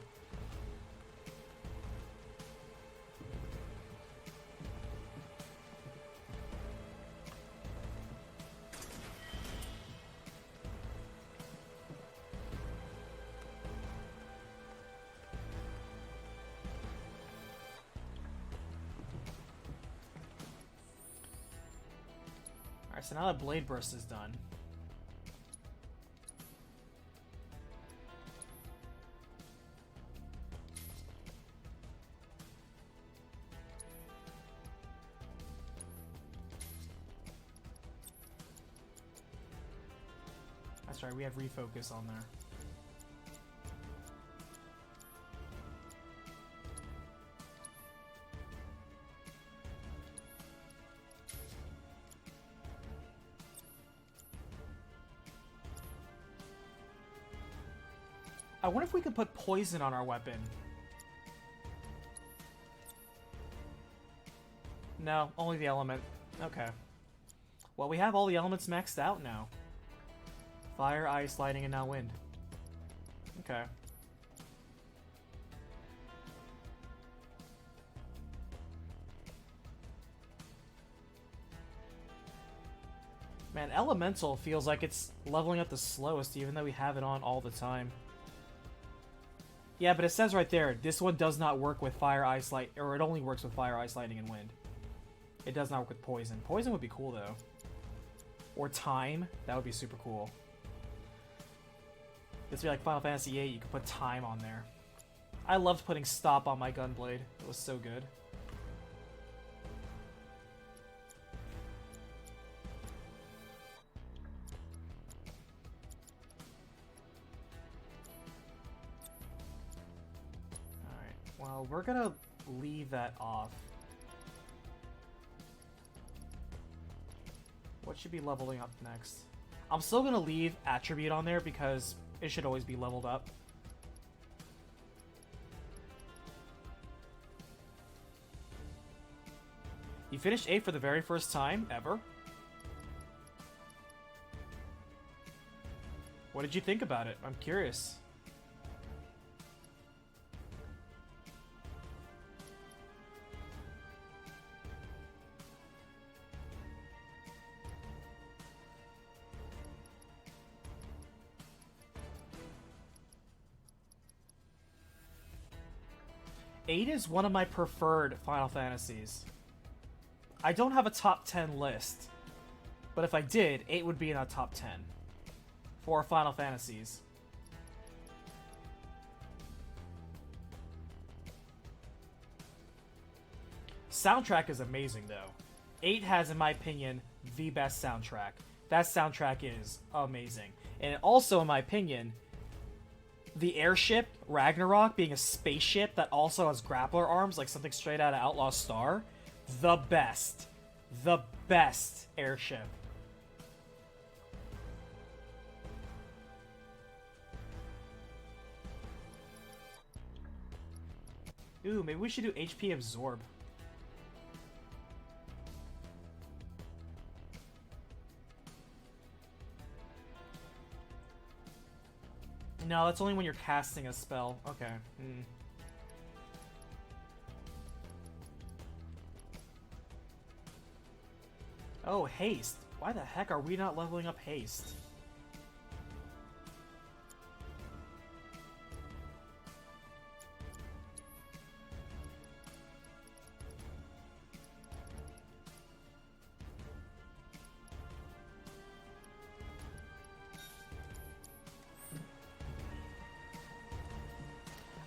Alright, so now that Blade Burst is done. That's right, we have refocus on there. I wonder if we could put poison on our weapon. No, only the element. Okay. Well, we have all the elements maxed out now. Fire, ice, lightning, and now wind. Okay. Man, Elemental feels like it's leveling up the slowest, even though we have it on all the time. Yeah, but it says right there, this one does not work with fire, ice, light, or it only works with fire, ice, lightning, and wind. It does not work with poison. Poison would be cool, though. Or time. That would be super cool. This would be like Final Fantasy VIII. You could put time on there. I loved putting stop on my gunblade. It was so good. Alright, well, we're gonna leave that off. What should be leveling up next? I'm still gonna leave attribute on there because it should always be leveled up. You finished 8 for the very first time ever? What did you think about it? I'm curious. Eight is one of my preferred Final Fantasies. I don't have a top 10 list, but if I did, 8 would be in that top 10 for Final Fantasies. Soundtrack is amazing, though. 8 has, in my opinion, the best soundtrack. That soundtrack is amazing. And also, in my opinion, the airship, Ragnarok, being a spaceship that also has grappler arms, like something straight out of Outlaw Star, the best. The best airship. Ooh, maybe we should do HP Absorb. No, that's only when you're casting a spell. Okay. Hmm. Oh, haste. Why the heck are we not leveling up haste?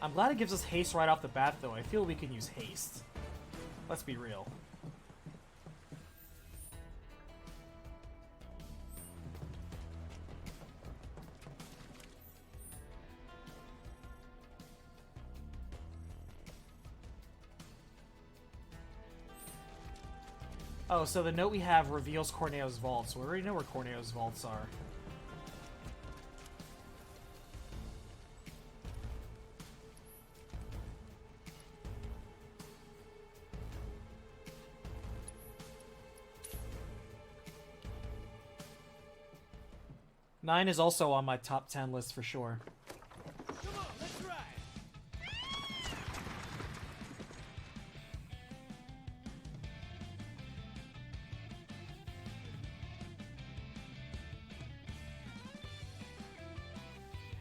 I'm glad it gives us haste right off the bat, though. I feel we can use haste. Let's be real. Oh, so the note we have reveals Corneo's vaults. We already know where Corneo's vaults are. Nine is also on my top 10 list for sure. Come on, let's ride.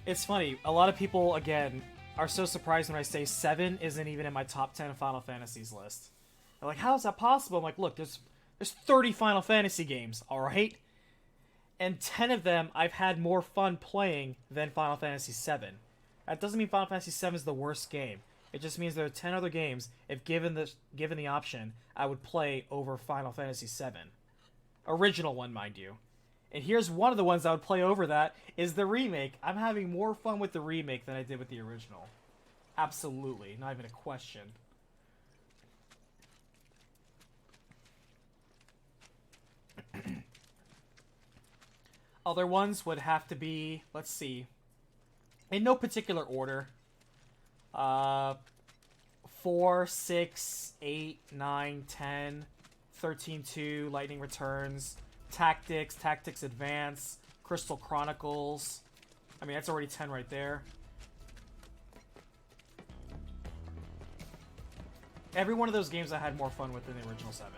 It's funny, a lot of people, again, are so surprised when I say 7 isn't even in my top 10 Final Fantasies list. They're like, how is that possible? I'm like, look, there's 30 Final Fantasy games, alright? And 10 of them I've had more fun playing than Final Fantasy VII. That doesn't mean Final Fantasy VII is the worst game. It just means there are 10 other games, if given the option, I would play over Final Fantasy VII. Original one, mind you. And here's one of the ones I would play over that, is the remake. I'm having more fun with the remake than I did with the original. Absolutely, not even a question. Other ones would have to be, let's see, in no particular order. 4, 6, 8, 9, 10, 13-2, Lightning Returns, Tactics, Tactics Advance, Crystal Chronicles. I mean, that's already 10 right there. Every one of those games I had more fun with than the original 7.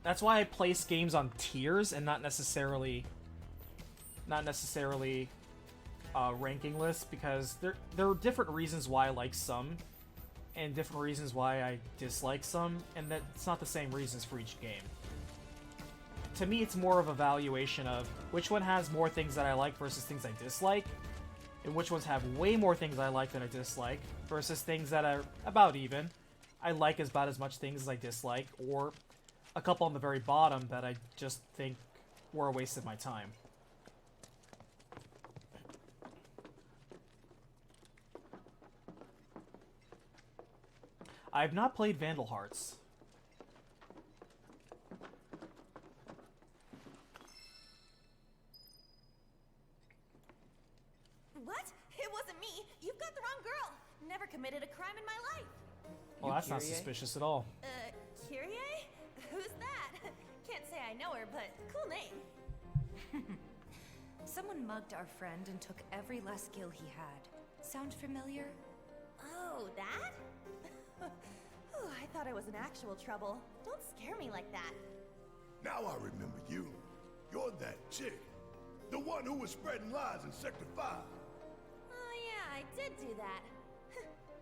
That's why I place games on tiers and not necessarily ranking lists, because there are different reasons why I like some and different reasons why I dislike some, and that's not the same reasons for each game. To me, it's more of a valuation of which one has more things that I like versus things I dislike, and which ones have way more things I like than I dislike versus things that are about even. I like about as much things as I dislike, or a couple on the very bottom that I just think were a waste of my time. I have not played Vandal Hearts. What? It wasn't me. You've got the wrong girl. Never committed a crime in my life. Well, that's not suspicious at all. Kyrie? Who's that? Can't say I know her, but cool name. Someone mugged our friend and took every last skill he had. Sound familiar? Oh, that? Ooh, I thought I was in actual trouble. Don't scare me like that. Now I remember you. You're that chick. The one who was spreading lies in Sector 5. Oh yeah, I did do that.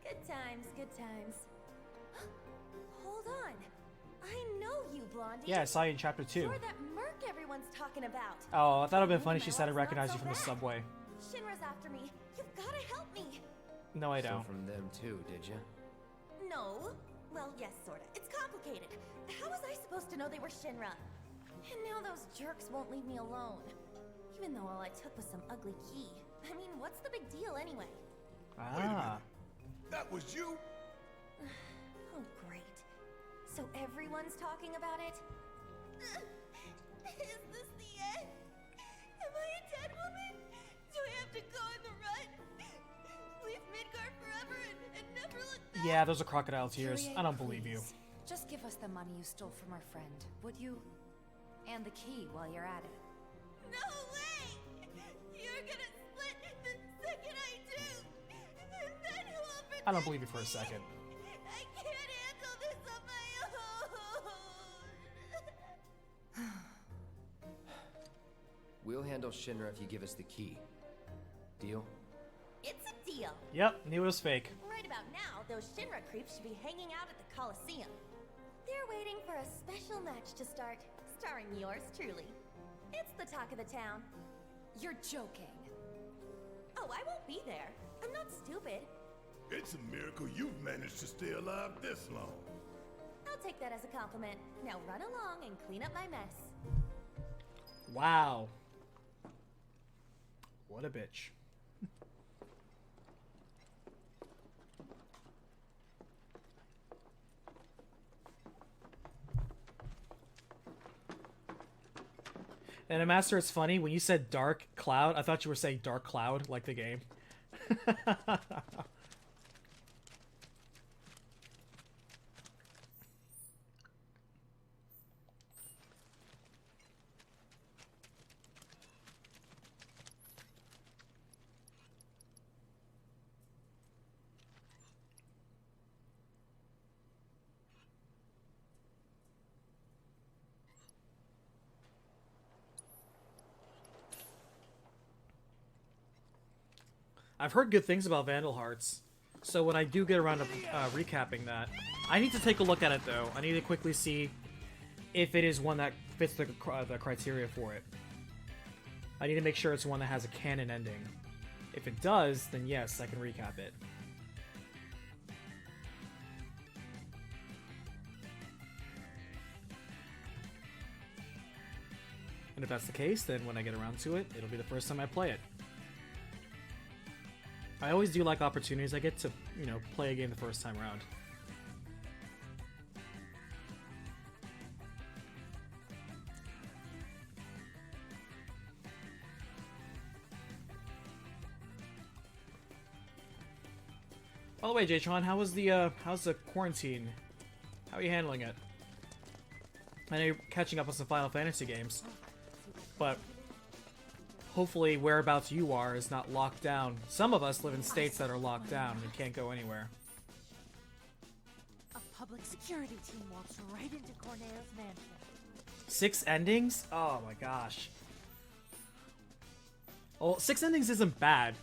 Good times, good times. Hold on. I know you, Blondie. Yeah, I saw you in Chapter 2. You're that merc everyone's talking about. Oh, I thought it would have been funny if she said I recognized you from the subway. Shinra's after me. You've gotta help me. No, I don't. So from them too, did you? No. Well, yes, sorta. It's complicated. How was I supposed to know they were Shinra? And now those jerks won't leave me alone. Even though all I took was some ugly key. I mean, what's the big deal anyway? Ah. That was you? Oh, great. So everyone's talking about it? Is this the end? Am I a dead woman? Do I have to go in the rut? Leave Midgard forever and never look back? Yeah, those are crocodile tears. Kyrie, I don't believe you. please, just give us the money you stole from our friend, would you? And the key while you're at it. No way! You're gonna split the second I do! And then who will protect I don't believe you for a second. I can't handle this on my own! We'll handle Shinra if you give us the key. Deal? It's a deal! Yep, knew it was fake. Right about now, those Shinra creeps should be hanging out at the Coliseum. They're waiting for a special match to start, starring yours truly. It's the talk of the town. You're joking. Oh, I won't be there. I'm not stupid. It's a miracle you've managed to stay alive this long. I'll take that as a compliment. Now run along and clean up my mess. Wow. What a bitch. And Master, it's funny, when you said Dark Cloud, I thought you were saying Dark Cloud, like the game. I've heard good things about Vandal Hearts, so when I do get around to recapping that, I need to take a look at it though. I need to quickly see if it is one that fits the criteria for it. I need to make sure it's one that has a canon ending. If it does, then yes, I can recap it. And if that's the case, then when I get around to it, it'll be the first time I play it. I always do like opportunities I get to, you know, play a game the first time around. By the way, Jatron, how's the quarantine? How are you handling it? I know you're catching up on some Final Fantasy games, but hopefully whereabouts you are is not locked down. Some of us live in states that are locked down and can't go anywhere. A public security team walks right into Corneo's mansion. 6 endings? Oh my gosh. Well, 6 endings isn't bad.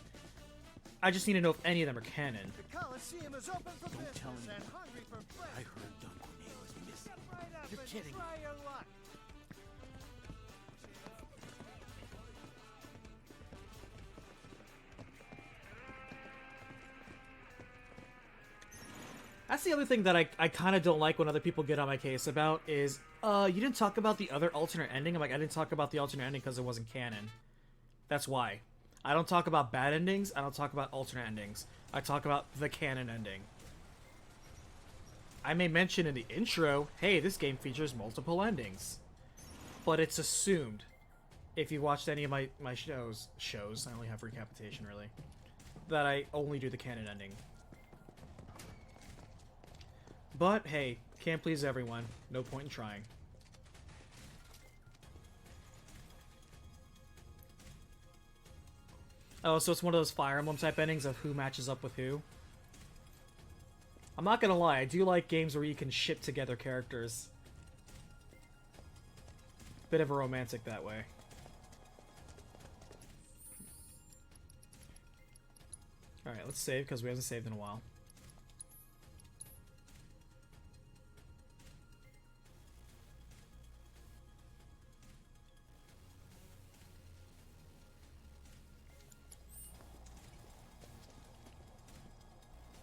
I just need to know if any of them are canon. The Coliseum is open for Don't tell business me. and hungry for bread. I heard Don Corneo is missing. Step right up You're and kidding. try your luck. That's the other thing that I kind of don't like when other people get on my case about is, you didn't talk about the other alternate ending. I'm like, I didn't talk about the alternate ending because it wasn't canon. That's why. I don't talk about bad endings. I don't talk about alternate endings. I talk about the canon ending. I may mention in the intro, hey, this game features multiple endings. But it's assumed. If you watched any of my shows, I only have recapitation really, that I only do the canon ending. But, hey, can't please everyone. No point in trying. Oh, so it's one of those Fire Emblem type endings of who matches up with who? I'm not gonna lie, I do like games where you can ship together characters. Bit of a romantic that way. Alright, let's save, because we haven't saved in a while.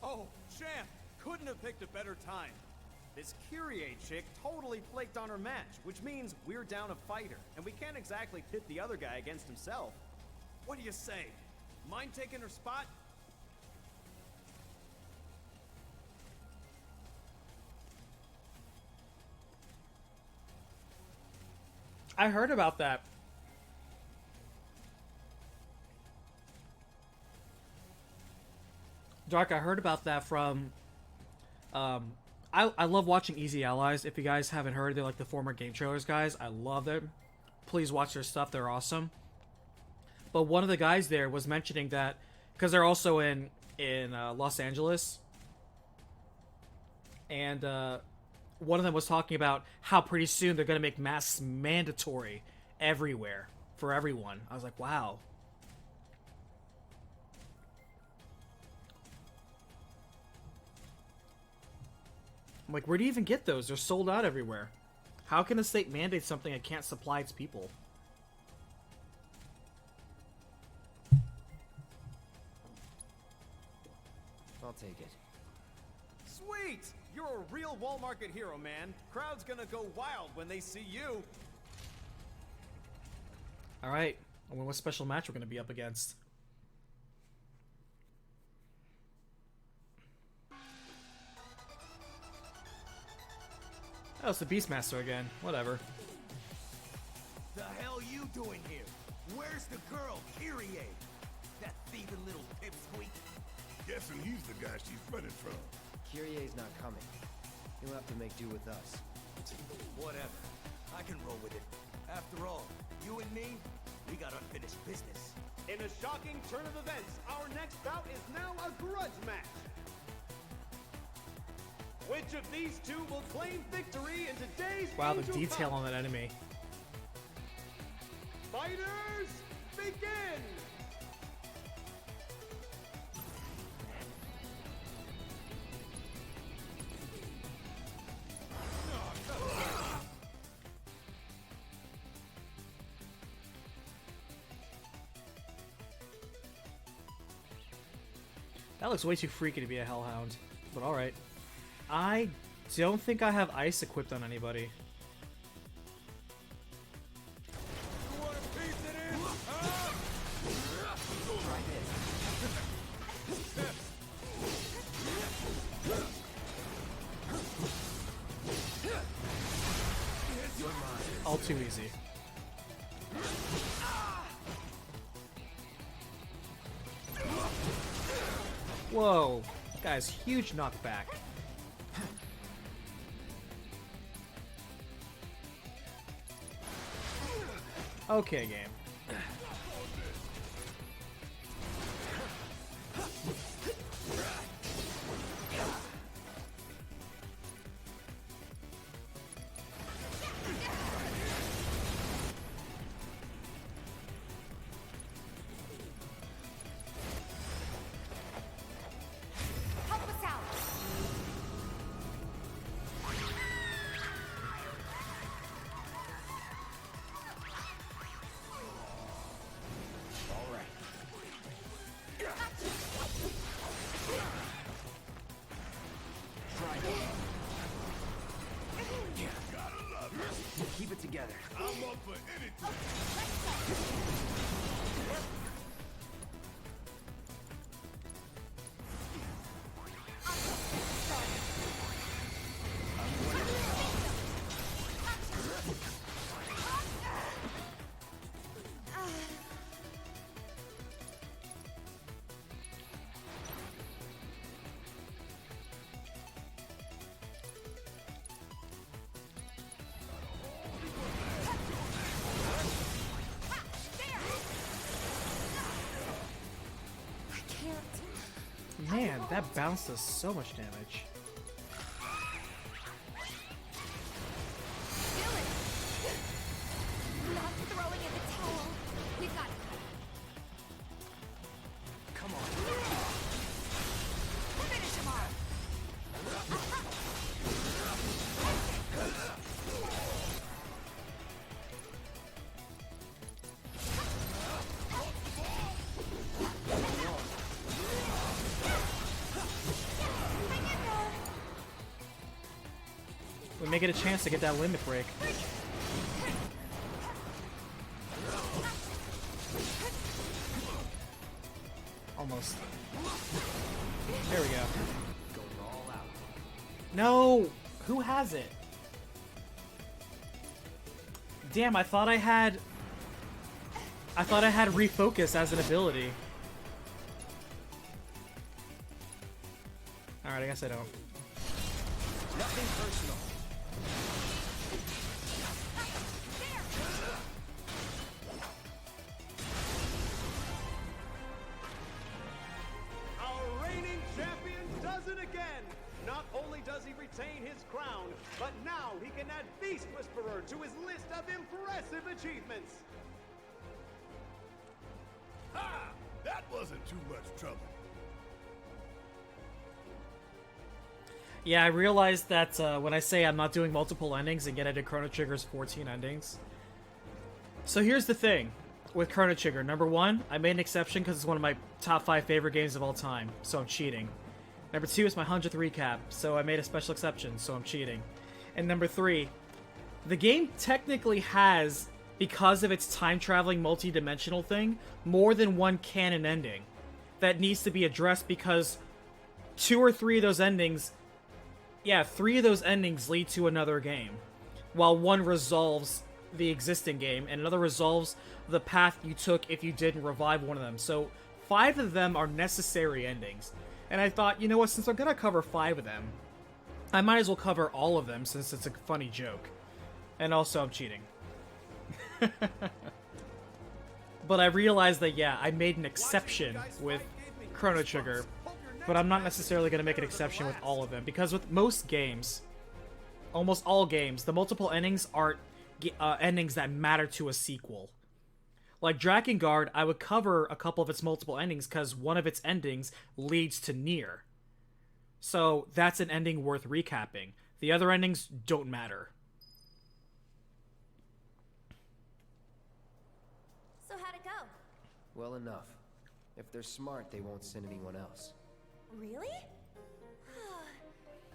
Oh, champ! Couldn't have picked a better time. This Kyrie chick totally flaked on her match, which means we're down a fighter, and we can't exactly pit the other guy against himself. What do you say? Mind taking her spot? I heard about that. Dark, I heard about that from... I love watching Easy Allies. If you guys haven't heard, they're like the former Game Trailers guys. I love them. please watch their stuff. They're awesome. But one of the guys there was mentioning that because they're also in Los Angeles, and one of them was talking about how pretty soon they're going to make masks mandatory everywhere for everyone. I was like, wow. I'm like, where do you even get those? They're sold out everywhere. How can the state mandate something it can't supply its people? I'll take it. Sweet! You're a real Wall Market hero, man. Crowd's gonna go wild when they see you. Alright. I wonder what special match we're going to be up against. Oh, it's the Beastmaster again. Whatever. The hell you doing here? Where's the girl, Kyrie? That thieving little pipsqueak? Guessing he's the guy she's running from. Kyrie's not coming. He'll have to make do with us. Whatever. I can roll with it. After all, you and me, we got unfinished business. In a shocking turn of events, our next bout is now a grudge match. Which of these two will claim victory in today's Wow, the Angel detail bout? on that enemy. Fighters, begin! That looks way too freaky to be a Hellhound, but alright. I don't think I have ice equipped on anybody. All too easy. Whoa, guy's huge knockback. Okay, game. Help us out! All right. Try it. Yeah. Gotta love it. Keep it together. I'm up for anything. Man, that bounce does so much damage. Not throwing in the towel. We've got it. Come on. Finish him off. We may get a chance to get that limit break. Almost. There we go. Going all out. No! Who has it? Damn, I thought I had refocus as an ability. Alright, I guess I don't. Nothing personal. again! Not only does he retain his crown, but now he can add Beast Whisperer to his list of impressive achievements! Ha! That wasn't too much trouble. Yeah, I realized that when I say I'm not doing multiple endings, and yet I did Chrono Trigger's 14 endings. So here's the thing with Chrono Trigger. Number one, I made an exception because it's one of my top 5 favorite games of all time, so I'm cheating. Number two, it's my 100th recap, so I made a special exception, so I'm cheating. And number three, the game technically has, because of its time-traveling multi-dimensional thing, more than one canon ending that needs to be addressed because 2 or 3 of those endings... Yeah, 3 of those endings lead to another game, while one resolves the existing game, and another resolves the path you took if you didn't revive one of them. So 5 of them are necessary endings. And I thought, you know what, since I'm gonna cover 5 of them, I might as well cover all of them since it's a funny joke. And also, I'm cheating. But I realized that, yeah, I made an exception with Chrono Trigger, but I'm not necessarily going to make an exception with all of them, because with most games, almost all games, the multiple endings are endings that matter to a sequel. Like Drakengard, I would cover a couple of its multiple endings because one of its endings leads to Nier. So that's an ending worth recapping. The other endings don't matter. So how'd it go? Well enough. If they're smart, they won't send anyone else. Really?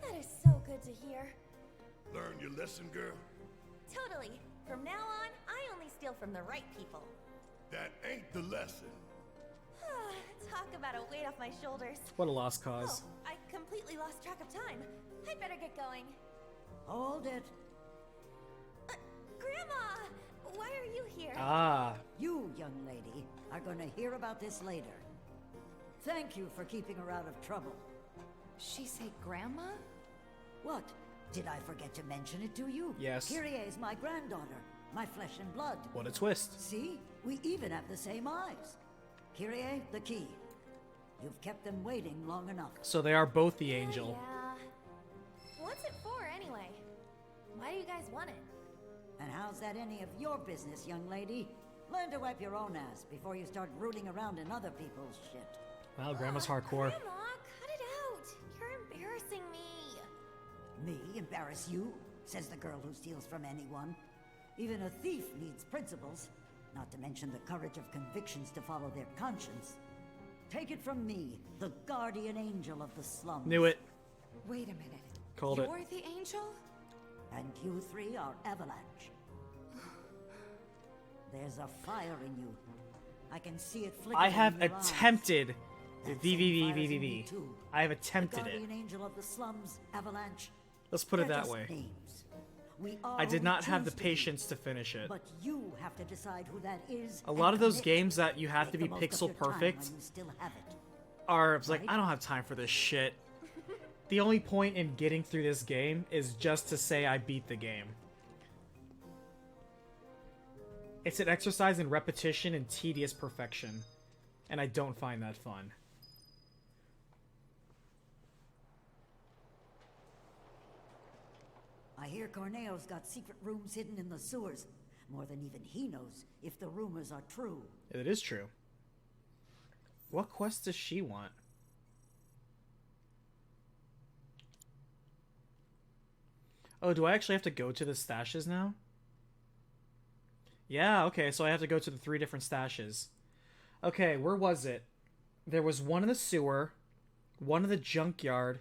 That is so good to hear. Learn your lesson, girl? Totally. From now on, I only steal from the right people. That ain't the lesson. Talk about a weight off my shoulders. What a lost cause. Oh, I completely lost track of time. I'd better get going. Hold it. Grandma! Why are you here? Ah. You, young lady, are gonna hear about this later. Thank you for keeping her out of trouble. She say grandma? What? Did I forget to mention it to you? Yes. Kyrie is my granddaughter, my flesh and blood. What a twist. See? We even have the same eyes. Kyrie, the key. You've kept them waiting long enough. So they are both the angel. Yeah. What's it for, anyway? Why do you guys want it? And how's that any of your business, young lady? Learn to wipe your own ass before you start rooting around in other people's shit. Wow, Grandma's hardcore. Grandma, cut it out! You're embarrassing me! Me embarrass you? Says the girl who steals from anyone. Even a thief needs principles, not to mention the courage of convictions to follow their conscience. Take it from me, the guardian angel of the slums. Knew it. Wait a minute. Called it. You're the angel? And you three are Avalanche. There's a fire in you. I can see it flickering. I have in your attempted eyes. VVV. I have attempted the it. guardian angel of the slums, Avalanche. Let's put it They're that just way. names. We are I did who not we have the choose to be, patience to finish it. But you have to decide who that is. A lot of those commit. games that you have to Make be the most of pixel your time perfect when you still have it. are it's like, I don't have time for this shit. The only point in getting through this game is just to say I beat the game. It's an exercise in repetition and tedious perfection, and I don't find that fun. I hear Corneo's got secret rooms hidden in the sewers. More than even he knows if the rumors are true. It is true. What quest does she want? Oh, do I actually have to go to the stashes now? Yeah, okay, so I have to go to the 3 different stashes. Okay, where was it? There was one in the sewer, one in the junkyard.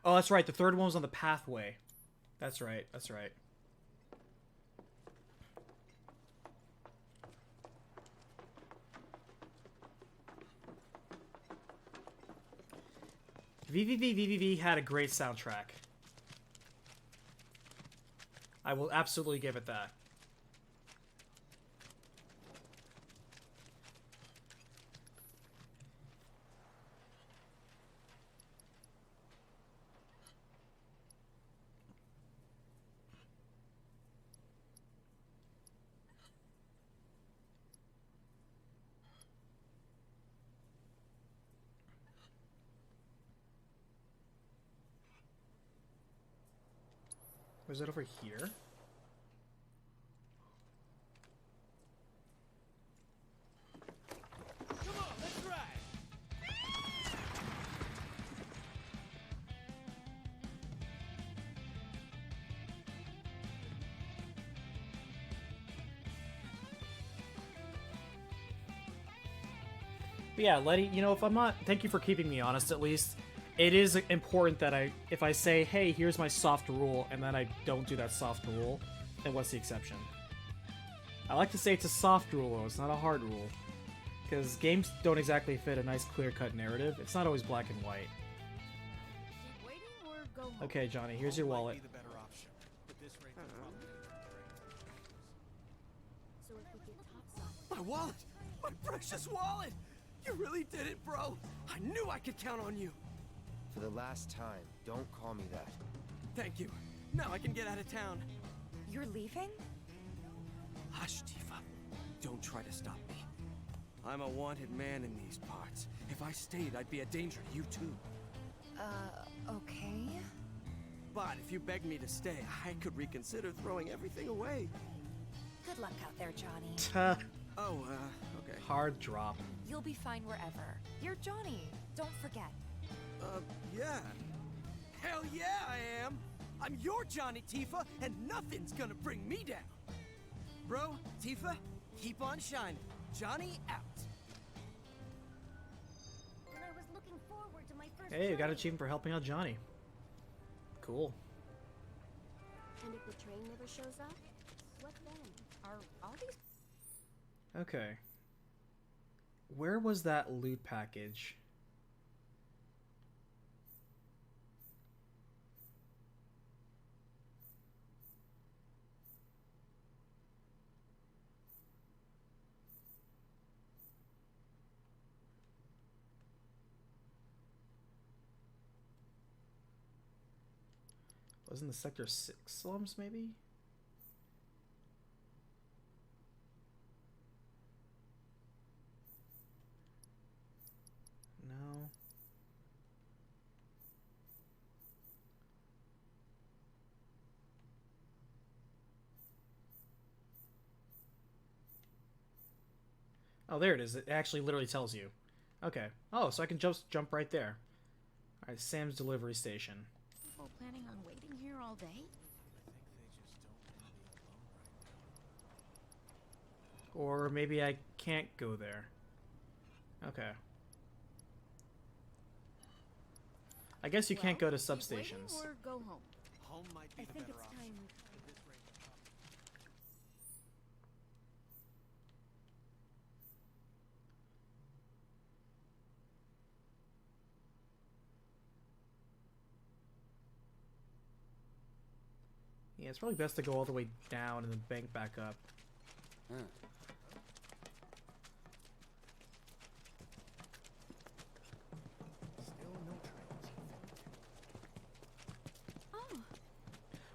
Oh, that's right, the third one was on the pathway. That's right, that's right. VVV had a great soundtrack. I will absolutely give it that. Or is it over here? Come on, let's ride. But yeah, Letty, you know, if I'm not... Thank you for keeping me honest, at least. It is important that if I say, hey, here's my soft rule, and then I don't do that soft rule, then what's the exception? I like to say it's a soft rule, though. It's not a hard rule. Because games don't exactly fit a nice clear-cut narrative. It's not always black and white. Keep waiting or go home. Okay, Johnny, here's your wallet. So if we get topside. My wallet! My precious wallet! You really did it, bro! I knew I could count on you! For the last time, don't call me that. Thank you. Now I can get out of town. You're leaving? Hush, Tifa. Don't try to stop me. I'm a wanted man in these parts. If I stayed, I'd be a danger to you too. Okay. But if you begged me to stay, I could reconsider throwing everything away. Good luck out there, Johnny. Okay. Hard drop. You'll be fine wherever. You're Johnny. Don't forget. Yeah. Hell yeah, I am! I'm your Johnny, Tifa, and nothing's gonna bring me down! Bro, Tifa, keep on shining. Johnny out. When I was looking forward to my first Hey, you got an train. achievement for helping out Johnny. Cool. And if the train never shows up, what then? Are all these... Okay. Where was that loot package? Wasn't the Sector 6 slums, maybe? No. Oh, there it is. It actually literally tells you. Okay. Oh, so I can just jump right there. Alright, Sam's delivery station. People planning on waiting here all day? Or maybe I can't go there. Okay. I guess you can't go to substations. Or go home. Home might be I the think better it's option. time. Yeah, it's probably best to go all the way down and then bank back up.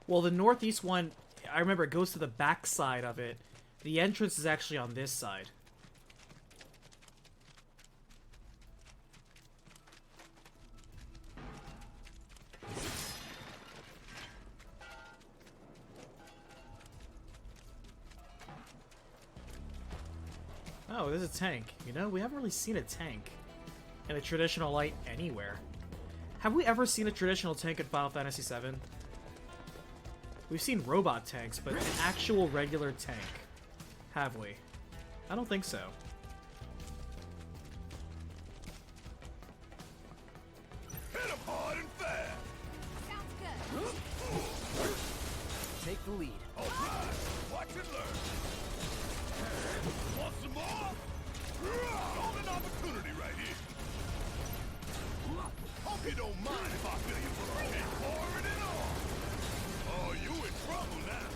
Well, the northeast one, I remember it goes to the back side of it. The entrance is actually on this side. Oh, there's a tank. You know, we haven't really seen a tank in a traditional light anywhere. Have we ever seen a traditional tank in Final Fantasy VII? We've seen robot tanks, but an actual regular tank. Have we? I don't think so. Hit him hard and fast! Sounds good. Take the lead. All right, watch and learn. Want some more? Golden opportunity right here. Hope you don't mind if I fill you full of shit, pouring it on. Oh, you in trouble now.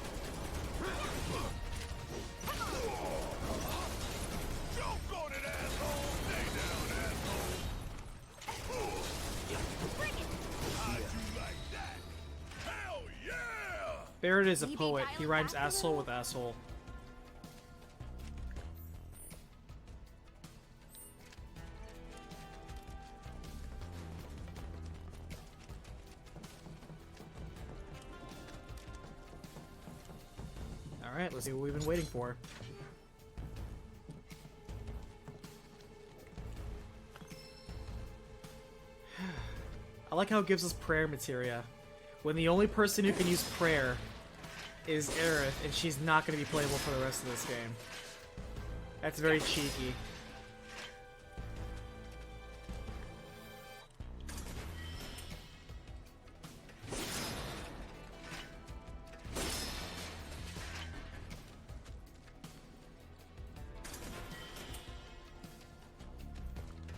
Choke on it, asshole. Stay down, asshole. Bring it. How'd you like that? Hell yeah! Barrett is a poet. He rhymes asshole with asshole. Alright, let's see what we've been waiting for. I like how it gives us prayer materia, when the only person who can use prayer is Aerith, and she's not going to be playable for the rest of this game. That's very cheeky.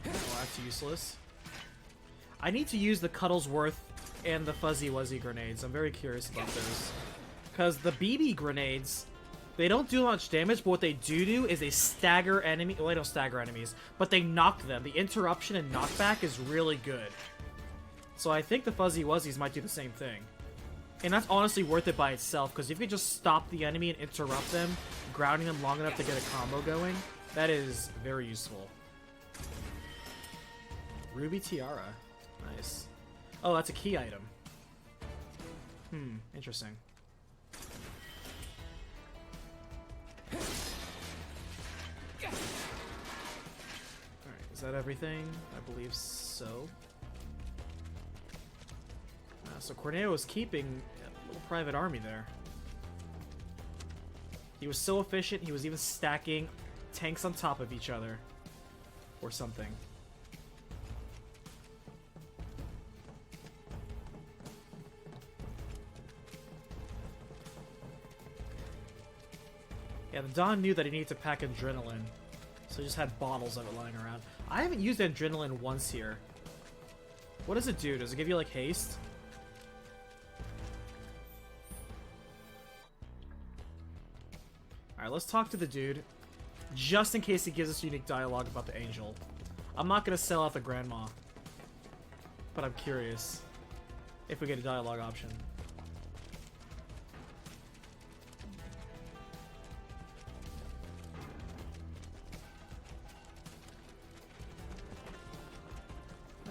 Oh, that's useless. I need to use the Cuddlesworth and the Fuzzy Wuzzy grenades. I'm very curious about those. Because the BB grenades, they don't do much damage, but what they do is they stagger enemy. Well, they don't stagger enemies, but they knock them. The interruption and knockback is really good. So I think the Fuzzy Wuzzies might do the same thing. And that's honestly worth it by itself, because if you just stop the enemy and interrupt them, grounding them long enough to get a combo going, that is very useful. Ruby Tiara. Nice. Oh, that's a key item. Interesting. Alright, is that everything? I believe so. So Corneo was keeping a little private army there. He was so efficient, he was even stacking tanks on top of each other. Or something. Yeah, the Don knew that he needed to pack adrenaline, so he just had bottles of it lying around. I haven't used adrenaline once here. What does it do? Does it give you, like, haste? Alright, let's talk to the dude, just in case he gives us unique dialogue about the angel. I'm not gonna sell out the grandma, but I'm curious if we get a dialogue option.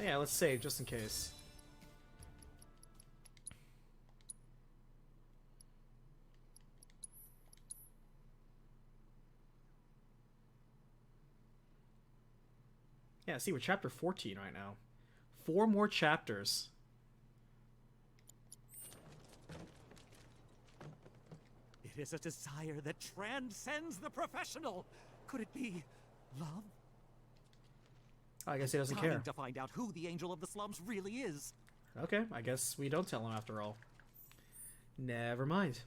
Yeah, let's save just in case. Yeah, see, we're chapter 14 right now. 4 more chapters. It is a desire that transcends the professional. Could it be love? I guess he doesn't care. To find out who the Angel of the Slums really is. Okay, I guess we don't tell him after all. Never mind.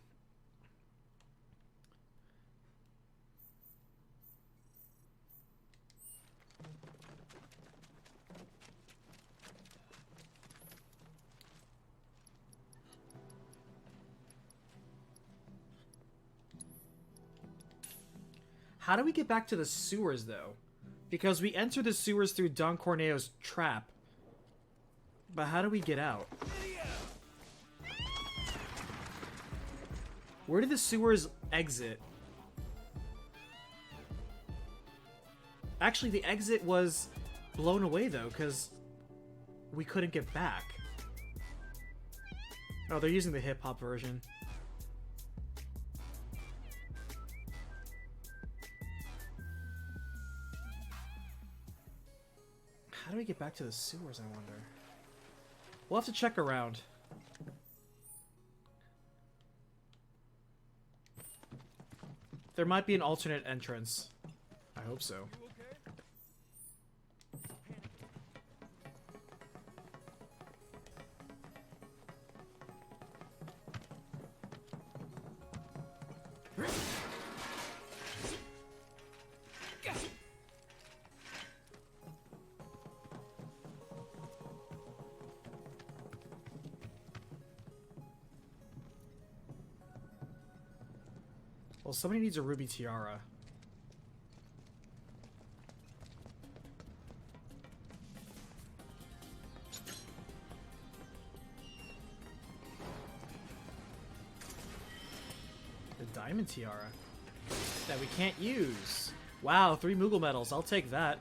How do we get back to the sewers, though? Because we enter the sewers through Don Corneo's trap. But how do we get out? Where did the sewers exit? Actually, the exit was blown away, though, because we couldn't get back. Oh, they're using the hip-hop version. How do we get back to the sewers, I wonder? We'll have to check around. There might be an alternate entrance. I hope so. Well, somebody needs a ruby tiara. The diamond tiara that we can't use. Wow, 3 Moogle medals. I'll take that.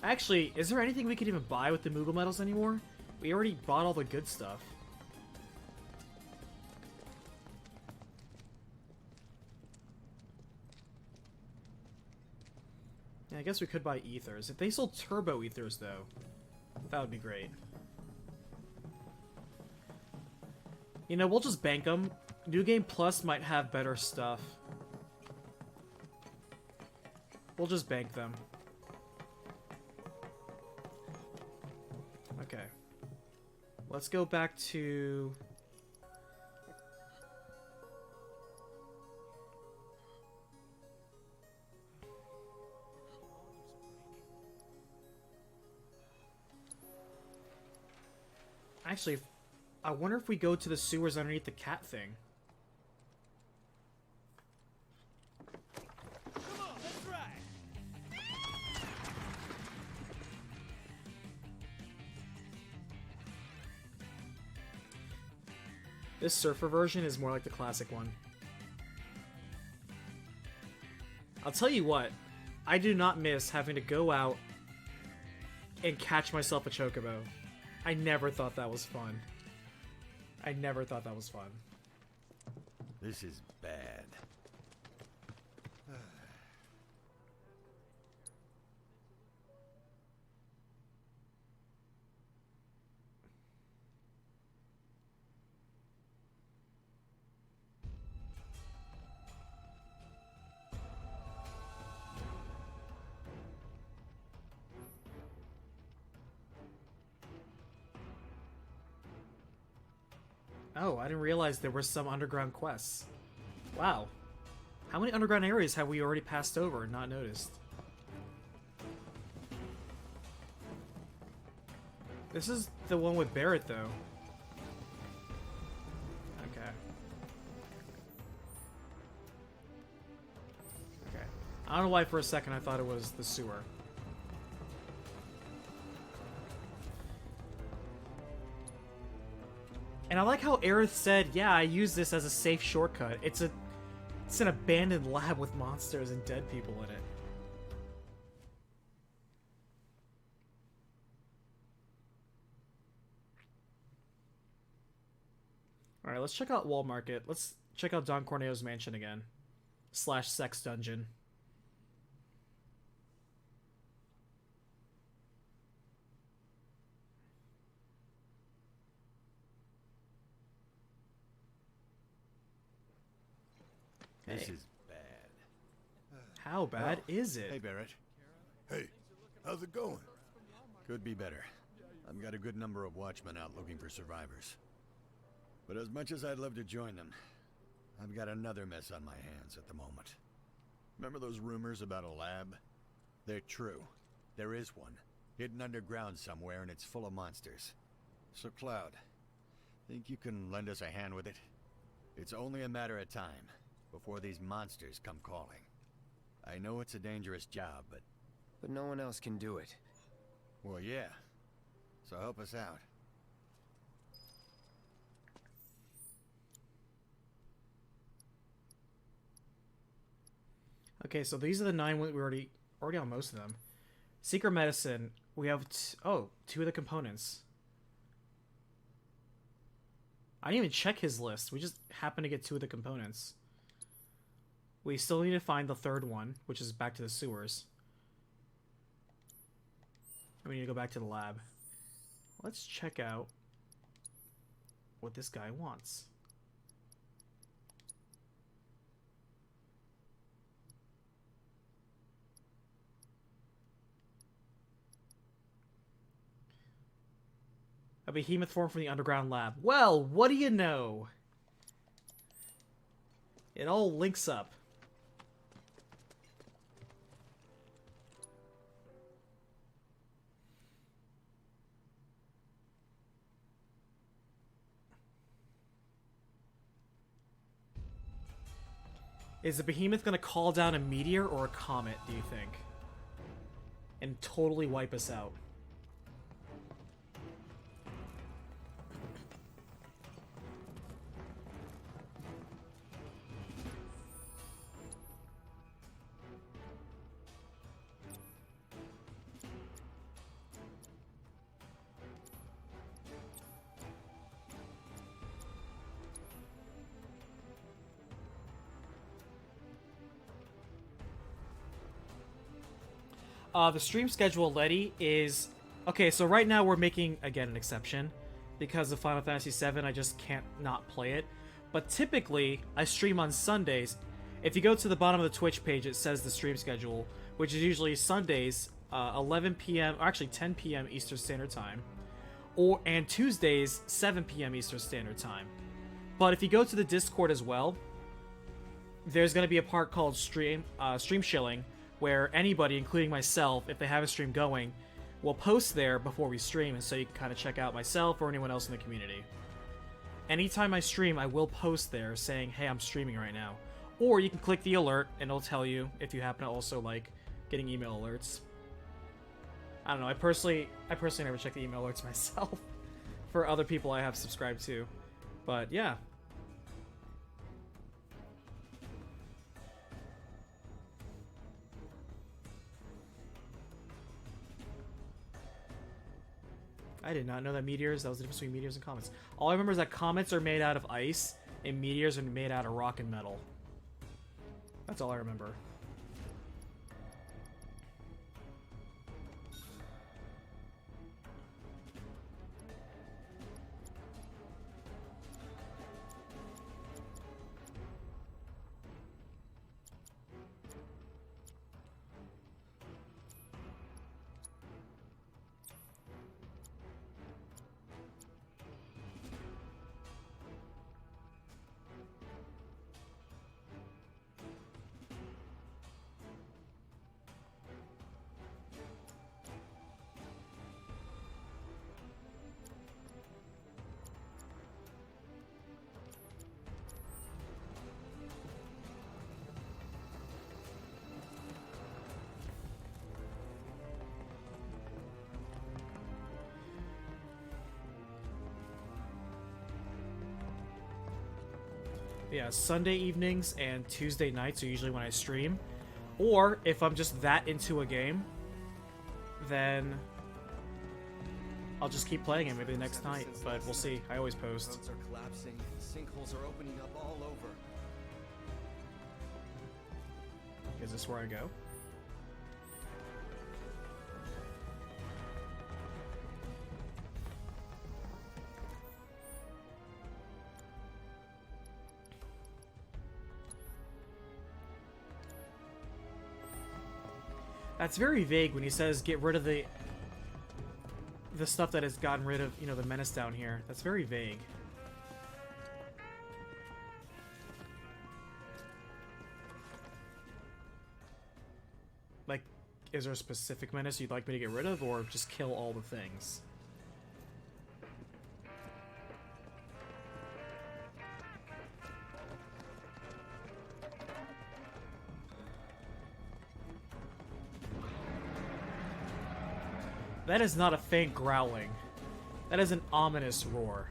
Actually, is there anything we could even buy with the Moogle medals anymore? We already bought all the good stuff. I guess we could buy ethers. If they sold turbo ethers, though, that would be great. You know, we'll just bank them. New Game Plus might have better stuff. We'll just bank them. Okay. Let's go back to... Actually, I wonder if we go to the sewers underneath the cat thing. Come on, let's ride. This surfer version is more like the classic one. I'll tell you what, I do not miss having to go out and catch myself a chocobo. I never thought that was fun. I never thought that was fun. This is bad. Oh, I didn't realize there were some underground quests. Wow. How many underground areas have we already passed over and not noticed? This is the one with Barrett, though. Okay. Okay. I don't know why for a second I thought it was the sewer. And I like how Aerith said, yeah, I use this as a safe shortcut. It's an abandoned lab with monsters and dead people in it. Alright, let's check out Wall Market. Let's check out Don Corneo's mansion again. / sex dungeon. This Hey. is bad. How bad is it? Hey, Barrett. Hey, how's it going? Could be better. I've got a good number of watchmen out looking for survivors. But as much as I'd love to join them, I've got another mess on my hands at the moment. Remember those rumors about a lab? They're true. There is one. Hidden underground somewhere, and it's full of monsters. So, Cloud, think you can lend us a hand with it? It's only a matter of time before these monsters come calling. I know it's a dangerous job, but... But no one else can do it. Well, yeah. So help us out. Okay, so these are the 9 we already on most of them. Secret medicine, we have two of the components. I didn't even check his list. We just happened to get 2 of the components. We still need to find the 3rd one, which is back to the sewers. And we need to go back to the lab. Let's check out what this guy wants. A behemoth formed from the underground lab. Well, what do you know? It all links up. Is the behemoth gonna call down a meteor or a comet, do you think? And totally wipe us out? The stream schedule, Letty, is... Okay, so right now we're making, again, an exception. Because of Final Fantasy VII, I just can't not play it. But typically, I stream on Sundays. If you go to the bottom of the Twitch page, it says the stream schedule, which is usually Sundays, 11 p.m., or actually 10 p.m. Eastern Standard Time. And Tuesdays, 7 p.m. Eastern Standard Time. But if you go to the Discord as well, there's going to be a part called stream shilling, where anybody, including myself, if they have a stream going, will post there before we stream, and so you can kind of check out myself or anyone else in the community. Anytime I stream, I will post there saying, hey, I'm streaming right now. Or you can click the alert, and it'll tell you if you happen to also like getting email alerts. I don't know, I personally never check the email alerts myself for other people I have subscribed to. But yeah. I did not know that meteors, that was the difference between meteors and comets. All I remember is that comets are made out of ice, and meteors are made out of rock and metal. That's all I remember. Yeah, Sunday evenings and Tuesday nights are usually when I stream. Or, if I'm just that into a game, then I'll just keep playing it maybe the next night, but we'll see. I always post. Roads are collapsing, sinkholes are opening up all over. Is this where I go? That's very vague when he says get rid of the stuff that has gotten rid of, you know, the menace down here. That's very vague. Like, is there a specific menace you'd like me to get rid of, or just kill all the things? That is not a faint growling. That is an ominous roar.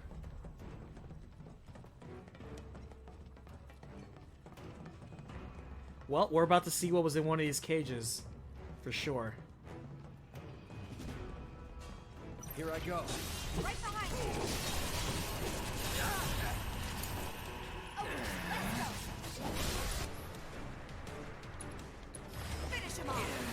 Well, we're about to see what was in one of these cages. For sure. Here I go. Right behind you. Finish him off.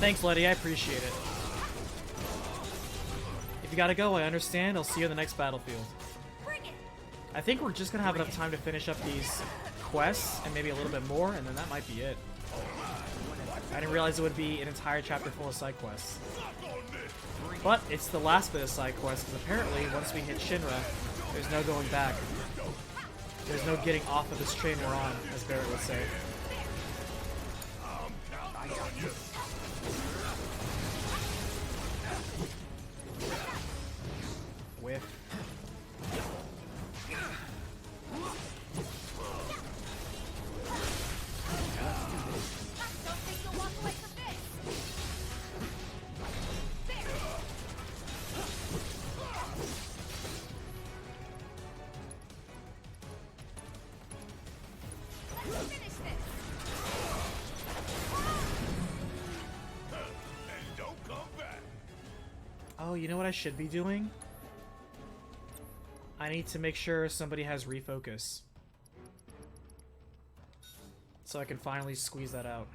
Thanks, Letty. I appreciate it. If you gotta go, I understand. I'll see you in the next battlefield. I think we're just gonna have enough time to finish up these quests and maybe a little bit more, and then that might be it. I didn't realize it would be an entire chapter full of side quests. But it's the last bit of side quests, because apparently once we hit Shinra, there's no going back. There's no getting off of this train we're on, as Barrett would say. Oh, you know what I should be doing? I need to make sure somebody has refocus. So I can finally squeeze that out.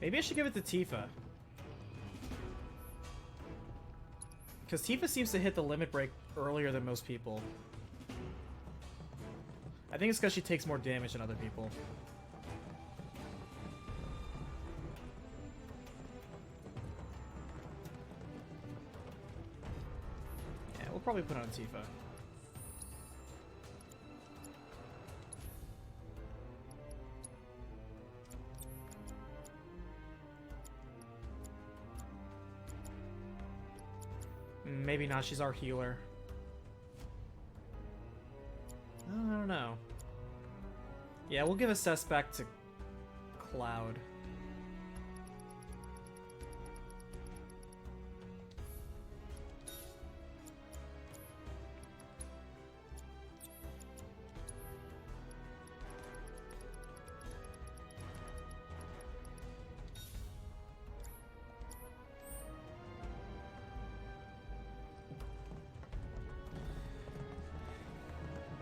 Maybe I should give it to Tifa. Because Tifa seems to hit the limit break earlier than most people. I think it's because she takes more damage than other people. Yeah, we'll probably put on Tifa. Maybe not, she's our healer. I don't know. Yeah, we'll give Assess back to Cloud.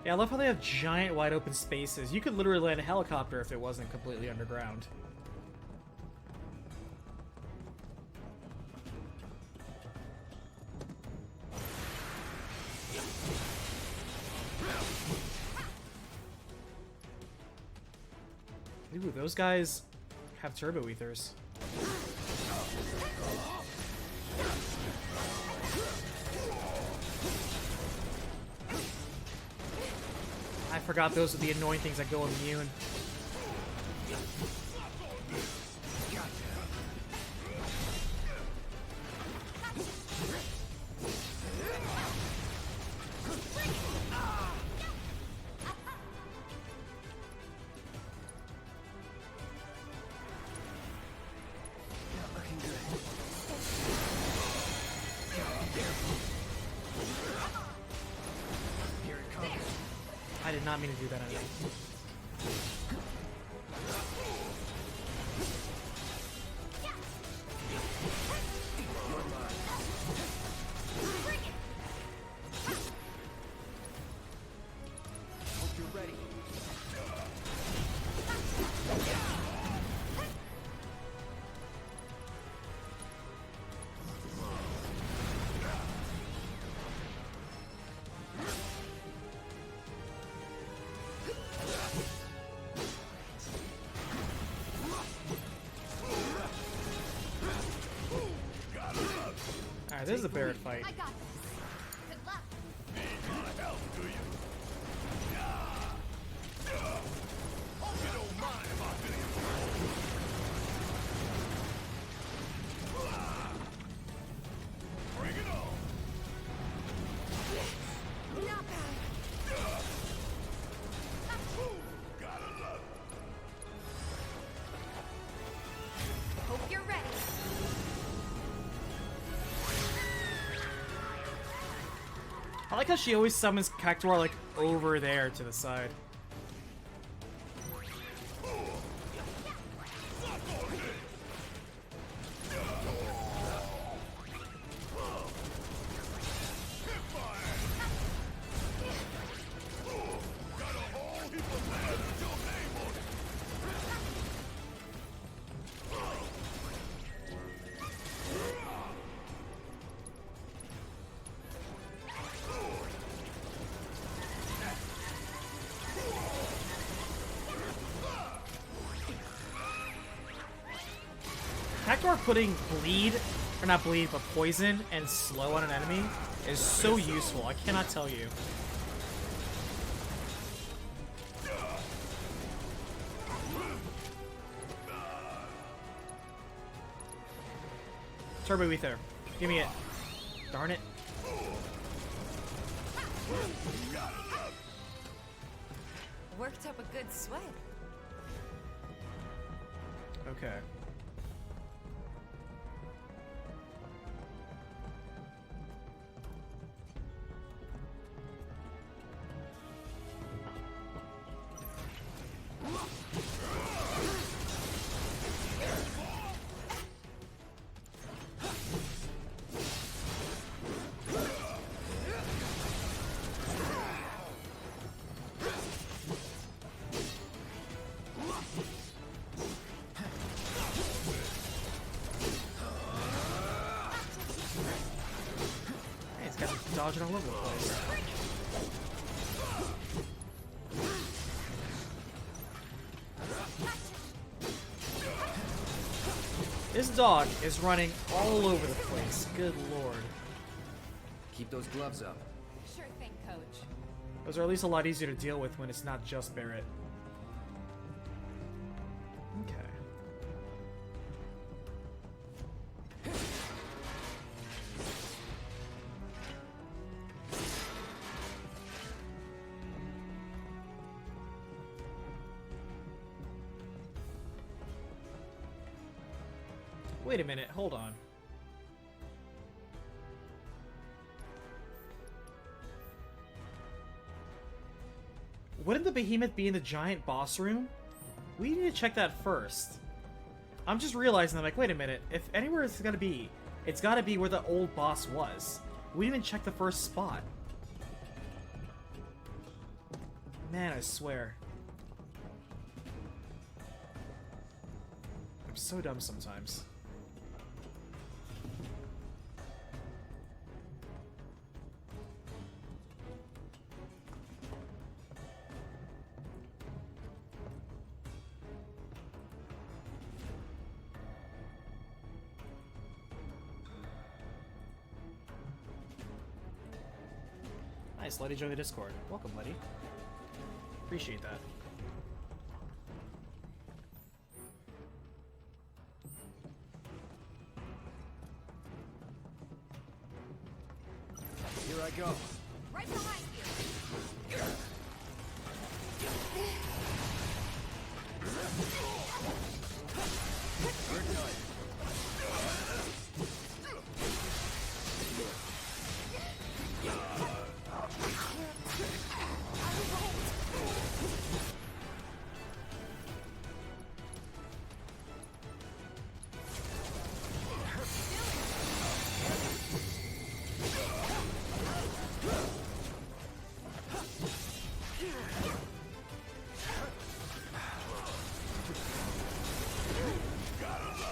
Yeah, I love how they have giant wide open spaces. You could literally land a helicopter if it wasn't completely underground. Ooh, those guys have turbo ethers. I forgot those are the annoying things that go immune. I did not mean to do that anyway. Hope you're ready. Alright, this is a Barrett fight. I got this. Good luck. Need my help, do you? Hope you don't mind if I feel you. Bring it on. Not bad. Gotta love it. Hope you're ready. I like how she always summons Cactuar like over there to the side. Cactuar putting bleed, or not bleed, but poison and slow on an enemy is so useful. I cannot tell you. Turbo Ether. Give me it. Darn it. Worked up a good sweat. Okay. dodging all over the place. This dog is running all over the place. Good lord. Keep those gloves up. Sure thing, Coach. Those are at least a lot easier to deal with when it's not just Barrett. Okay. Wait a minute, hold on. Wouldn't the behemoth be in the giant boss room? We need to check that first. I'm just realizing, I'm like, wait a minute, if anywhere it's gotta be where the old boss was. We didn't even check the first spot. Man, I swear. I'm so dumb sometimes. Nice, Letty joined the Discord. Welcome, Letty. Appreciate that. Here I go. Right behind you. We're done.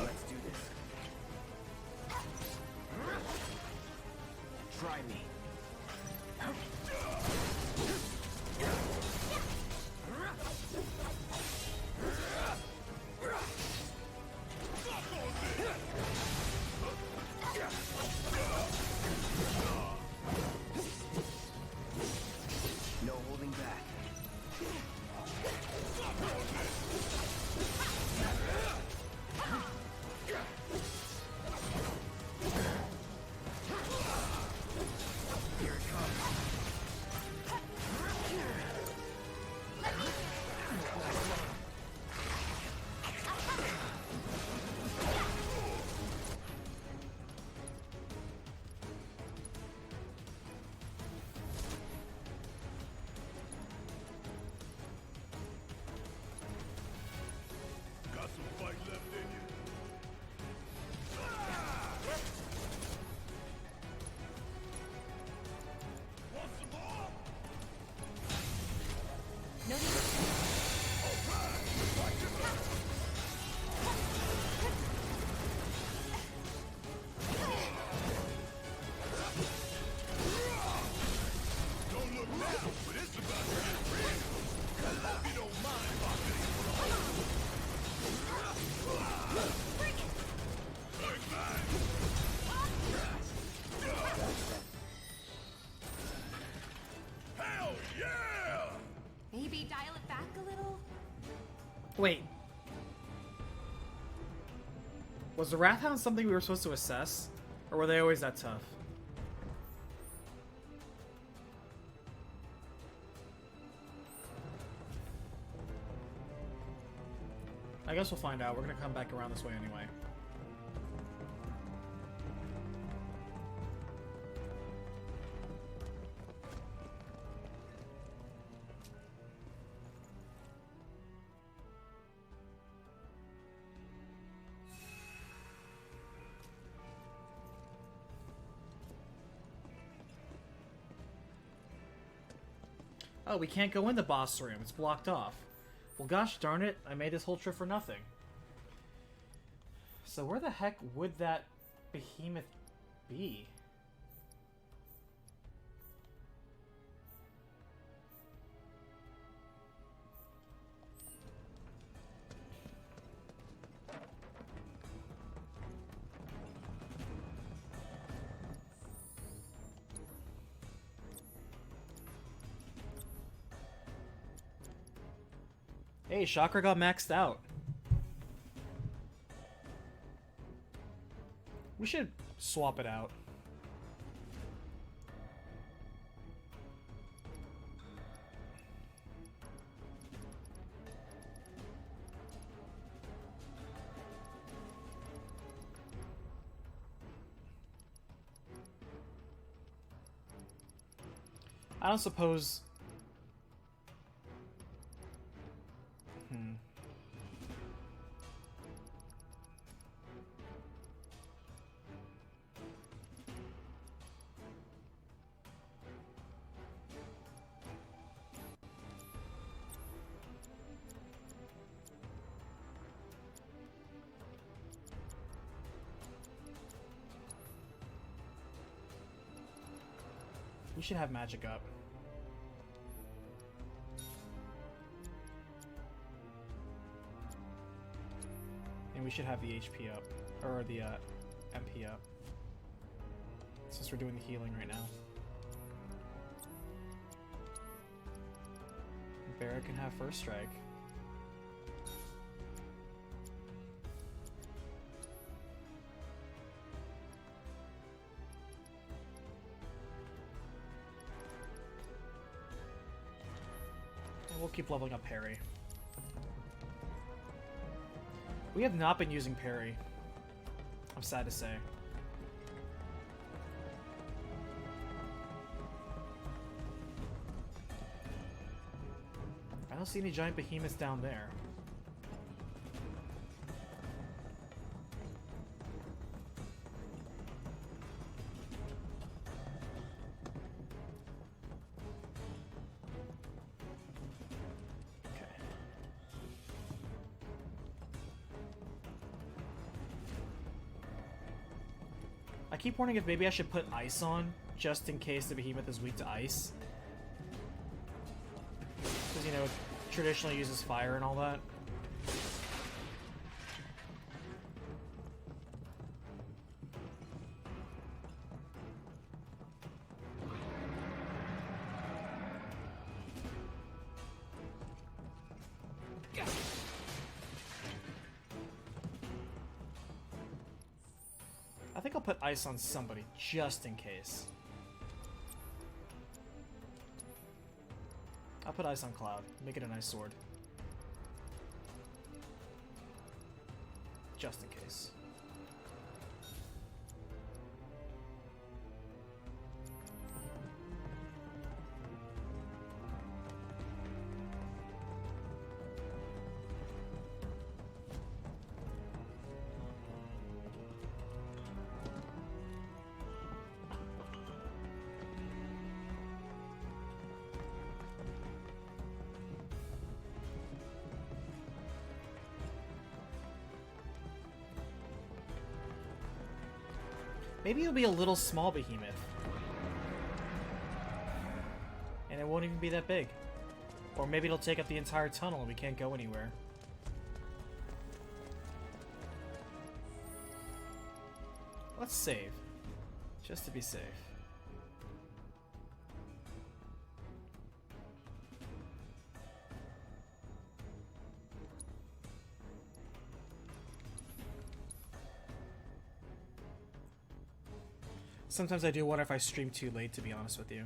Let's do this. Try me. No holding back. Here it comes. Got some fight left in you? Want some more? No need. Don't look now, but it's about to get real. Hope you don't mind if I finish for the whole. Big bang. Hell yeah! Maybe dial it back a little? Wait. Was the Wrathhound something we were supposed to assess? Or were they always that tough? I guess we'll find out. We're gonna come back around this way anyway. Oh, we can't go in the boss room. It's blocked off. Well, gosh darn it. I made this whole trip for nothing. So where the heck would that behemoth be? Hey, chakra got maxed out. We should swap it out. I don't suppose... We should have magic up. And we should have the HP up. Or the MP up. Since we're doing the healing right now. Barrett can have first strike. We'll keep leveling up parry. We have not been using parry. I'm sad to say. I don't see any giant behemoths down there. I keep wondering if maybe I should put ice on, just in case the behemoth is weak to ice. Because, you know, it traditionally uses fire and all that. I think I'll put ice on somebody, just in case. I'll put ice on Cloud. Make it an ice sword. Just in case. Maybe it'll be a little small behemoth. And it won't even be that big. Or maybe it'll take up the entire tunnel and we can't go anywhere. Let's save. Just to be safe. Sometimes I do wonder if I stream too late, to be honest with you.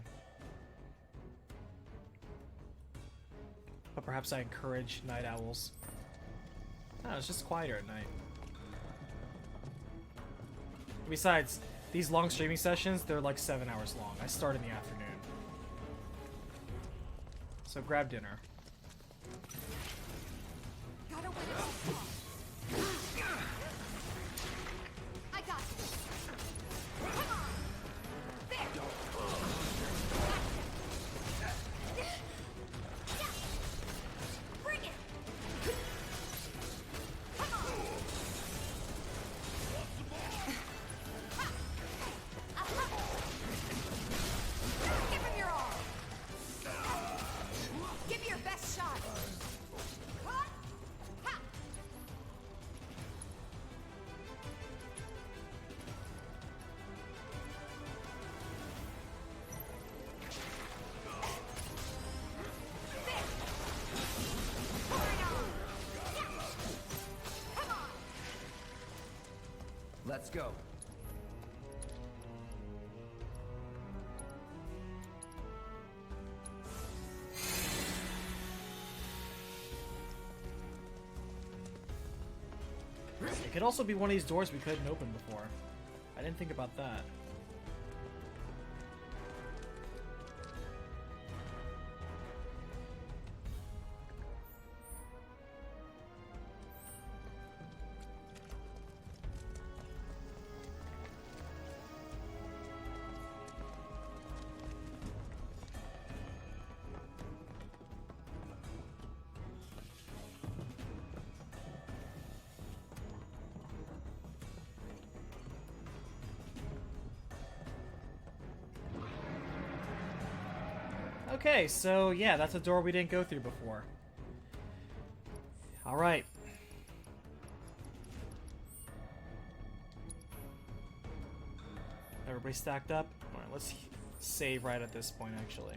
But perhaps I encourage night owls. No, it's just quieter at night. Besides, these long streaming sessions, they're like 7 hours long. I start in the afternoon. So grab dinner. I got you. Come on. There. Bring it. Come on. Give him your all. Give me your best. Let's go. It could also be one of these doors we couldn't open before. I didn't think about that. Okay, so yeah, that's a door we didn't go through before. Alright. Everybody stacked up? Alright, let's save right at this point, actually.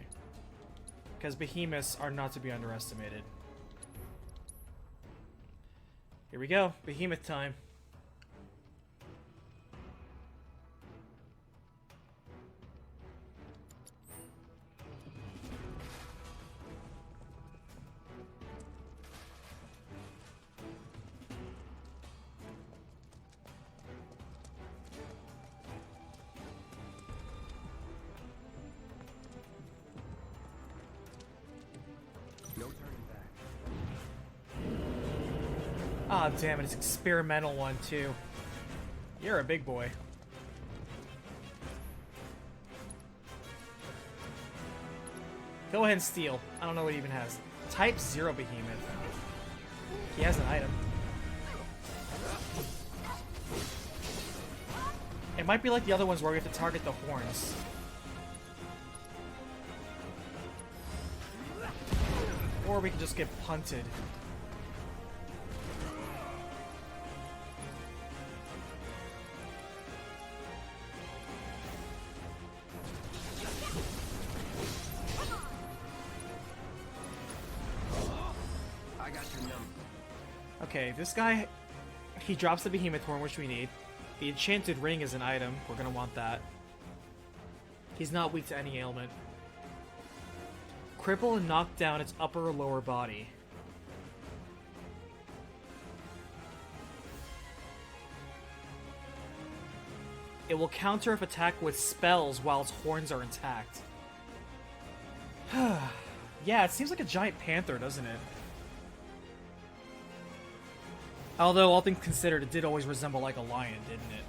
Because behemoths are not to be underestimated. Here we go, behemoth time. Ah, damn it, it's experimental one, too. You're a big boy. Go ahead and steal. I don't know what he even has. Type 0 behemoth. He has an item. It might be like the other ones where we have to target the horns. Or we can just get punted. Okay, this guy, he drops the behemoth horn, which we need. The enchanted ring is an item. We're gonna want that. He's not weak to any ailment. Cripple and knock down its upper or lower body. It will counter if attacked with spells while its horns are intact. Yeah, it seems like a giant panther, doesn't it? Although, all things considered, it did always resemble like a lion, didn't it?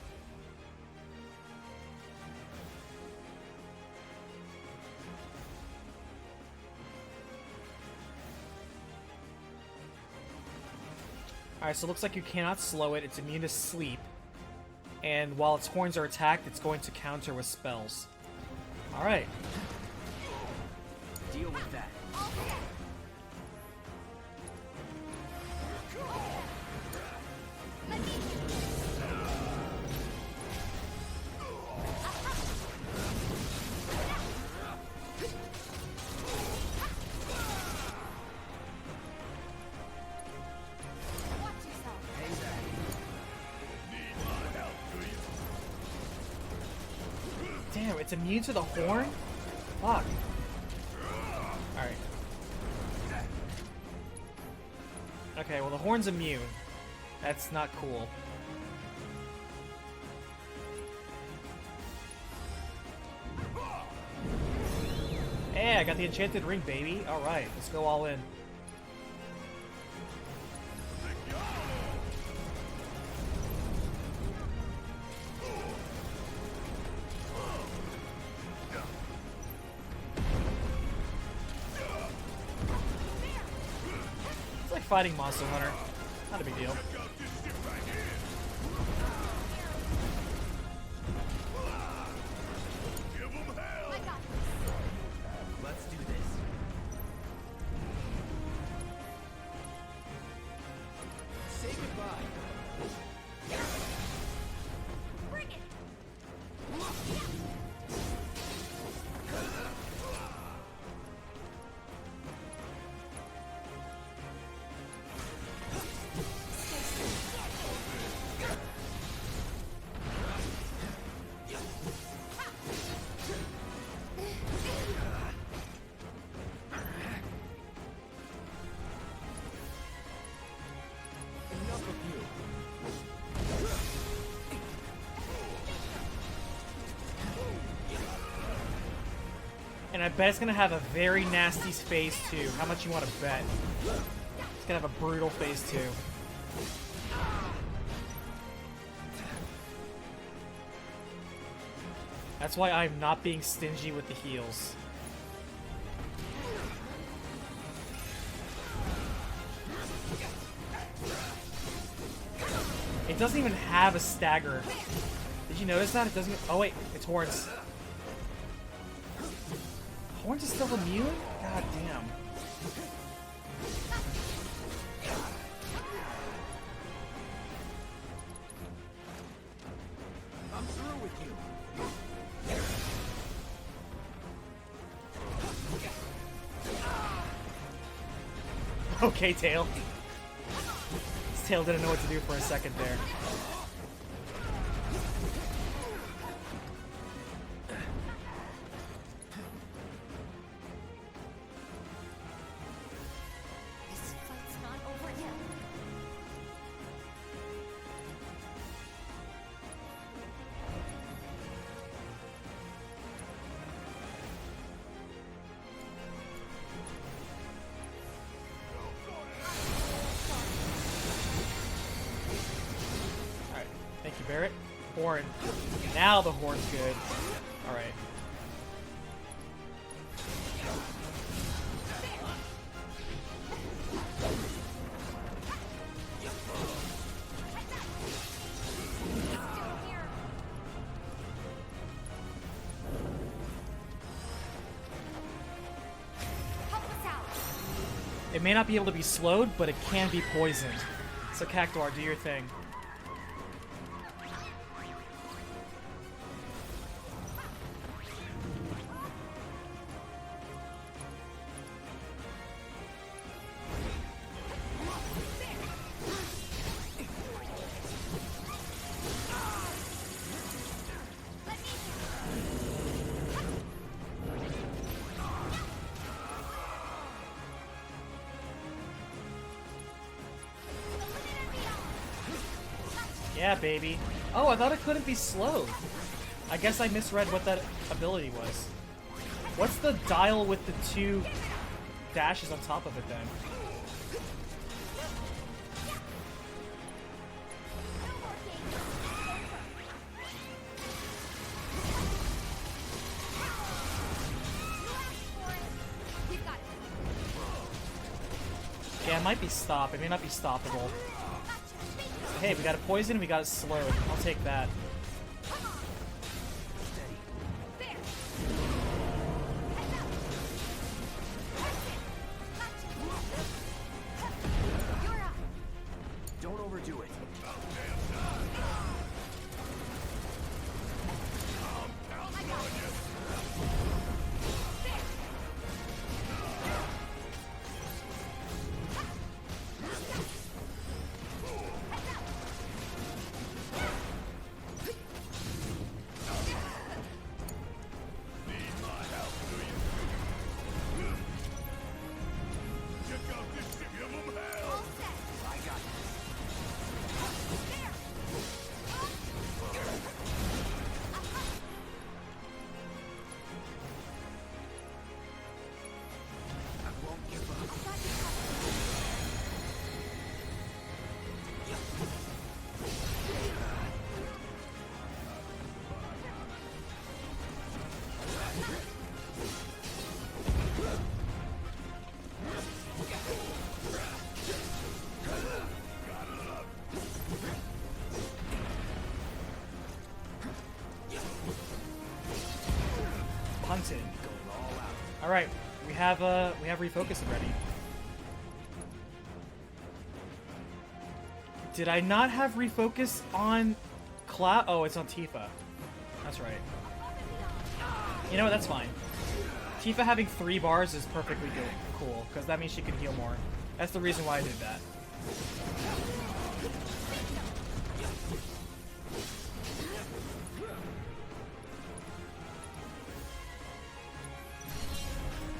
Alright, so it looks like you cannot slow it. It's immune to sleep. And while its horns are attacked, it's going to counter with spells. Alright. Deal with that. Damn, it's immune to the horn? Fuck. Alright. Okay, well the horn's immune. That's not cool. Hey, I got the enchanted ring, baby. Alright, let's go all in. It's like fighting Monster Hunter. Not a big deal. Let's do this. Say goodbye. Bring it! Stay And I bet it's gonna have a very nasty face too. How much you want to bet? It's gonna have a brutal face too. That's why I'm not being stingy with the heals. It doesn't even have a stagger. Did you notice that? It doesn't. Oh wait, it's Horns. Horns is still immune? God damn. I'm through with you. Okay, Tail. This Tail didn't know what to do for a second there. This fight's not over yet. Alright, thank you, Barrett. Horn. Now the horn's good. Alright. It may not be able to be slowed, but it can be poisoned. So Cactuar, do your thing. Yeah, baby. Oh, I thought it couldn't be slowed. I guess I misread what that ability was. What's the dial with the 2 dashes on top of it then? Yeah, it might be stop. It may not be stoppable. Hey, we got a poison, we got it slowed. I'll take that. Don't overdo it. Punted. All right, we have refocusing ready. Did I not have refocus on Cloud? Oh, it's on Tifa. That's right. You know what? That's fine. Tifa having 3 bars is perfectly good, cool, because that means she can heal more. That's the reason why I did that.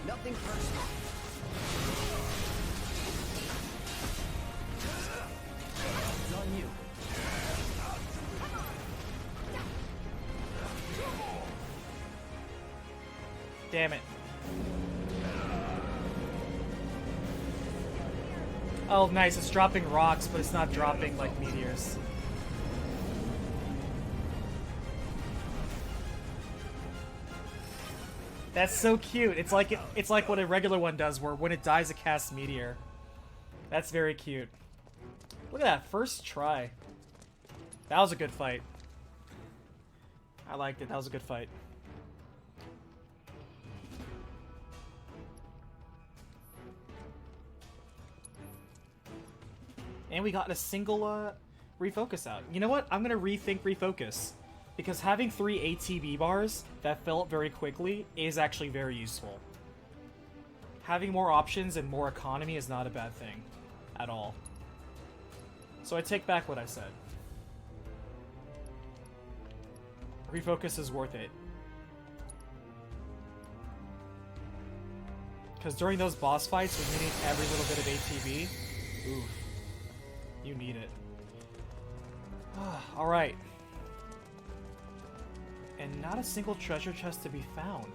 Nothing personal. It's on you. Damn it. Oh, nice. It's dropping rocks, but it's not dropping, like, meteors. That's so cute. It's like what a regular one does, where when it dies, it casts meteor. That's very cute. Look at that. First try. That was a good fight. I liked it. That was a good fight. And we got a single refocus out. You know what? I'm gonna rethink refocus. Because having 3 ATB bars that fill up very quickly is actually very useful. Having more options and more economy is not a bad thing. At all. So I take back what I said. Refocus is worth it. Because during those boss fights, when you need every little bit of ATB, ooh, you need it. Alright. And not a single treasure chest to be found.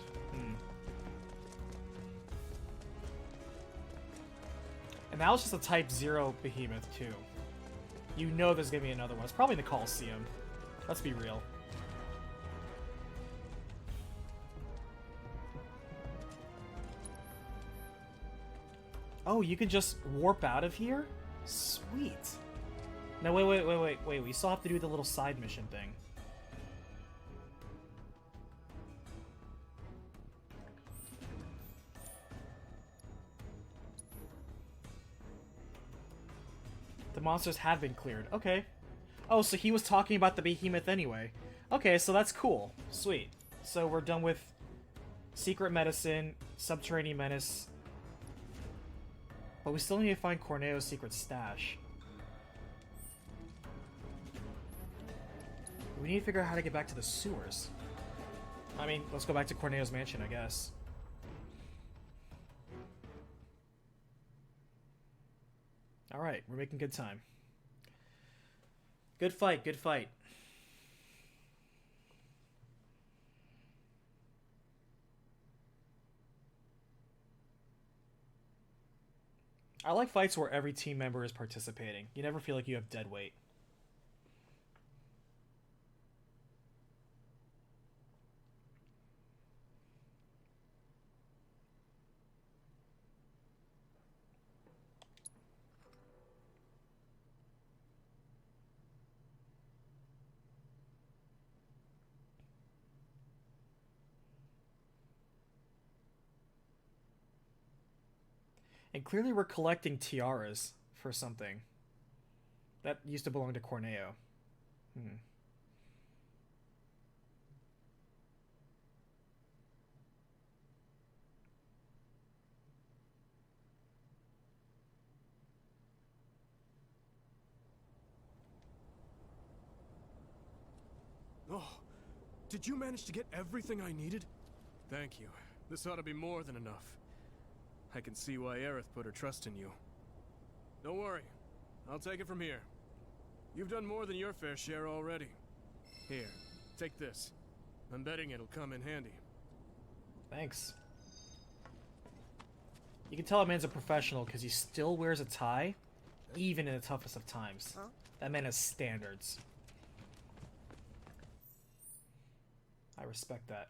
And that was just a Type 0 behemoth, too. You know there's gonna be another one. It's probably in the Coliseum. Let's be real. Oh, you can just warp out of here? Sweet. No, wait. We still have to do the little side mission thing. The monsters have been cleared. Okay. Oh, so he was talking about the behemoth anyway. Okay, so that's cool. Sweet. So we're done with Secret Medicine, Subterranean Menace. But we still need to find Corneo's secret stash. We need to figure out how to get back to the sewers. I mean, let's go back to Corneo's mansion, I guess. Alright, we're making good time. Good fight, good fight. I like fights where every team member is participating. You never feel like you have dead weight. And clearly we're collecting tiaras for something. That used to belong to Corneo. Oh, did you manage to get everything I needed? Thank you. This ought to be more than enough. I can see why Aerith put her trust in you. Don't worry. I'll take it from here. You've done more than your fair share already. Here, take this. I'm betting it'll come in handy. Thanks. You can tell a man's a professional because he still wears a tie, even in the toughest of times. That man has standards. I respect that.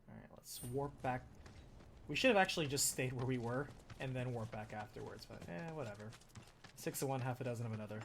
Alright, let's warp back. We should have actually just stayed where we were and then warp back afterwards, but whatever. 6 of one, half a dozen of another.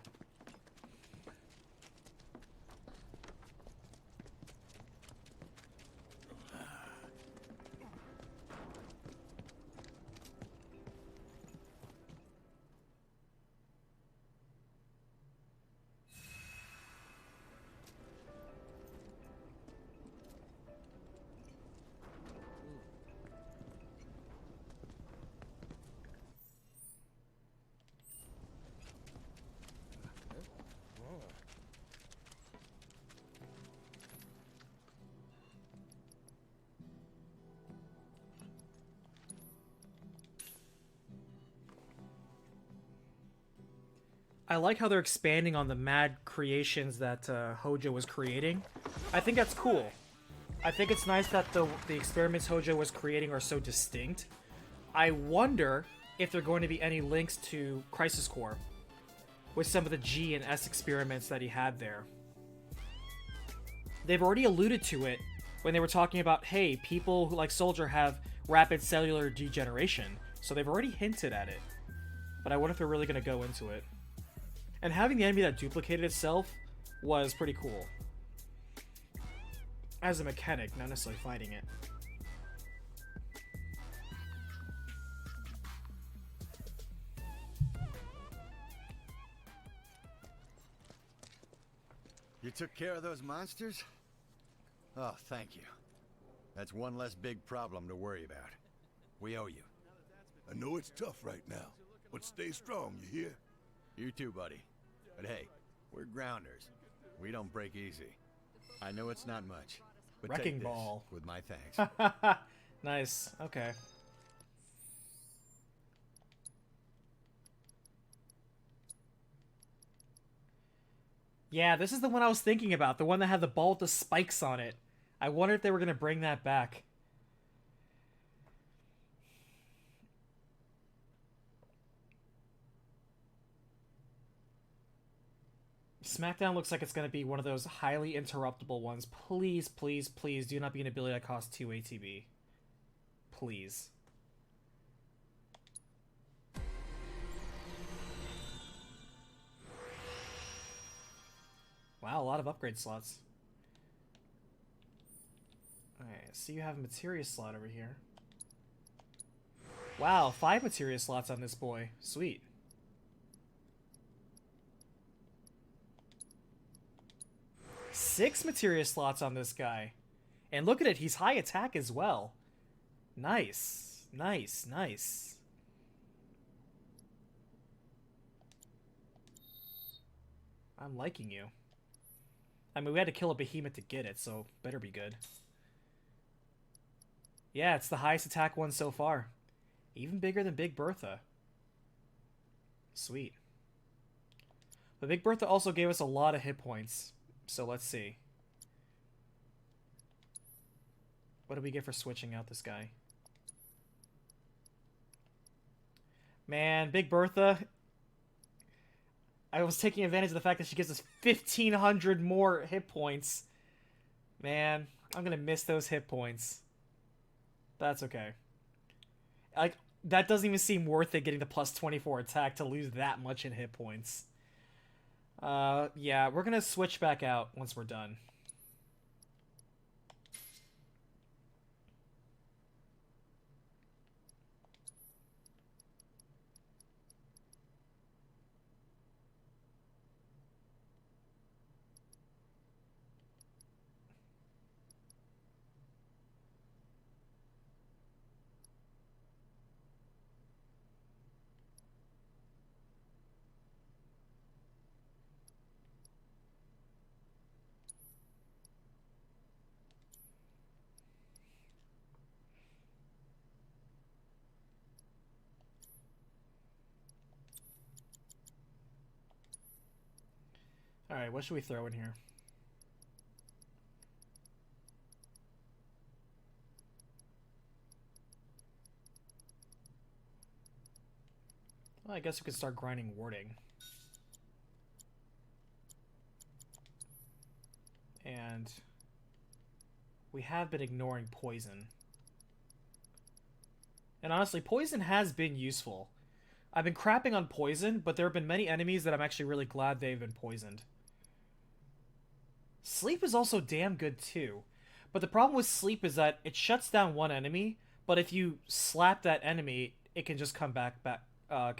I like how they're expanding on the mad creations that Hojo was creating. I think that's cool. I think it's nice that the experiments Hojo was creating are so distinct. I wonder if there are going to be any links to Crisis Core with some of the G and S experiments that he had there. They've already alluded to it when they were talking about, hey, people who like Soldier have rapid cellular degeneration. So they've already hinted at it. But I wonder if they're really going to go into it. And having the enemy that duplicated itself was pretty cool. As a mechanic, not necessarily fighting it. You took care of those monsters? Oh, thank you. That's one less big problem to worry about. We owe you. I know it's tough right now, but stay strong, you hear? You too, buddy. But hey, we're grounders. We don't break easy. I know it's not much, but Wrecking take ball. this with my thanks. Nice. Okay. Yeah, this is the one I was thinking about. The one that had the ball with the spikes on it. I wonder if they were going to bring that back. SmackDown looks like it's going to be one of those highly interruptible ones. Please, please, please do not be an ability that costs 2 ATB. Please. Wow, a lot of upgrade slots. Alright, so you have a materia slot over here. Wow, 5 materia slots on this boy. Sweet. Six materia slots on this guy. And look at it, he's high attack as well. Nice. Nice, nice. I'm liking you. I mean, we had to kill a behemoth to get it, so better be good. Yeah, it's the highest attack one so far. Even bigger than Big Bertha. Sweet. But Big Bertha also gave us a lot of hit points. So let's see. What do we get for switching out this guy? Man, Big Bertha... I was taking advantage of the fact that she gives us 1,500 more hit points. Man, I'm gonna miss those hit points. That's okay. Like, that doesn't even seem worth it getting the plus 24 attack to lose that much in hit points. Yeah, we're gonna switch back out once we're done. Alright, what should we throw in here? Well, I guess we could start grinding warding. And we have been ignoring poison. And honestly, poison has been useful. I've been crapping on poison, but there have been many enemies that I'm actually really glad they've been poisoned. Sleep is also damn good too. But the problem with sleep is that it shuts down one enemy, but if you slap that enemy, it can just come back out. I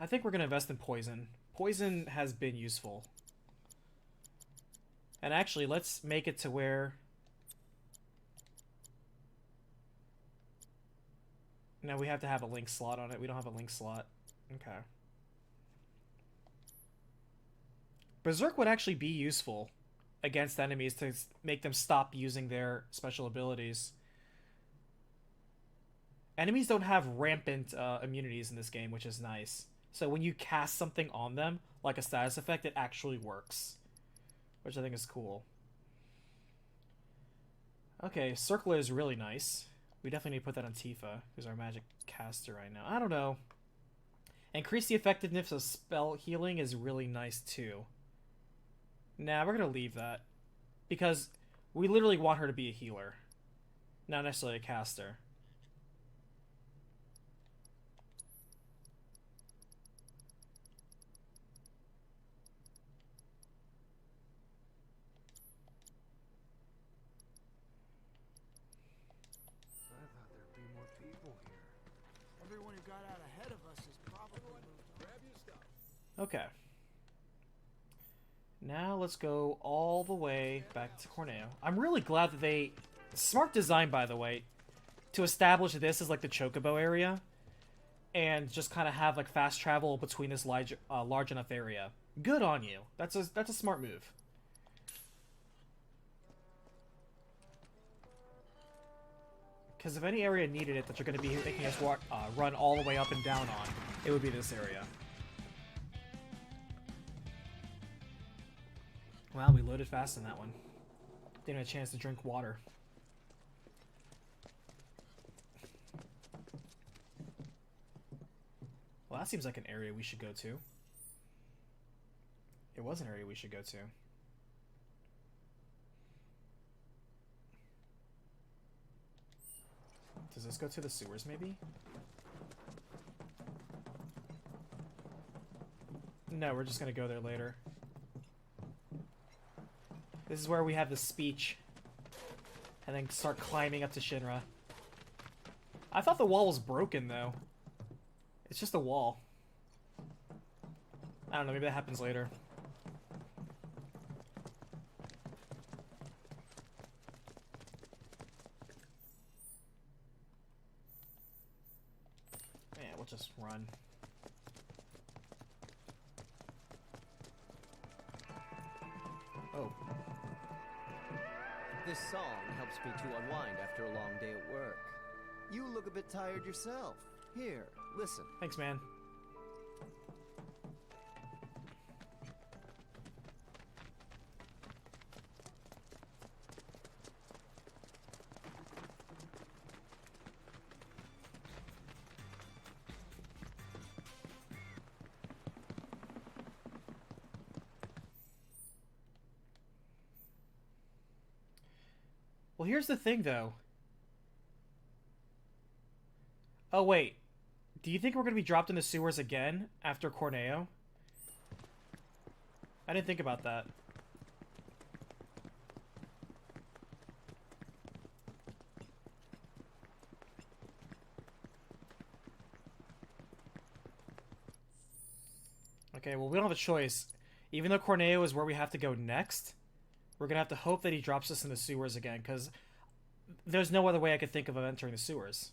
think we're going to invest in poison. Poison has been useful. And actually, let's make it to where... No, we have to have a link slot on it. We don't have a link slot. Okay. Berserk would actually be useful against enemies to make them stop using their special abilities. Enemies don't have rampant immunities in this game, which is nice. So when you cast something on them, like a status effect, it actually works. Which I think is cool. Okay, Circler is really nice. We definitely need to put that on Tifa, who's our magic caster right now. I don't know. Increase the effectiveness of spell healing is really nice too. Nah, we're gonna leave that. Because we literally want her to be a healer. Not necessarily a caster. I thought there'd be more people here. Everyone who got out ahead of us is probably grab your stuff. Okay. Now let's go all the way back to Corneo. I'm really glad that they... Smart design, by the way, to establish this as like the Chocobo area. And just kind of have like fast travel between this large enough area. Good on you. That's a smart move. Because if any area needed it that you're going to be making us run all the way up and down on, it would be this area. Wow, we loaded fast in that one. Didn't have a chance to drink water. Well, that seems like an area we should go to. It was an area we should go to. Does this go to the sewers, maybe? No, we're just gonna go there later. This is where we have the speech. And then start climbing up to Shinra. I thought the wall was broken, though. It's just a wall. I don't know, maybe that happens later. Yeah, we'll just run. Oh. This song helps me to unwind after a long day at work. You look a bit tired yourself. Here, listen. Thanks, man. Well, here's the thing, though. Oh, wait. Do you think we're going to be dropped in the sewers again after Corneo? I didn't think about that. Okay, well, we don't have a choice. Even though Corneo is where we have to go next, we're going to have to hope that he drops us in the sewers again, because there's no other way I could think of entering the sewers.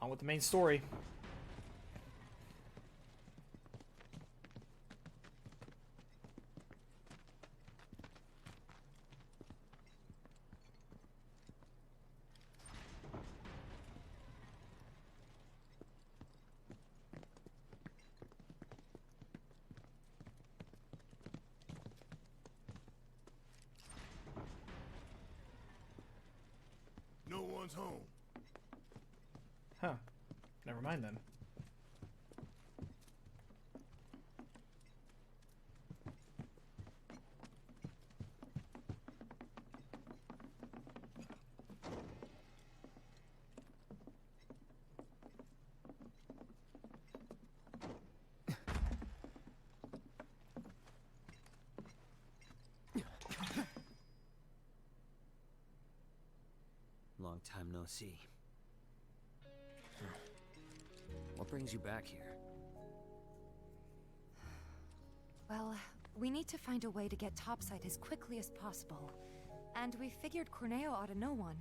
On with the main story. No one's home. Huh. Never mind then. Long time no see. What brings you back here? Well, we need to find a way to get topside as quickly as possible. And we figured Corneo ought to know one.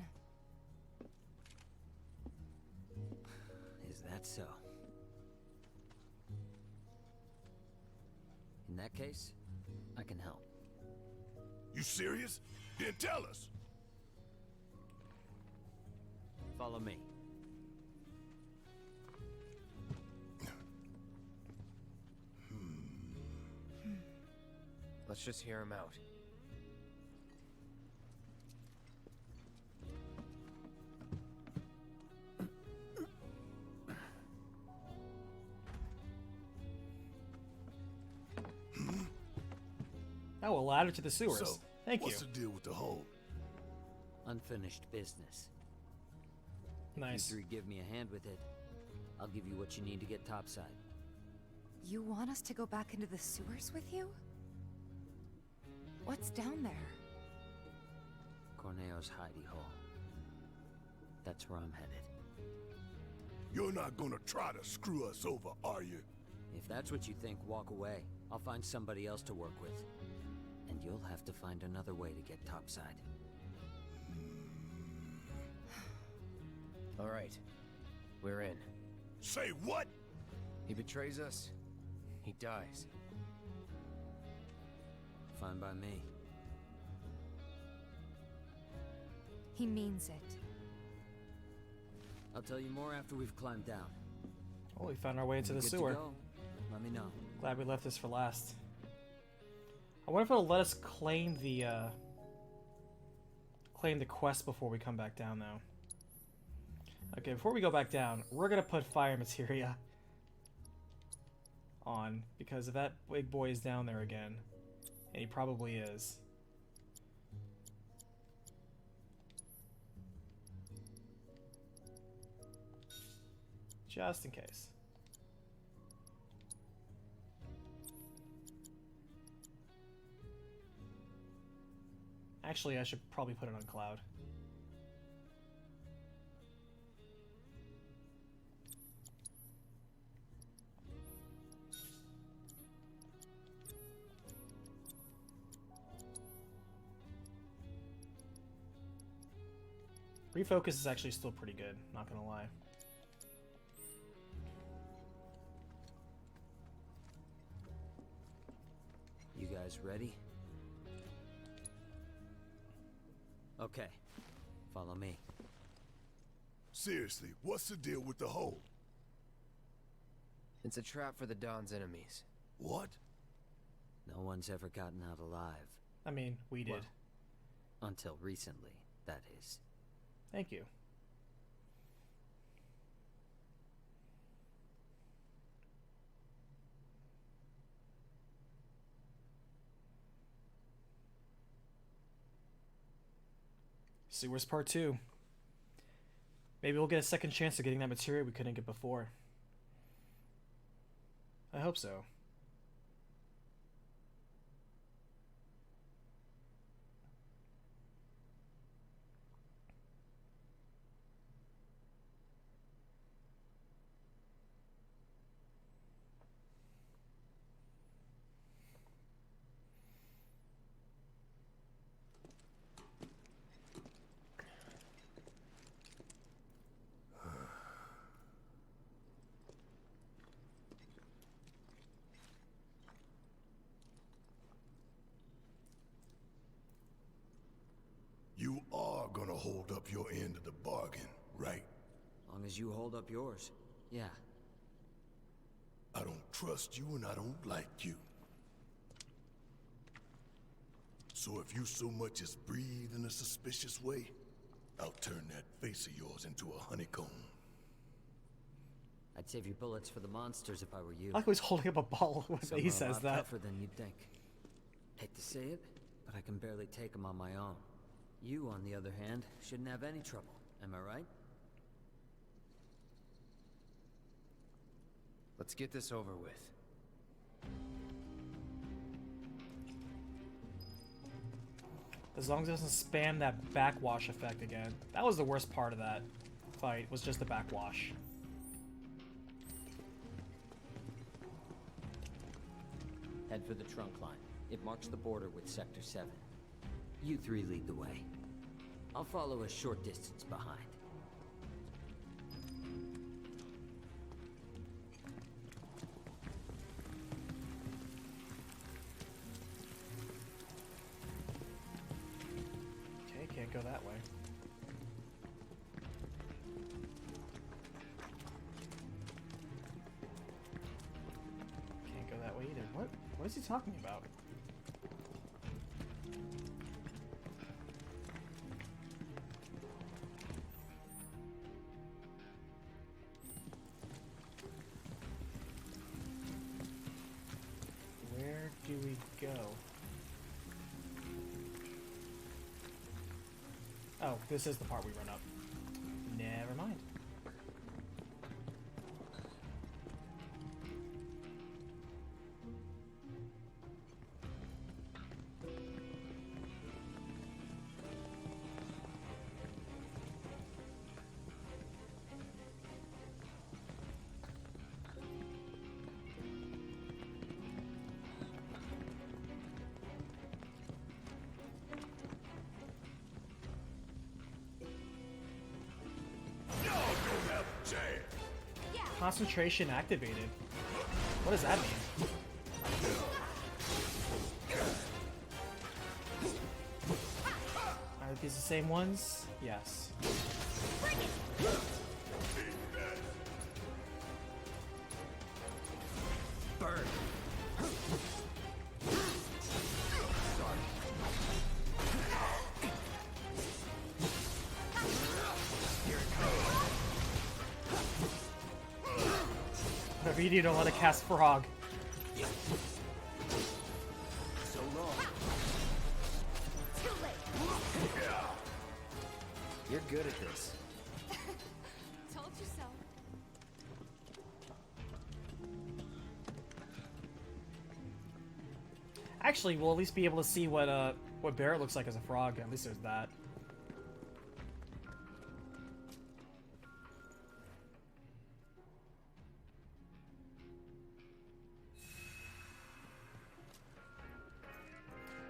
Is that so? In that case, I can help. You serious? Then tell us. Follow me. Let's just hear him out. Oh, we'll add it to the sewers. So, Thank you. what's the deal with the hole? Unfinished business. Nice. If you three give me a hand with it, I'll give you what you need to get topside. You want us to go back into the sewers with you? What's down there? Corneo's hidey hole. That's where I'm headed. You're not gonna try to screw us over, are you? If that's what you think, walk away. I'll find somebody else to work with. And you'll have to find another way to get topside. All right. We're in. Say what? He betrays us. He dies. Fine by me. He means it. I'll tell you more after we've climbed down. Oh, we found our way into When the you're good sewer. to go, let me know. Glad we left this for last. I wonder if it'll let us claim the quest before we come back down, though. Okay, before we go back down, we're gonna put fire materia on, because if that big boy is down there again, and he probably is. Just in case. Actually, I should probably put it on cloud. Refocus is actually still pretty good, not gonna lie. You guys ready? Okay. Follow me. Seriously, what's the deal with the hole? It's a trap for the Don's enemies. What? No one's ever gotten out alive. I mean, we did. Well, until recently, that is. Thank you. Sewers Part 2. Maybe we'll get a second chance of getting that material we couldn't get before. I hope so. You are gonna hold up your end of the bargain, right? Long as you hold up yours. Yeah. I don't trust you and I don't like you. So if you so much as breathe in a suspicious way, I'll turn that face of yours into a honeycomb. I'd save your bullets for the monsters if I were you. I like how he's holding up a ball when Some he are a says lot that. tougher than you'd think. Hate to say it, but I can barely take them on my own. You, on the other hand, shouldn't have any trouble. Am I right? Let's get this over with. As long as it doesn't spam that backwash effect again. That was the worst part of that fight, was just the backwash. Head for the trunk line. It marks the border with Sector 7. You three lead the way. I'll follow a short distance behind. go that way. Can't go that way either. What is he talking about? Where do we go? Oh, this is the part we run up. Never mind. Concentration activated. What does that mean? Are these the same ones? Yes. Burn. You don't want to cast Frog. So long. Too late. You're good at this. Told you so. Actually, we'll at least be able to see what Barrett looks like as a frog. At least there's that.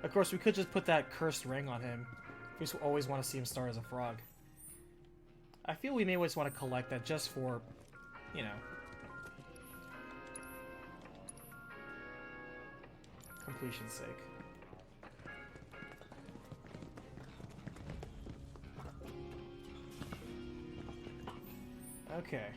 Of course, we could just put that cursed ring on him. We just always want to see him start as a frog. I feel we may always want to collect that just for, you know, completion's sake. Okay.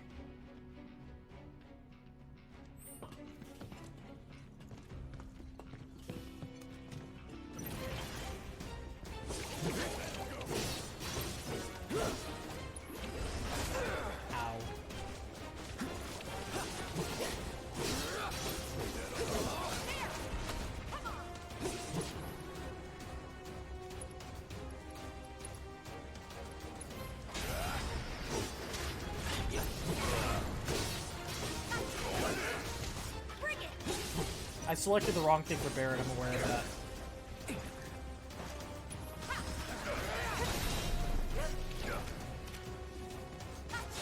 I selected the wrong thing for Barrett, I'm aware of that.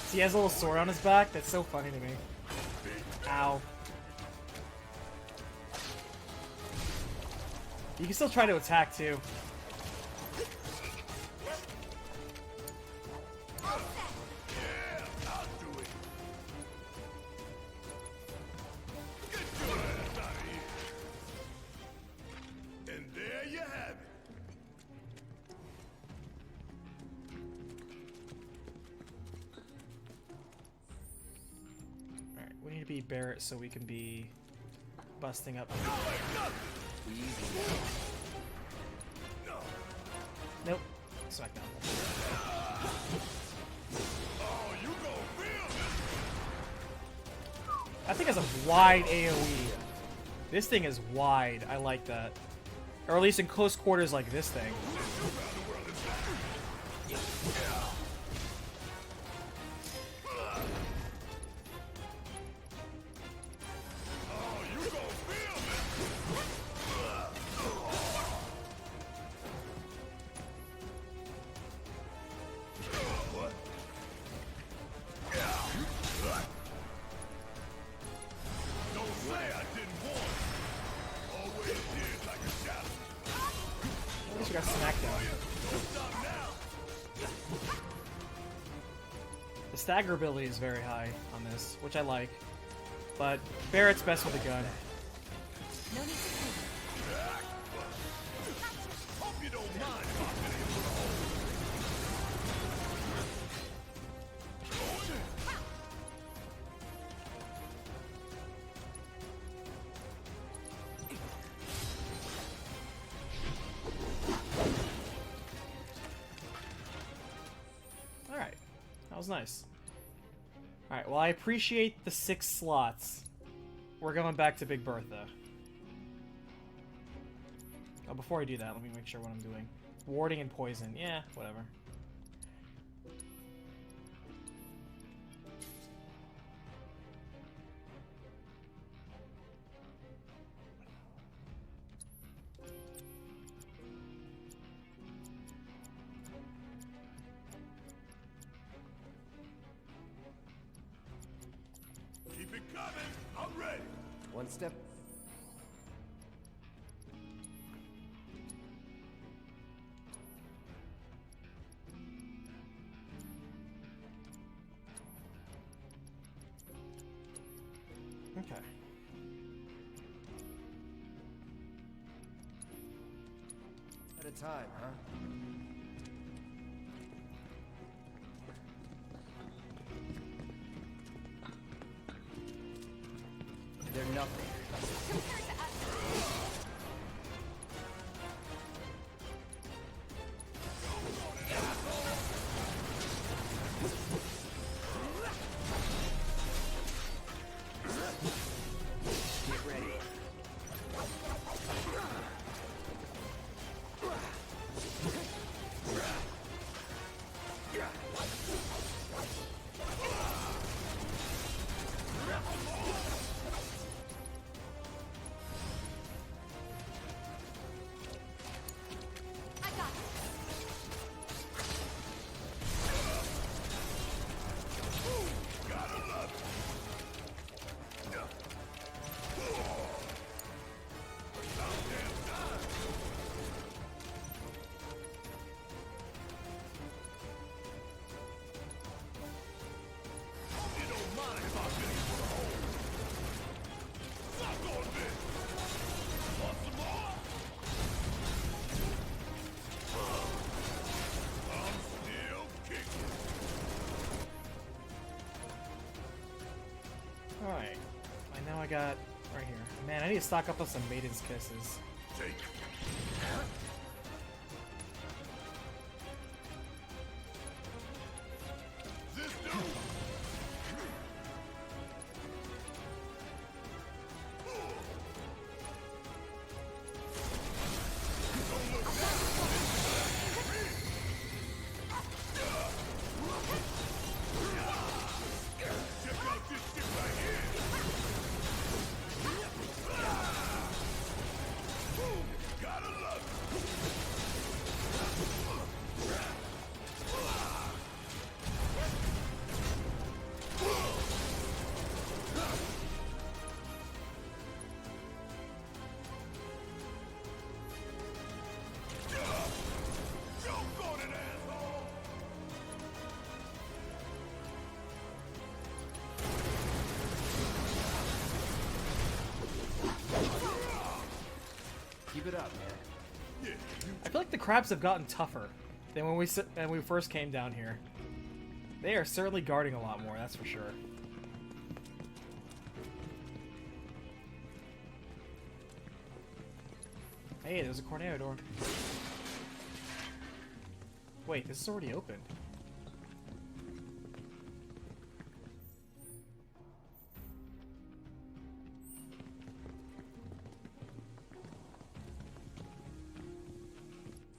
See, he has a little sword on his back? That's so funny to me. Ow. You can still try to attack, too. Barrett so we can be busting up. Nope. Smackdown. That thing has a wide AoE. This thing is wide. I like that. Or at least in close quarters like this thing. Stagger ability is very high on this, which I like. But Barrett's best with a gun. No need to nice. Alright, well I appreciate the 6 slots. We're going back to Big Bertha. Oh, before I do that, let me make sure what I'm doing. Warding and poison. Yeah, whatever. Keep it coming. I'm ready. One step. Okay. At a time, huh? They're nothing. Compared to us. Get ready. I got it. Gotta love it. You don't mind if I finish with a hole. Suck on this. Want some more? I'm still kicking. Alright. I know I got right here. Man, I need to stock up on some Maiden's Kisses. Take it. This dude. Don't look back. Check out this shit right here. Gotta love it. Jump on it, asshole. Keep it up, man. I feel like the crabs have gotten tougher than when we first came down here. They are certainly guarding a lot more, that's for sure. Hey, there's a Corneo door. Wait, this is already opened.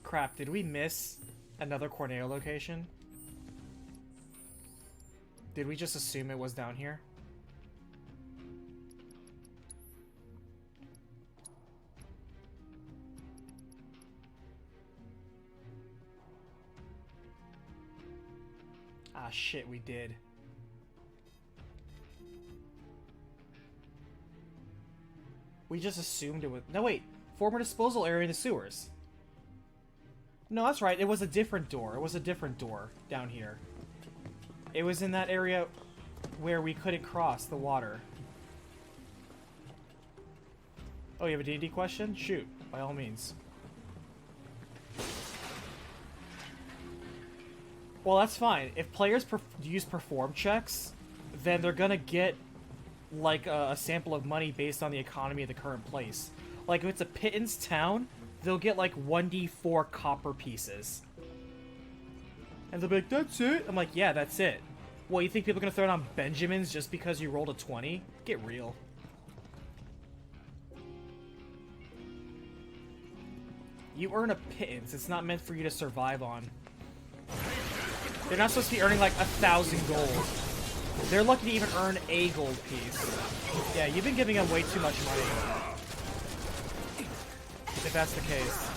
Crap, did we miss another Corneo location? Did we just assume it was down here? Ah, shit, we did. We just assumed it was... No, wait. Former disposal area in the sewers. No, that's right. It was a different door. It was a different door down here. It was in that area where we couldn't cross the water. Oh, you have a D&D question? Shoot, by all means. Well, that's fine. If players use perform checks, then they're gonna get, like, a sample of money based on the economy of the current place. Like, if it's a pittance town, they'll get, like, 1d4 copper pieces. And they'll be like, that's it? I'm like, yeah, that's it. Well, you think people are gonna throw it on Benjamins just because you rolled a 20? Get real. You earn a pittance. It's not meant for you to survive on. They're not supposed to be earning like 1,000 gold. They're lucky to even earn a gold piece. Yeah, you've been giving them way too much money. If that's the case.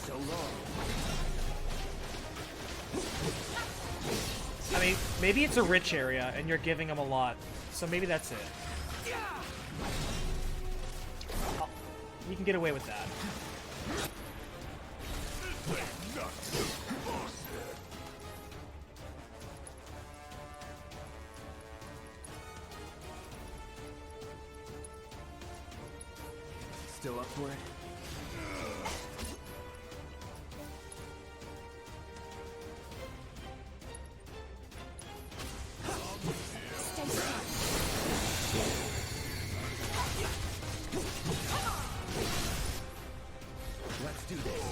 So long. I mean, maybe it's a rich area and you're giving them a lot. So maybe that's it. You can get away with that. Still up for it? Let's do this.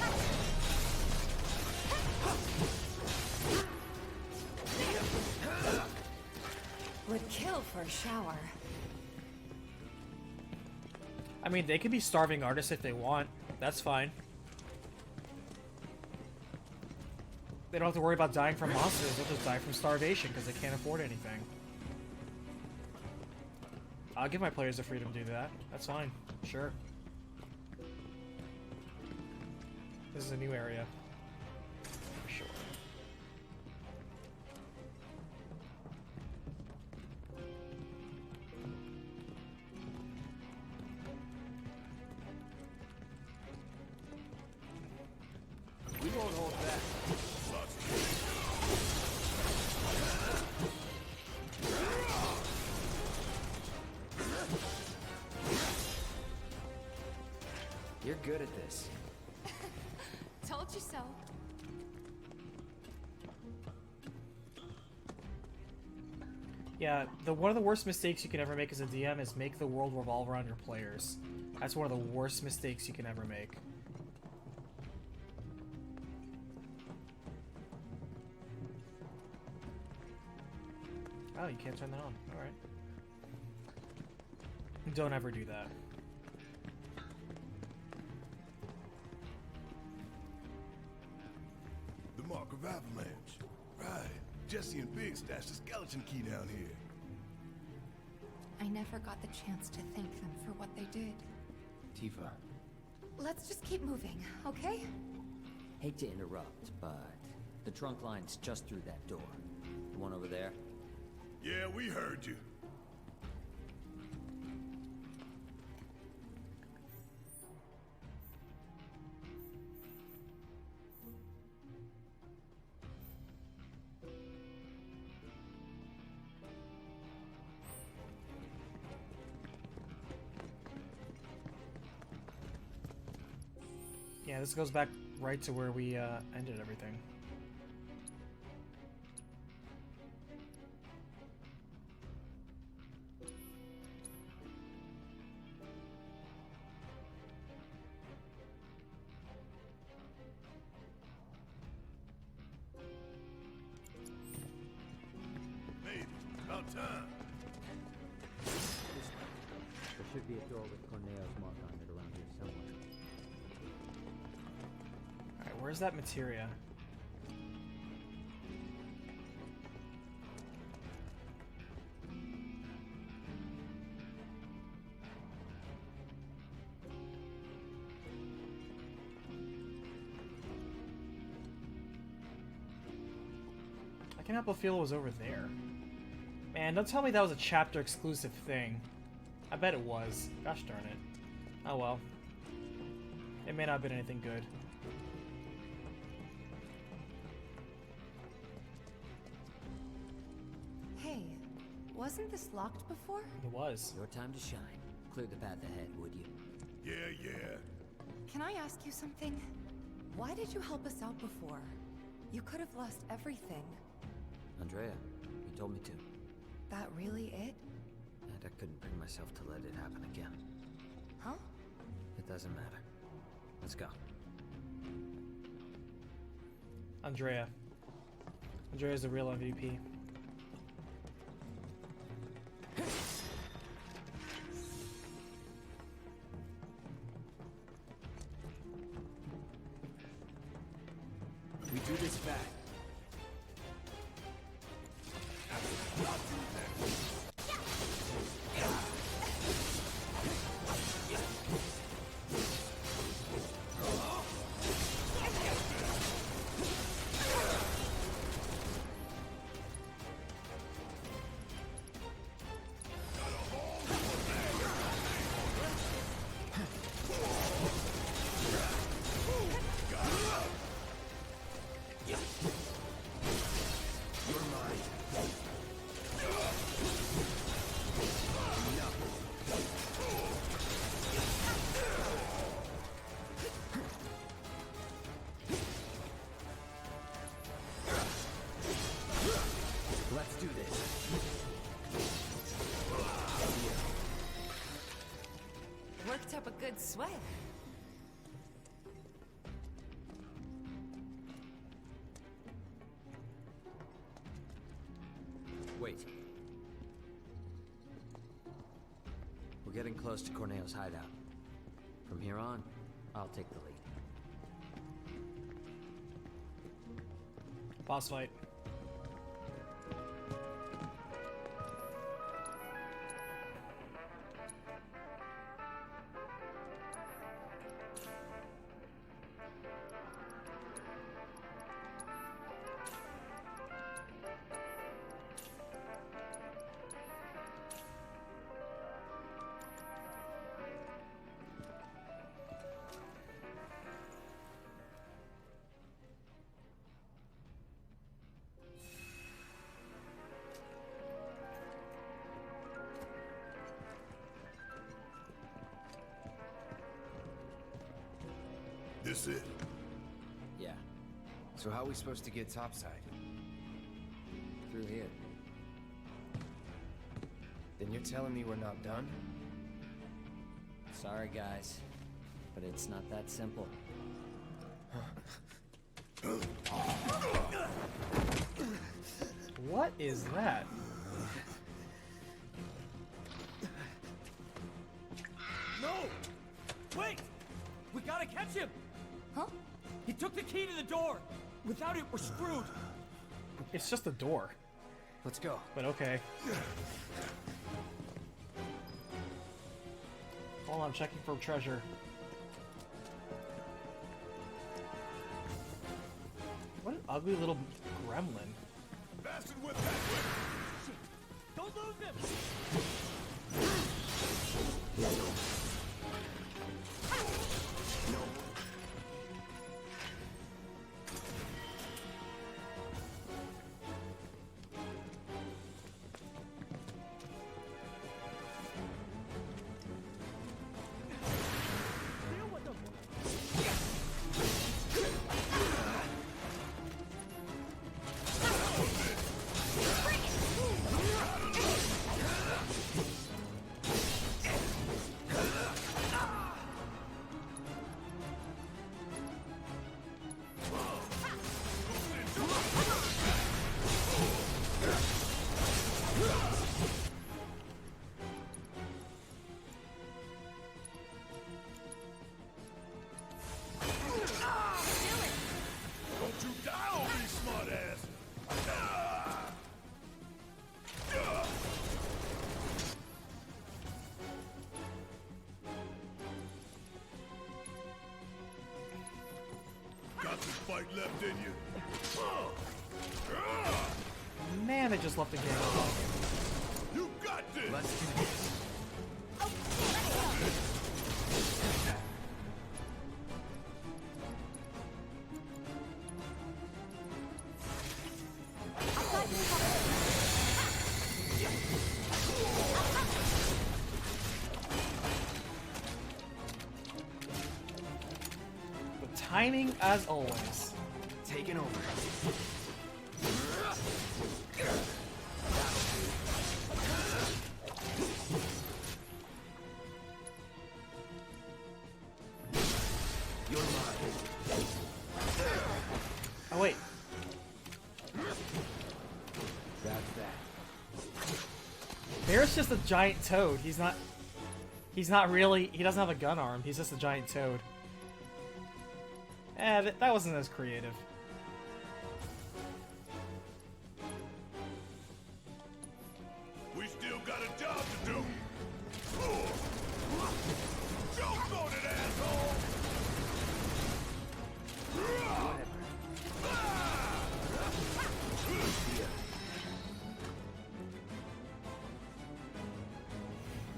Would kill for a shower. I mean, they could be starving artists if they want. That's fine. They don't have to worry about dying from monsters. They'll just die from starvation because they can't afford anything. I'll give my players the freedom to do that. That's fine. Sure. This is a new area. For sure. We won't hold back. You're good at this. Told you so. Yeah, one of the worst mistakes you can ever make as a DM is make the world revolve around your players. That's one of the worst mistakes you can ever make. Oh, you can't turn that on. Alright. Don't ever do that. The Mark of Avalanche. Right. Jesse and Big stashed a skeleton key down here. I never got the chance to thank them for what they did. Tifa. Let's just keep moving, okay? Hate to interrupt, but the trunk line's just through that door. The one over there? Yeah, we heard you. Yeah, this goes back right to where we ended everything. Maybe. About time. There should be a door with Corneo's mark on it around here somewhere. Alright, where's that materia? I can't help but feel it was over there. Man, don't tell me that was a chapter exclusive thing. I bet it was. Gosh darn it. Oh well. It may not have been anything good. Hey, wasn't this locked before? It was. Your time to shine. Clear the path ahead, would you? Yeah. Can I ask you something? Why did you help us out before? You could have lost everything. Andrea, you told me to. That really it? I couldn't bring myself to let it happen again. Huh? It doesn't matter. Let's go. Andrea. Andrea's the real MVP. We do this back. Let's do this. Worked up a good sweat. Wait. We're getting close to Corneo's hideout. From here on, I'll take the lead. Boss fight. This it? Yeah. So how are we supposed to get topside? Through here. Then you're telling me we're not done? Sorry, guys. But it's not that simple. What is that? No! Wait! We gotta catch him! Huh? He took the key to the door! Without it, we're screwed! It's just a door. Let's go. But okay. Hold on, I'm checking for treasure. What an ugly little gremlin. Bastard whip that way! Don't lose him! Don't you die on me, smartass! Got some fight left in you? Man, I just left the game. You got this! Let's do this. The timing, as always. Taking over. Oh wait. That's that. Bear's just a giant toad. He's not really, he doesn't have a gun arm. He's just a giant toad. That wasn't as creative. We still got a job to do. Joke on it, asshole!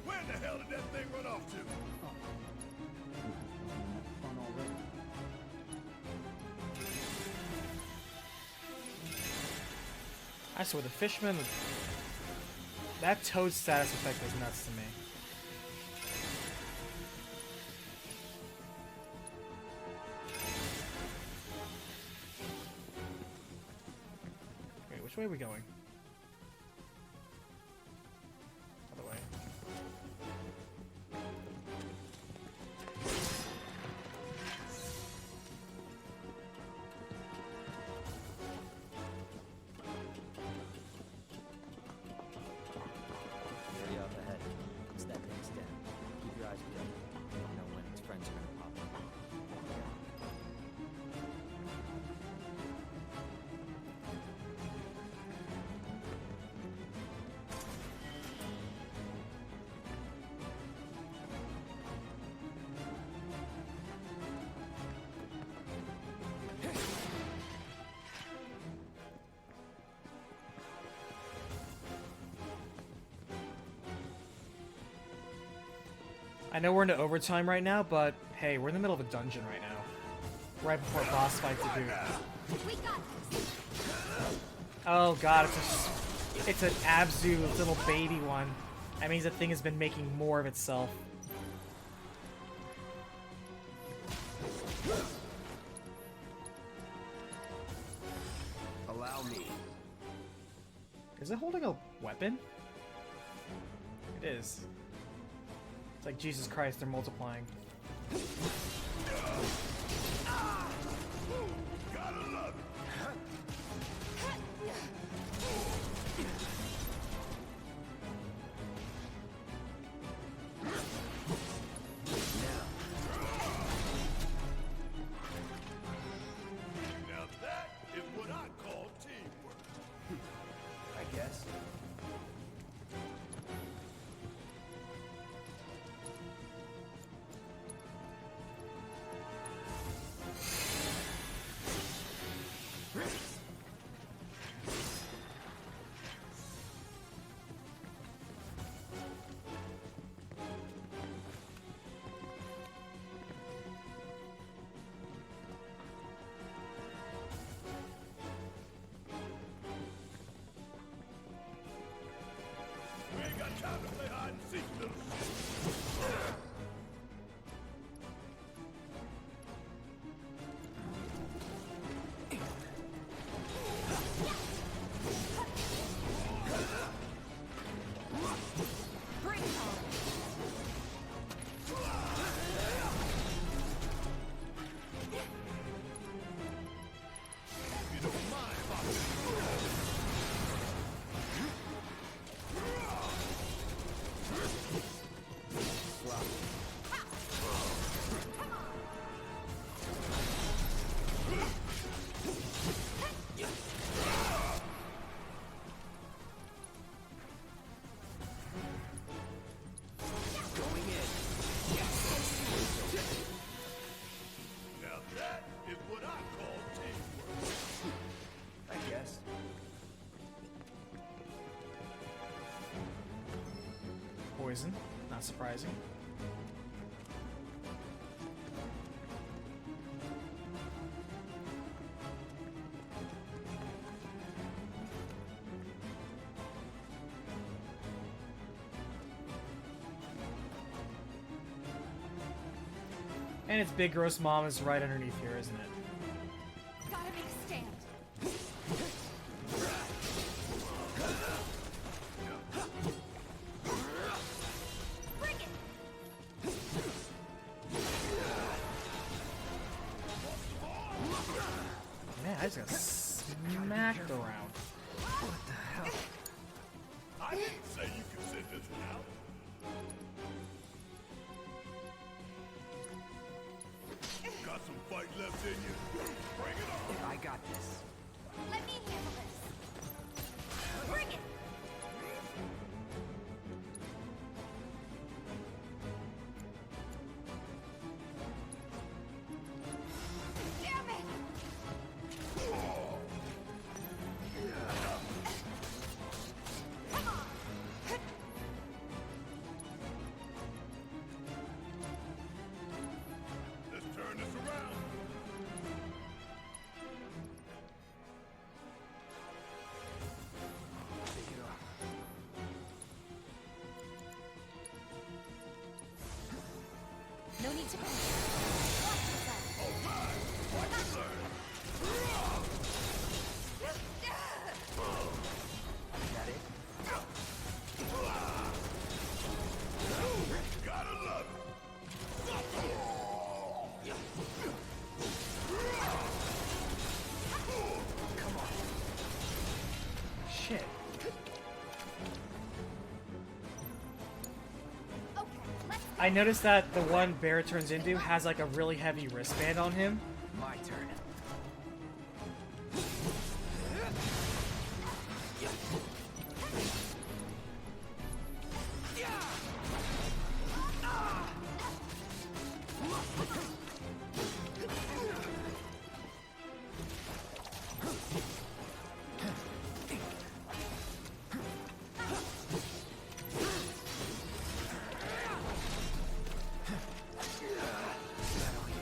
Where the hell did that thing run off to? Fun already. I swear, the fisherman, that toad status effect is nuts to me. Wait, which way are we going? Other way. Area up ahead. It's that thing's dead. Keep your eyes peeled. You don't know when its friends are gonna pop up. I know we're into overtime right now, but hey, we're in the middle of a dungeon right now. Right before a boss fight to do. Oh god, it's an Abzu little baby one. That means the thing has been making more of itself. Allow me. Is it holding a weapon? It is. It's like, Jesus Christ, they're multiplying. Gotta love it. Now that is what I call teamwork. I guess. We ain't got time to play hide and seek, little shit. Bring it on. You don't mind Going in. Now that is what I call teamwork. I guess. Poison, not surprising. And its big gross mom is right underneath here, isn't it? Gotta make a stand. Bring it. I just got smacked around. What the hell? I didn't say you could sit this one out. Got some fight left in you? Bring it on. I got this. Let me handle this. Bring it! Damn it! Come on! Let's turn this around. No need to panic. Watch and learn. That it? Gotta love Shit. I noticed that the one Bear turns into has like a really heavy wristband on him. My turn.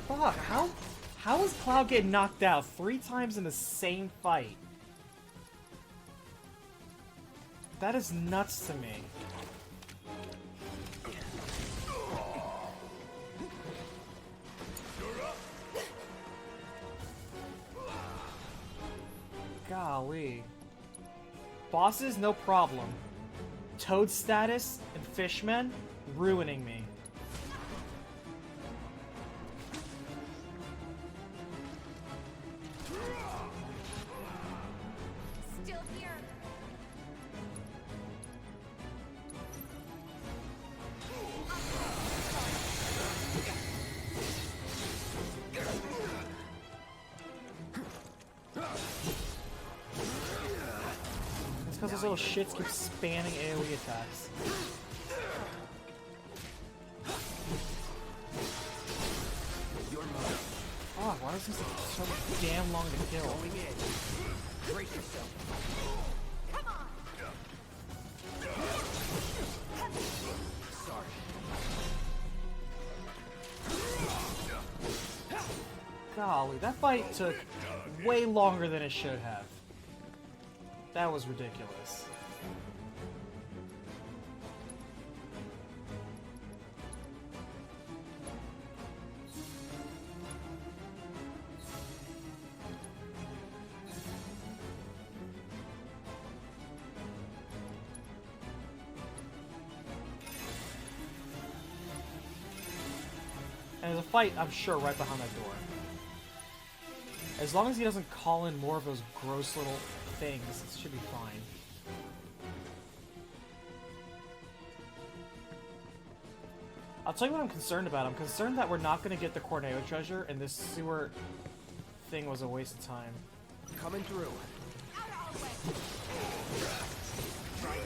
Fuck, how is Cloud getting knocked out 3 times in the same fight? That is nuts to me. Golly. Bosses, no problem. Toad status and fishmen, ruining me. Still here. It's because those little shits keep spamming AoE attacks. Oh, why is this so damn long to kill? Going in. Brace yourself. Come on. Sorry. Golly, that fight took way longer than it should have. That was ridiculous. And there's a fight, I'm sure, right behind that door. As long as he doesn't call in more of those gross little things, it should be fine. I'll tell you what I'm concerned about. I'm concerned that we're not going to get the Corneo treasure, and this sewer thing was a waste of time. Coming through. Try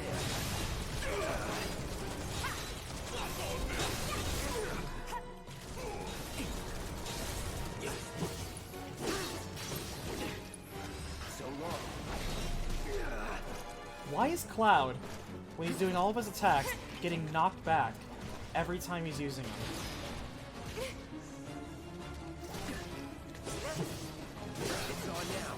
so long. Why is Cloud, when he's doing all of his attacks, getting knocked back every time he's using them? It's on now.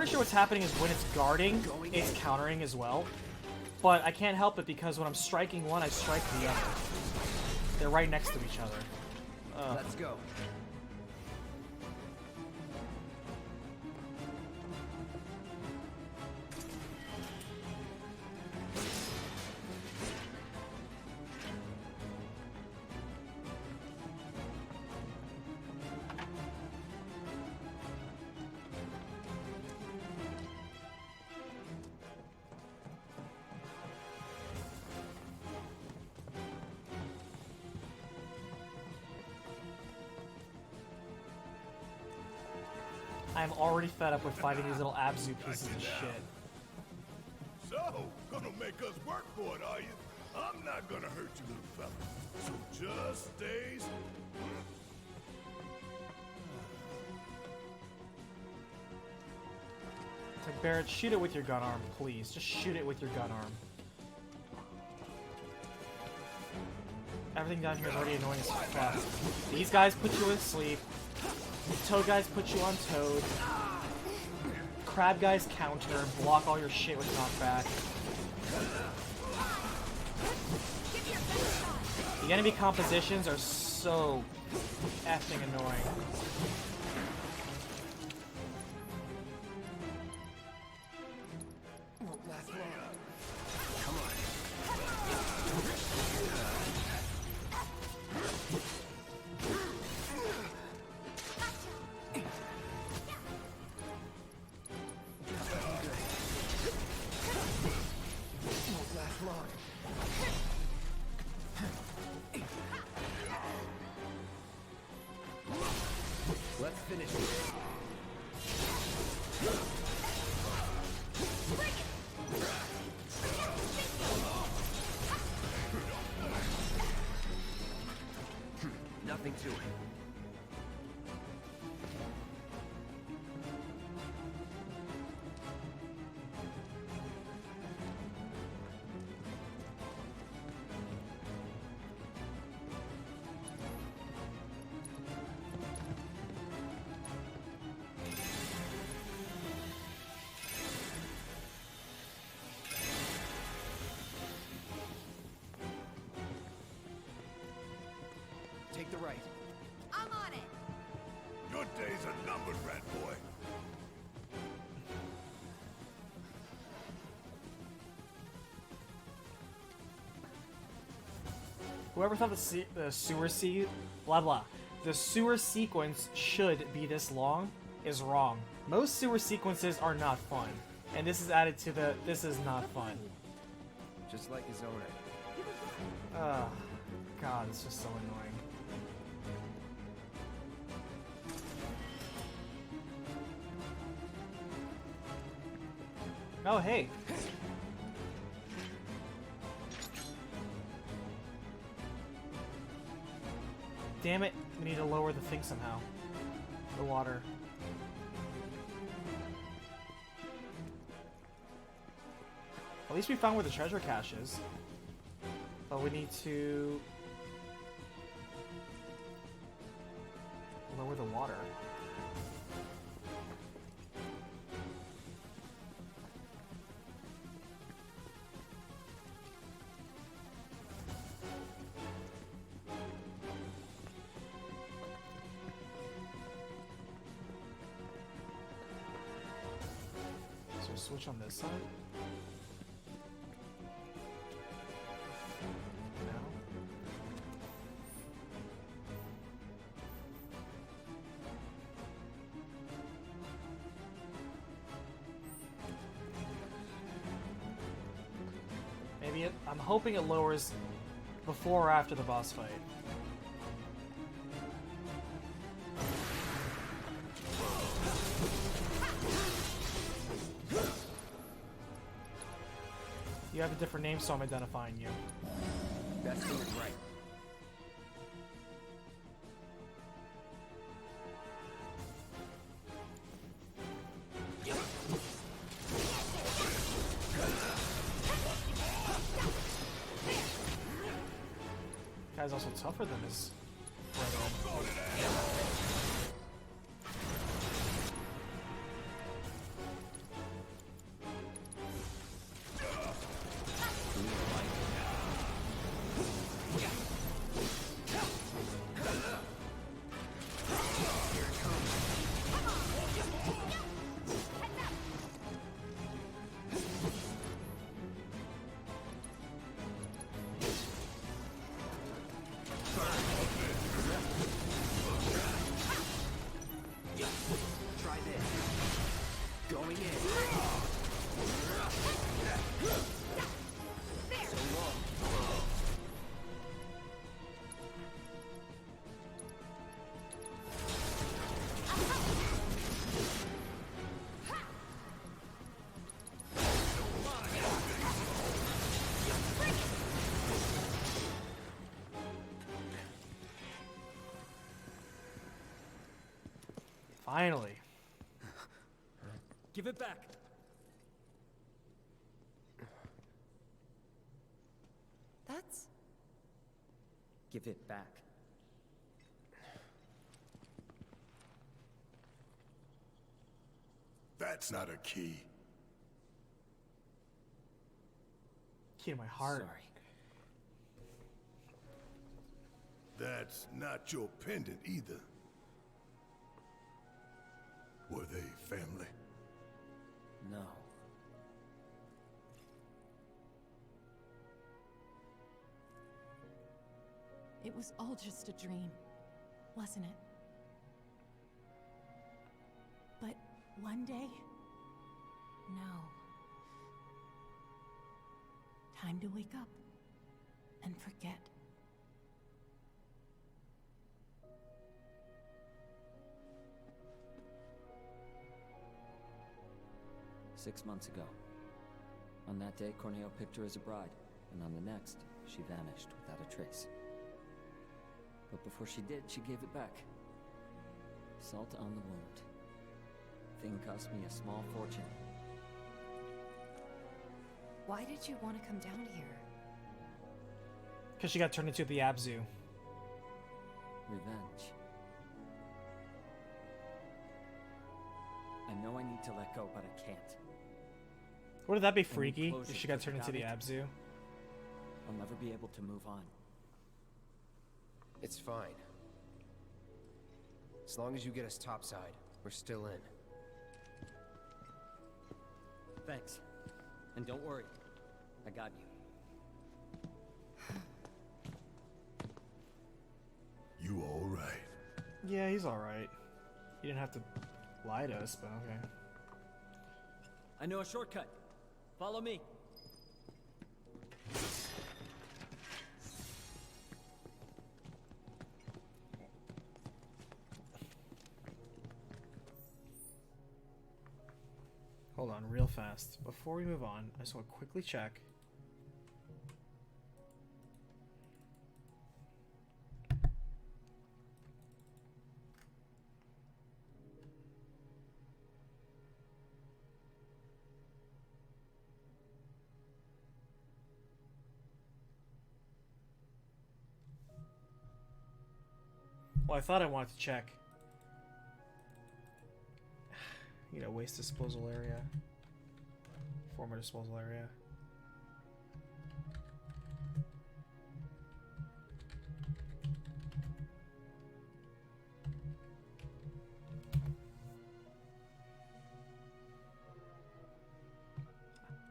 pretty sure what's happening is when it's guarding, it's countering as well. But I can't help it because when I'm striking one, I strike the other. They're right next to each other. Let's go. I'm already fed up with fighting these little Abzu pieces of shit. So, gonna make us work for it, are you? I'm not gonna hurt you, little fella. So just stay. It's like, Barrett, shoot it with your gun arm, please. Just shoot it with your gun arm. Everything down here is already annoying as fuck. These guys put you to sleep. Toad guys put you on Toad. Crab guys counter, block all your shit with knockback. The enemy compositions are so effing annoying. Won't last long. Come on. Let's finish it. Nothing to it. Take the right. I'm on it. Your days are numbered, rat boy. Whoever thought the sewer sequence should be this long is wrong. Most sewer sequences are not fun, and this is added to the this is not fun. Just like his owner. God, it's just so annoying. Oh, hey. Damn it, we need to lower the thing somehow. The water. At least we found where the treasure cache is. But we need to lower the water. Is there a switch on this side? No. Maybe it, I'm hoping it lowers before or after the boss fight. You have a different name, so I'm identifying you. Best thing is right. Guy's also tougher than his brother. Finally. Give it back. That's... Give it back. That's not a key. Key to my heart. Sorry. That's not your pendant either. Were they family? No. It was all just a dream, wasn't it? But one day, no. Time to wake up and forget. Six months ago. On that day, Corneo picked her as a bride, and on the next, she vanished without a trace. But before she did, she gave it back. Salt on the wound. Thing cost me a small fortune. Why did you want to come down here? Because she got turned into the Abzu. Revenge. I know I need to let go, but I can't. Wouldn't that be I need freaky closure, if she got because turned into the without Abzu? it, I'll never be able to move on. It's fine. As long as you get us topside, we're still in. Thanks. And don't worry. I got you. You all right? Yeah, he's alright. He didn't have to lie to us, but okay. I know a shortcut. Follow me. Hold on, real fast. Before we move on, I just want to quickly check. Well, I thought I wanted to check. You know, waste disposal area. Former disposal area.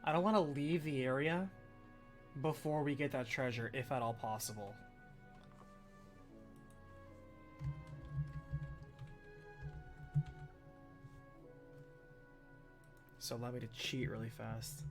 I don't want to leave the area before we get that treasure, if at all possible. So allow me to cheat really fast.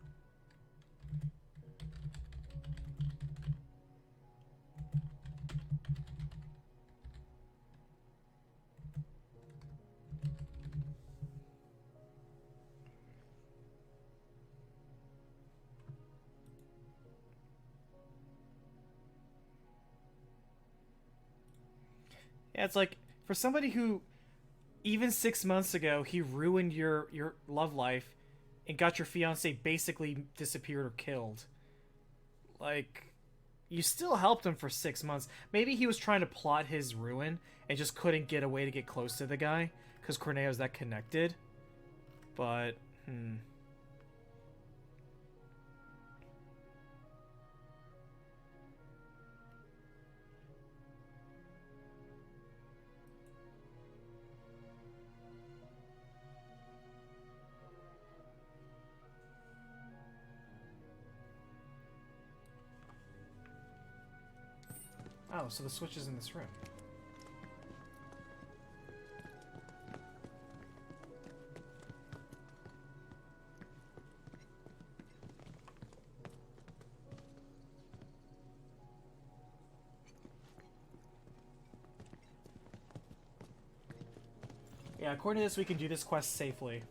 Yeah, it's like, for somebody who, even 6 months ago, he ruined your love life and got your fiance basically disappeared or killed. Like, you still helped him for 6 months. Maybe he was trying to plot his ruin and just couldn't get a way to get close to the guy because Corneo's that connected. But, oh, so the switch is in this room. Yeah, according to this, we can do this quest safely.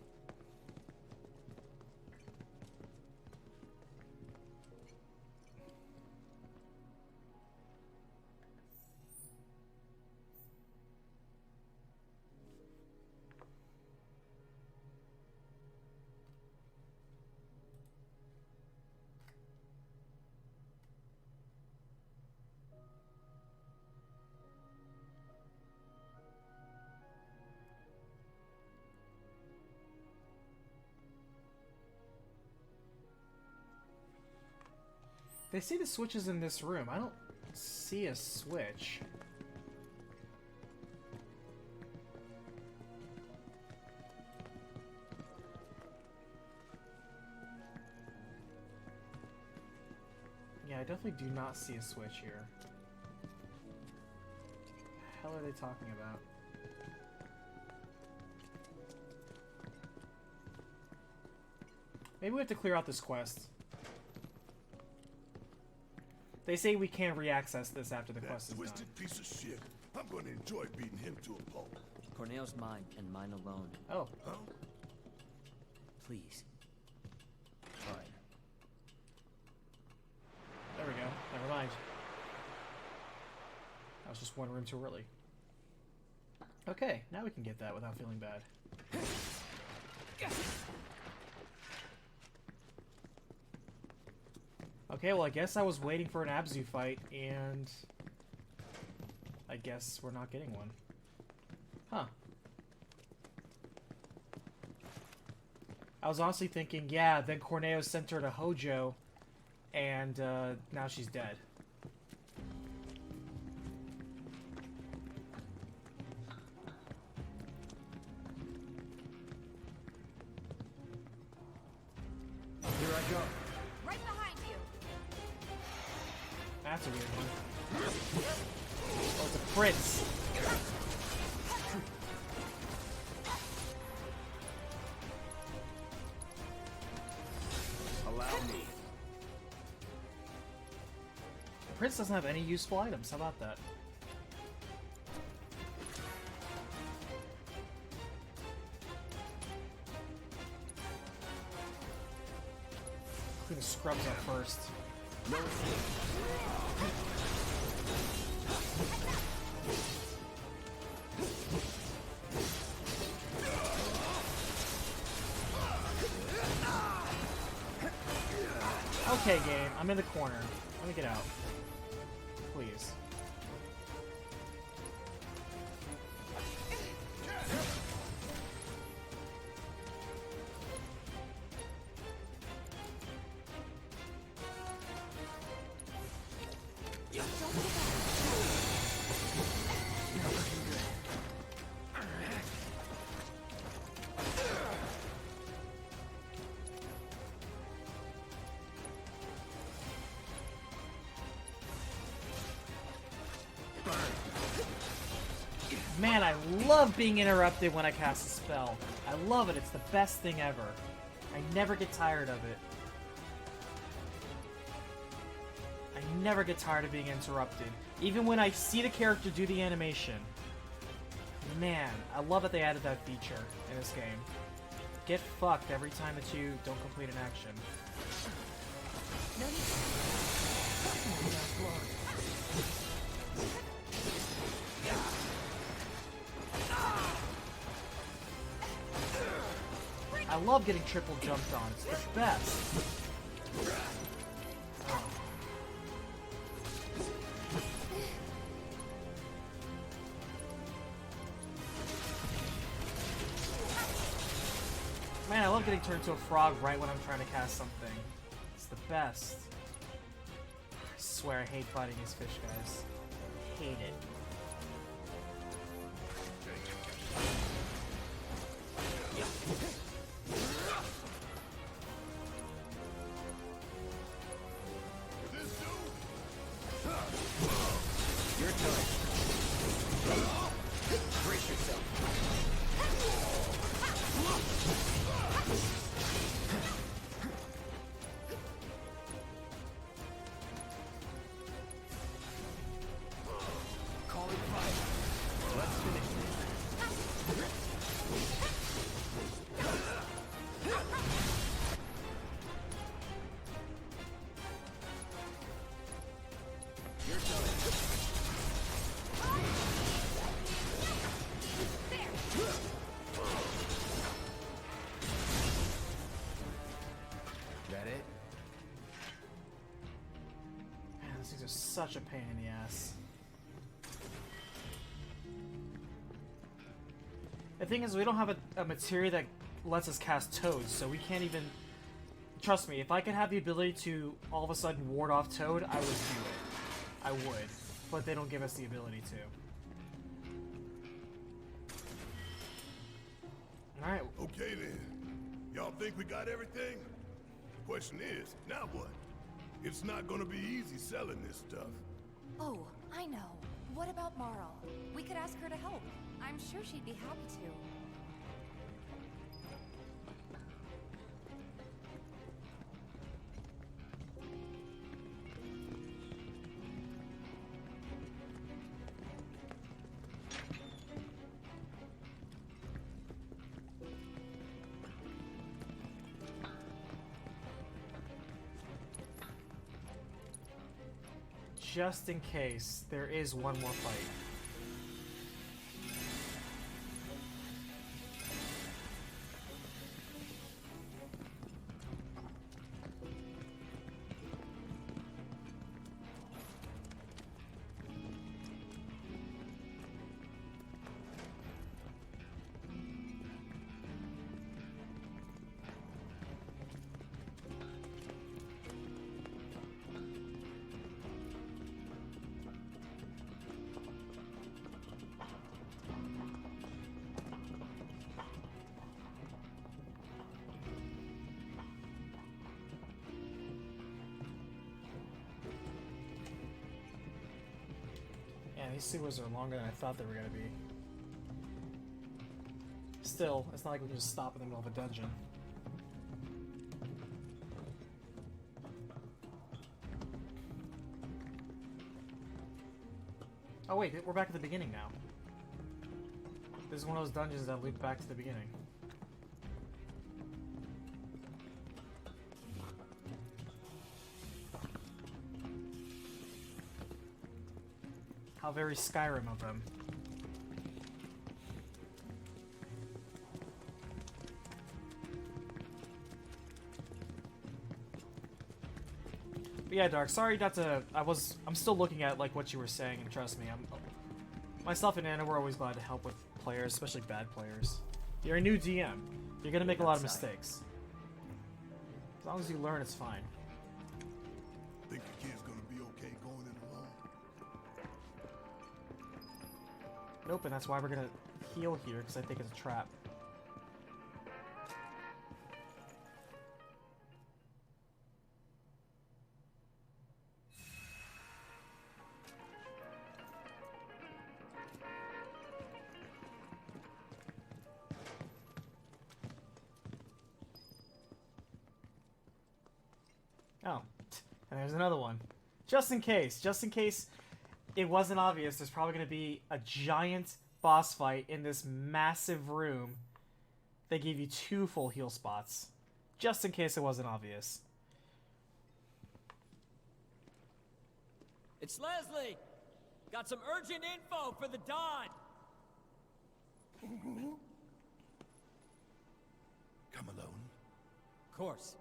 They say the switch is in this room. I don't see a switch. Yeah, I definitely do not see a switch here. What the hell are they talking about? Maybe we have to clear out this quest. They say we can't re-access this after the quest is done. Twisted piece of shit. I'm gonna enjoy beating him to a pulp. Corneo's mine, and mine alone. Oh. Huh? Please. Fine. There we go. Never mind. That was just one room too early. Okay, now we can get that without feeling bad. Okay, well I guess I was waiting for an Abzu fight, and I guess we're not getting one. Huh. I was honestly thinking, yeah, then Corneo sent her to Hojo, and now she's dead. Here I go. Right behind you. That's a weird one. Oh, it's a prince. Allow me. The prince doesn't have any useful items. How about that? Clean the scrubs up first. No escape. Okay, game. I'm in the corner. Let me get out. Please. Man, I love being interrupted when I cast a spell. I love it. It's the best thing ever. I never get tired of it. I never get tired of being interrupted. Even when I see the character do the animation. Man, I love that they added that feature in this game. Get fucked every time that you don't complete an action. I love getting triple jumped on. It's the best. Oh. Man, I love getting turned into a frog right when I'm trying to cast something. It's the best. I swear I hate fighting these fish guys. Hate it. Your turn. Brace yourself. Calling fire. Let's finish this. Your turn. That it? Man, these things are such a pain in the ass. The thing is, we don't have a materia that lets us cast toads, so we can't even trust me, if I could have the ability to all of a sudden ward off Toad, I would do it. I would. But they don't give us the ability to. Alright. Okay then. Y'all think we got everything? The question is, now what? It's not gonna be easy selling this stuff. Oh, I know. What about Marl? We could ask her to help. I'm sure she'd be happy to. Just in case there is one more fight. Yeah, these sewers are longer than I thought they were gonna be. Still, it's not like we can just stop in the middle of a dungeon. Oh wait, we're back at the beginning now. This is one of those dungeons that loop back to the beginning. How very Skyrim of them. But yeah, Dark, sorry not to... I'm still looking at like what you were saying, and trust me, myself and Anna were always glad to help with players, especially bad players. You're a new DM. You're gonna make a lot of mistakes. As long as you learn, it's fine. Think the kid's gonna be okay going in alone? Nope, and that's why we're gonna heal here, because I think it's a trap. Oh, and there's another one. Just in case it wasn't obvious, there's probably going to be a giant boss fight in this massive room. They gave you 2 full heal spots. Just in case it wasn't obvious. It's Leslie! Got some urgent info for the Dawn! Come alone? Of course.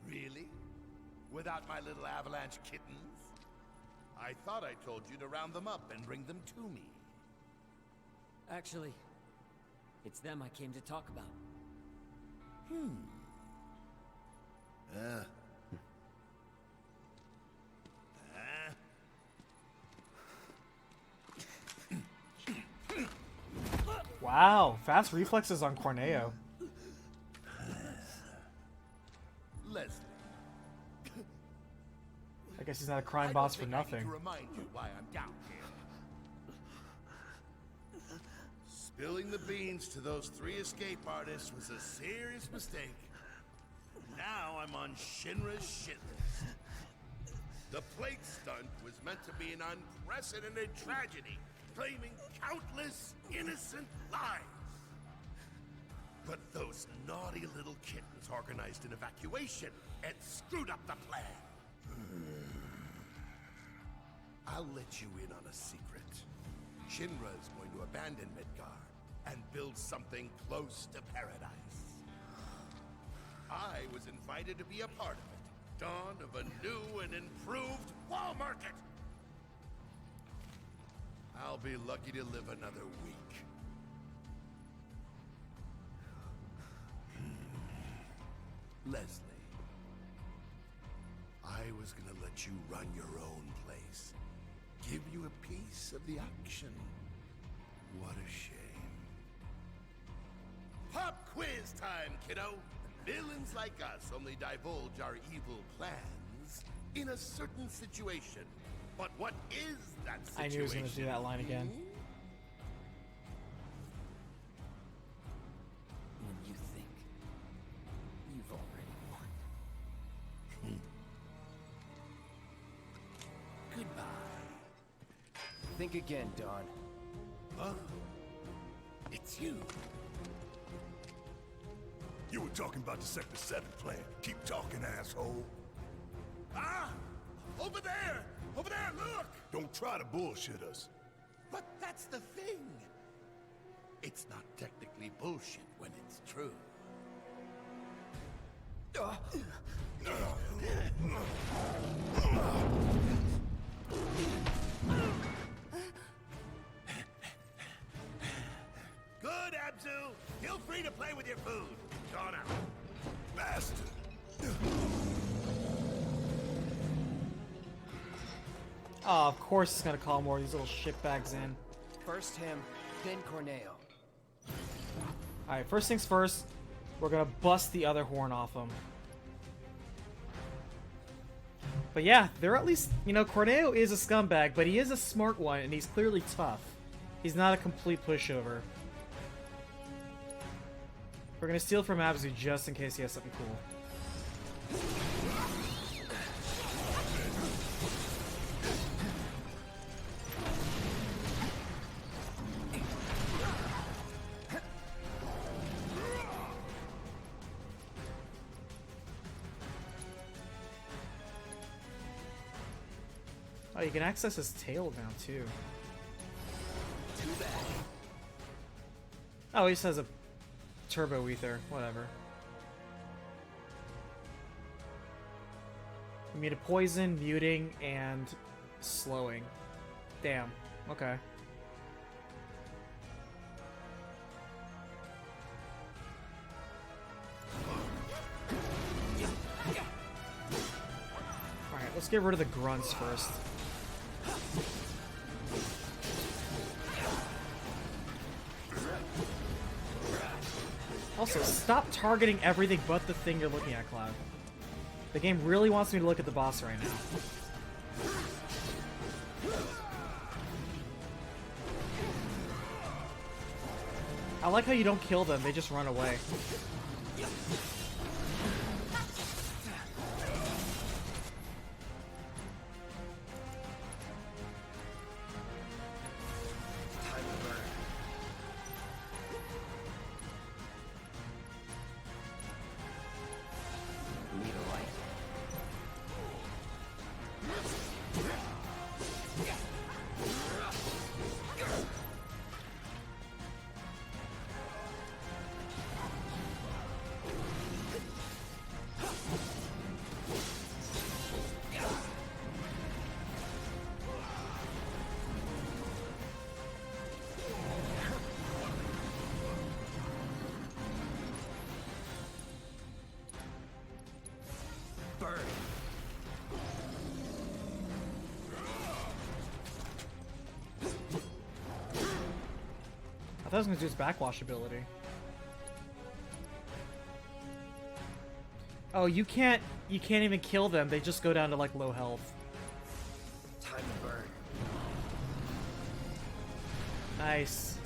Really? Without my little avalanche kittens? I thought I told you to round them up and bring them to me. Actually, it's them I came to talk about. Wow, fast reflexes on Corneo. Leslie. I guess he's not a crime boss for nothing. I need to remind you why I'm down here. Spilling the beans to those 3 escape artists was a serious mistake. Now I'm on Shinra's shit list. The plate stunt was meant to be an unprecedented tragedy, claiming countless innocent lives. But those naughty little kittens organized an evacuation and screwed up the plan. I'll let you in on a secret. Shinra is going to abandon Midgar and build something close to paradise. I was invited to be a part of it. Dawn of a new and improved wall market. I'll be lucky to live another week. Leslie, was gonna let you run your own place. Give you a piece of the action. What a shame. Pop quiz time, kiddo! Villains like us only divulge our evil plans in a certain situation. But what is that situation? I knew he was gonna do that line again. When you think you've already won. Goodbye. Think again, Don. Huh? It's you. You were talking about the Sector 7 plan. Keep talking, asshole. Ah! Over there! Over there, look! Don't try to bullshit us. But that's the thing. It's not technically bullshit when it's true. Good, Abzu. Feel free to play with your food. Gone out. Bastard. Oh, of course it's gonna call more of these little shitbags in. First him, then Corneo. Alright, first things first, we're gonna bust the other horn off him. But yeah, they're at least, you know, Corneo is a scumbag, but he is a smart one, and he's clearly tough. He's not a complete pushover. We're gonna steal from Abzu just in case he has something cool. Oh, you can access his tail now, too. Too bad. Oh, he just has a turbo ether. Whatever. Immune to poison, muting, and slowing. Damn. Okay. Alright, let's get rid of the grunts first. Also, stop targeting everything but the thing you're looking at, Cloud. The game really wants me to look at the boss right now. I like how you don't kill them, they just run away. I thought I was gonna do his backwash ability. Oh, you can't even kill them, they just go down to like low health. Time to burn. Nice.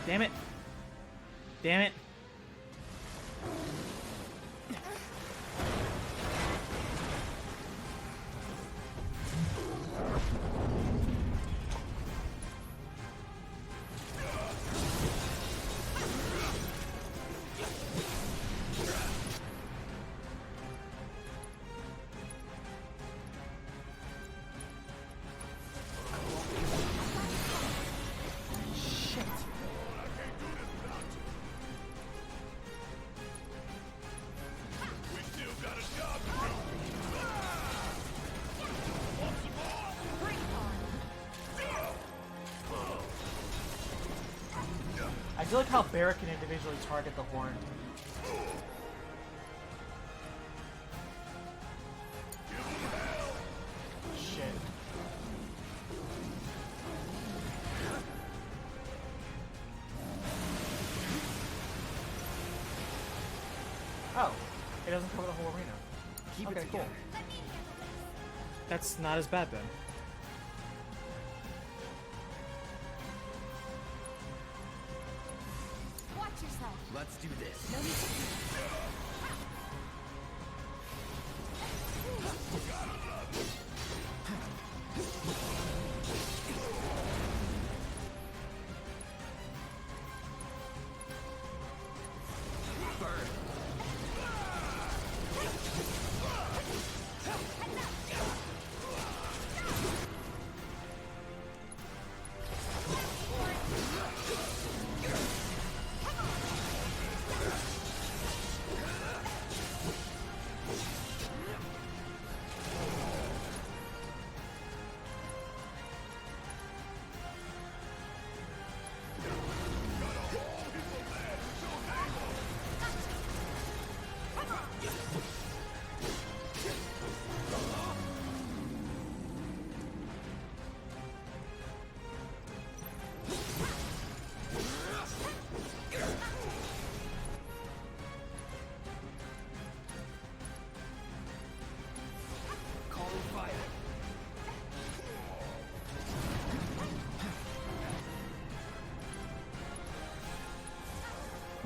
Damn it. Damn it. do like how Barrett can individually target the horn. Shit. Oh, it doesn't cover the whole arena. Keep okay, it cool. together. That's not as bad then. Watch yourself. Let's do this. No need to...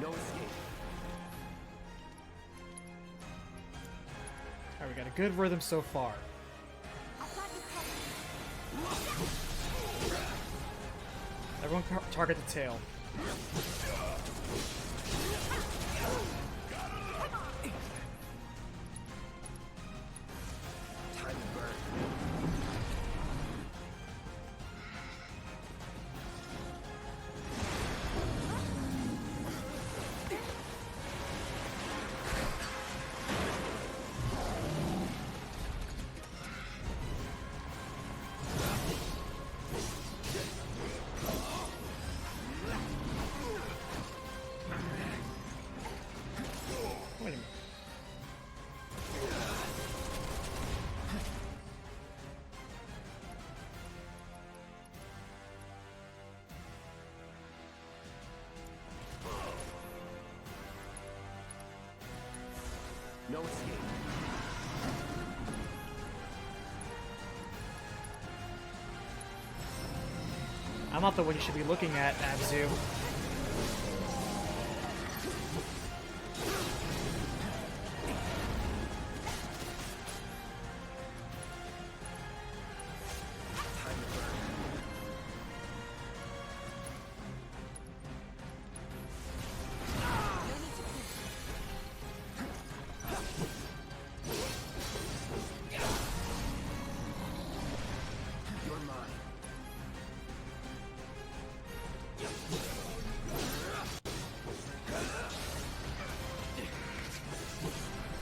No escape. Alright, we got a good rhythm so far. Everyone target the tail. Time to burn. Wait a minute. No escape. I'm not the one you should be looking at, Abzu. You're mine.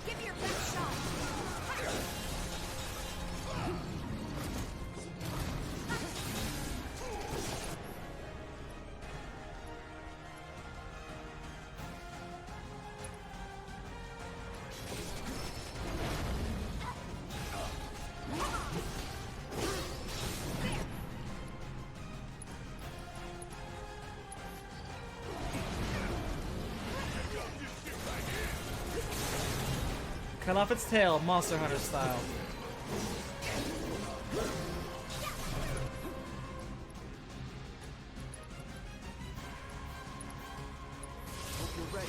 Give me your best shot. Cut off its tail, Monster Hunter style. Hope you're ready.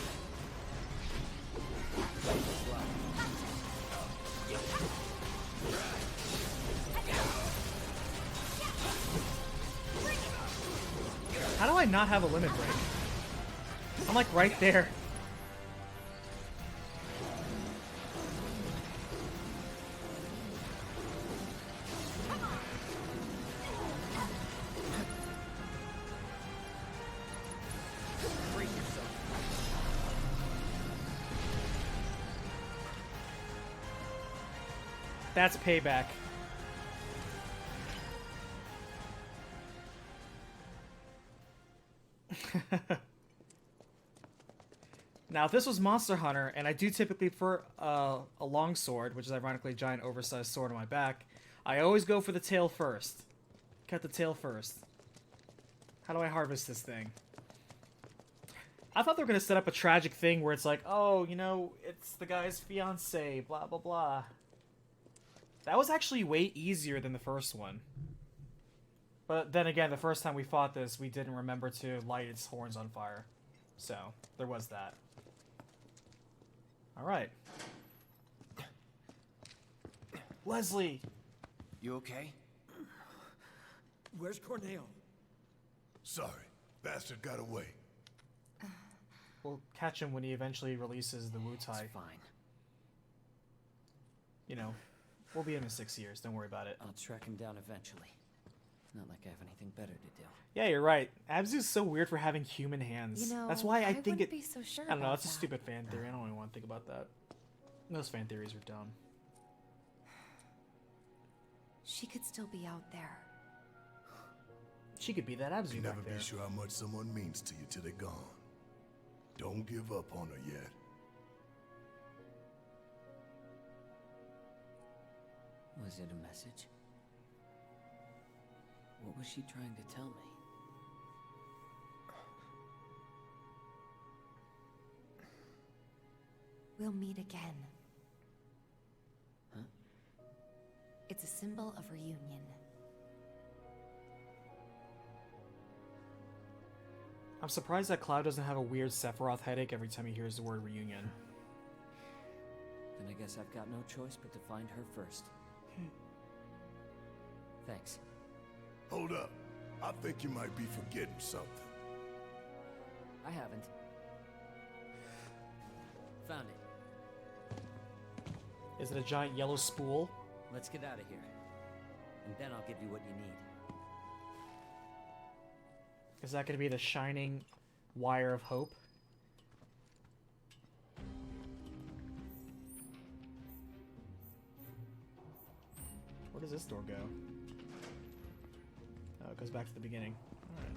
How do I not have a limit break? I'm like right there. Brace yourself. That's payback. Now, if this was Monster Hunter, and I do typically prefer a long sword, which is ironically a giant oversized sword on my back, I always go for the tail first. Cut the tail first. How do I harvest this thing? I thought they were going to set up a tragic thing where it's like, oh, you know, it's the guy's fiance, blah, blah, blah. That was actually way easier than the first one. But then again, the first time we fought this, we didn't remember to light its horns on fire. So, there was that. Alright. Leslie! You okay? Where's Corneo? Sorry, bastard got away. We'll catch him when he eventually releases the Wu Tai. It's fine. You know, we'll be in 6 years, don't worry about it. I'll track him down eventually. Not like I have anything better to do. Yeah, you're right. Abzu's so weird for having human hands. You know, that's why I think wouldn't it. be so sure I don't know. about It's a that. stupid fan theory. I don't even want to think about that. Those fan theories are dumb. She could still be out there. She could be that Abzu You back never there. be sure how much someone means to you till they're gone. Don't give up on her yet. Was it a message? What was she trying to tell me? We'll meet again. Huh? It's a symbol of reunion. I'm surprised that Cloud doesn't have a weird Sephiroth headache every time he hears the word reunion. Then I guess I've got no choice but to find her first. Thanks. Hold up. I think you might be forgetting something. I haven't. Found it. Is it a giant yellow spool? Let's get out of here. And then I'll give you what you need. Is that going to be the shining wire of hope? Where does this door go? Oh, it goes back to the beginning. Alright.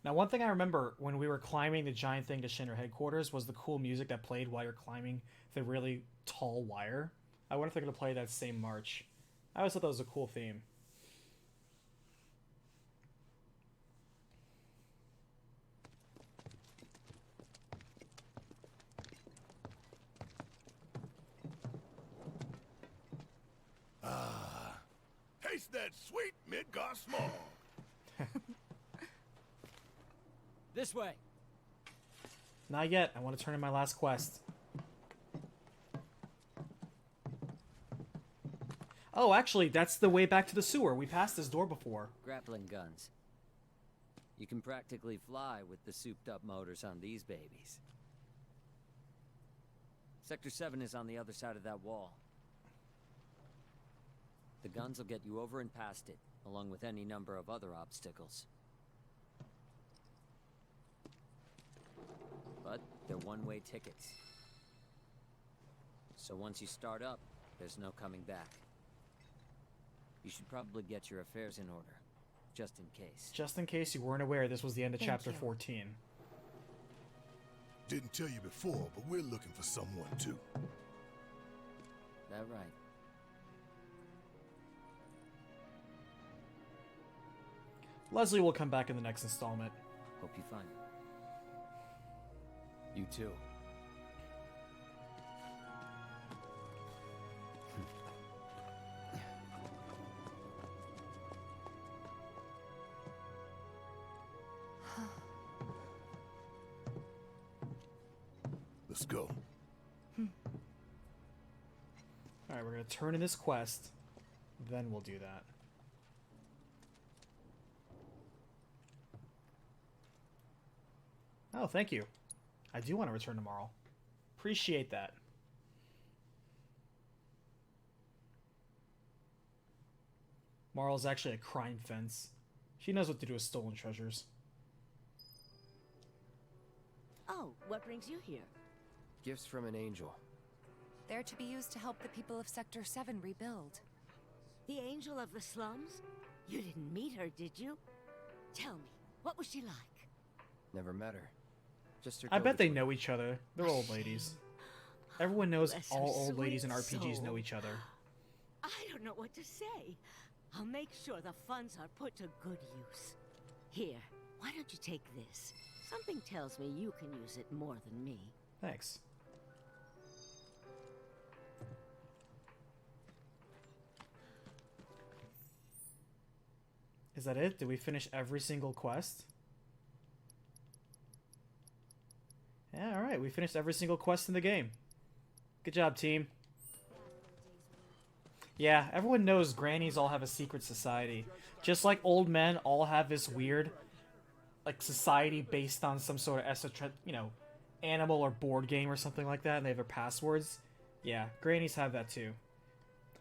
Now, one thing I remember when we were climbing the giant thing to Shinra headquarters was the cool music that played while you're climbing the really tall wire. I wonder if they're going to play that same march. I always thought that was a cool theme. Ah, taste that sweet Midgar small. This way. Not yet. I want to turn in my last quest. Oh, actually, that's the way back to the sewer. We passed this door before. Grappling guns. You can practically fly with the souped-up motors on these babies. Sector 7 is on the other side of that wall. The guns will get you over and past it, along with any number of other obstacles. But they're one-way tickets. So once you start up, there's no coming back. You should probably get your affairs in order, just in case. Just in case you weren't aware, this was the end of Thank chapter you. 14. Didn't tell you before, but we're looking for someone too. That right? Leslie will come back in the next installment. Hope you find it. You too. Let's go. Alright, we're going to turn in this quest. Then we'll do that. Oh, thank you. I do want to return tomorrow. Appreciate that. Marl's actually a crime fence. She knows what to do with stolen treasures. Oh, what brings you here? Gifts from an angel. They're to be used to help the people of Sector 7 rebuild. The angel of the slums? You didn't meet her, did you? Tell me, what was she like? Never met her. Just her I bet they go-between. know each other. They're old ladies. Everyone knows Bless her all old ladies in sweet RPGs know soul. each other. I don't know what to say. I'll make sure the funds are put to good use. Here, why don't you take this? Something tells me you can use it more than me. Thanks. Is that it? Did we finish every single quest? Yeah, alright. We finished every single quest in the game. Good job, team. Yeah, everyone knows grannies all have a secret society. Just like old men all have this weird, like, society based on some sort of esoteric, you know, animal or board game or something like that, and they have their passwords. Yeah, grannies have that too.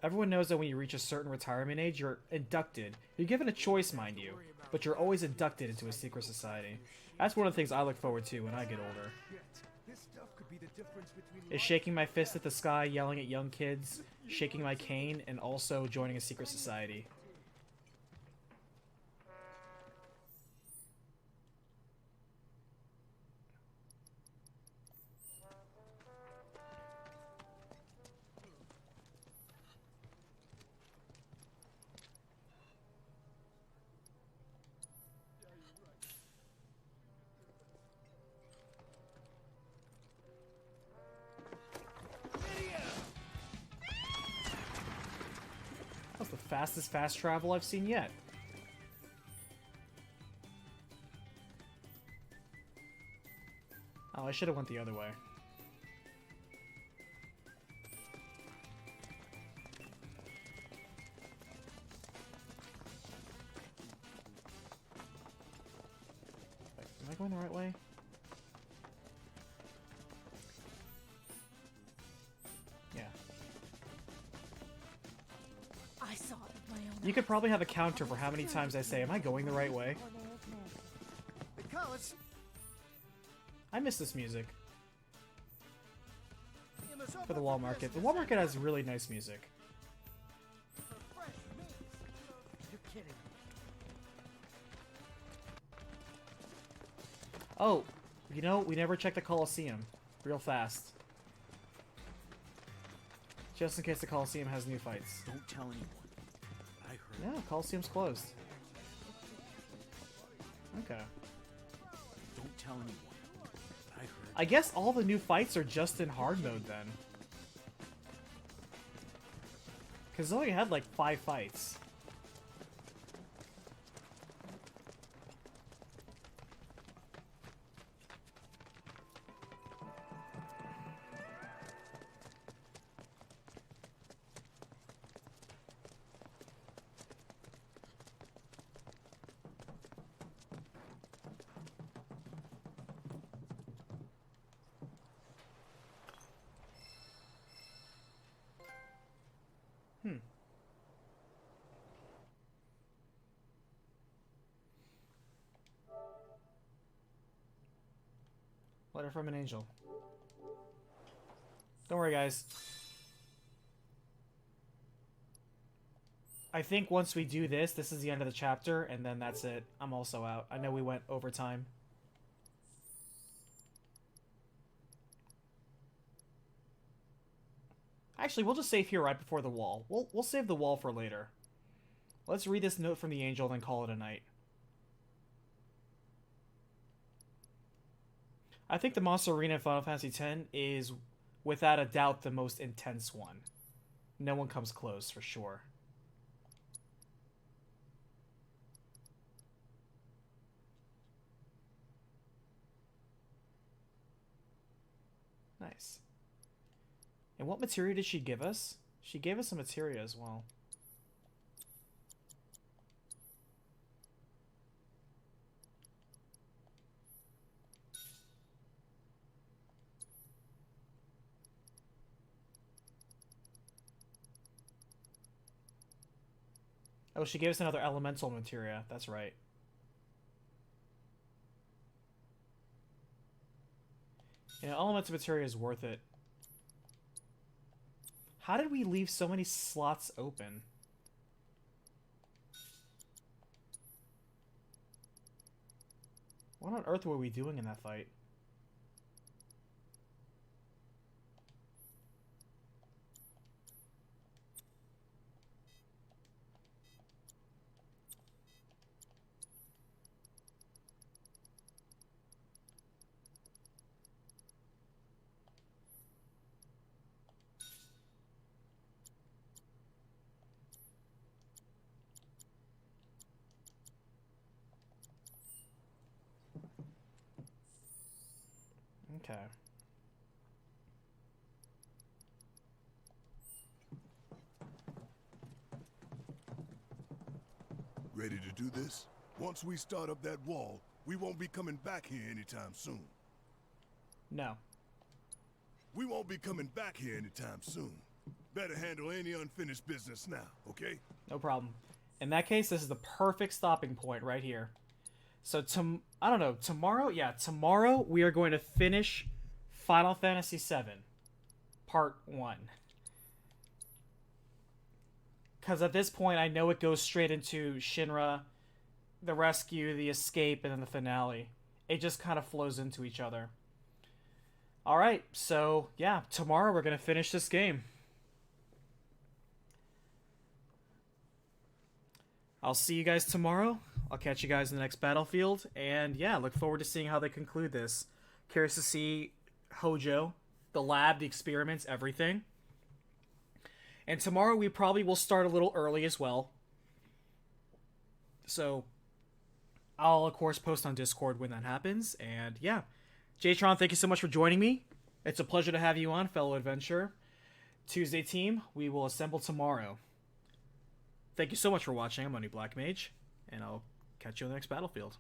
Everyone knows that when you reach a certain retirement age, you're inducted. You're given a choice, mind you, but you're always inducted into a secret society. That's one of the things I look forward to when I get older. Is shaking my fist at the sky, yelling at young kids, shaking my cane, and also joining a secret society. That was the fastest fast travel I've seen yet. Oh, I should have went the other way. Am I going the right way? Yeah. I saw it with my own You could probably have a counter for how many times I say, am I going the right way? Because I miss this music. For the wall market. The wall market has really nice music. You're kidding. Oh, you know, we never checked the Coliseum. Real fast. Just in case the Coliseum has new fights. Don't tell anyone. I heard. No, Coliseum's closed. Okay. Don't tell anyone. I heard. I guess all the new fights are just in hard mode then. Because it only had like 5 fights. Letter from an angel. Don't worry, guys. I think once we do this, this is the end of the chapter, and then that's it. I'm also out. I know we went over time. Actually, we'll just save here right before the wall. We'll save the wall for later. Let's read this note from the angel, then call it a night. I think the monster arena in Final Fantasy X is, without a doubt, the most intense one. No one comes close, for sure. Nice. And what materia did she give us? She gave us some materia as well. Oh, she gave us another elemental materia. That's right. You know, elemental materia is worth it. How did we leave so many slots open? What on earth were we doing in that fight? Okay. Ready to do this? Once we start up that wall, we won't be coming back here anytime soon. No. We won't be coming back here anytime soon. Better handle any unfinished business now, okay? No problem. In that case, this is the perfect stopping point right here. So, I don't know, tomorrow? Yeah, tomorrow we are going to finish Final Fantasy VII, Part 1. Because at this point, I know it goes straight into Shinra, the rescue, the escape, and then the finale. It just kind of flows into each other. Alright, so, yeah, tomorrow we're going to finish this game. I'll see you guys tomorrow. I'll catch you guys in the next battlefield. And yeah, look forward to seeing how they conclude this. Curious to see Hojo, the lab, the experiments, everything. And tomorrow we probably will start a little early as well. So I'll, of course, post on Discord when that happens. And yeah, Jatron, thank you so much for joining me. It's a pleasure to have you on, fellow adventurer. Tuesday team, we will assemble tomorrow. Thank you so much for watching. I'm Money Black Mage, and I'll catch you on the next battlefield.